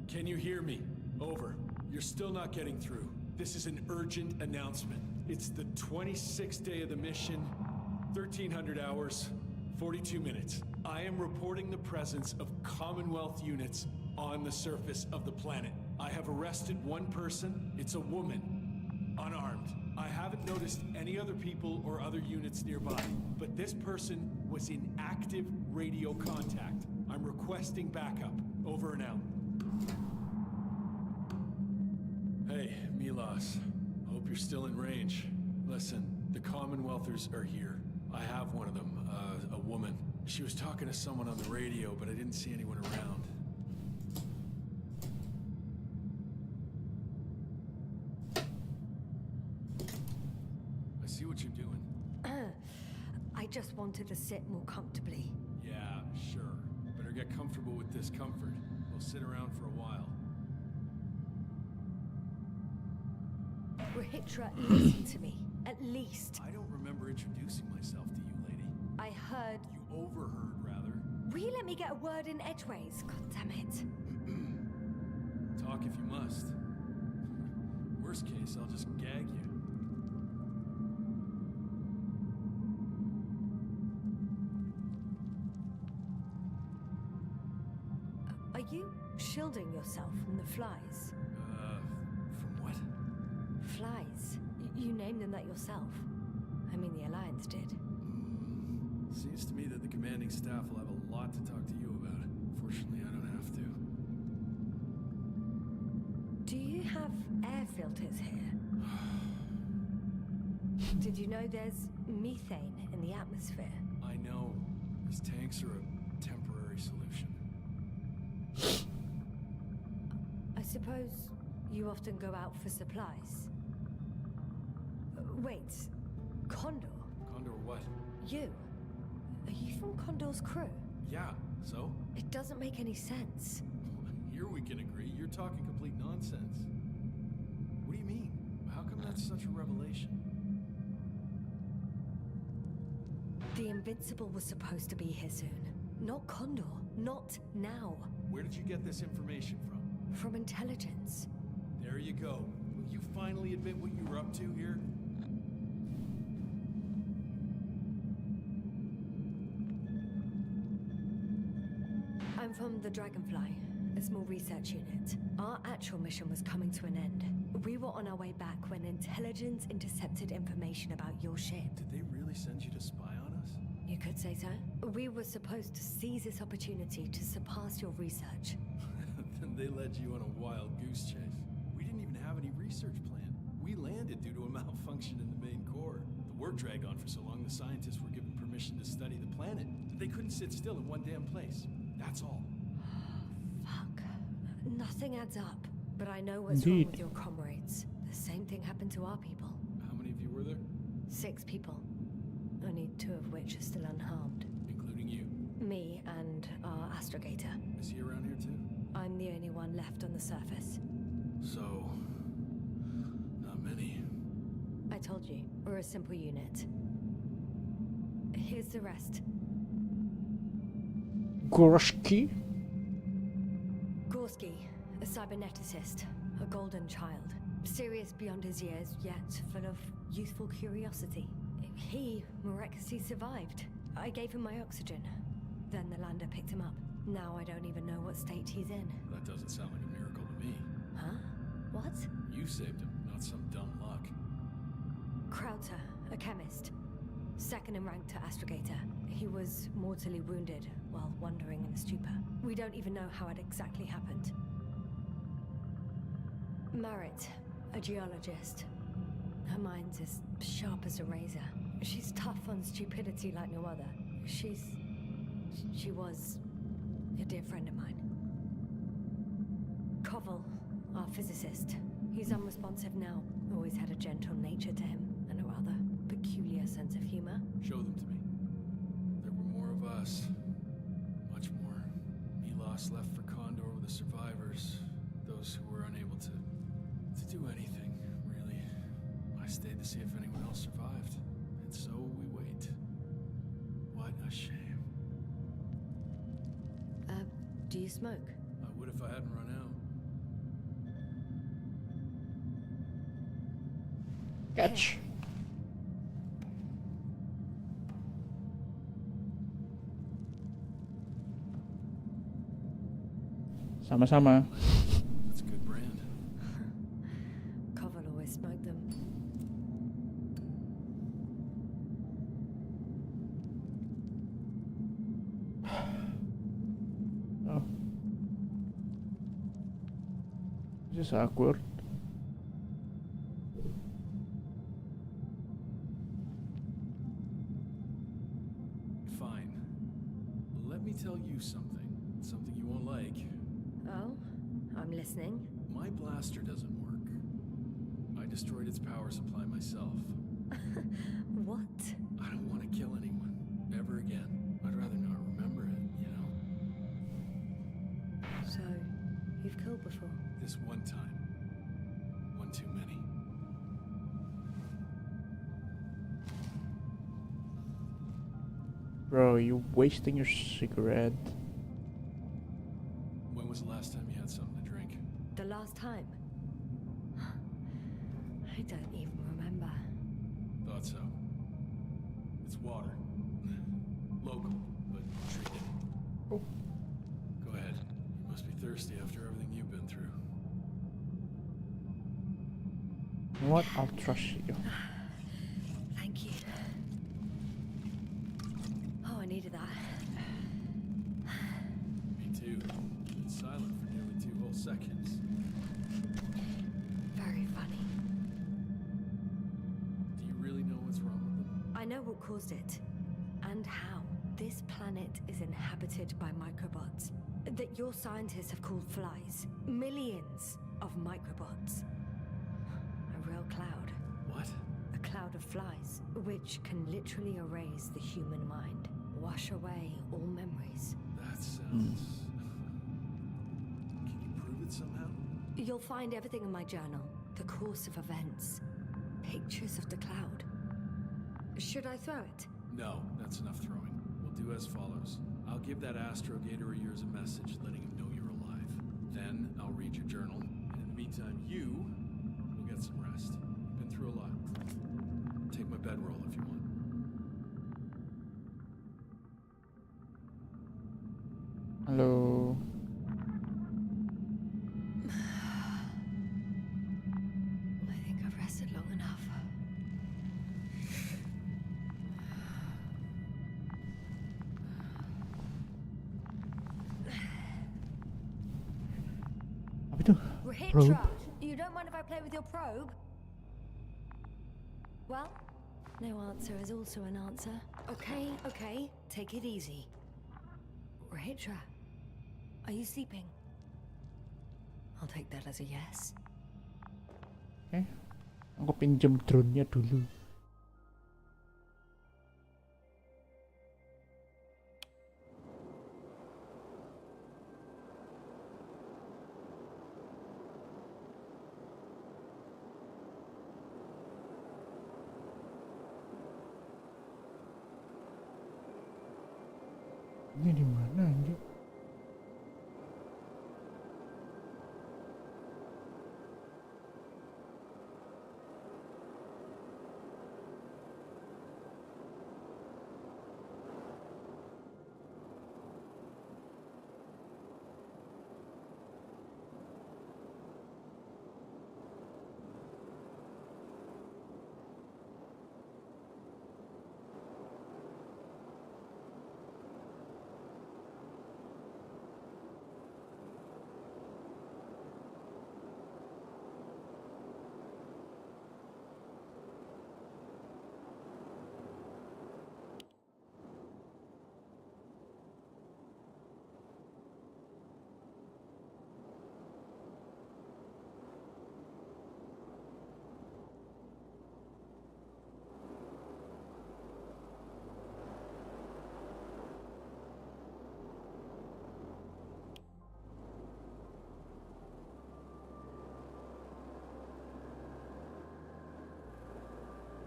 Can you hear me? Over. You're still not getting through. This is an urgent announcement. It's the 26th day of the mission, 1300 hours, 42 minutes. I am reporting the presence of Commonwealth units on the surface of the planet. I have arrested one person. It's a woman, unarmed. I haven't noticed any other people or other units nearby, but this person was in active radio contact. I'm requesting backup. Over and out. Hey, Milos. Hope you're still in range. Listen, the Commonwealthers are here. I have one of them, a woman. She was talking to someone on the radio, but I didn't see anyone around. I see what you're doing. I just wanted to sit more comfortably. Yeah, sure. Better get comfortable with discomfort. We'll sit around for a while. Rahitra, listen to me. At least. I don't remember introducing myself to you, lady. I heard... You overheard, rather. Will you let me get a word in edgeways? God damn it. Talk if you must. Worst case, I'll just gag you. Are you shielding yourself from the flies? From what? Flies. You named them that yourself. I mean, the Alliance did. Seems to me that the commanding staff will have a lot to talk to you about. Fortunately, I don't have to. Do you have air filters here? Did you know there's methane in the atmosphere? I know. These tanks are a temporary solution. I suppose you often go out for supplies. Wait, Condor? Condor what? You? Are you from Condor's crew? Yeah, so? It doesn't make any sense. Here we can agree. You're talking complete nonsense. What do you mean? How come that's such a revelation? The Invincible was supposed to be here soon. Not Condor. Not now. Where did you get this information from? From intelligence. There you go. Will you finally admit what you were up to here? I'm from the Dragonfly, a small research unit. Our actual mission was coming to an end. We were on our way back when intelligence intercepted information about your ship. Did they really send you to spy on us? You could say so. We were supposed to seize this opportunity to surpass your research. Then they led you on a wild goose chase. We didn't even have any research plan. We landed due to a malfunction in the main core. The work dragged on for so long, the scientists were given permission to study the planet. They couldn't sit still in one damn place. That's all. Fuck. Nothing adds up. But I know what's Indeed. wrong with your comrades. The same thing happened to our people. How many of you were there? 6 people. Only 2 of which are still unharmed. Including you. Me and our astrogator. Is he around here too? I'm the only one left on the surface. So... not many. I told you, we're a simple unit. Here's the rest. Gorski? Gorski, a cyberneticist, a golden child. Serious beyond his years, yet full of youthful curiosity. He miraculously survived. I gave him my oxygen. Then the lander picked him up. Now I don't even know what state he's in. That doesn't sound like a miracle to me. Huh? What? You saved him, not some dumb luck. Krauter, a chemist. Second in rank to astrogator. He was mortally wounded while wandering in a stupor. We don't even know how it exactly happened. Marit, a geologist. Her mind's as sharp as a razor. She's tough on stupidity like no other. She was a dear friend of mine. Koval, our physicist. He's unresponsive now. Always had a gentle nature to him, and a rather peculiar sense of humor. Show them to me. There were more of us. Much more. Milos left for Condor with the survivors. Those who were unable to do anything, really. I stayed to see if anyone else survived. And so we wait. What a shame. Do you smoke? I would if I hadn't run out. Catch. Sama-sama. That's a good brand. Koval always smoked them. This is awkward. Fine. Let me tell you something. Something you won't like. Oh, I'm listening. My blaster doesn't work. I destroyed its power supply myself. What? I don't want to kill anyone. Ever again. I'd rather not remember it, you know? So, you've killed before? This one time. One too many. Bro, you wasting your cigarette. When was the last time you had something to drink? The last time? I don't even remember. Thought so. It's water. Local, but treated. Oh. Go ahead. You must be thirsty after everything you've been through. You know what? I'll trust you. Thank you. Oh, I needed that. Me too. Been silent for nearly 2 whole seconds. Very funny. Do you really know what's wrong with them? I know what caused it. And how. This planet is inhabited by microbots that your scientists have called flies. Millions of microbots. A real cloud. What? A cloud of flies, which can literally erase the human mind. Wash away all memories. That sounds... Can you prove it somehow? You'll find everything in my journal. The course of events. Pictures of the cloud. Should I throw it? No, that's enough throwing. We'll do as follows. I'll give that astrogator of yours a message letting him know you're alive. Then I'll read your journal, and in the meantime, you will get some rest. You've been through a lot. Take my bedroll if you want. Hello. I think I've rested long enough. Apa itu? Rahitra, you don't mind if I play with your probe? Well, no answer is also an answer. Okay, okay, take it easy. Rahitra, are you sleeping? I'll take that as a yes. Aku pinjam drone-nya dulu. Ini di mana anjir?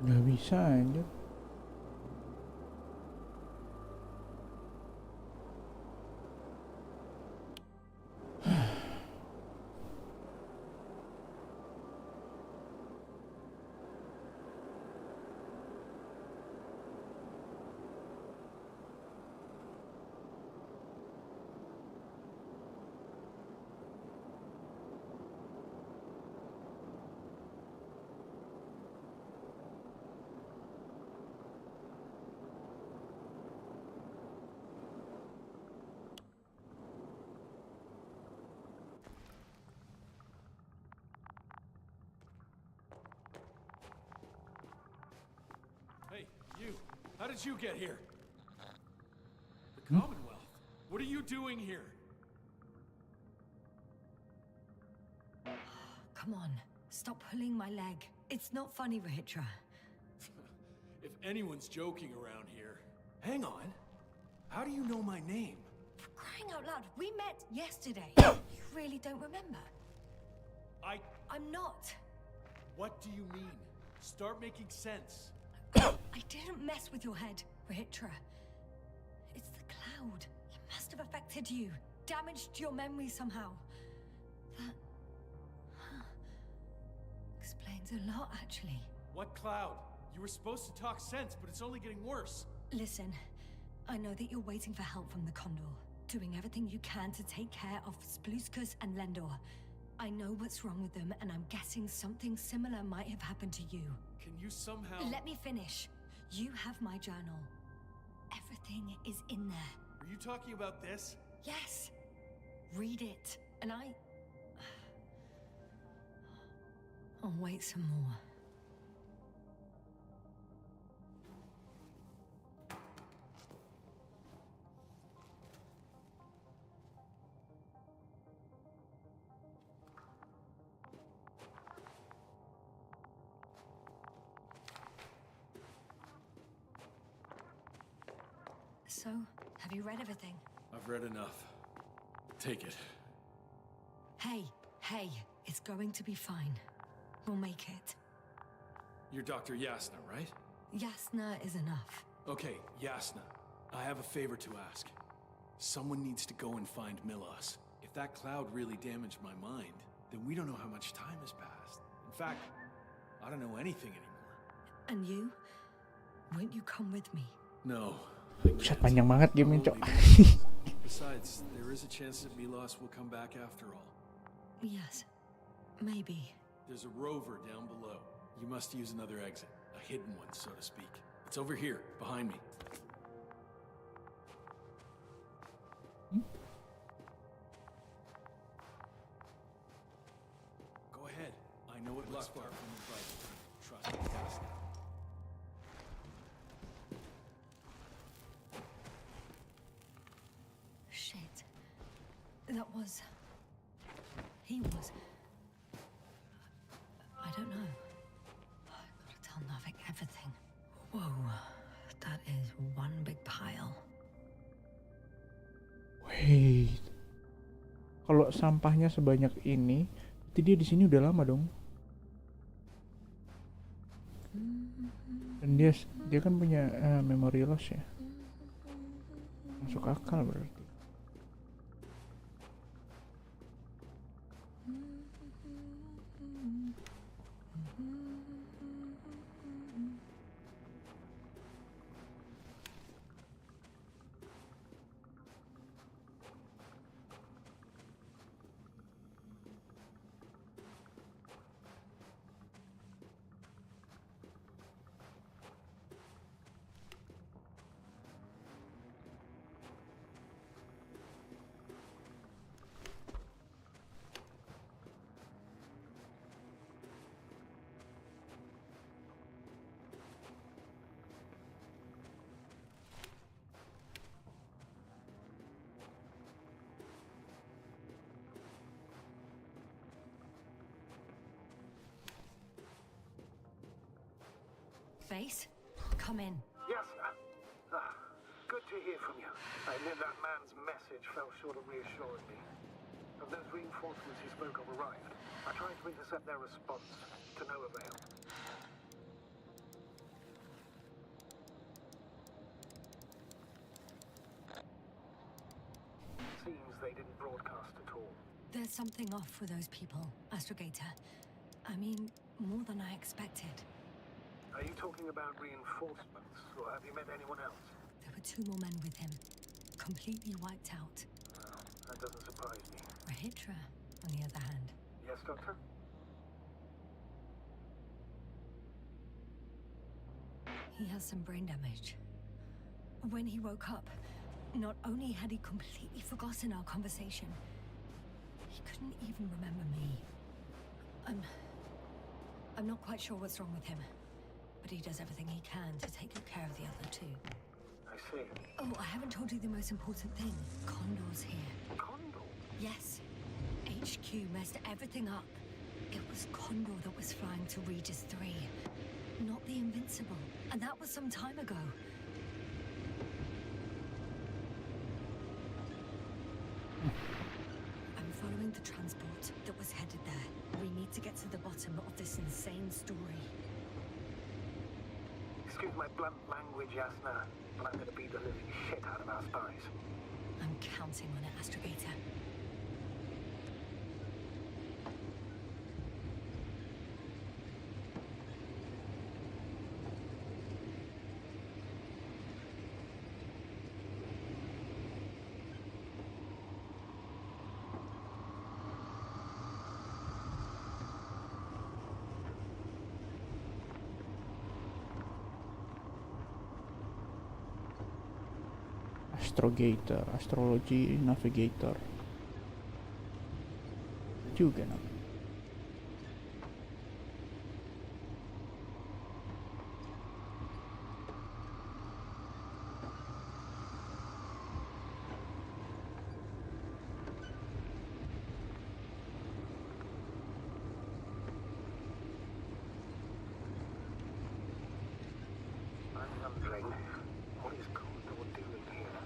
Nggak bisa anjir. How did you get here? The Commonwealth? What are you doing here? Come on, stop pulling my leg. It's not funny, Rahitra. If anyone's joking around here... Hang on. How do you know my name? For crying out loud, we met yesterday. You really don't remember? I'm not. What do you mean? Start making sense. I didn't mess with your head, Rahitra. It's the cloud. It must have affected you, damaged your memory somehow. That explains a lot, actually. What cloud? You were supposed to talk sense, but it's only getting worse. Listen, I know that you're waiting for help from the Condor, doing everything you can to take care of Spluskus and Lendor. I know what's wrong with them, and I'm guessing something similar might have happened to you. Can you somehow... Let me finish. You have my journal. Everything is in there. Are you talking about this? Yes. Read it, and I'll wait some more. So, have you read everything? I've read enough. Take it. Hey, it's going to be fine. We'll make it. You're Dr. Yasna, right? Yasna is enough. Okay, Yasna. I have a favor to ask. Someone needs to go and find Milos. If that cloud really damaged my mind, then we don't know how much time has passed. In fact, I don't know anything anymore. And you? Won't you come with me? No. Buset, panjang banget gamenya, Cok. Besides, there is a chance that Milos will come back after all. Yes. Maybe. There's a rover down below. You must use another exit. A hidden one, so to speak. It's over here, behind me. Go ahead. I know it looks far from the fight. Trust me, Yasna. Shit. That was... He was... I don't know. I've got to tell Navik everything. Whoa. That is one big pile. Wait. Kalau sampahnya sebanyak ini, berarti dia di sini udah lama dong. Dan dia kan punya memory loss ya. Masuk akal berarti. Face? Come in. Yes, sir. Good to hear from you. I admit that man's message fell short of reassuring me. And those reinforcements he spoke of arrived. I tried to intercept their response, to no avail. Seems they didn't broadcast at all. There's something off with those people, Astrogator. I mean, more than I expected. Are you talking about reinforcements, or have you met anyone else? There were 2 more men with him, completely wiped out. Well, that doesn't surprise me. Rahitra, on the other hand. Yes, Doctor? He has some brain damage. When he woke up, not only had he completely forgotten our conversation, he couldn't even remember me. I'm not quite sure what's wrong with him. but he does everything he can to take good care of the other two. I see. Oh, I haven't told you the most important thing. Condor's here. Condor? Yes. HQ messed everything up. It was Condor that was flying to Regis 3, not the Invincible. And that was some time ago. I'm following the transport that was headed there. We need to get to the bottom of this insane story. Excuse my blunt language, Yasna, but I'm going to beat the living shit out of our spies. I'm counting on it, Astrogator. Astrogator, Astrology Navigator juga nam. I'm wondering, what is Condor doing here?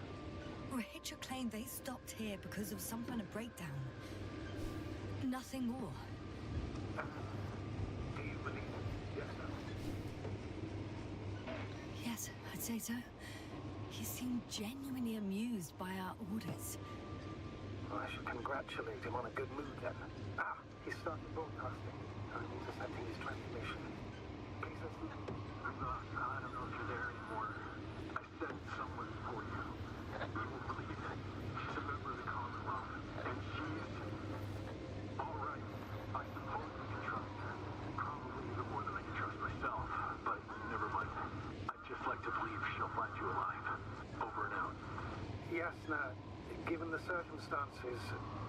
Hitcher claimed they stopped here because of some kind of breakdown. Nothing more. Do you believe it? Yes, no? Yes, I'd say so. He seemed genuinely amused by our orders. Well, I should congratulate him on a good mood then. He started broadcasting. I'm intercepting his transmission. Please listen. I don't know if you're there anymore. I sent someone for you. You won't believe it. She's a member of the Commonwealth. And she's... Alright. I suppose we can trust her. Probably even more than I can trust myself. But never mind. I'd just like to believe she'll find you alive. Over and out. Yasna, given the circumstances,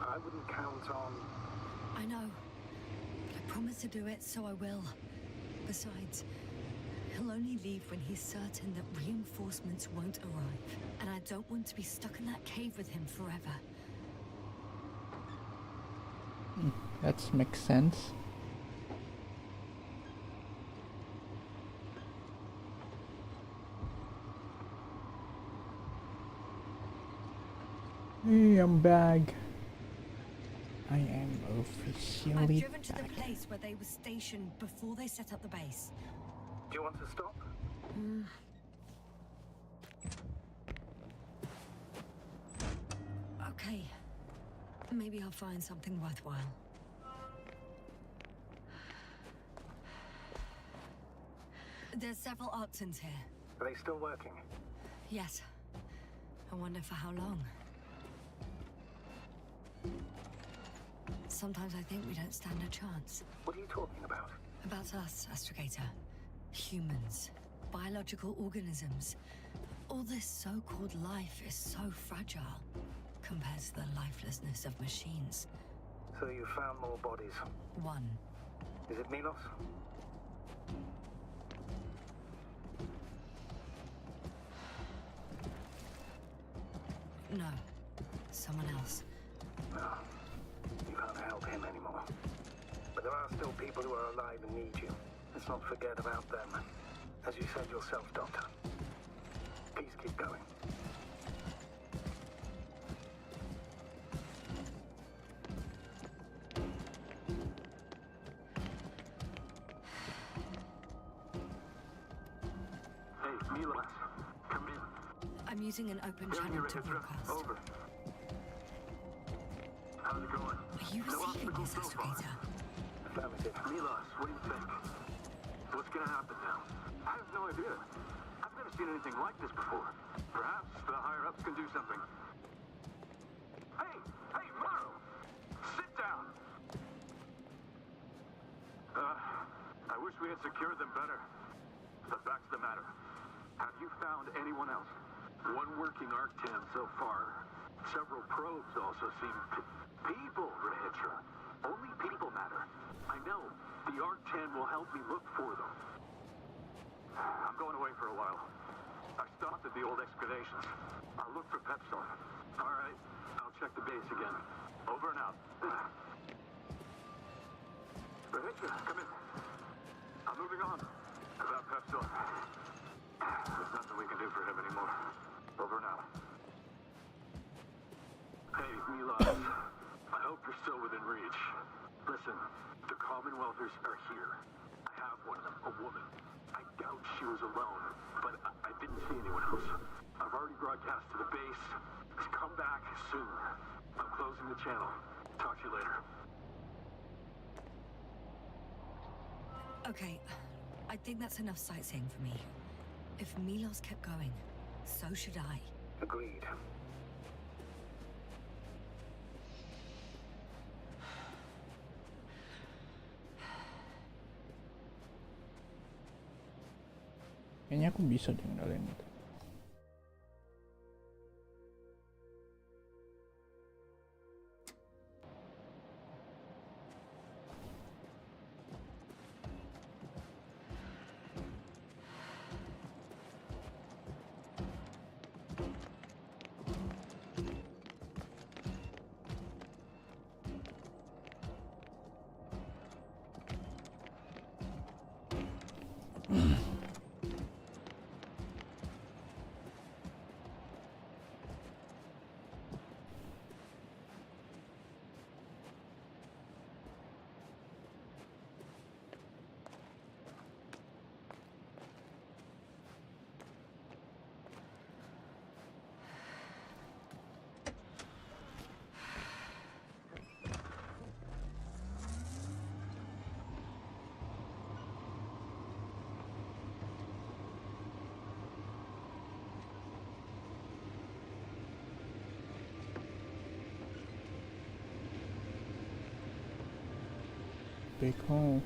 I wouldn't count on... I know. I promised to do it, so I will. Besides, he'll only leave when he's certain that reinforcements won't arrive. And I don't want to be stuck in that cave with him forever. That makes sense. Hey, I'm back. I am officially I've driven to back. the place where they were stationed before they set up the base. Do you want to stop? Okay. Maybe I'll find something worthwhile. There's several Arctons here. Are they still working? Yes. I wonder for how long. Sometimes I think we don't stand a chance. What are you talking about? About us, Astrogator. Humans. Biological organisms. All this so-called life is so fragile compared to the lifelessness of machines. So you found more bodies. One. Is it Milos? No. Someone else. No. You can't help him anymore. But there are still people who are alive and need you. Let's not forget about them. As you said yourself, Doctor. Please keep going. Hey, Milos. Come in. I'm using an open Hearing channel your to hits broadcast. over. How's it going? Are you No receiving obstacles this, so far. Astrogator? Affirmative. Milos, what do you think? What's gonna happen now? I have no idea. I've never seen anything like this before. Perhaps the higher-ups can do something. Hey, Morrow! Sit down! I wish we had secured them better. But back to the matter. Have you found anyone else? One working Arctan so far. Several probes also seem people, Rahitra. Only people matter. I know. The Arctan will help me look for them. I'm going away for a while. I stopped at the old excavations. I'll look for Pepsil. All right, I'll check the base again. Over and out. Mereka, come in. I'm moving on. About Pepsil. There's nothing we can do for him anymore. Over and out. Hey, Milan. I hope you're still within reach. Listen, the Commonwealthers are here. I have one of them, a woman. I doubt she was alone, but I didn't see anyone else. I've already broadcast to the base. Come back soon. I'm closing the channel. Talk to you later. Okay, I think that's enough sightseeing for me. If Milos kept going, so should I. Agreed. Kayaknya aku bisa deh ngendalain itu. Back home.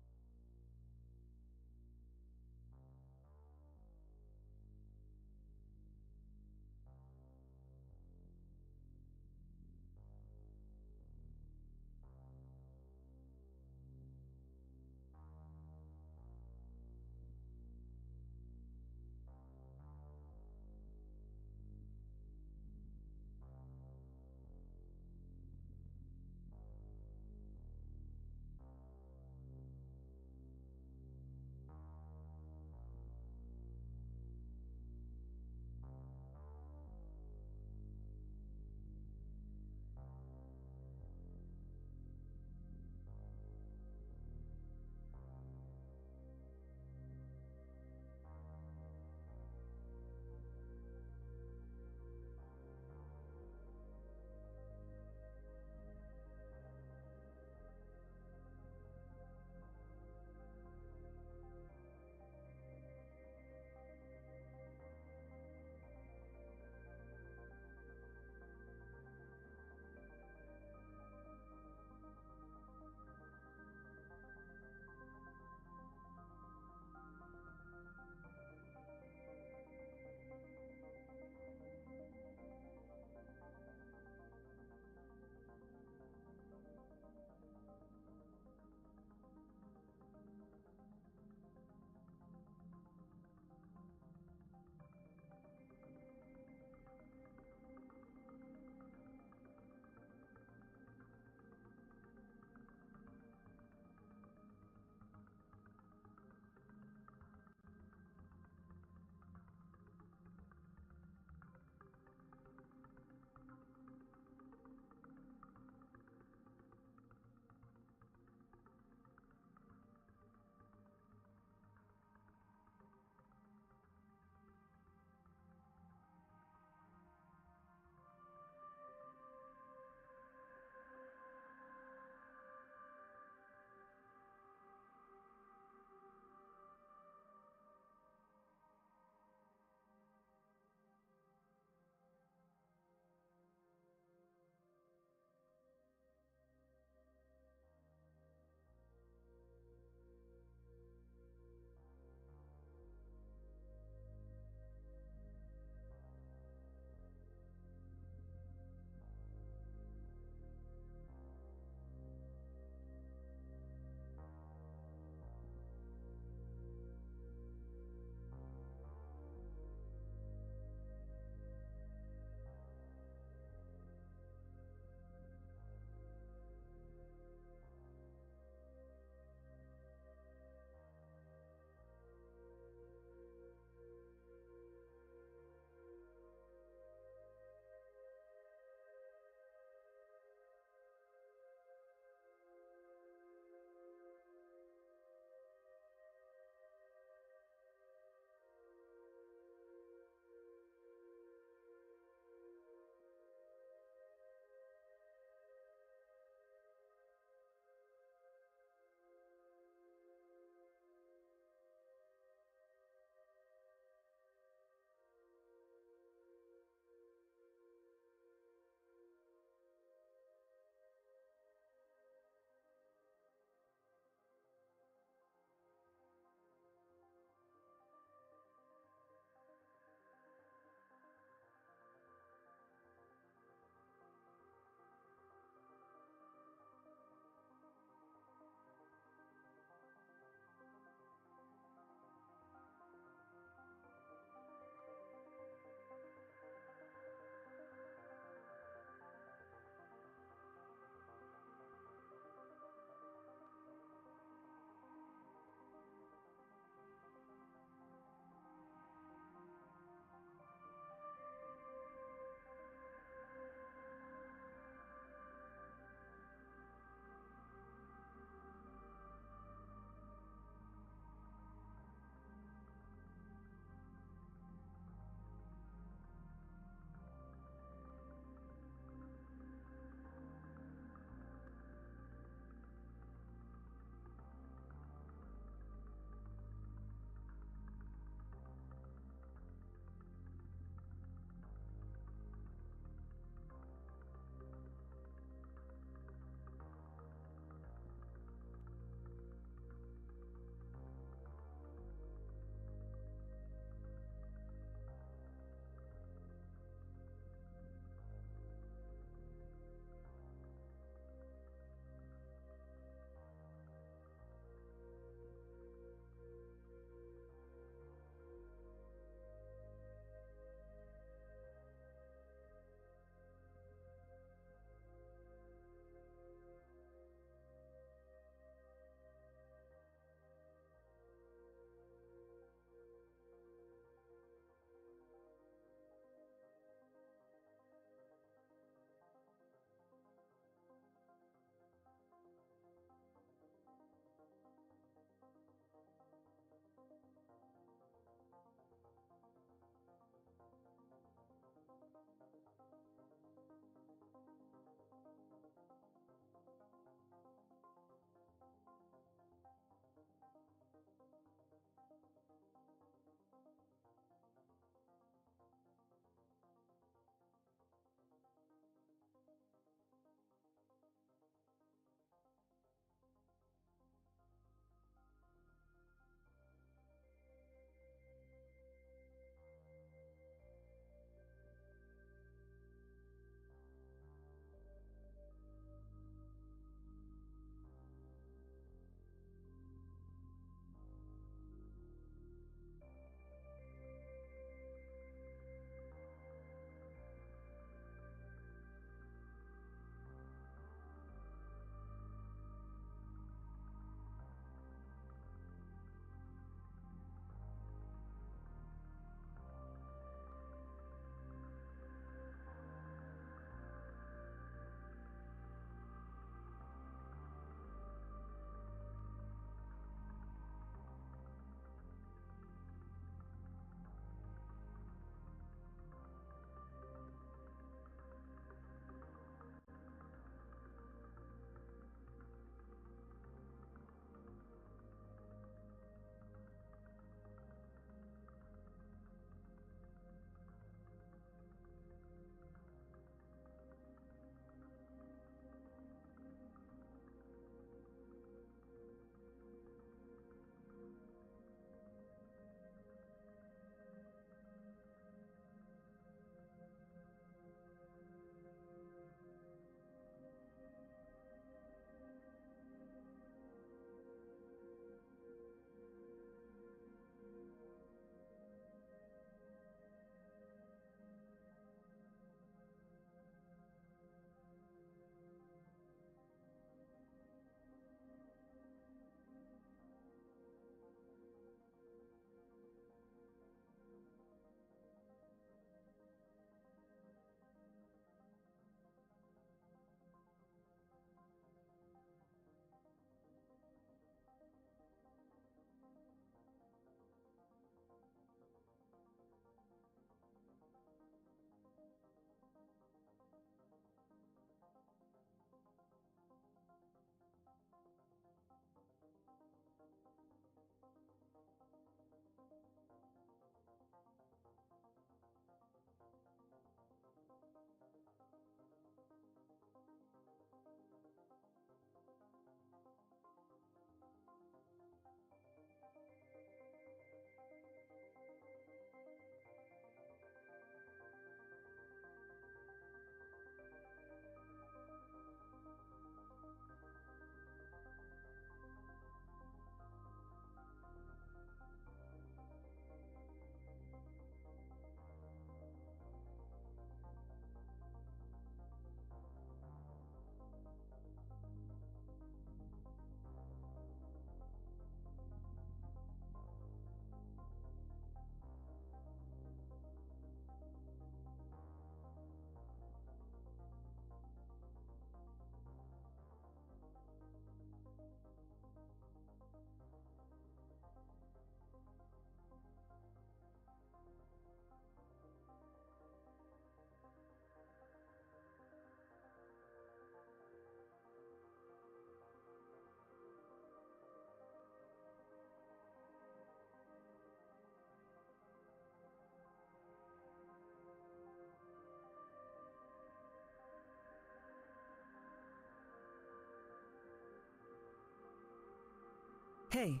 Hey.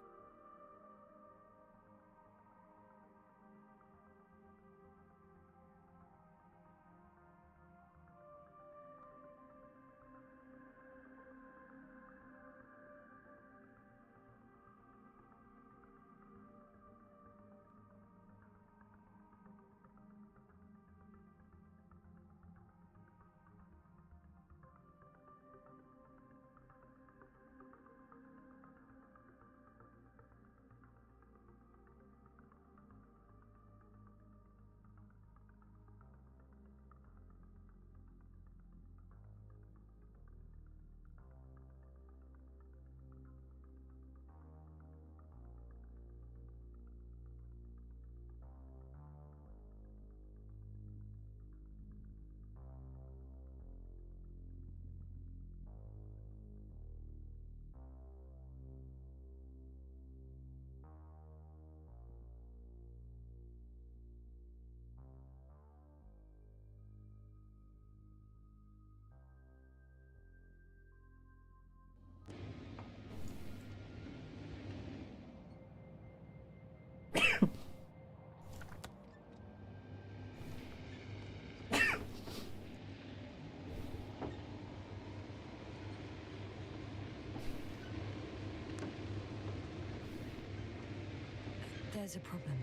There's a problem.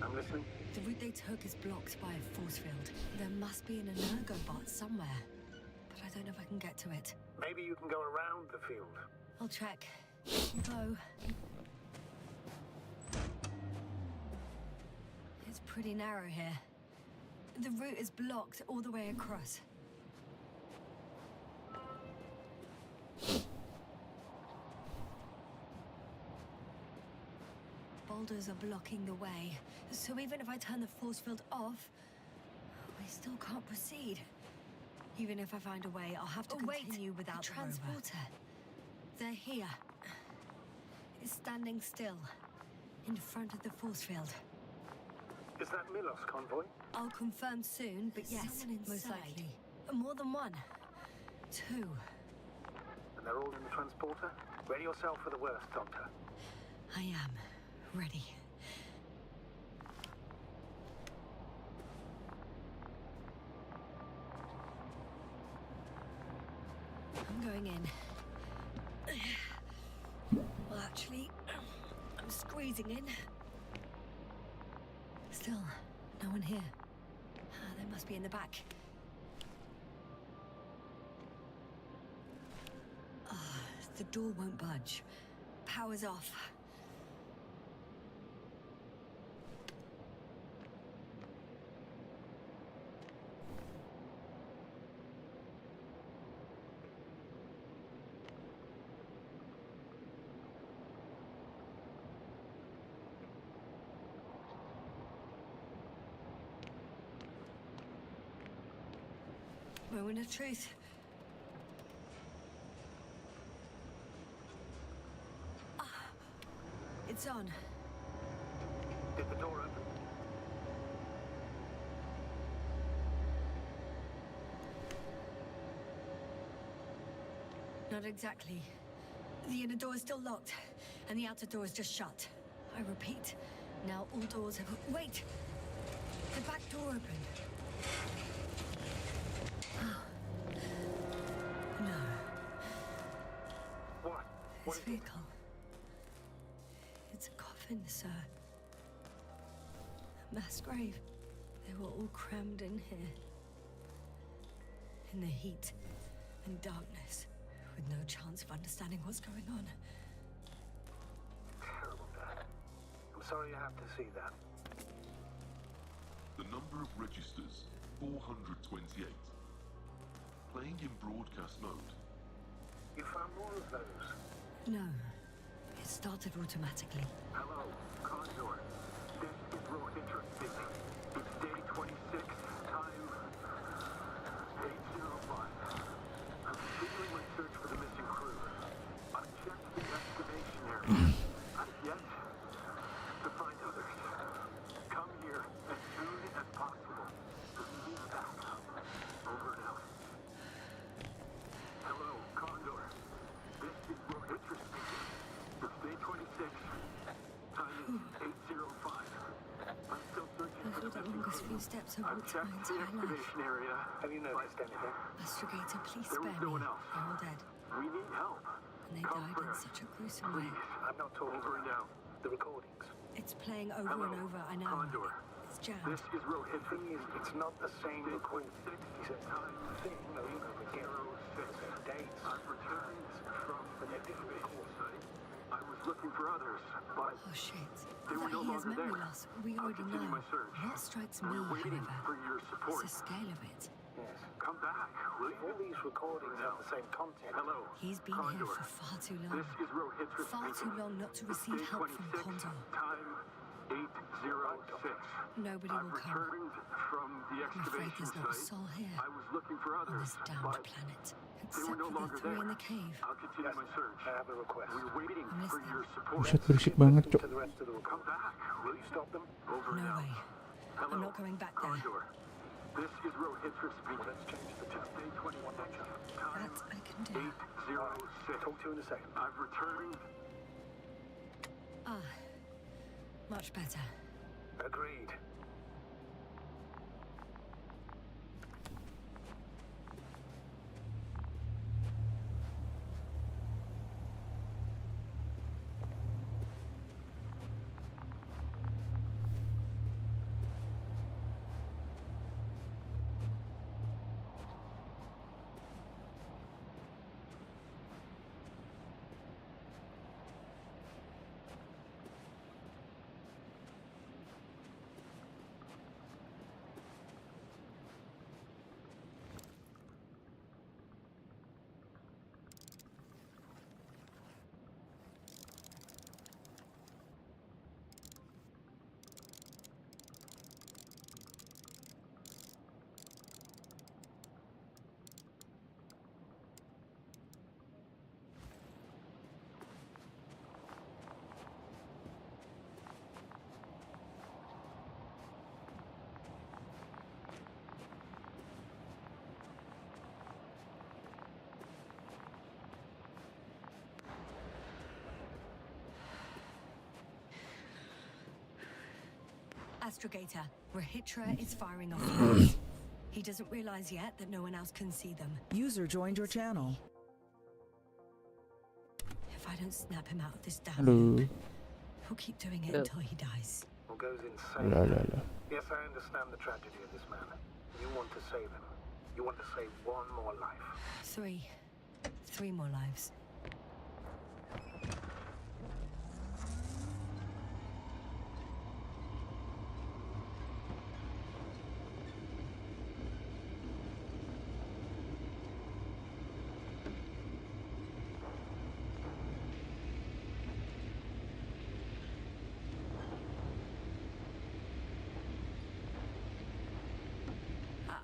I'm listening. The route they took is blocked by a force field. There must be an energobot somewhere, but I don't know if I can get to it. Maybe you can go around the field. I'll check. You go. It's pretty narrow here. The route is blocked all the way across. Boulders are blocking the way, so even if I turn the force field off, we still can't proceed. Even if I find a way, I'll have to continue without the transporter. They're here. It's standing still, in front of the force field. Is that Milos convoy? I'll confirm soon, but yes, most likely. More than one. Two. And they're all in the transporter? Ready yourself for the worst, Doctor. I am. Ready. I'm going in. Well, actually, I'm squeezing in. Still, no one here. They must be in the back. The door won't budge. Power's off. Moment of truth. It's on. Did the door open? Not exactly. The inner door is still locked, and the outer door is just shut. I repeat, now all doors have... Wait! The back door opened. No. What? This vehicle. It's a coffin, sir. A mass grave. They were all crammed in here. In the heat and darkness, with no chance of understanding what's going on. Terrible, Dad. I'm sorry you have to see that. The number of registers, 428. Playing in broadcast mode. You found more of those? No. It started automatically. Hello, Condor. This is Road Interesting. It's day 26, time 8:05. I'm continuing my search for the missing crew. I've checked the excavation area. I've yet to find others. Come here as soon as possible. Be back. Over and out. Hello, Condor. This is Road Interesting. longest few steps I've walked in my checked the entire life. excavation area. Have you noticed anything? Astrogator, please There was spare no me. one else. They're all dead. We need help. And they Come died in first. such a gruesome way. I'm not talking Over and about out. the recordings. It's playing over Hello, and over, I know. Condor. It's jammed. This is The Rohit. thing is, it's not the same recording. He said, thing over again. Same dates. I've returned from But they're different recordings. I was looking for others, but Oh shit. they were That no he has longer memory there. loss. We I'll already continue know. my search. What strikes me, We're waiting however, for your support. is the scale of it. Yes. Come back, will you? All these recordings have the same content. Hello. He's been Condor. here for far too long. This is Rohit Far too long not to receive Day help from 26, Condor. Time 806. Nobody I've will come. returned from the I'm afraid excavation there's not a site. soul here. I was looking for On others, this damned but planet. they Except were no for the longer three there. in the cave. I'll continue my search. I have a request. We're waiting I'm for listening. your support. Buset, berisik banget, Cok. To the rest of the Come recording. back, will you? Stop them. Over No and out. way. Hello, I'm not going back there. Condor. This is Rohit speaking. Let's change the time. Day 26, time That I can do. 806. Talk to you in a second. I've returned. Ah, much better. Agreed. Astrogator, Rahitra is firing off flares. He doesn't realize yet that no one else can see them. User joined your channel. If I don't snap him out of this damn Halo. loop, he'll keep doing it until he dies. Or goes insane. Lah lah lah. Yes, I understand the tragedy of this man. You want to save him. You want to save one more life. Three more lives.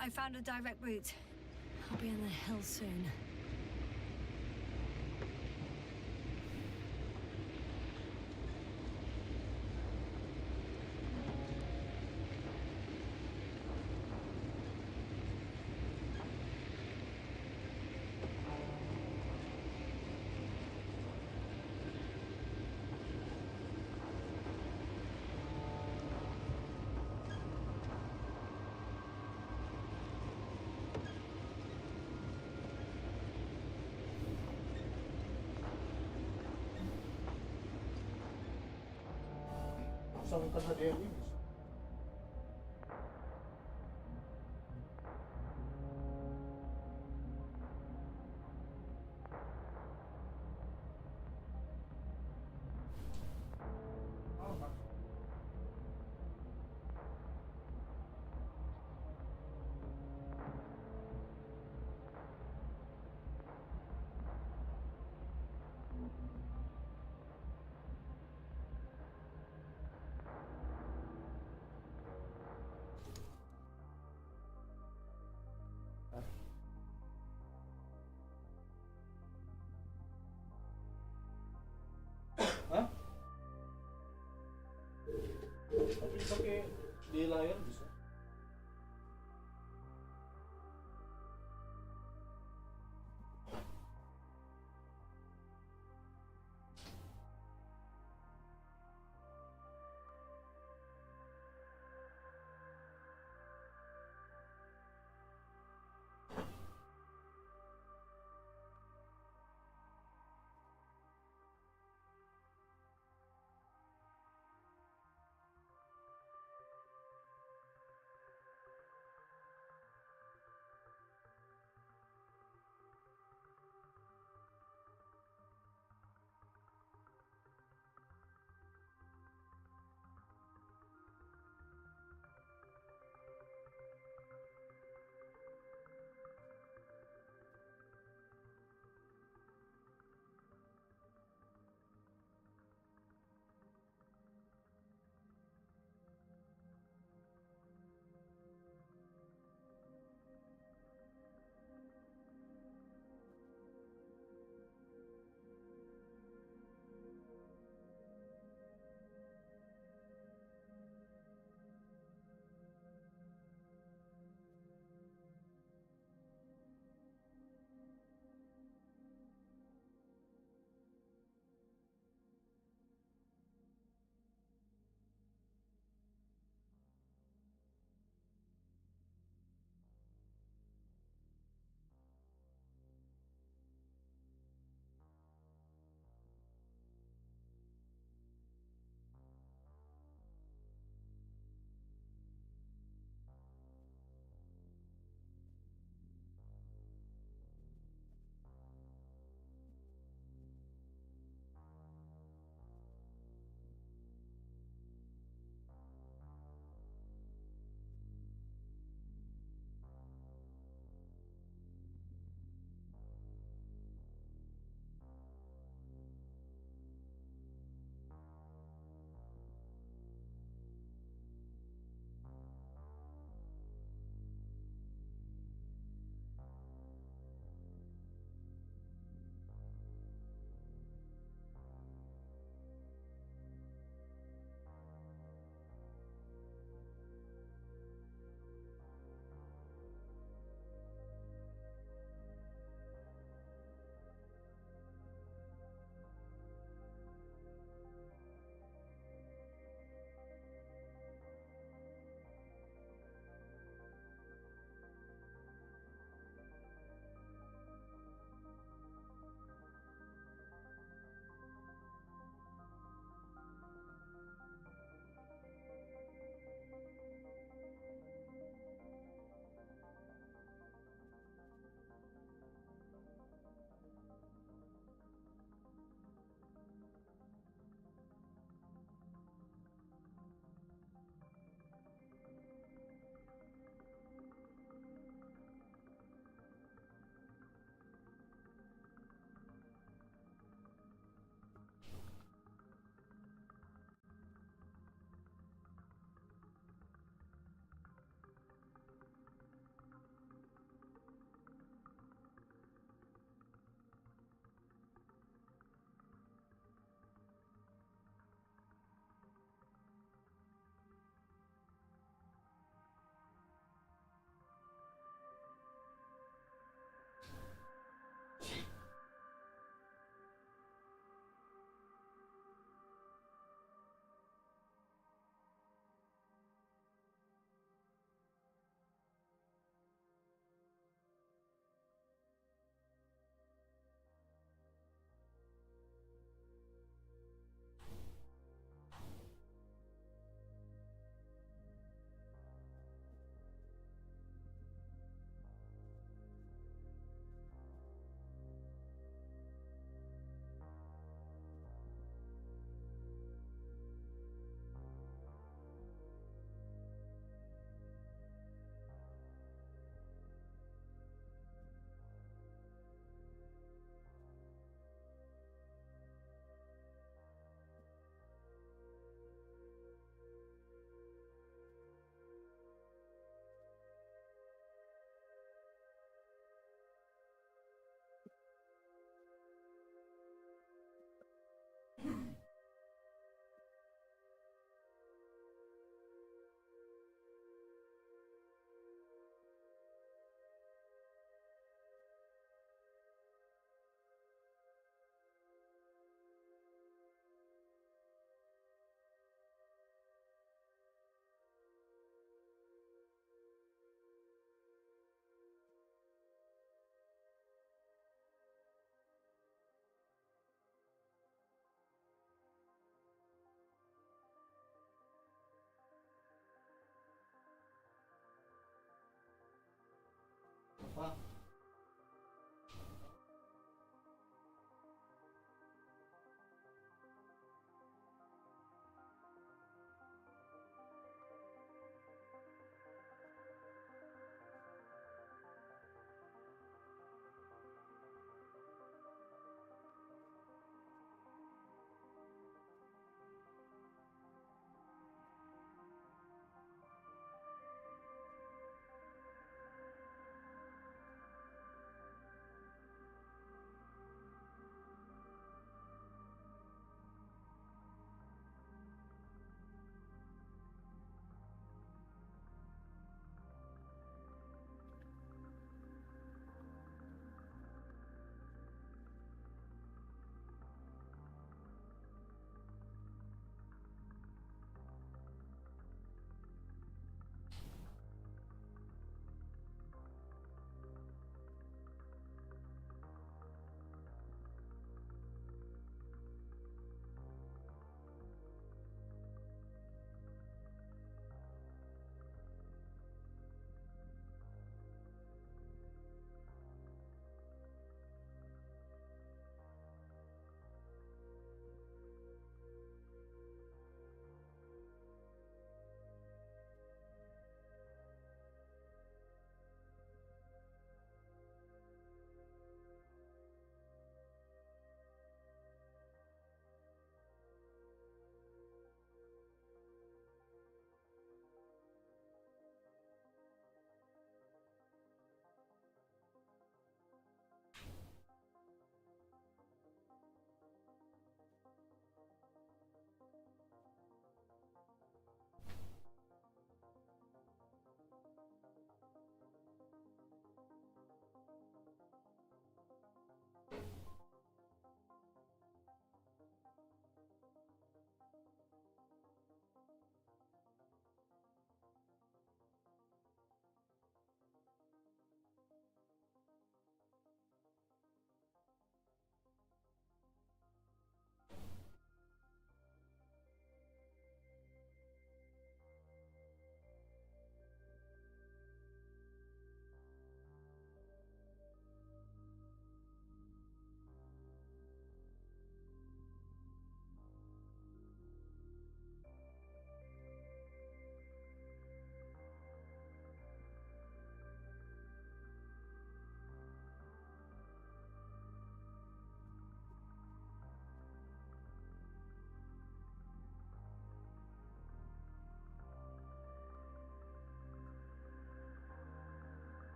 I found a direct route. I'll be in the hills soon. Sampai tadi ini. Hah? Tapi pakai di layar bisa.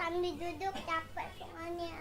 sambil duduk capek soalnya.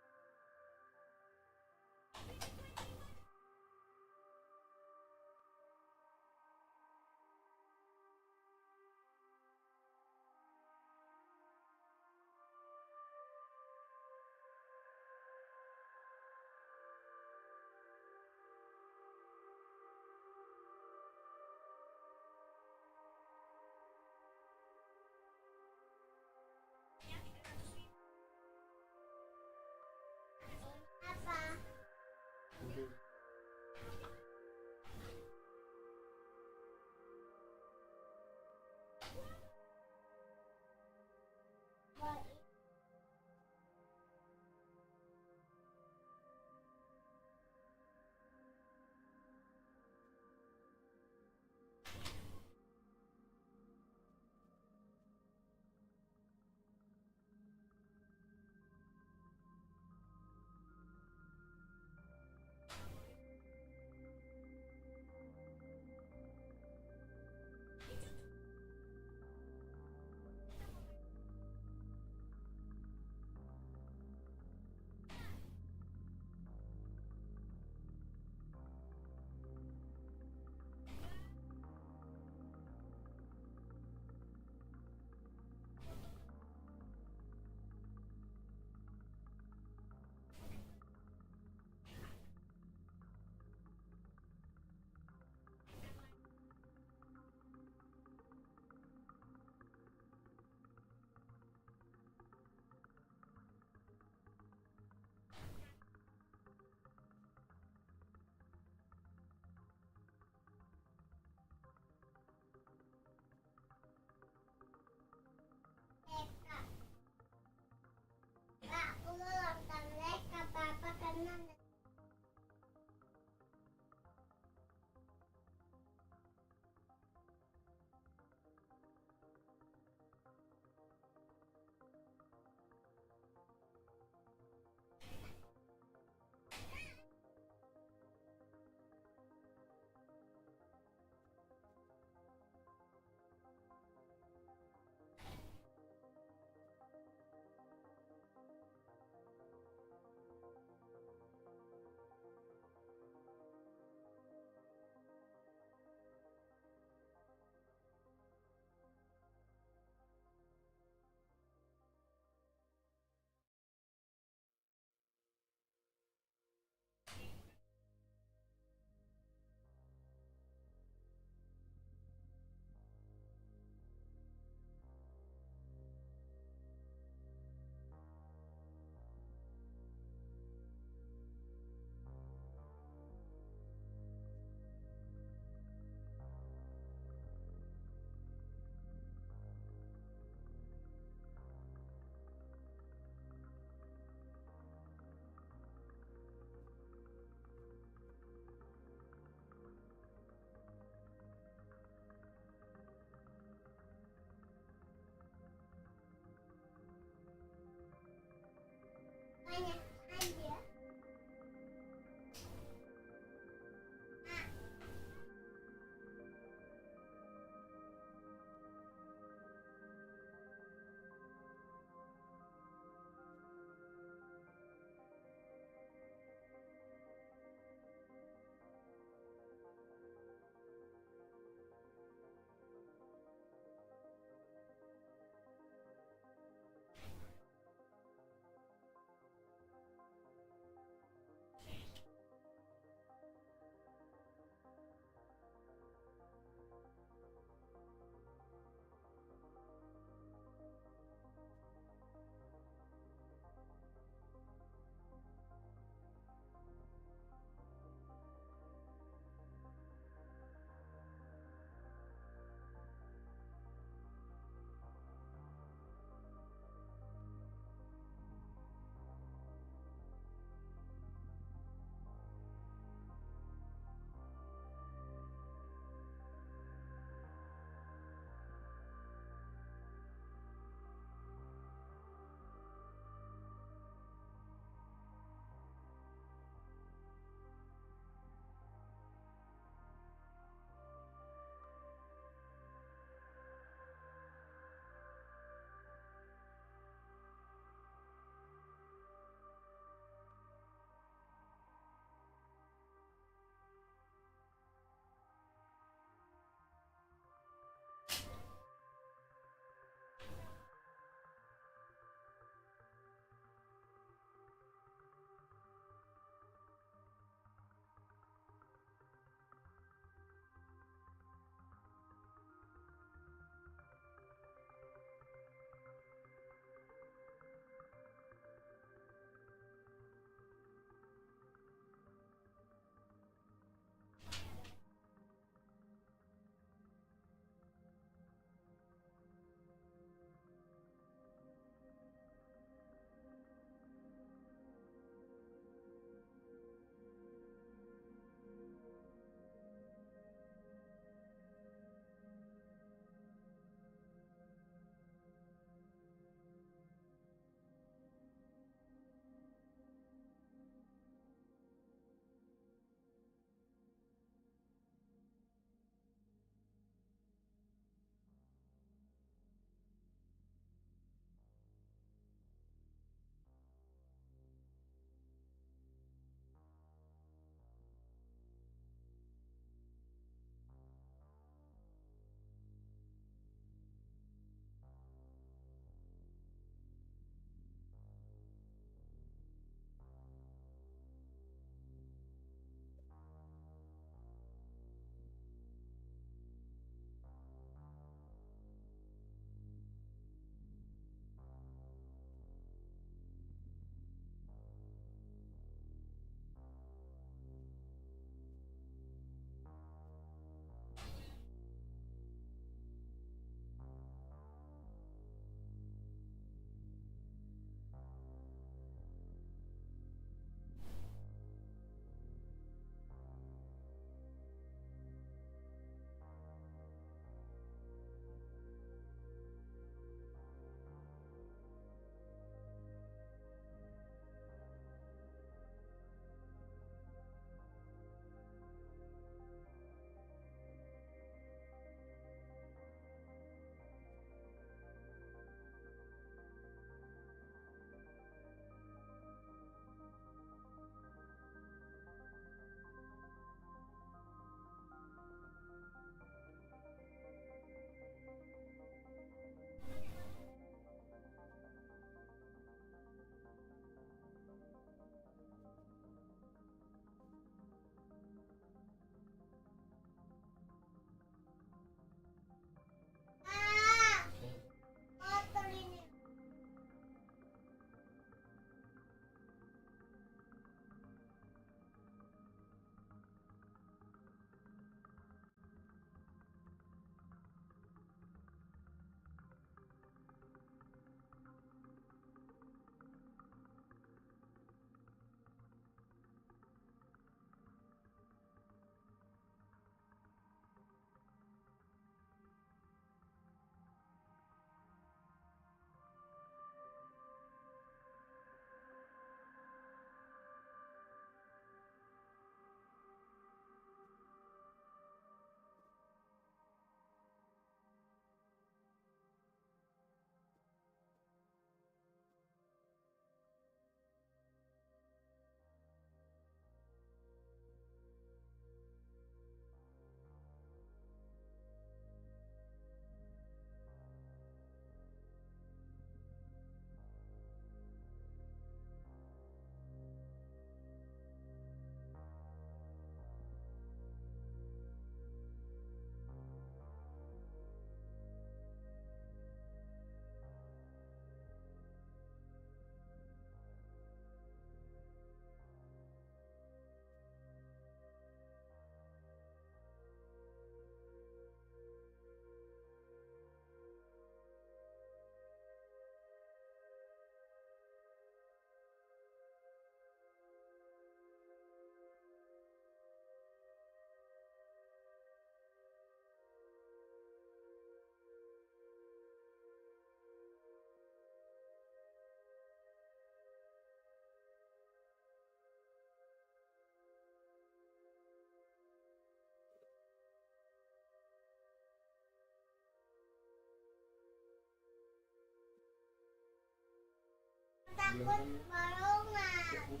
takut balongan.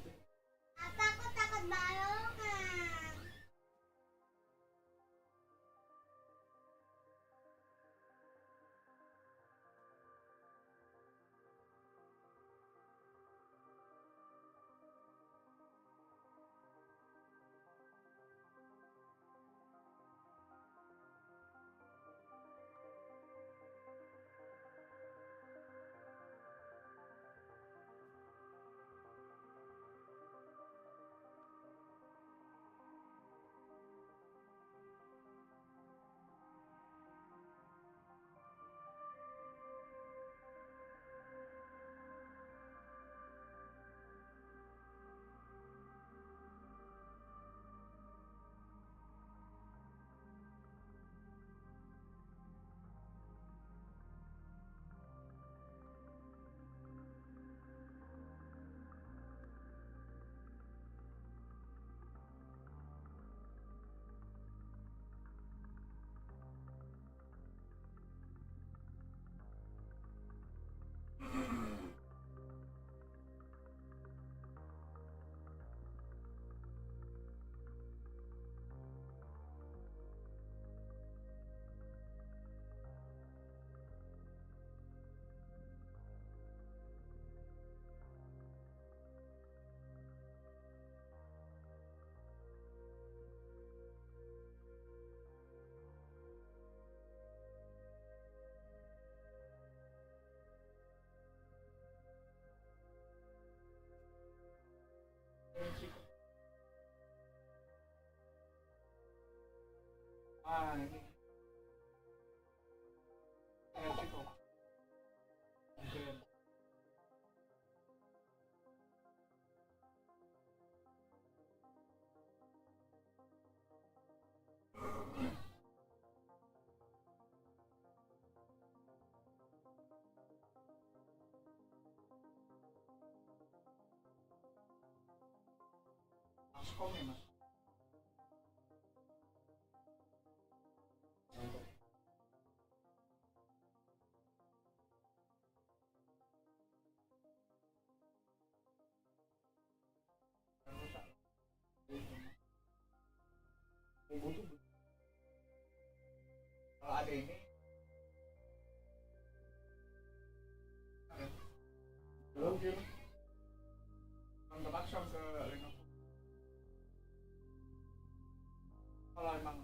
Apa aku takut balongan? Ini Chico. Mungkin. Maskom ya mas. Kalau ada ini belum sih kontak langsung ke Lenovo. Kalau emang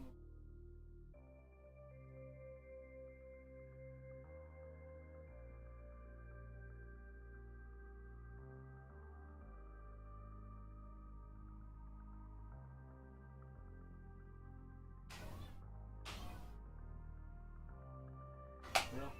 belum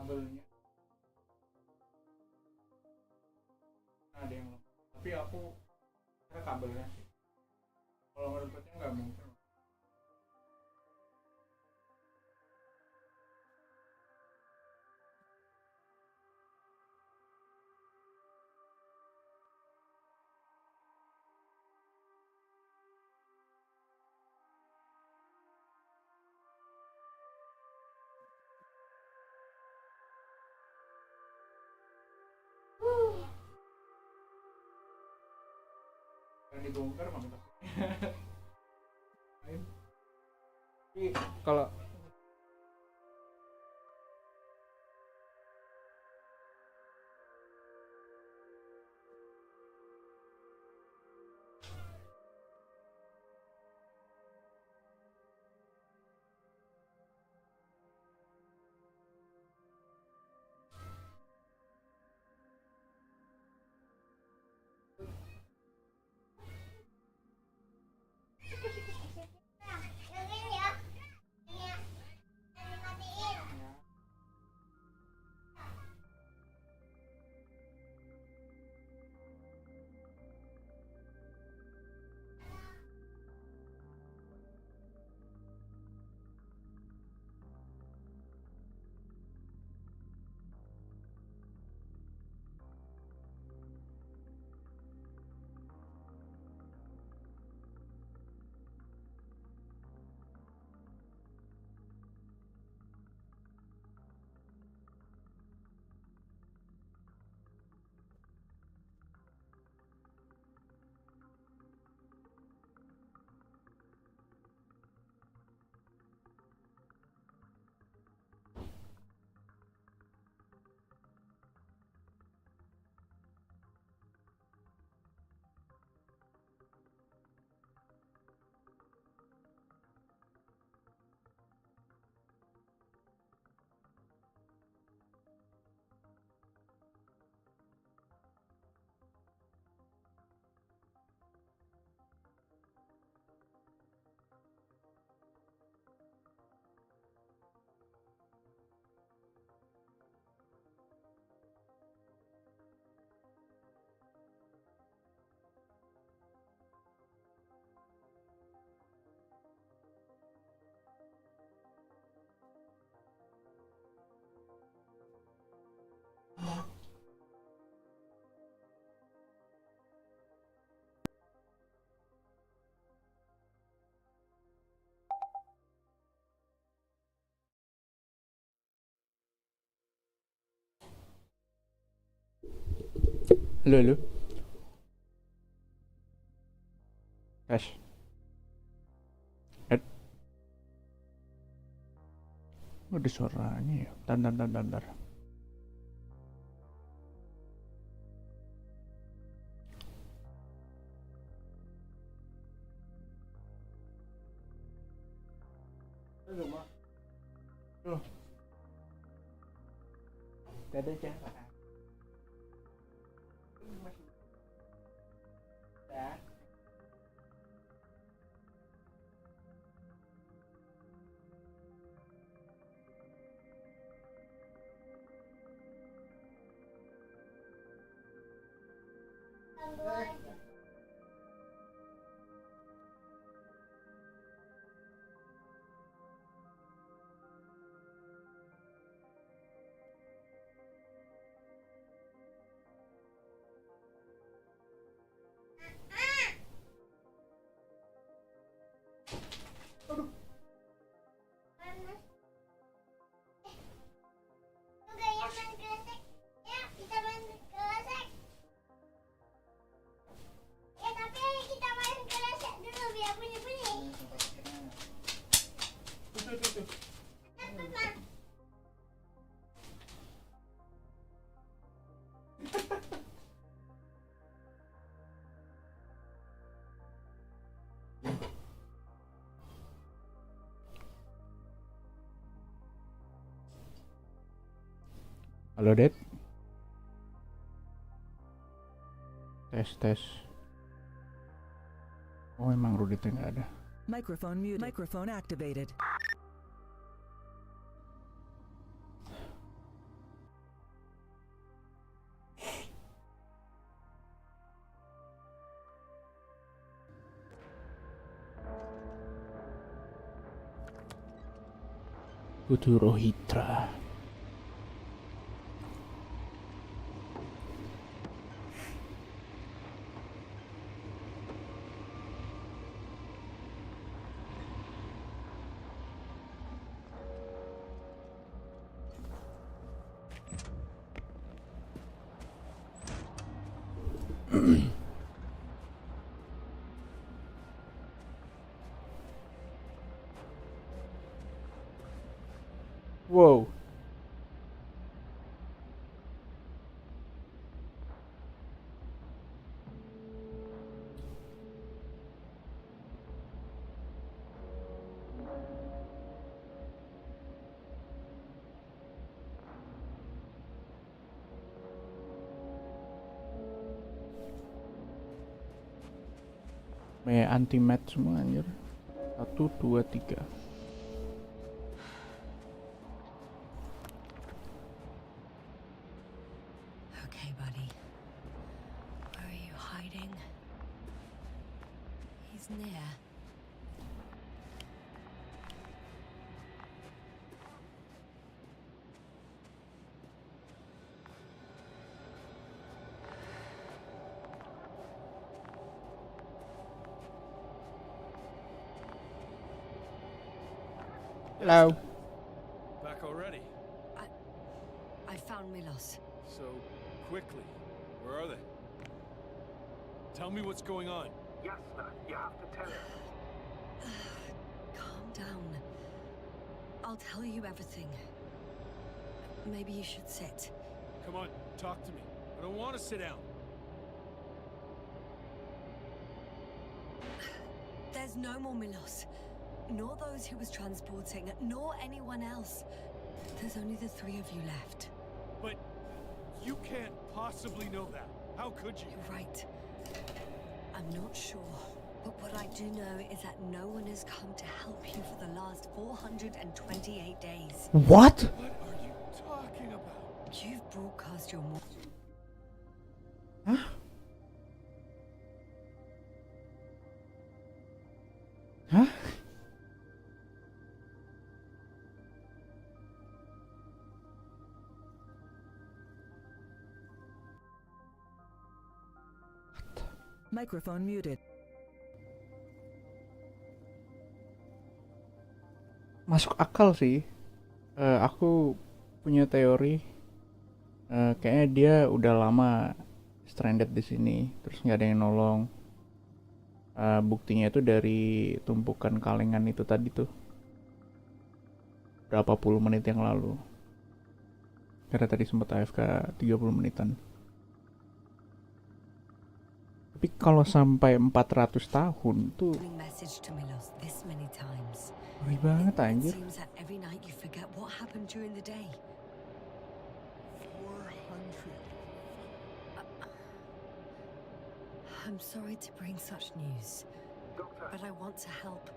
kabelnya ada yang tapi aku ada kabelnya sih kalau ngerebutnya nggak mungkin. dibongkar mah tapi kalau halo tes ada suaranya ya. Bentar. Tuh. Ada cara. Ya. Halo, Det. Tes. Oh, emang Ruditnya nggak ada. Microphone muted. Microphone activated. Puturohitra. Wow. Anti match semua anjir. 1, 2, 3. Okay, buddy. Where are you hiding? He's near. Hello. Back already? I found Milos. So quickly. Where are they? Tell me what's going on. Jasna, you have to tell us. Calm down. I'll tell you everything. Maybe you should sit. Come on, talk to me. I don't want to sit down. There's no more Milos. Nor those he was transporting, nor anyone else. There's only the 3 of you left. But you can't possibly know that. How could you? You're right. I'm not sure. But what I do know is that no one has come to help you for the last 428 days. What? What are you talking about? You've broadcast your Huh? Huh? Microphone muted. Masuk akal sih. Aku punya teori. Kayaknya dia udah lama stranded di sini, terus nggak ada yang nolong. Buktinya itu dari tumpukan kalengan itu tadi tuh. Berapa puluh menit yang lalu. Karena tadi sempat AFK 30 menitan. Tapi kalau sampai 400 tahun tuh message to Milos this many times. ngeri banget anjir. It seems that every night you forget what happened during the day. 400. I'm sorry to bring such news, but I want to help.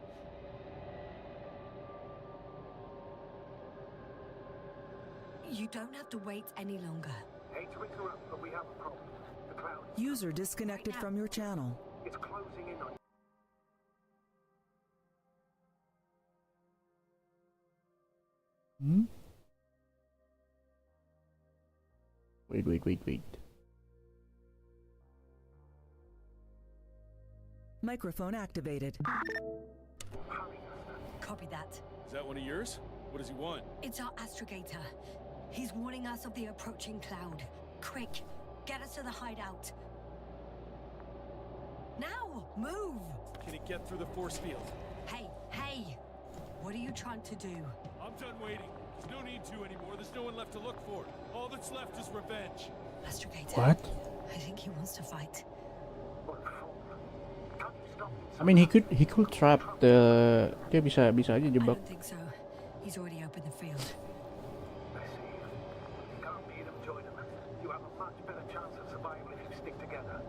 You don't have to wait any longer. Hate to interrupt, but we have a problem. The cloud User disconnected from your channel. is closing in on you. Wait. Microphone activated. Copy that. Is that one of yours? What does he want? It's our astrogator. He's warning us of the approaching cloud. Quick, get us to the hideout. Now, move! Can he get through the force field? Hey! What are you trying to do? I'm done waiting. There's no need to anymore. There's no one left to look for. All that's left is revenge. Astrogator. What? I think he wants to fight. I mean, he could trap the. Dia bisa aja I jebak. don't think so. He's already opened the field. I see. You can't beat them, join them. You have a much better chance of survival if you stick together.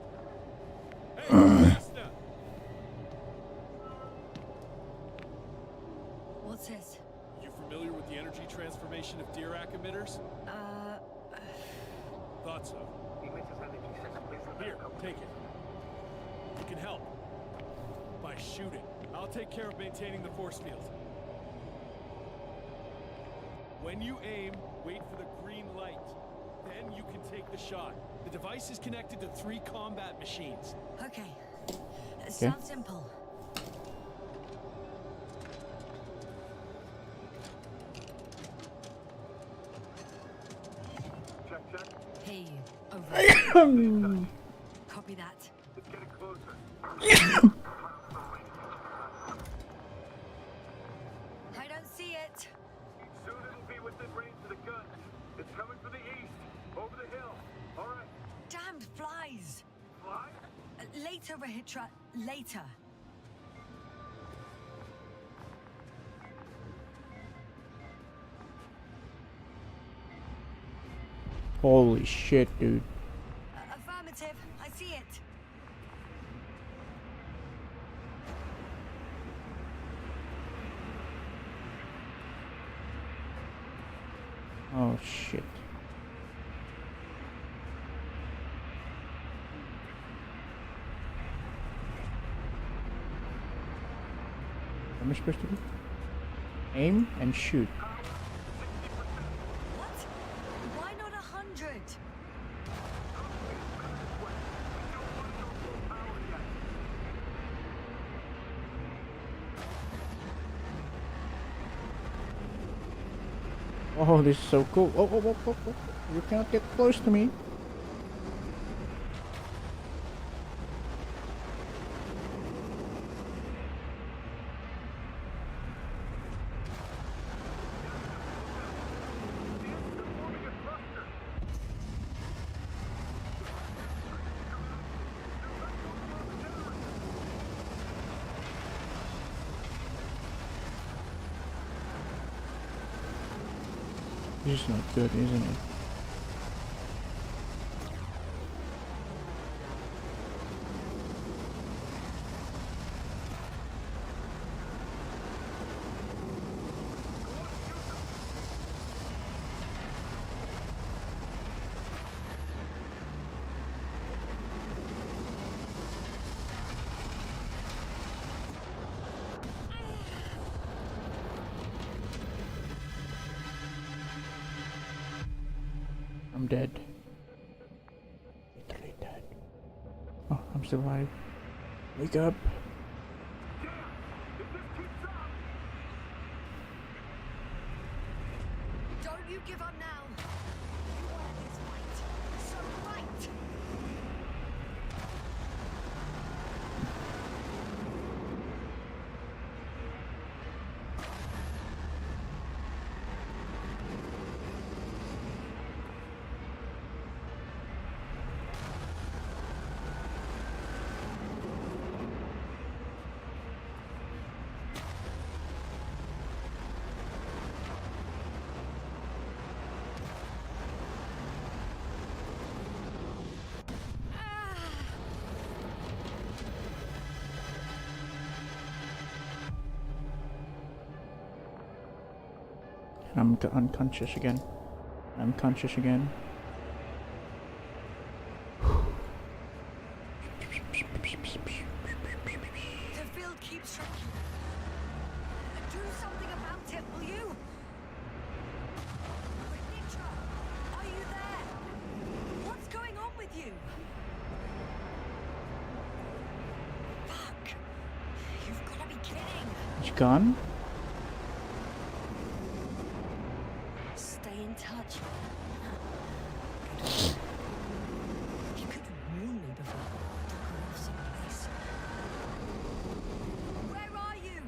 Hey, Jasna! What's this? You familiar with the energy transformation of Dirac emitters? Thought so. Emitters energy system is the Here, take it. You can help. By shooting. I'll take care of maintaining the force field. When you aim, wait for the green light. Then you can take the shot. The device is connected to 3 combat machines. Okay. Sounds simple. Check. Hey, over. Copy that. It's getting closer. I don't see it. Soon it'll be Stay within range of the gun. It's coming from the east, over the hill. All right. Damned flies! Fly? Later, Rahitra. Later. Holy shit, dude. Affirmative. I see it. Oh shit. What am I supposed to do? Aim and shoot. What? Why not 100? Oh, this is so cool. Oh, oh, oh, oh, oh. You cannot get close to me. This is not good, isn't it? I'm dead. Literally dead. Oh, I'm still alive. Wake up. Don't you give up now. You wanted this fight. So fight. I'm unconscious again. I'm conscious again. The field keeps shrinking. Do something about it, will you? Rahitra, are you there? What's going on with you? Fuck. You've got to be kidding. It's gone? Stay in touch. You could warn me before. Go off someplace. Where are you?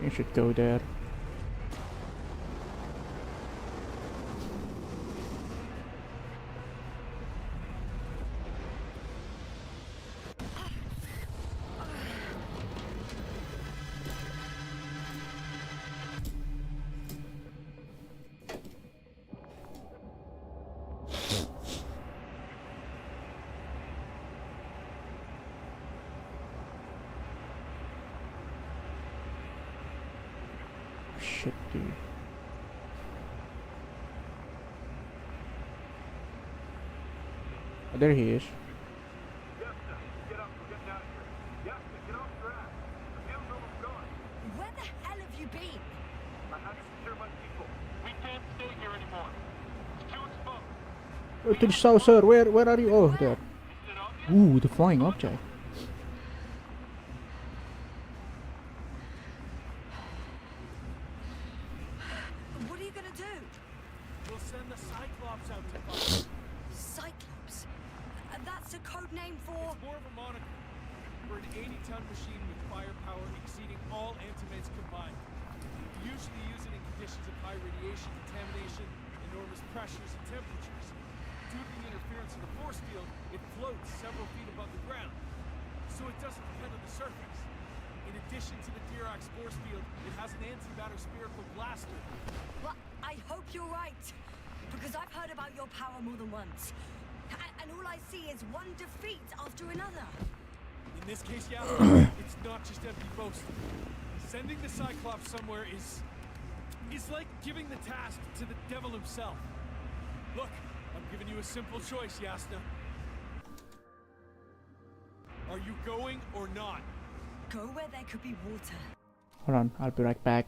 You should go there. Shit, dude. Oh, there he is. Where the hell have you been? I had to secure my people. We can't stay here anymore. It's too exposed. Oh, to the south, sir. Where are you? Oh, there. Ooh, the flying object. What are you gonna do? We'll send the Cyclops out to fight. Cyclops? code name for? It's more of a moniker. We're an 80-ton machine with firepower exceeding all antimates combined. We usually use it in conditions of high radiation contamination, enormous pressures and temperatures. Due to the interference of the force field, it floats several feet above the ground, so it doesn't depend on the surface. In addition to the Dirac force field, it has an antimatter spherical blaster. Well, I hope you're right, because I've heard about your power more than once. And all I see is one defeat after another. In this case, yeah, it's not just empty boasting. Sending the Cyclops somewhere is like giving the task to the devil himself. Look, I'm giving you a simple choice, Yasna. Are you going or not? Go where there could be water. Hold on, I'll be right back.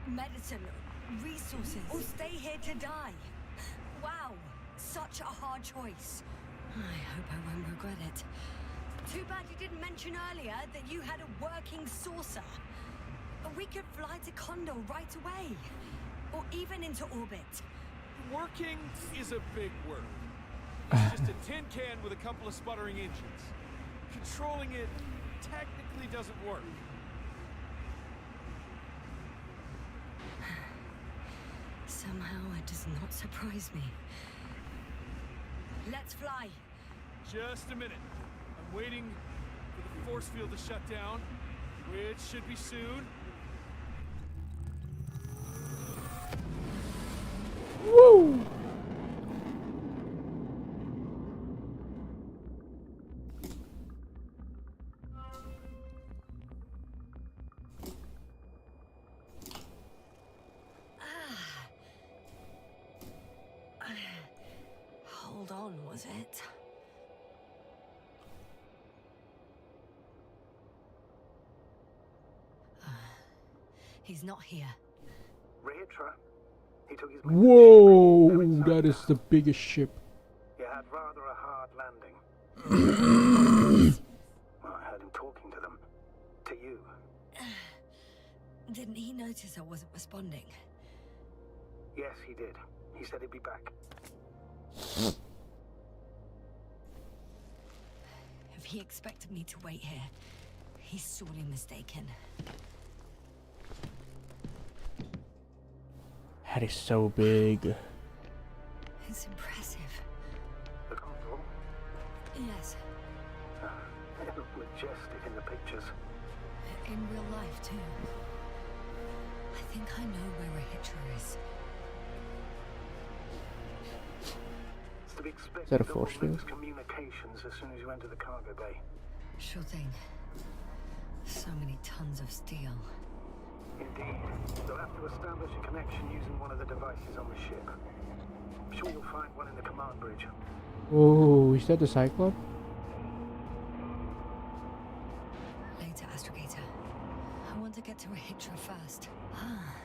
Medicine, resources, or stay here to die. Wow, such a hard choice. I hope I won't regret it. Too bad you didn't mention earlier that you had a working saucer. We could fly to Condor right away, or even into orbit. Working is a big word. It's just a tin can with a couple of sputtering engines. Controlling it technically doesn't work. Somehow it does not surprise me. Let's fly. Just a minute. I'm waiting for the force field to shut down, which should be soon. Woo! Hold on, was it? He's not here. Reitra, he took his Whoa, that is the biggest ship. You had rather a hard landing. Well, I heard him talking to them. To you. Didn't he notice I wasn't responding? Yes, he did. He said he'd be back. If he expected me to wait here, he's sorely mistaken. That is so big. It's impressive. The console? Yes, It looked majestic in the pictures. in real life too. I think I know where Rahitra is. It's to be expected Is that a that force we'll lose field? communications as soon as you enter the cargo bay. Sure thing. So many tons of steel. Indeed. You'll have to establish a connection using one of the devices on the ship. I'm sure you'll find one in the command bridge. Oh, is that the Cyclops? Later, Astrogator. I want to get to Rahitra first. Ah.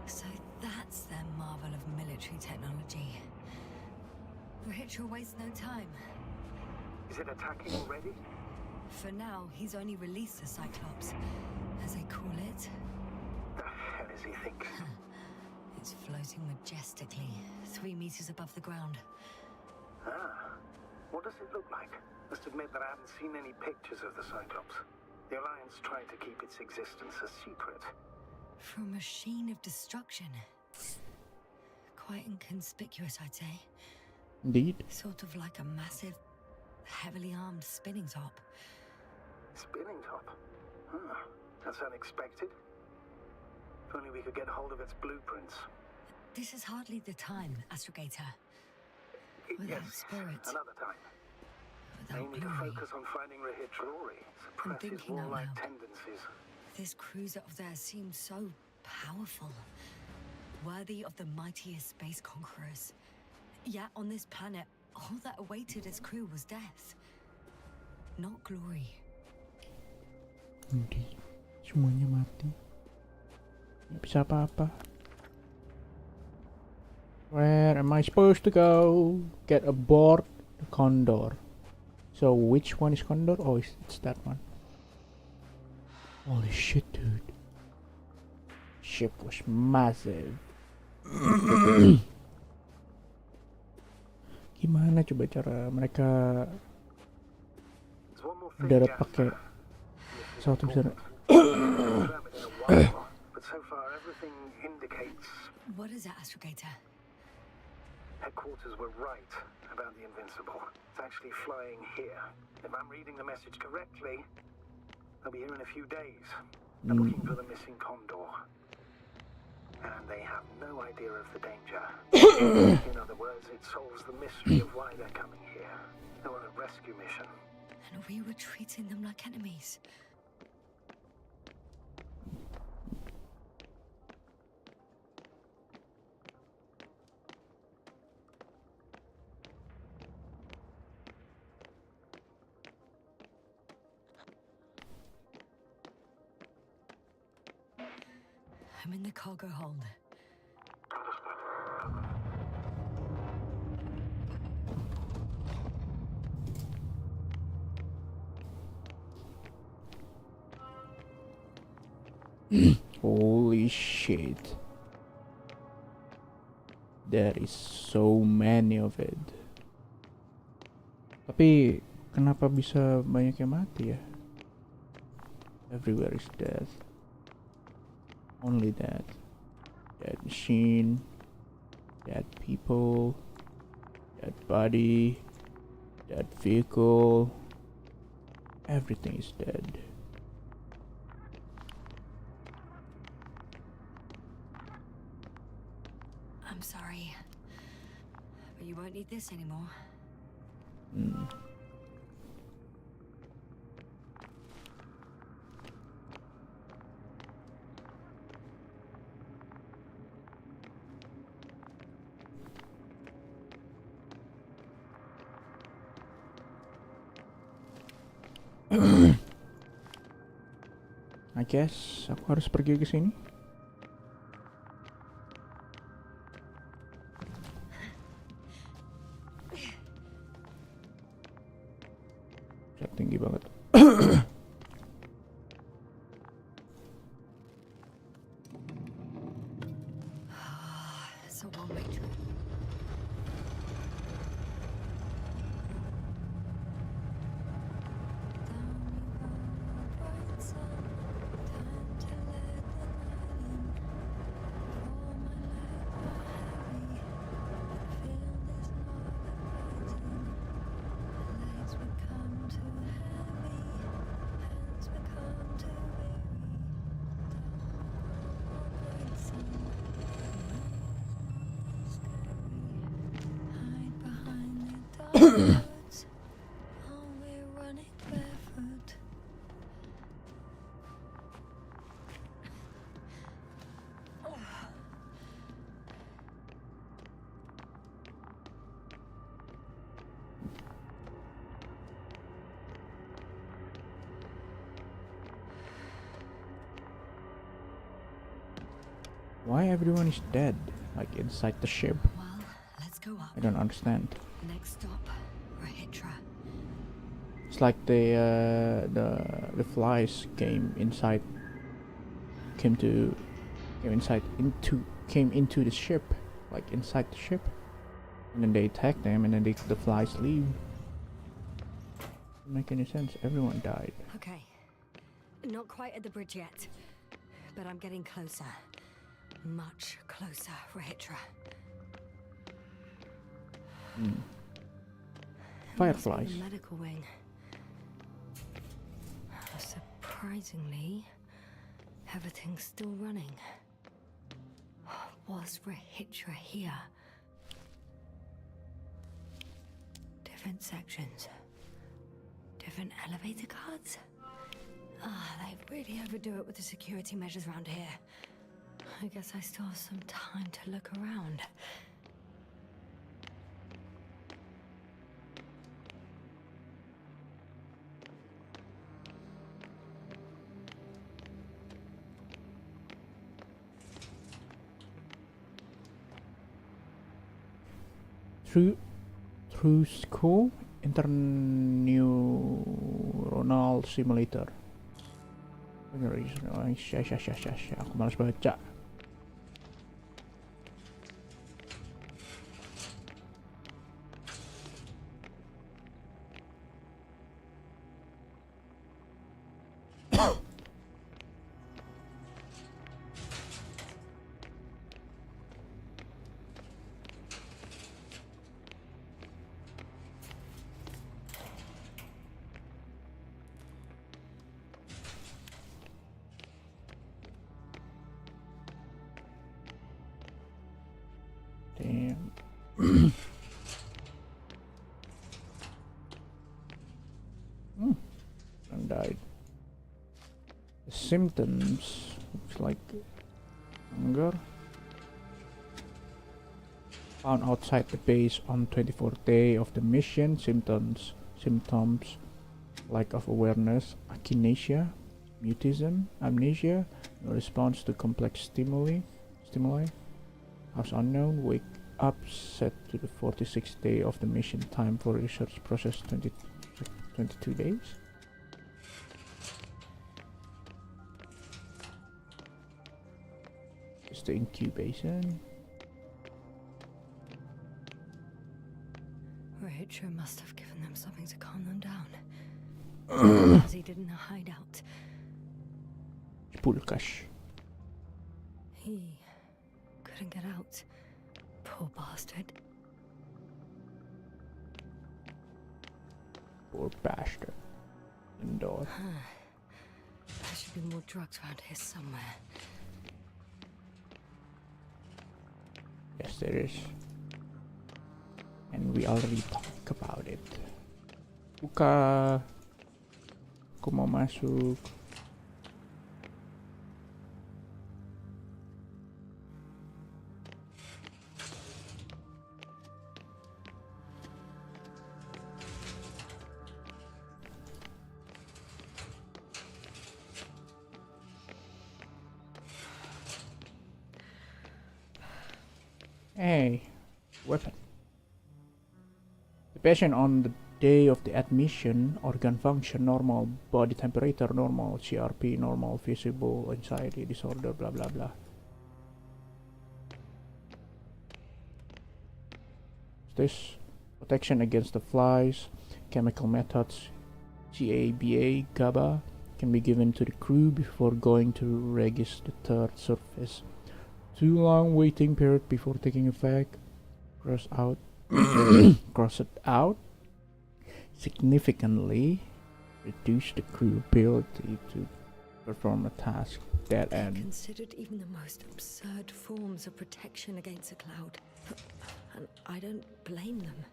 So that's their marvel of military technology. Rahitra wastes no time. Is it attacking already? For now, he's only released the Cyclops, as they call it. The hell is he thinking? It's floating majestically, 3 meters above the ground. Ah. What does it look like? Must admit that I haven't seen any pictures of the Cyclops. The Alliance tried to keep its existence a secret. For a machine of destruction. Quite inconspicuous, I'd say. Indeed. Sort of like a massive, heavily armed spinning top. Spinning top? Huh. That's unexpected. If only we could get hold of its blueprints. This is hardly the time, Astrogator. Without Yes, spirit, another time. without Aiming to glory. focus on finding Rahitra, suppress his thinking out warlike loud. tendencies. This cruiser of theirs seems so powerful. Worthy of the mightiest space conquerors. Yet on this planet, all that awaited its crew was death. Not glory. Hindi. Semuanya mati. Nggak bisa apa-apa. Where am I supposed to go? Get aboard the Condor. So which one is Condor? Oh, it's that one. Holy shit, dude. Ship was massive. Gimana coba cara mereka darat pakai pesawat besar? But so far, everything indicates What is it, Astrogator? headquarters were right about the Invincible. It's actually flying here. If I'm reading the message correctly, they'll be here in a few days. They're looking for the missing Condor. And they have no idea of the danger. In other words, it solves the mystery of why they're coming here. They're on a rescue mission. And we were treating them like enemies. I'm in the cargo hold. Holy shit. There is so many of it. Tapi kenapa bisa banyak yang mati ya? Everywhere is death. Only that. Dead machine. Dead people. Dead body. Dead vehicle. Everything is dead. I'm sorry. But you won't need this anymore. I guess aku harus pergi ke sini. Tinggi banget. It's a one-way trip. barefoot? Are we running barefoot? Why everyone is dead? Like inside the ship? Well, let's go up. I don't understand. Next stop, Rahitra. It's like the flies came inside, came into the ship, like inside the ship, and then they attack them, and then the flies leave. Doesn't make any sense. Everyone died. Okay, not quite at the bridge yet, but I'm getting closer. Much closer, Rahitra. Fireflies. The medical wing. Surprisingly, everything's still running. Was Rahitra here? Different sections. Different elevator cards? They really overdo it with the security measures around here. I guess I still have some time to look around. Through school interneuronal simulator. Aku malas baca. Damn. And died. The symptoms looks like hunger. Found outside the base on 24th day of the mission. Symptoms lack of awareness, akinesia, mutism, amnesia, no response to complex stimuli. House unknown, wake up set to the 46th day of the mission. Time for research process 22 days. It's the incubation. Rahitra must have given them something to calm them down. Because he didn't hide out. Pulkash. He couldn't get out. Poor bastard. Poor bastard. Indoor. There should be more drugs around here somewhere. Yes, there is. And we already talked about it. Buka. Aku mau masuk. Hey, weapon. The patient on the day of the admission, organ function normal, body temperature normal, CRP normal, visible anxiety disorder, blah blah blah. This protection against the flies, chemical methods, GABA, GABA can be given to the crew before going to register the third surface. Too long waiting period before taking effect. Cross it out. Significantly reduce the crew ability to perform a task. Dead end. Considered even the most absurd forms of protection against a cloud. And I don't blame them.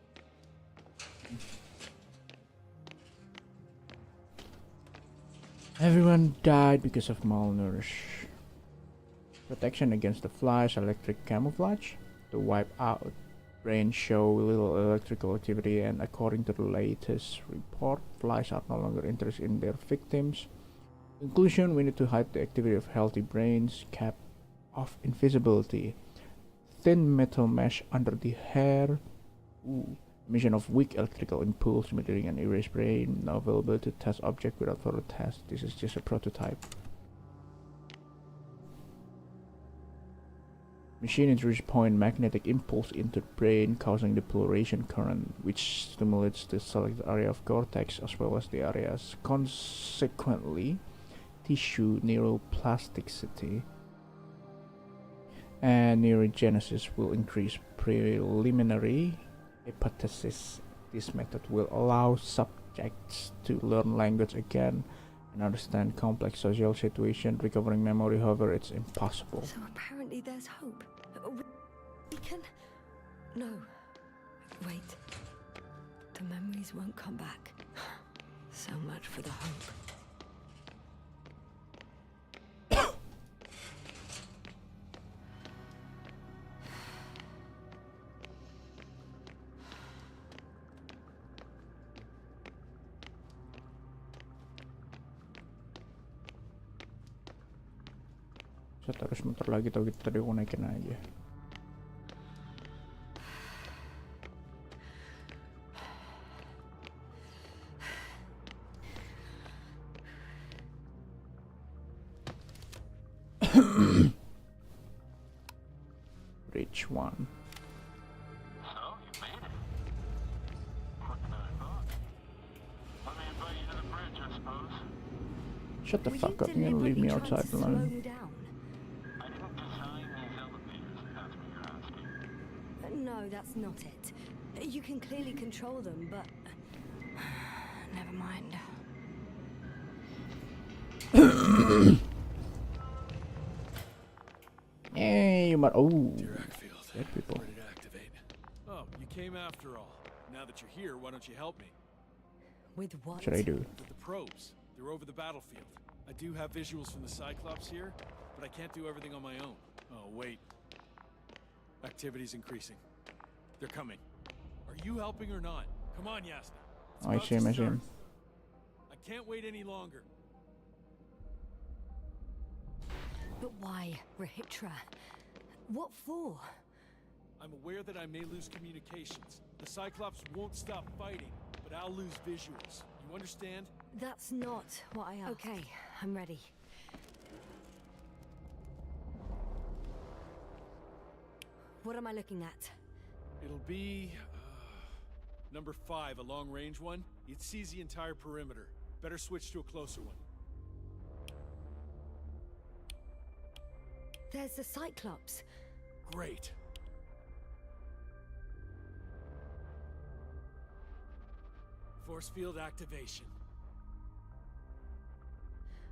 Everyone died because of malnourish. Protection against the flies, electric camouflage. To wipe out. Brains show little electrical activity, and according to the latest report, flies are no longer interested in their victims. Conclusion: we need to hide the activity of healthy brains. Cap of invisibility. Thin metal mesh under the hair. Emission of weak electrical impulse emitting an erased brain. Now available to test object without further test. This is just a prototype. Machine introduces point magnetic impulse into the brain, causing the polarization current, which stimulates the selected area of cortex as well as the areas. Consequently, tissue neuroplasticity and neurogenesis will increase. Preliminary hypothesis: this method will allow subjects to learn language again and understand complex social situations. Recovering memory, however, it's impossible. So apparently there's hope. We can... No. Wait. The memories won't come back. So much for the hope. Saya harus muter lagi atau kita tadi naikin aja. Bridge 1. Shut the fuck up, you're gonna leave me outside alone. No, that's not it. You can clearly control them, but... Never mind. Hey, you might... Oh, dead people. Ready to activate. Oh, you came after all. Now that you're here, why don't you help me? With what? What should I do? With the probes. They're over the battlefield. I do have visuals from the Cyclops here, but I can't do everything on my own. Oh, wait. Activity's increasing. They're coming. Are you helping or not? Come on, Yasna. It's I see him, I see him. I can't wait any longer. But why, Rahitra? What for? I'm aware that I may lose communications. The Cyclops won't stop fighting, but I'll lose visuals. You understand? That's not what I asked. Okay, I'm ready. What am I looking at? It'll be... number 5, a long-range one. It sees the entire perimeter. Better switch to a closer one. There's the Cyclops. Great. Force field activation.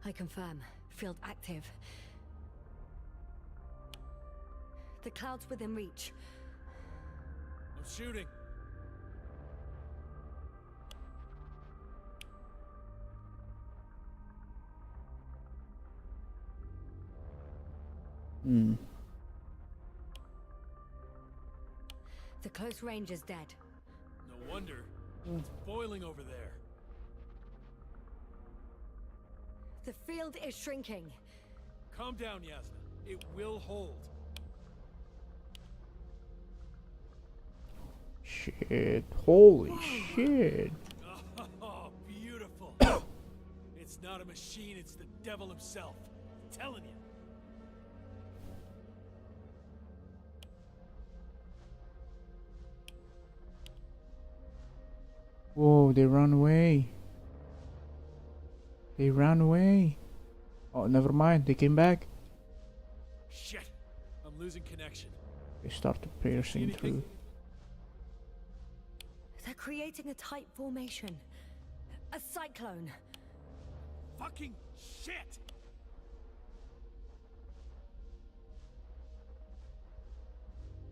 I confirm. Field active. The cloud's within reach. I'm shooting. The close range is dead. No wonder. It's boiling over there. The field is shrinking. Calm down, Yasna. It will hold. Shit. Holy shit. Oh, beautiful. It's not a machine, it's the devil himself. I'm telling you. Whoa, they ran away. They ran away. Oh, never mind. They came back. Shit. I'm losing connection. They started piercing through. They're creating a tight formation. A cyclone. Fucking shit!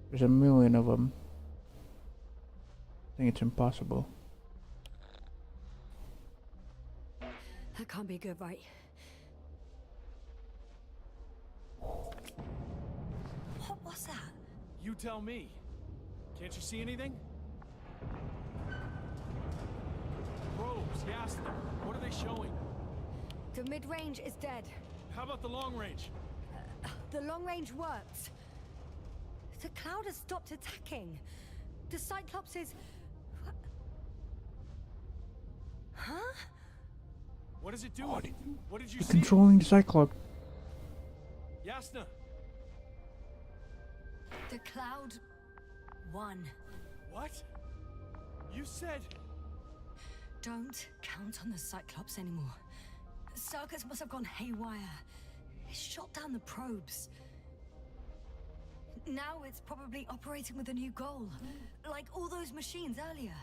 There's a million of them. I think it's impossible. That can't be good, right? What was that? You tell me. Can't you see anything? Probes, gas them. What are they showing? The mid-range is dead. How about the long range? The long range works. The cloud has stopped attacking. The Cyclops is... Huh? What is it doing? What did you see? Controlling the Cyclops. Yasna! The cloud won. What? You said... Don't count on the Cyclops anymore. Circuits must have gone haywire. It shot down the probes. Now it's probably operating with a new goal. Like all those machines earlier.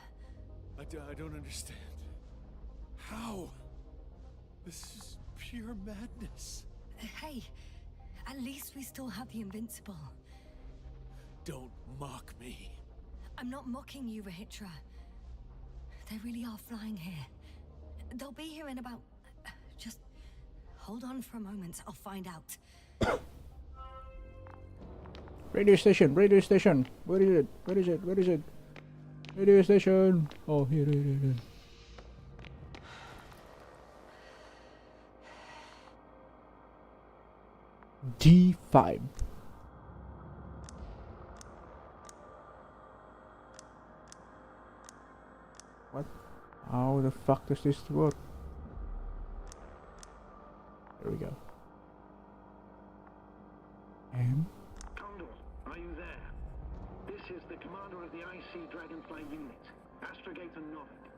I don't understand. How? This is pure madness. Hey, at least we still have the Invincible. Don't mock me. I'm not mocking you, Rahitra. They really are flying here. They'll be here in about... Just hold on for a moment. I'll find out. Radio station, radio station. Where is it? Where is it? Where is it? Radio station. Oh, here, here, here, here. D5. What? How the fuck does this work? There we go. And Condor, are you there? This is the commander of the IC Dragonfly unit, Astrogator Novik.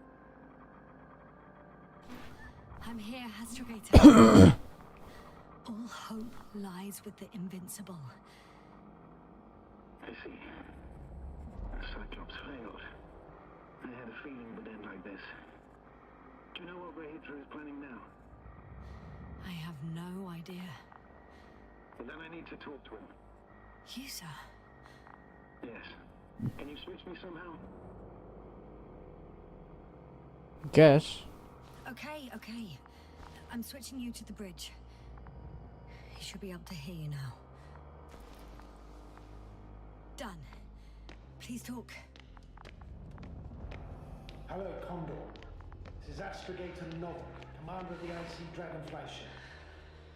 I'm here, Astrogator. All hope lies with the Invincible. I see. The Cyclops failed. I had a feeling it would end like this. Do you know what Rahitra is planning now? I have no idea. Well, then I need to talk to him. You, sir? Yes. Can you switch me somehow? guess. Okay. I'm switching you to the bridge. He should be able to hear you now. Done. Please talk. Hello, Condor. This is Astrogator Novik, commander of the IC Dragonfly ship.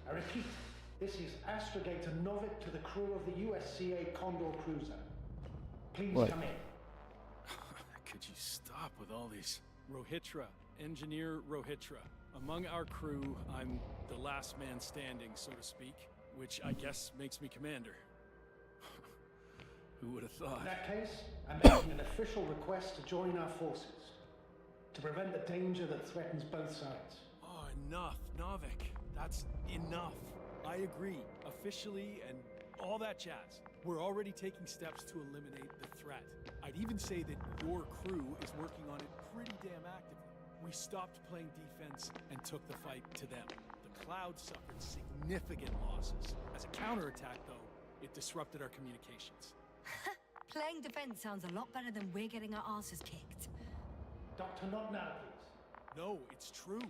I repeat, this is Astrogator Novik to the crew of the USCA Condor cruiser. Please come in. Could you stop with all these? Rohitra, Engineer Rohitra. Among our crew, I'm the last man standing, so to speak, which I guess makes me commander. Who would have thought? In that case, I'm making an official request to join our forces, to prevent the danger that threatens both sides. Oh, enough, Novik. That's enough. I agree, officially and all that jazz. We're already taking steps to eliminate the threat. I'd even say that your crew is working on it pretty damn actively. We stopped playing defense and took the fight to them. The Cloud suffered significant losses. As a counterattack, though, it disrupted our communications. Playing defense sounds a lot better than we're getting our asses kicked. Doctor, not now, please. No, it's true.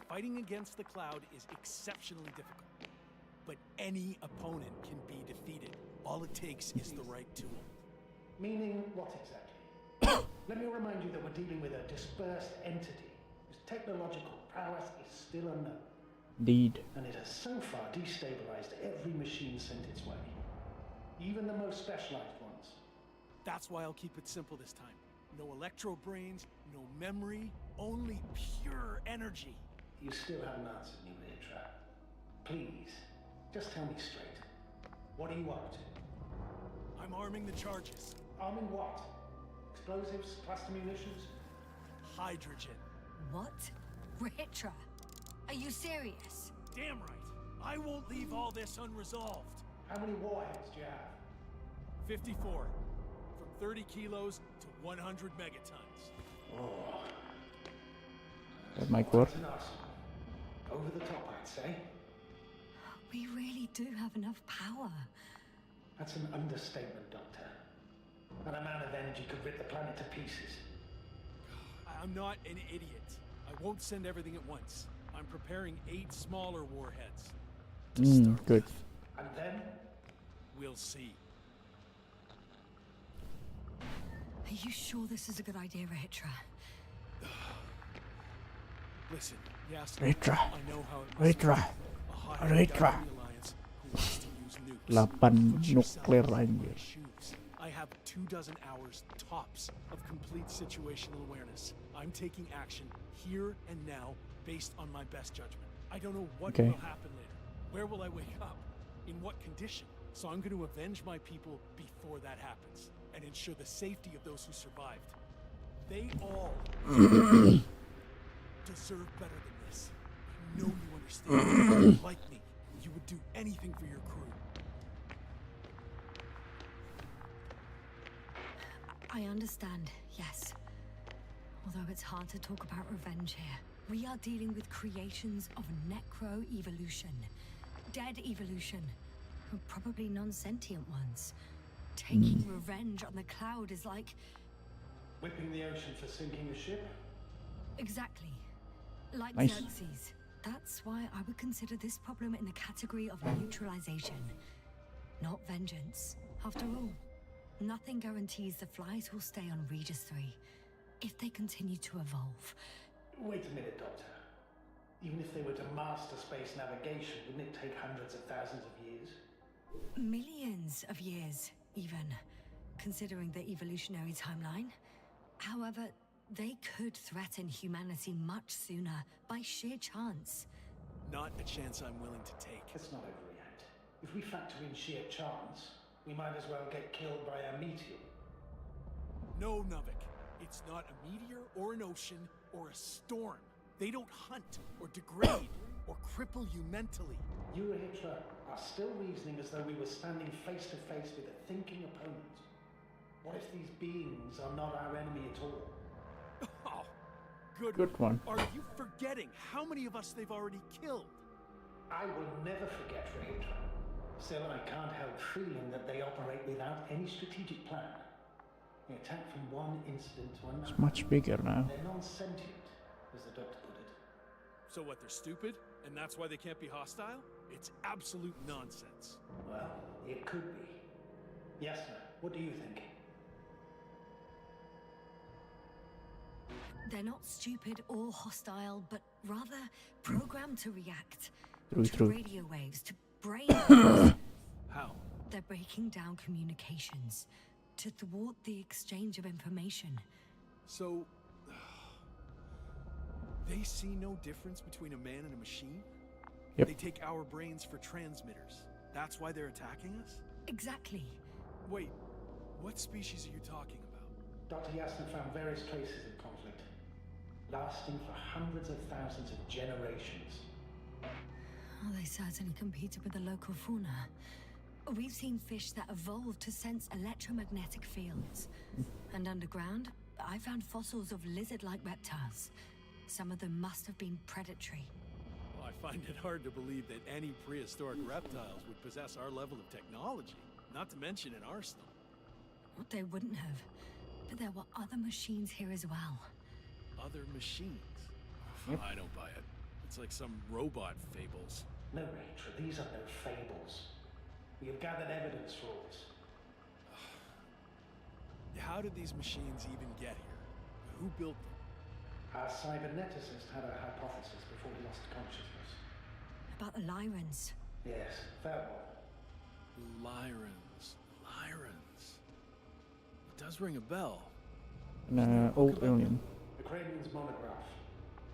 Fighting against the Cloud is exceptionally difficult. But any opponent can be defeated. All it takes is the right tool. Meaning what exactly? Let me remind you that we're dealing with a dispersed entity whose technological prowess is still unknown. Indeed. And it has so far destabilized every machine sent its way. Even the most specialized ones. That's why I'll keep it simple this time. No electro brains, no memory, only pure energy. You still haven't answered me, Rahitra. Please, just tell me straight. What are you up to? I'm arming the charges. Arming what? Explosives, cluster munitions? Hydrogen. What? Rahitra, are you serious? Damn right. I won't leave all this unresolved. How many warheads do you have? 54. From 30 kilos to 100 megatons. Oh. That might work. That's an arsenal. Over the top, I'd say. We really do have enough power. That's an understatement, Doctor. That amount of energy could rip the planet to pieces. I'm not an idiot. I won't send everything at once. I'm preparing 8 smaller warheads. To start Good. with. And then? We'll see. Are you sure this is a good idea, Rahitra? Listen, yes, Rahitra. I know how it must Rahitra. feel. A high-end Rahitra. guy in the Alliance who wants to use nukes. 8 Put yourself nuklir in my anjir. shoes. I have 24 hours tops of complete situational awareness. I'm taking action here and now based on my best judgment. I don't know what Okay. will happen later. Where will I wake up? In what condition? So I'm going to avenge my people before that happens and ensure the safety of those who survived. They all deserve better than this. I know you understand. Like me, you would do anything for your crew. I understand, yes. Although it's hard to talk about revenge here. We are dealing with creations of necro-evolution. Dead evolution. Probably non-sentient ones. Taking revenge on the cloud is like... Whipping the ocean for sinking the ship? Exactly. Like Nice. Xerxes. That's why I would consider this problem in the category of neutralization. Not vengeance. After all, nothing guarantees the flies will stay on Regis 3 if they continue to evolve. Wait a minute, Doctor. Even if they were to master space navigation, wouldn't it take hundreds of thousands of years? Millions of years, even, considering the evolutionary timeline. However, they could threaten humanity much sooner by sheer chance. Not a chance I'm willing to take. Let's not overreact. If we factor in sheer chance, we might as well get killed by a meteor. No, Nuvik. It's not a meteor or an ocean or a storm. They don't hunt or degrade or cripple you mentally. You, Rahitra, are still reasoning as though we were standing face to face with a thinking opponent. What if these beings are not our enemy at all? Oh, good, Good one. Are you forgetting how many of us they've already killed? I will never forget, Rahitra. Still, I can't help feeling that they operate without any strategic plan. They attack from one incident to another. It's much bigger now. They're non-sentient, as the doctor put it. So what, they're stupid? And that's why they can't be hostile? It's absolute nonsense. Well, it could be. Yes, sir. What do you think? They're not stupid or hostile, but rather programmed to react True, to true. radio waves, to brain waves. How? They're breaking down communications to thwart the exchange of information. So... they see no difference between a man and a machine? Yep. They take our brains for transmitters. That's why they're attacking us? Exactly. Wait, what species are you talking about? Dr. Yasna found various traces of conflict, lasting for hundreds of thousands of generations. Oh, they certainly competed with the local fauna. We've seen fish that evolved to sense electromagnetic fields. And underground, I found fossils of lizard-like reptiles. Some of them must have been predatory. Well, I find it hard to believe that any prehistoric reptiles would possess our level of technology, not to mention an arsenal. Well, they wouldn't have. But there were other machines here as well. Other machines? Yep. I don't buy it. It's like some robot fables. No, Rachel, these are no fables. We have gathered evidence for all this. How did these machines even get here? Who built them? Our cyberneticist had a hypothesis before he lost consciousness. About the Lyrans. Yes, fair one. Lyrans. It does ring a bell. An old alien. The Cranian's monograph.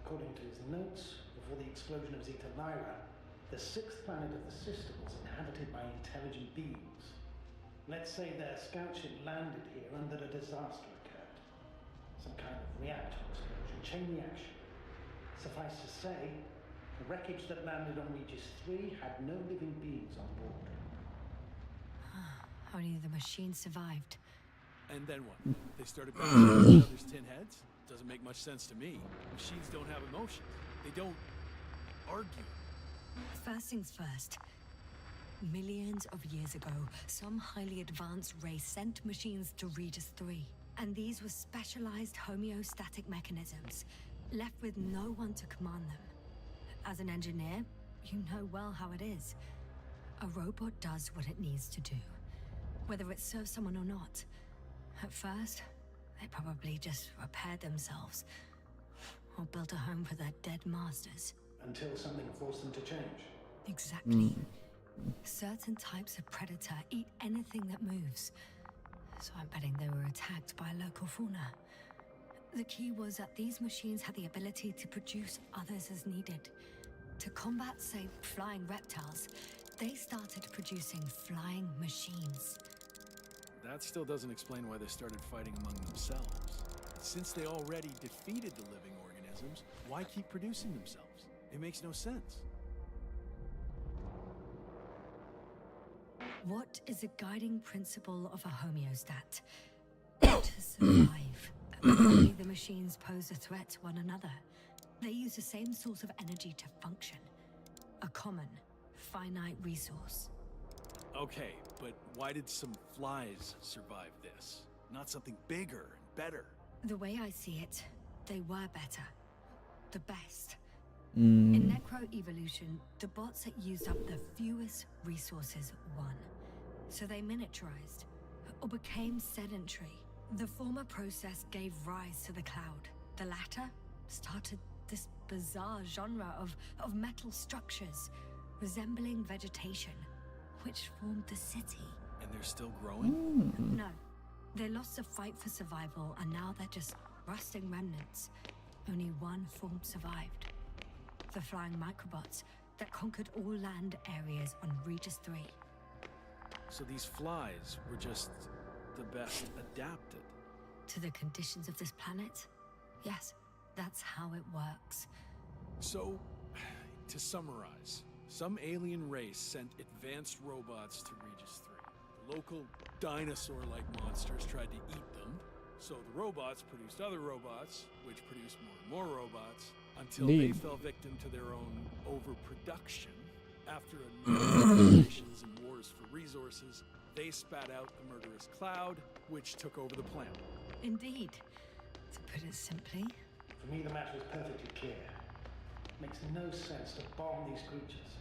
According to his notes, before the explosion of Zeta Lyra, the 6th planet of the system was inhabited by intelligent beings. Let's say their scout ship landed here and that a disaster occurred. Some kind of reactor explosion, chain reaction. Suffice to say, the wreckage that landed on Regis 3 had no living beings on board. Only the machine survived. And then what? They started bashing each other's tin heads? Doesn't make much sense to me. Machines don't have emotions. They don't argue. First things first. Millions of years ago, some highly advanced race sent machines to Regis 3. And these were specialized homeostatic mechanisms, left with no one to command them. As an engineer, you know well how it is. A robot does what it needs to do, whether it serves someone or not. At first, they probably just repaired themselves, or built a home for their dead masters. Until something forced them to change. Exactly. Certain types of predator eat anything that moves. So I'm betting they were attacked by local fauna. The key was that these machines had the ability to produce others as needed. To combat, say, flying reptiles, they started producing flying machines. That still doesn't explain why they started fighting among themselves. Since they already defeated the living organisms, why keep producing themselves? It makes no sense. What is a guiding principle of a homeostat? To survive. Only the machines pose a threat to one another. They use the same source of energy to function. A common, finite resource. Okay, but why did some flies survive this? Not something bigger and better. The way I see it, they were better. The best. In necro-evolution, the bots that used up the fewest resources won. So they miniaturized, or became sedentary. The former process gave rise to the cloud. The latter started this bizarre genre of metal structures, resembling vegetation, which formed the city. And they're still growing? No. They lost the fight for survival, and now they're just rusting remnants. Only one form survived. The flying microbots that conquered all land areas on Regis 3. So these flies were just the best adapted. To the conditions of this planet? Yes, that's how it works. So, to summarize, some alien race sent advanced robots to Regis 3. The local dinosaur-like monsters tried to eat them, so the robots produced other robots, which produced more and more robots, until they fell victim to their own overproduction. After a number of generations and wars for resources, they spat out the murderous cloud, which took over the planet. Indeed. To put it simply... For me, the matter is perfectly clear. It makes no sense to bomb these creatures.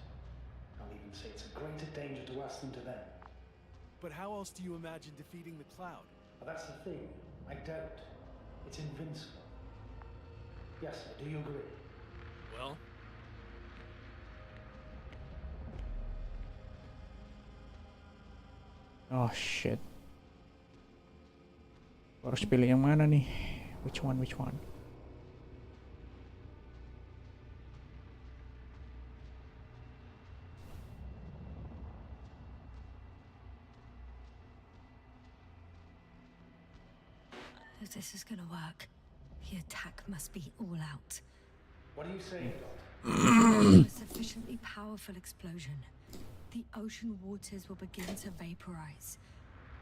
I'll even say it's a greater danger to us than to them. But how else do you imagine defeating the cloud? Well, that's the thing. I don't. It's invincible. Yes, sir, do you agree? Well... Oh shit. Harus pilih yang mana nih? Which one? If this is gonna work, the attack must be all out. What are you saying, A sufficiently powerful explosion. The ocean waters will begin to vaporize.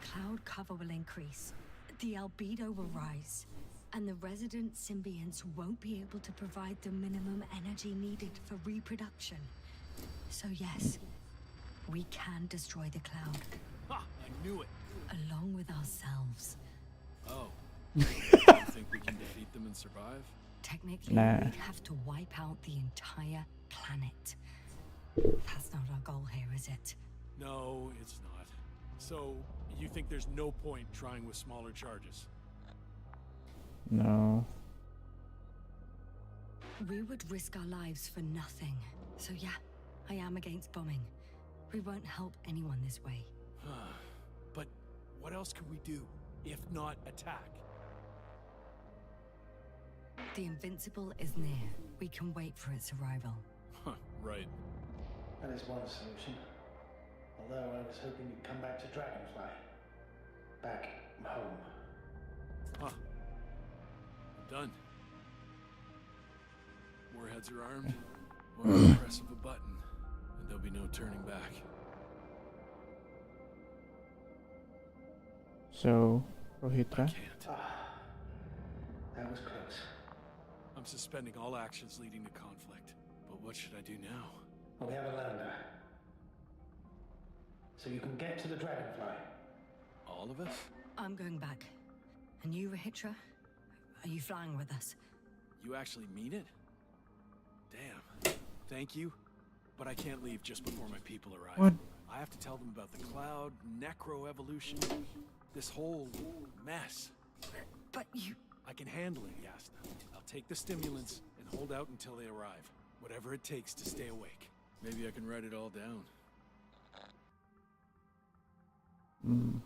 Cloud cover will increase. The albedo will rise. And the resident symbionts won't be able to provide the minimum energy needed for reproduction. So yes, we can destroy the cloud. Ha! I knew it! Along with ourselves. Oh. You think we can defeat them and survive? Technically, Nah. we'd have to wipe out the entire planet. That's not our goal here, is it? No, it's not. So, you think there's no point trying with smaller charges? No. We would risk our lives for nothing. So yeah, I am against bombing. We won't help anyone this way. But what else could we do, if not attack? The Invincible is near. We can wait for its arrival. Right. That is one solution. Although I was hoping you'd come back to Dragonfly. Back home. Huh. I'm done. Warheads are armed. One press of a button, and there'll be no turning back. So, Rohitra? That was close. I'm suspending all actions leading to conflict. But what should I do now? Well, we have a lander. So you can get to the Dragonfly. All of us? I'm going back. And you, Rahitra? Are you flying with us? You actually mean it? Damn. Thank you, but I can't leave just before my people arrive. What? I have to tell them about the cloud, necroevolution, this whole mess. But you... I can handle it, Yasna. I'll take the stimulants and hold out until they arrive. Whatever it takes to stay awake. Maybe I can write it all down. Hmm.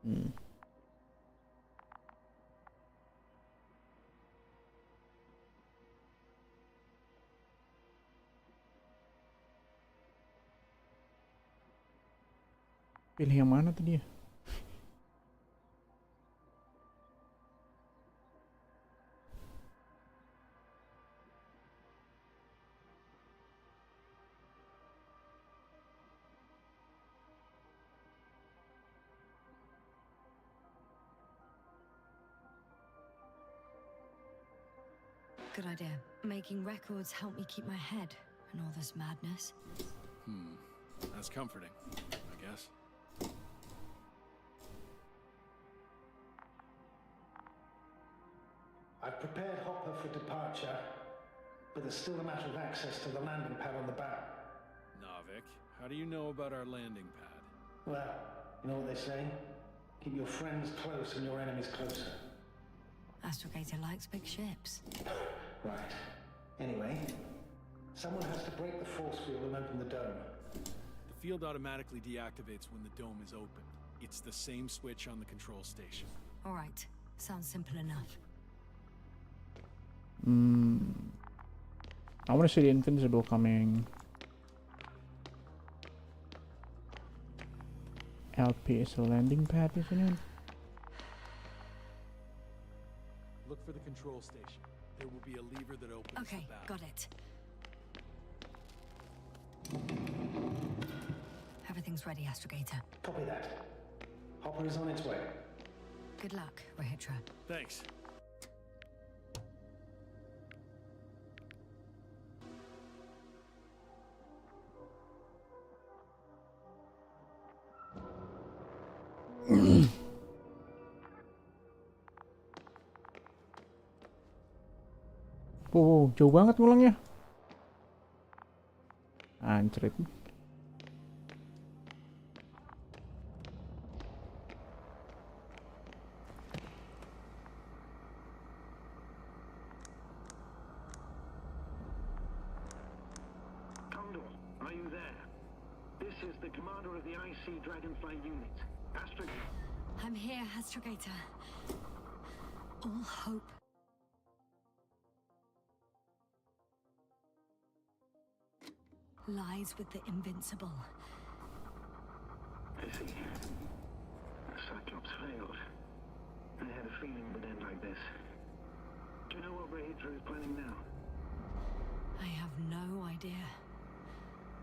Hmm. Pilih yang mana tuh dia? Good idea. Making records help me keep my head in all this madness. That's comforting, I guess. I've prepared Hopper for departure, but there's still a matter of access to the landing pad on the bow. Navik, how do you know about our landing pad? Well, you know what they say? Keep your friends close and your enemies closer. Astrogator likes big ships. Right. Anyway, someone has to break the force field and open the dome. The field automatically deactivates when the dome is opened. It's the same switch on the control station. All right. Sounds simple enough. I want to see the Invincible coming. LP is a landing pad, isn't it? Look for the control station. There will be a lever that opens Okay, the valve. got it. Everything's ready, Astrogator. Copy that. Hopper is on its way. Good luck, Rahitra. Thanks. Jauh banget ngulangnya. Anjrit. Condor, are you there? This is the commander of the IC Dragonfly unit, Astro. I'm here, Astrogator. All hope lies with the Invincible. I see. The Cyclops failed. I had a feeling it would end like this. Do you know what Rahitra is planning now? I have no idea.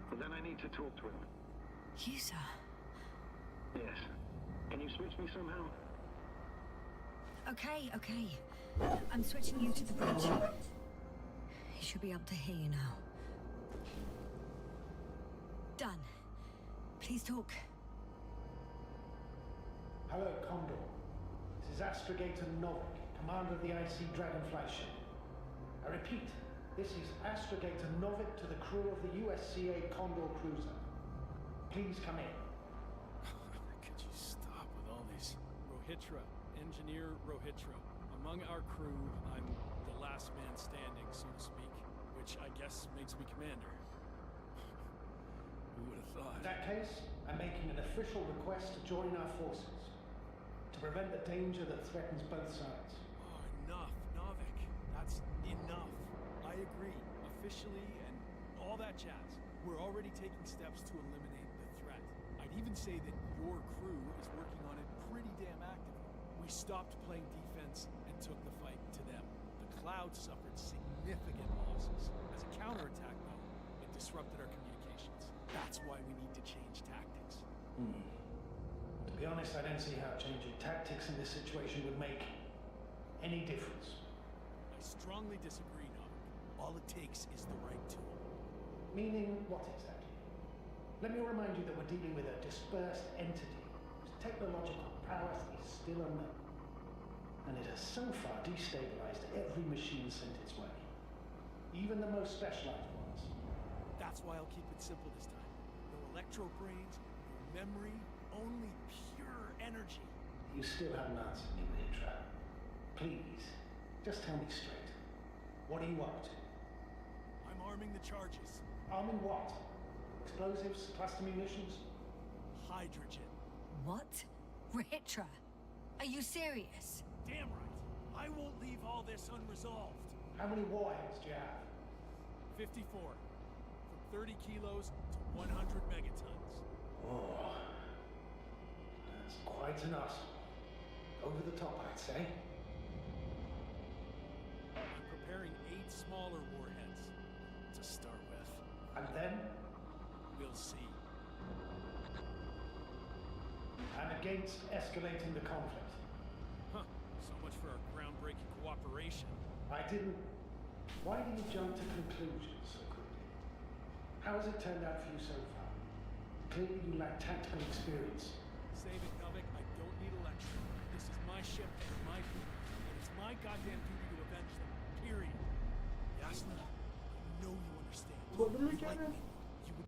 Well, then I need to talk to him. You, sir? Yes. Can you switch me somehow? Okay. I'm switching you to the bridge. He should be able to hear you now. Done. Please talk. Hello, Condor. This is Astrogator Novik, commander of the IC Dragonfly ship. I repeat, this is Astrogator Novik to the crew of the USCA Condor cruiser. Please come in. Could you stop with all these? Rohitra, Engineer Rohitra. Among our crew, I'm the last man standing, so to speak, which I guess makes me commander. Who would have thought? In that case, I'm making an official request to join our forces. To prevent the danger that threatens both sides. Oh, enough, Novik. That's enough. I agree, officially and all that jazz. We're already taking steps to eliminate the threat. I'd even say that your crew is working on it pretty damn actively. We stopped playing defense and took the fight to them. The Cloud suffered significant losses. As a counterattack, though, it disrupted our communications. That's why we need to change tactics. To be honest, I don't see how changing tactics in this situation would make any difference. I strongly disagree, Novik. All it takes is the right tool. Meaning what exactly? Let me remind you that we're dealing with a dispersed entity whose technological prowess is still unknown. And it has so far destabilized every machine sent its way. Even the most specialized ones. That's why I'll keep it simple this time. No electro brains, no memory, only pure energy. You still haven't answered me, Rohitra. Please, just tell me straight. What are you up to? I'm arming the charges. Arming what? Explosives, cluster munitions? Hydrogen. What? Rohitra, are you serious? Damn right. I won't leave all this unresolved. How many warheads do you have? 54. From 30 kilos to 100 megatons. Oh. That's quite an arsenal. Over the top, I'd say. I'm preparing 8 smaller warheads to start with. And then? We'll see. I'm against escalating the conflict. Huh. So much for our groundbreaking cooperation. I didn't... Why did you jump to conclusions so quickly? How has it turned out for you so far? Clearly you lack tactical experience. Save it, Novik. I don't need a lecture. This is my ship and my people, and it's my goddamn duty to avenge them. Period. Yasna, I know you understand. You like me. You would...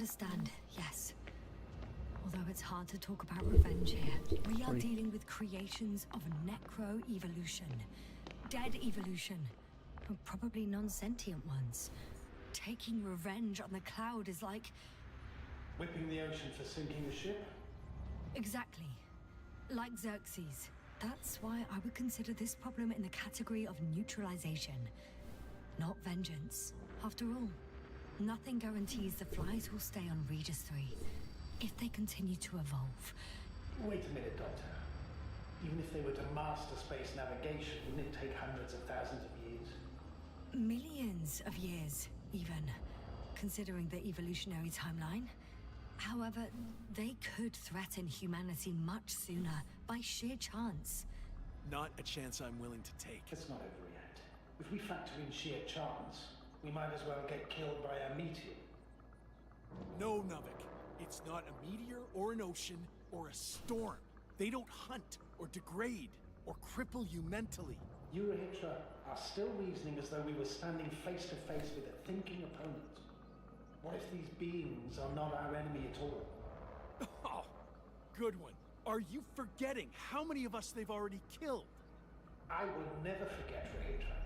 understand, yes. Although it's hard to talk about revenge here. We are dealing with creations of necro-evolution. Dead evolution. Or probably non-sentient ones. Taking revenge on the cloud is like... Whipping the ocean for sinking a ship? Exactly. Like Xerxes. That's why I would consider this problem in the category of neutralization. Not vengeance. After all, nothing guarantees the flies will stay on Regis 3 if they continue to evolve. Wait a minute, Doctor. Even if they were to master space navigation, wouldn't it take hundreds of thousands of years? Millions of years, even, considering the evolutionary timeline. However, they could threaten humanity much sooner by sheer chance. Not a chance I'm willing to take. Let's not overreact. If we factor in sheer chance, we might as well get killed by a meteor. No, Nuvik. It's not a meteor or an ocean or a storm. They don't hunt or degrade or cripple you mentally. You, Hitra, are still reasoning as though we were standing face to face with a thinking opponent. What if these beings are not our enemy at all? Oh, good one. Are you forgetting how many of us they've already killed? I will never forget, Hitra.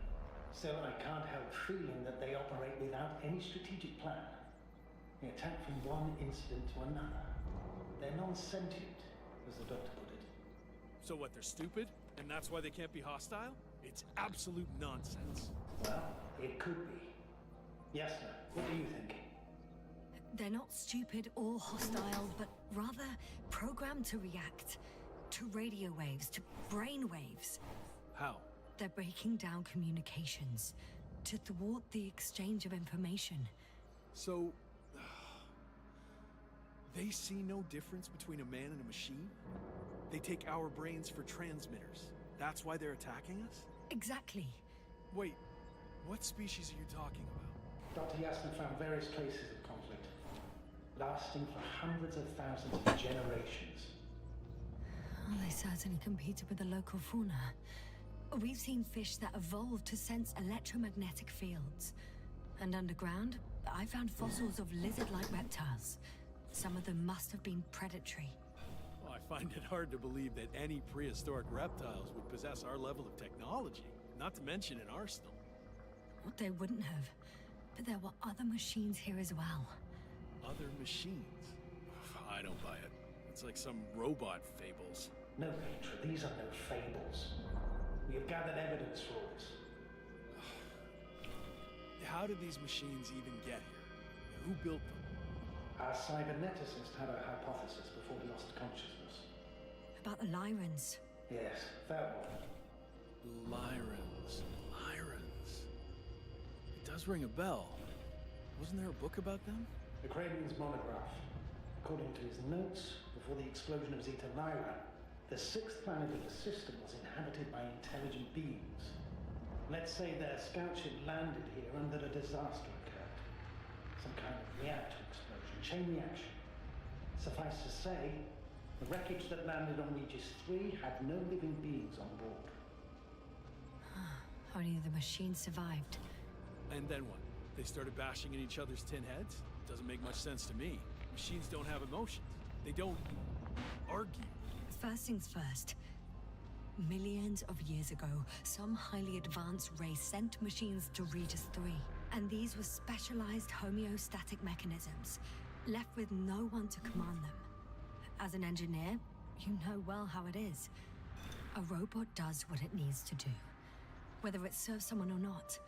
Still, I can't help feeling that they operate without any strategic plan. They attack from one incident to another. They're non-sentient, as the doctor put it. So what, they're stupid? And that's why they can't be hostile? It's absolute nonsense. Well, it could be. Yasna, what do you think? They're not stupid or hostile, but rather programmed to react. To radio waves, to brain waves. How? They're breaking down communications. To thwart the exchange of information. So... they see no difference between a man and a machine? They take our brains for transmitters. That's why they're attacking us? Exactly. Wait, what species are you talking about? Dr. Yasna found various traces of conflict, lasting for hundreds of thousands of generations. Well, they certainly competed with the local fauna. We've seen fish that evolved to sense electromagnetic fields. And underground, I found fossils of lizard-like reptiles. Some of them must have been predatory. Well, I find it hard to believe that any prehistoric reptiles would possess our level of technology, not to mention an arsenal. Well, they wouldn't have. But there were other machines here as well. Other machines? I don't buy it. It's like some robot fables. No, Petra, these are no fables. We have gathered evidence for all this. How did these machines even get here? Who built them? Our cyberneticist had a hypothesis before he lost consciousness. About the Lyrans. Yes, that one. Lyrans. It does ring a bell. Wasn't there a book about them? The Craven's monograph. According to his notes, before the explosion of Zeta Lyra, the sixth planet of the system was inhabited by intelligent beings. Let's say their scout ship landed here and that a disaster occurred. Some kind of reactor explosion, chain reaction. Suffice to say, the wreckage that landed on Regis 3 had no living beings on board. Only the machine survived. And then what? They started bashing in each other's tin heads? Doesn't make much sense to me. Machines don't have emotions. They don't argue. First things first. Millions of years ago, some highly advanced race sent machines to Regis 3. And these were specialized homeostatic mechanisms, left with no one to command them. As an engineer, you know well how it is. A robot does what it needs to do, whether it serves someone or not.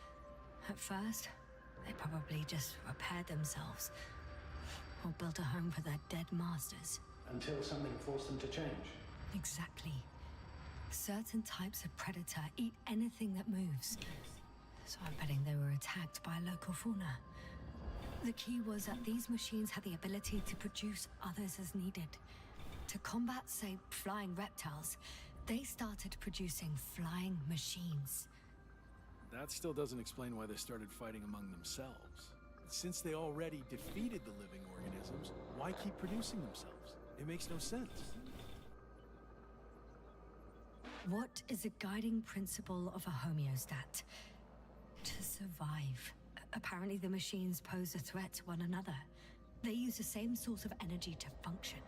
At first, they probably just repaired themselves, or built a home for their dead masters. Until something forced them to change. Exactly. Certain types of predator eat anything that moves. So I'm betting they were attacked by local fauna. The key was that these machines had the ability to produce others as needed. To combat, say, flying reptiles, they started producing flying machines. That still doesn't explain why they started fighting among themselves. Since they already defeated the living organisms, why keep producing themselves? It makes no sense. What is a guiding principle of a homeostat? To survive. Apparently the machines pose a threat to one another. They use the same source of energy to function.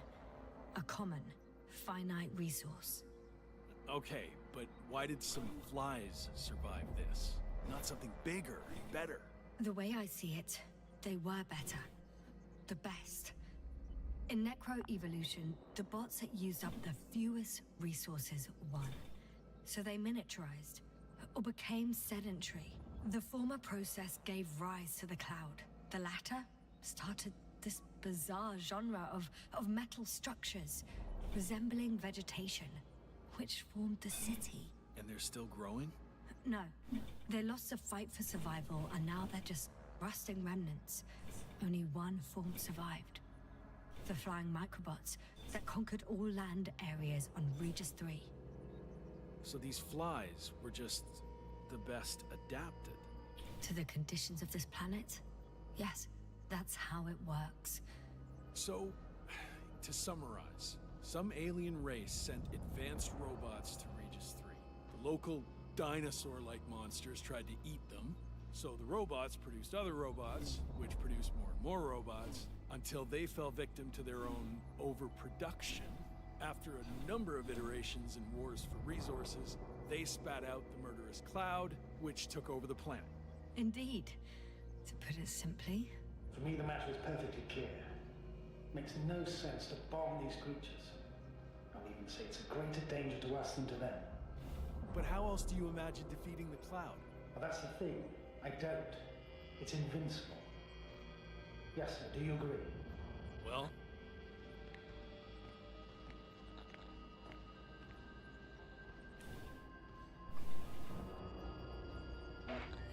A common, finite resource. Okay, but why did some flies survive this? Not something bigger, better. The way I see it, they were better. The best. In necro-evolution, the bots that used up the fewest resources won. So they miniaturized, or became sedentary. The former process gave rise to the cloud. The latter started this bizarre genre of metal structures, resembling vegetation, which formed the city. And they're still growing? No. They lost the fight for survival, and now they're just rusting remnants. Only one form survived. The flying microbots that conquered all land areas on Regis 3. So these flies were just the best adapted? To the conditions of this planet? Yes, that's how it works. So, to summarize, some alien race sent advanced robots to Regis 3. The local dinosaur-like monsters tried to eat them, so the robots produced other robots, which produced more and more robots, until they fell victim to their own overproduction. After a number of iterations and wars for resources, they spat out the murderous cloud, which took over the planet. Indeed. To put it simply... For me, the matter is perfectly clear. Makes no sense to bomb these creatures. I'll even say it's a greater danger to us than to them. But how else do you imagine defeating the cloud? Well, that's the thing. I don't. It's invincible. Yes, sir, do you agree? Well...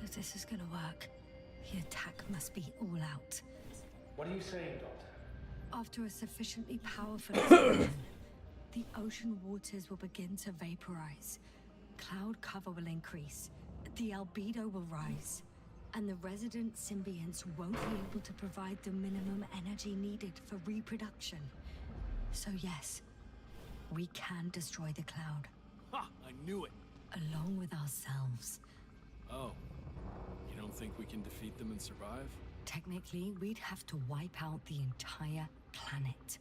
If this is gonna work, the attack must be all out. What are you saying, Doctor? After a sufficiently powerful explosion, the ocean waters will begin to vaporize. Cloud cover will increase, the albedo will rise, and the resident symbionts won't be able to provide the minimum energy needed for reproduction. So yes, we can destroy the cloud. Ha! I knew it! Along with ourselves. Oh. You don't think we can defeat them and survive? Technically, we'd have to wipe out the entire planet.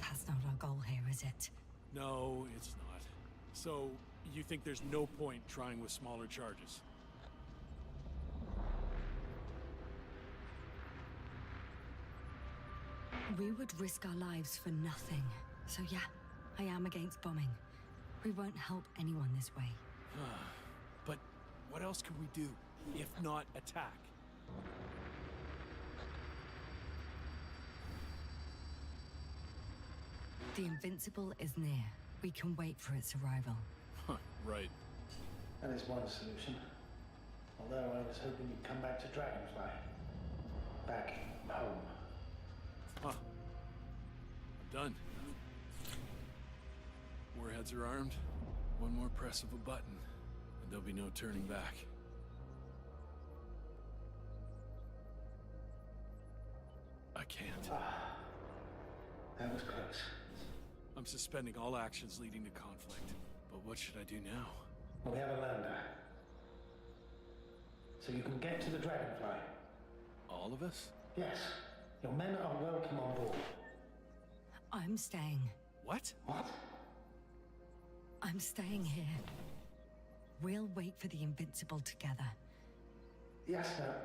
That's not our goal here, is it? No, it's not. So, you think there's no point trying with smaller charges? We would risk our lives for nothing. So yeah, I am against bombing. We won't help anyone this way. But what else can we do, if not attack? The Invincible is near. We can wait for its arrival. Huh, right. That is one solution. Although I was hoping you'd come back to Dragonfly. Back home. Huh. Done. Warheads are armed. One more press of a button, and there'll be no turning back. I can't. That was close. I'm suspending all actions leading to conflict. But what should I do now? Well, we have a lander. So you can get to the Dragonfly. All of us? Yes. Your men are welcome on board. I'm staying. What? What? I'm staying here. We'll wait for the Invincible together. Yes, sir.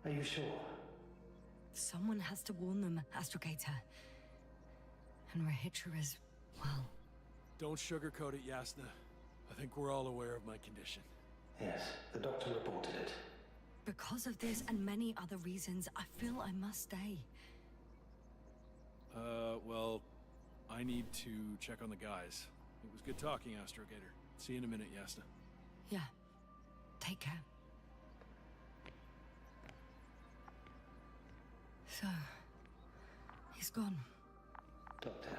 Are you sure? Someone has to warn them, Astrogator. And Rahitra is, well... Don't sugarcoat it, Yasna. I think we're all aware of my condition. Yes, the doctor reported it. Because of this and many other reasons, I feel I must stay. Well, I need to check on the guys. It was good talking, Astrogator. See you in a minute, Yasna. Yeah. Take care. So... he's gone. Doctor.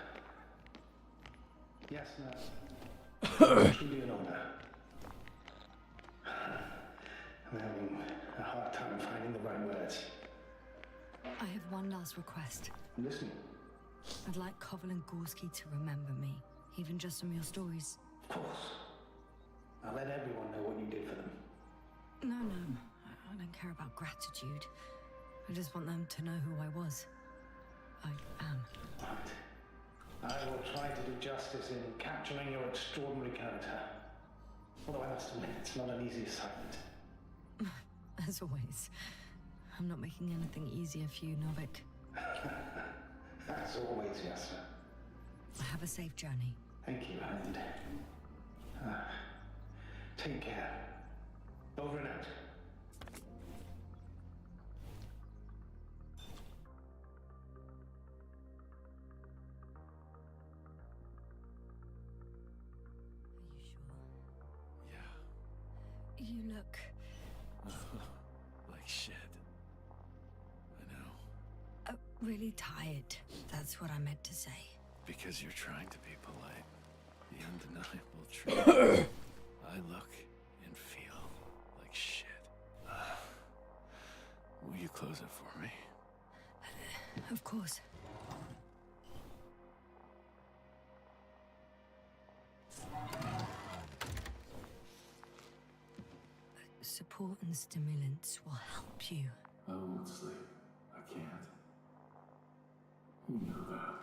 Yes, nurse. Truly an honor. I'm having a hard time finding the right words. I have one last request. I'm listening. I'd like Koval and Gorski to remember me, even just from your stories. Of course. I'll let everyone know what you did for them. No, I don't care about gratitude. I just want them to know who I was. I am. I will try to do justice in capturing your extraordinary character. Although I must admit, it's not an easy assignment. As always. I'm not making anything easier for you, Novik. As always, yes, sir. Have a safe journey. Thank you, and take care. Over and out. You look... Like shit. I know. really tired. That's what I meant to say. Because you're trying to be polite. The undeniable truth. I look and feel like shit. Will you close it for me? Of course. Support and stimulants will help you. I won't sleep. I can't. You know that.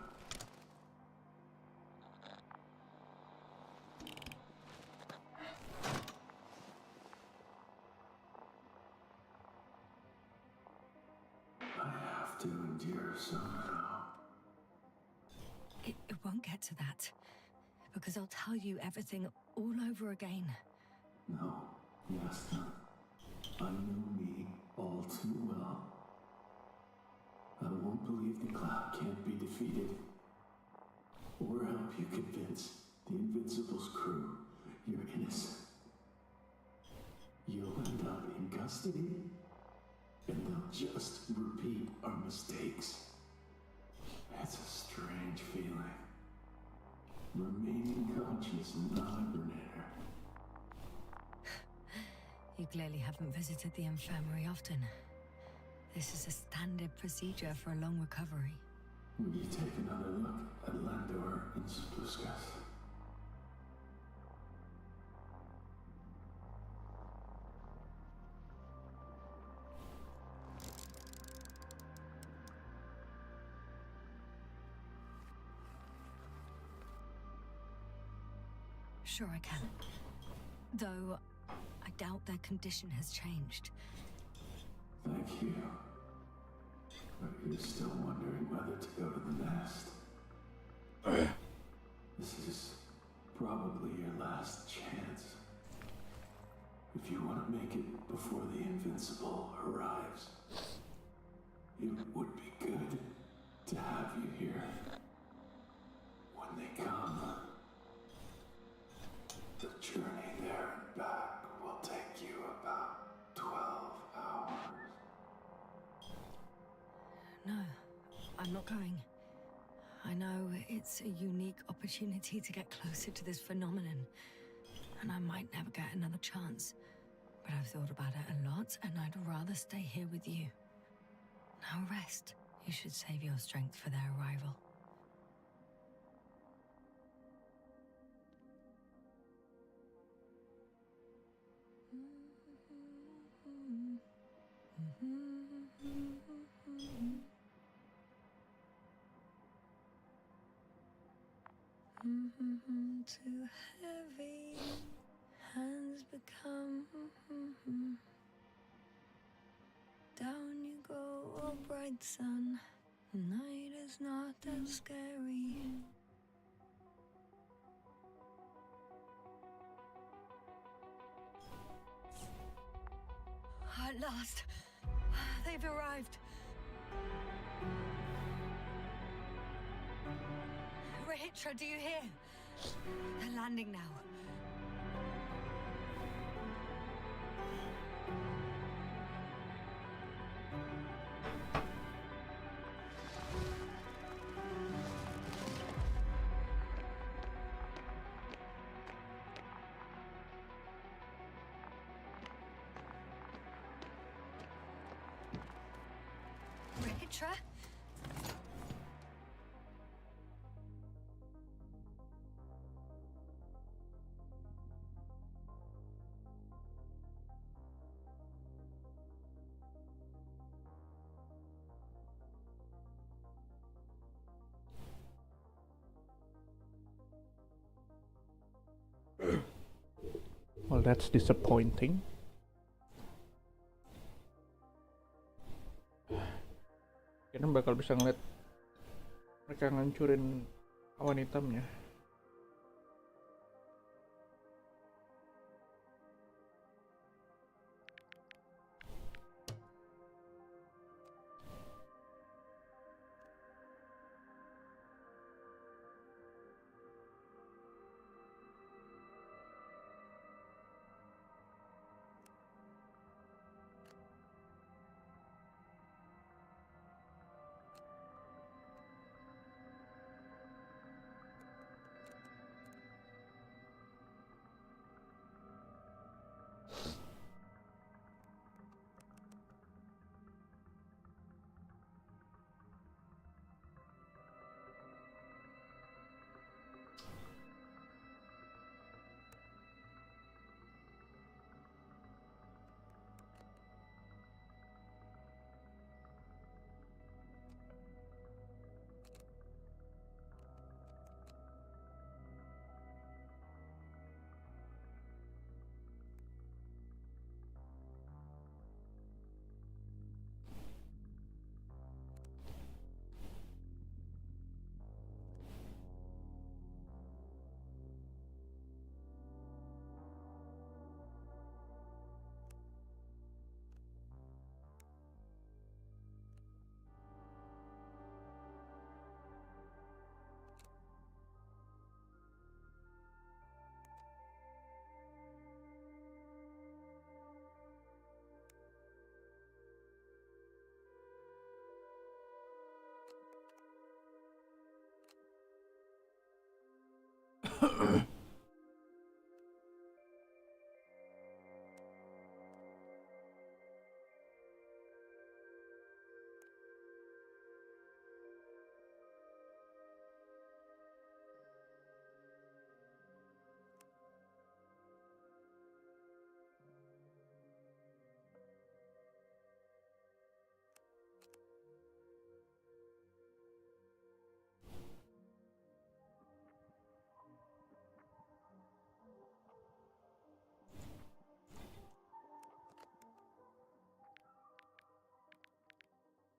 I have to endure somehow. It won't get to that. Because I'll tell you everything all over again. No, Yasna. I know me all too well. I won't believe the cloud can't be defeated. Or help you convince the Invincible's crew you're innocent. You'll end up in custody, and they'll just repeat our mistakes. It's a strange feeling. Remaining conscious in the hibernator. You clearly haven't visited the infirmary often. This is a standard procedure for a long recovery. Will you take another look at Landor and Spluskas? Sure I can. Though, I doubt their condition has changed. Thank you. But you're still wondering whether to go to the nest. This is probably your last chance. If you want to make it before the Invincible arrives, it would be good to have you here. When they come, the journey there and back will take you about 12 hours. No, I'm not going. I know it's a unique opportunity to get closer to this phenomenon, and I might never get another chance. But I've thought about it a lot, and I'd rather stay here with you. Now rest. You should save your strength for their arrival. Too heavy, hands become. Down you go, oh bright sun. Night is not as scary. At last, they've arrived. Rahitra, do you hear? They're landing now. Rahitra? Well, that's disappointing. Kayaknya bakal bisa ngeliat mereka ngancurin awan hitamnya.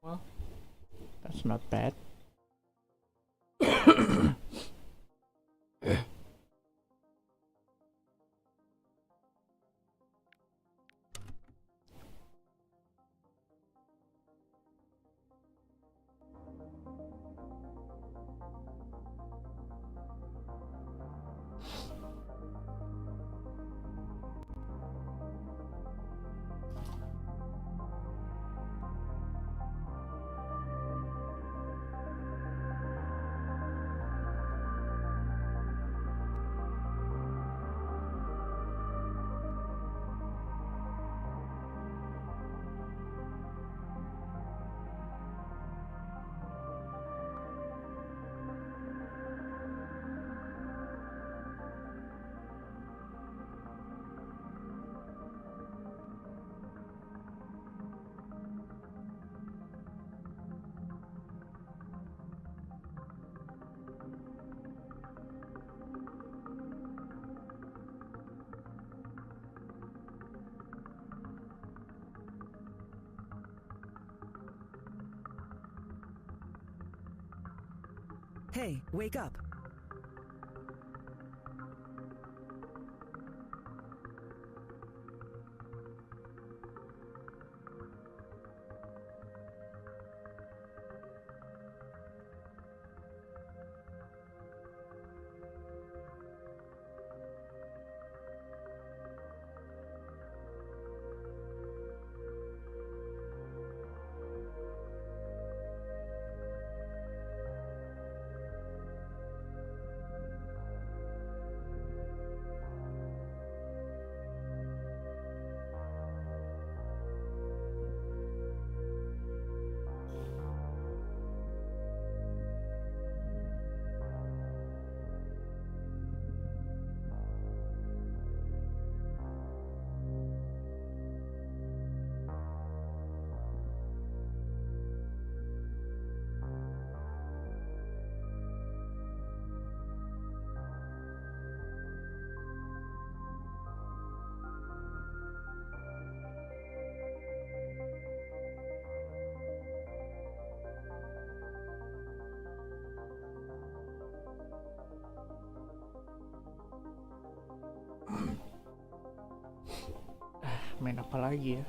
Well, that's not bad. Hey, wake up. main apa lagi ya?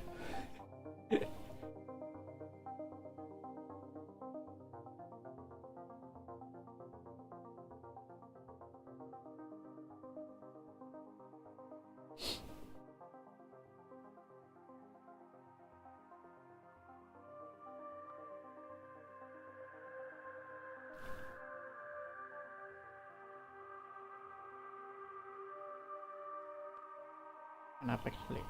Kenapa kali?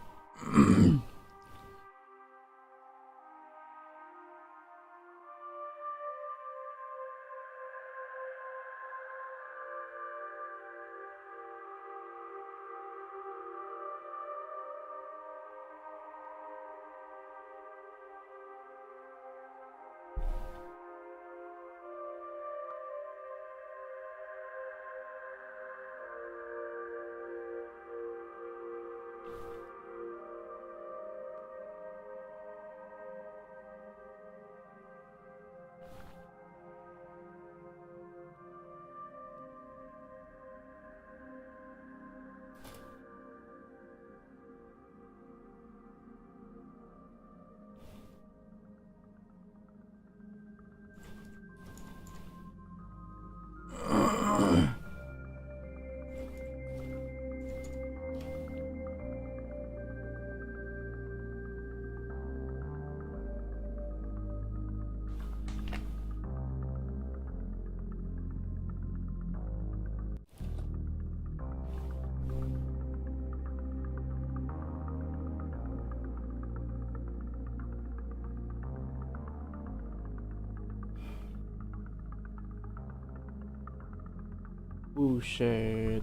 Buset.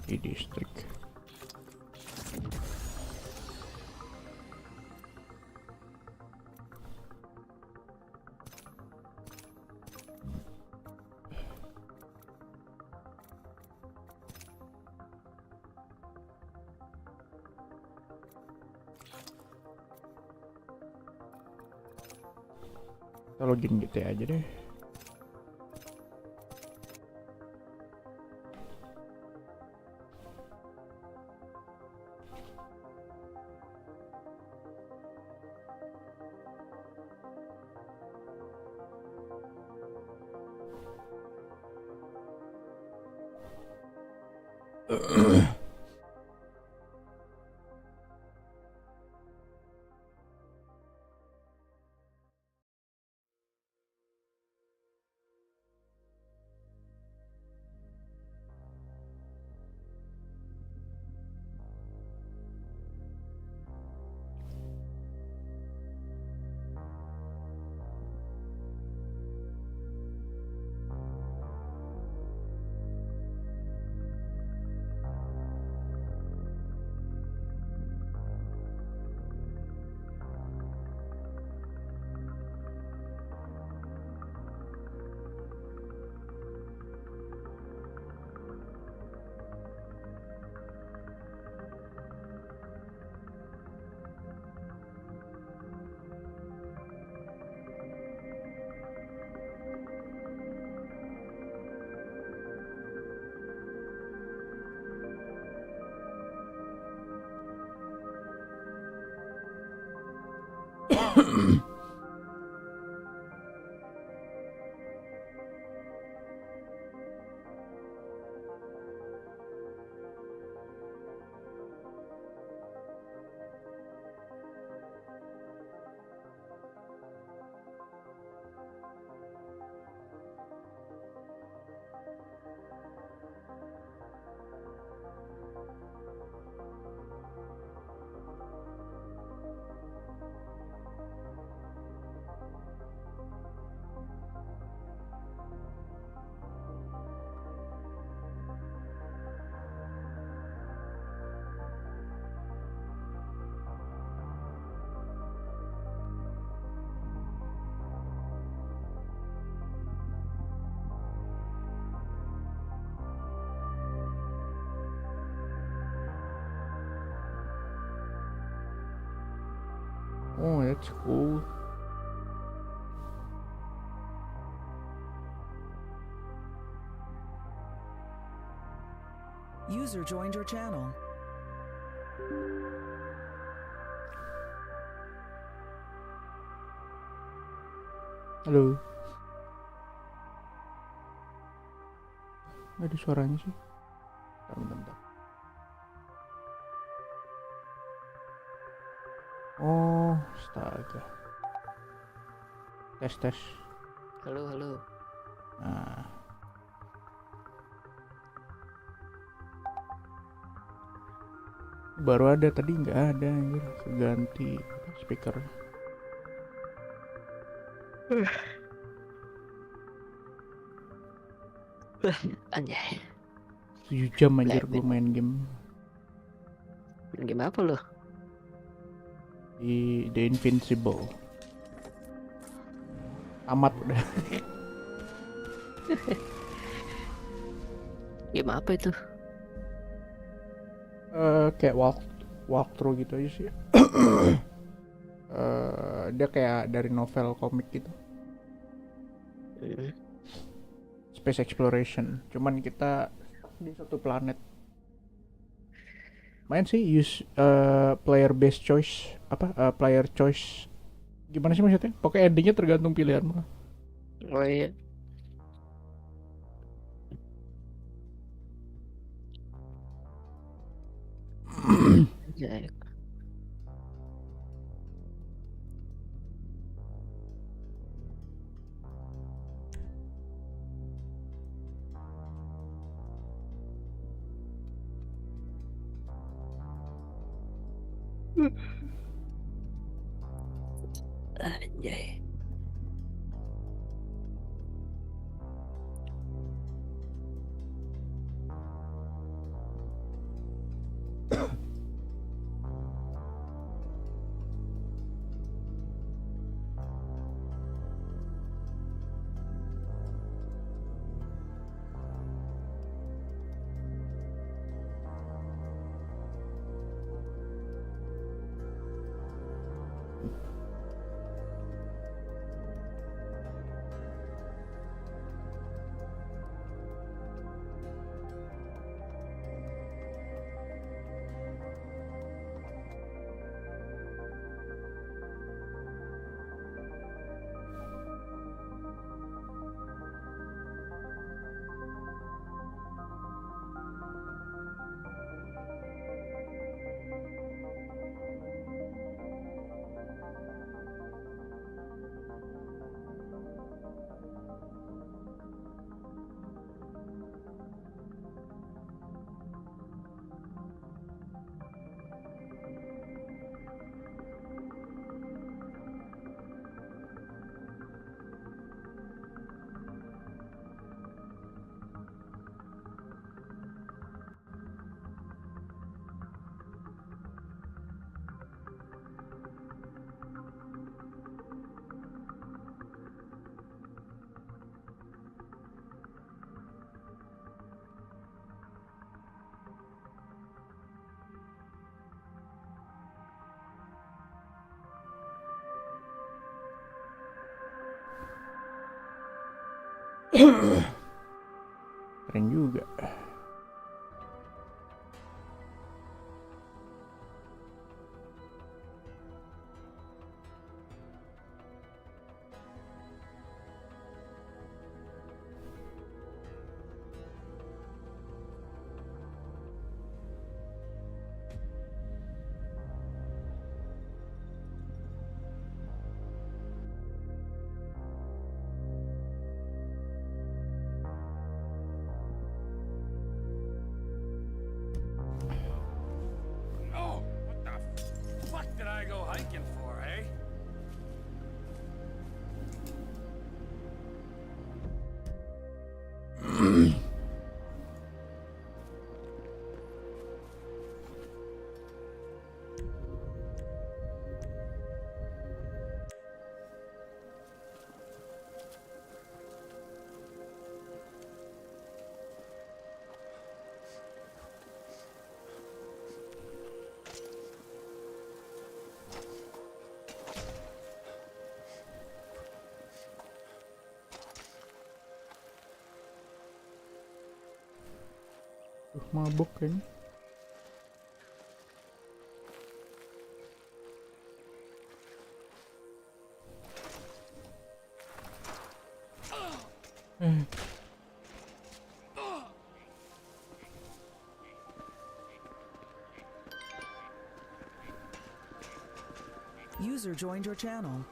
Di distrik. Kita login gitu aja deh. Oh, that's cool. User joined your channel. Halo. Nggak ada suaranya sih. Bentar. Oh, astaga. Tes. Halo. Nah. Baru ada, tadi nggak ada anjir. Ganti speaker. Anjay. 7 jam anjir gue main game. Main game apa lo? Di The Invincible. Tamat udah. Game apa itu? Kayak walkthrough gitu aja sih. Dia kayak dari novel komik gitu. Space exploration. Cuman kita di satu planet. Main sih use player based choice. Player choice. Gimana sih maksudnya? Pokoknya endingnya tergantung pilihanmu. Oh iya. Anjay. Keren juga. Mabuk kayaknya. User joined your channel.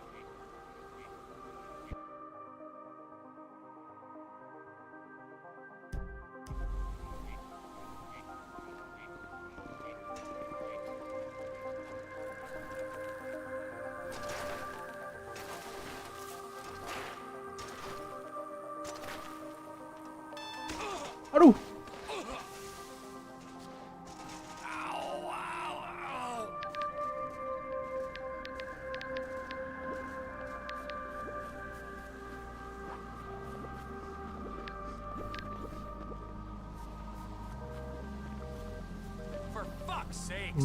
Aduh. For fuck's sakes!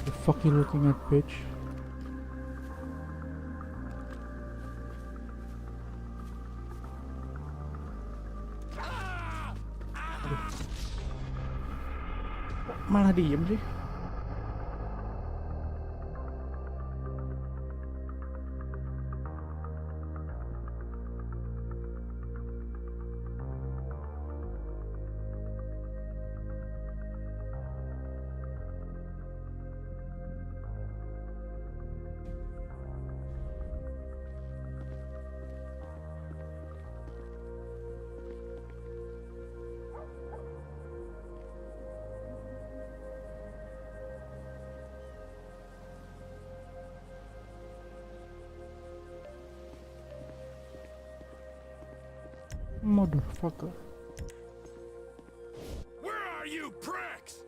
The fuck you looking at, bitch? Malah diem sih. Motherfucker. Where are you pricks?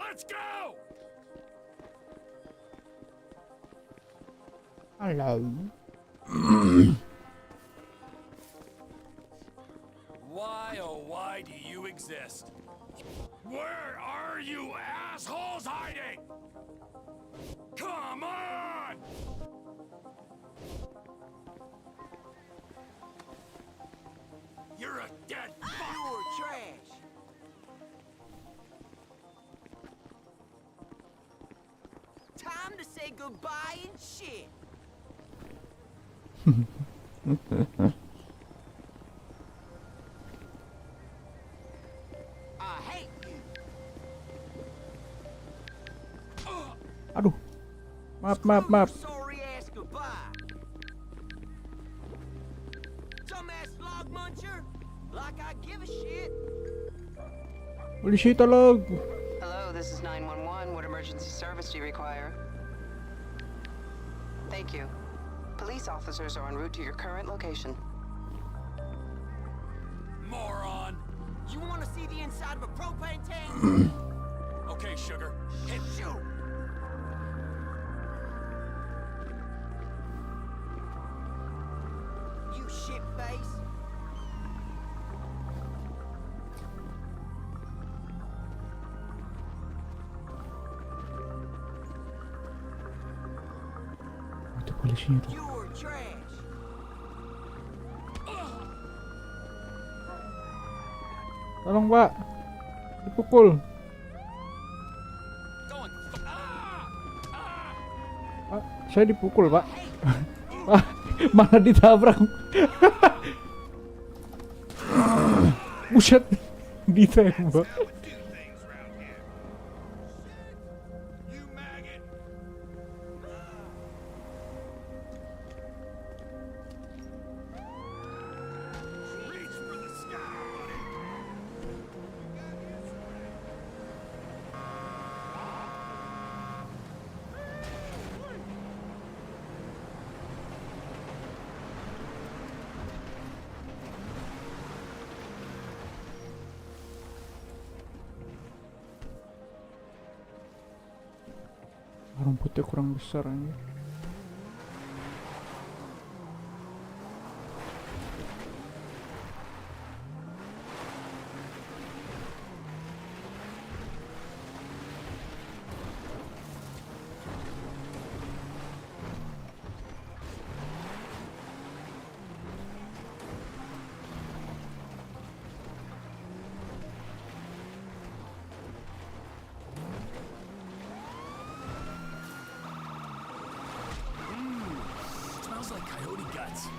Let's go! Hello. Why, oh why do you exist? Where are you assholes hiding? Come on! You're a dead fuck! You're trash. Time to say goodbye and shit. I hate you. Aduh. Maaf. Sorry ass goodbye. Dumbass log muncher. Like I give a shit. Polisi tolong. Hello, this is 911. What emergency service do you require? Thank you. Police officers are en route to your current location. Moron! You want to see the inside of a propane tank? Okay, sugar. Hit Shoot! You shit face. Itu polisinya tuh. You're trash. Tolong, Pak. Dipukul. Pak, saya dipukul, Pak. Pak, malah ditabrak. Buset, ditembak. Rumputnya kurang besar aja. it.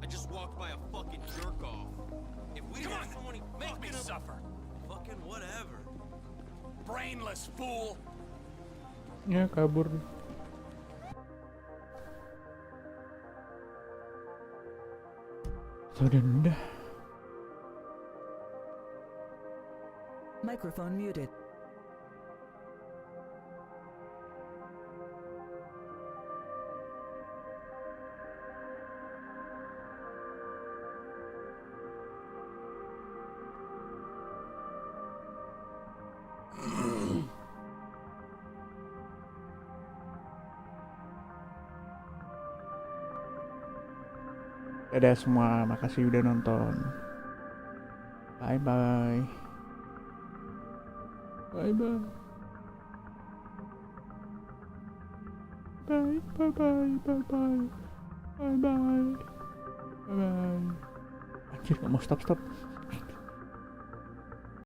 I just walked by a fucking jerk off. If we didn't have someone Make me suffer. fucking whatever. Brainless fool. Ya kabur. Sudah dah. Microphone muted. Dadah semua, makasih udah nonton. Bye bye. Bye bye. Bye bye bye bye bye. Bye bye. Bye bye. Anjir, nggak mau stop.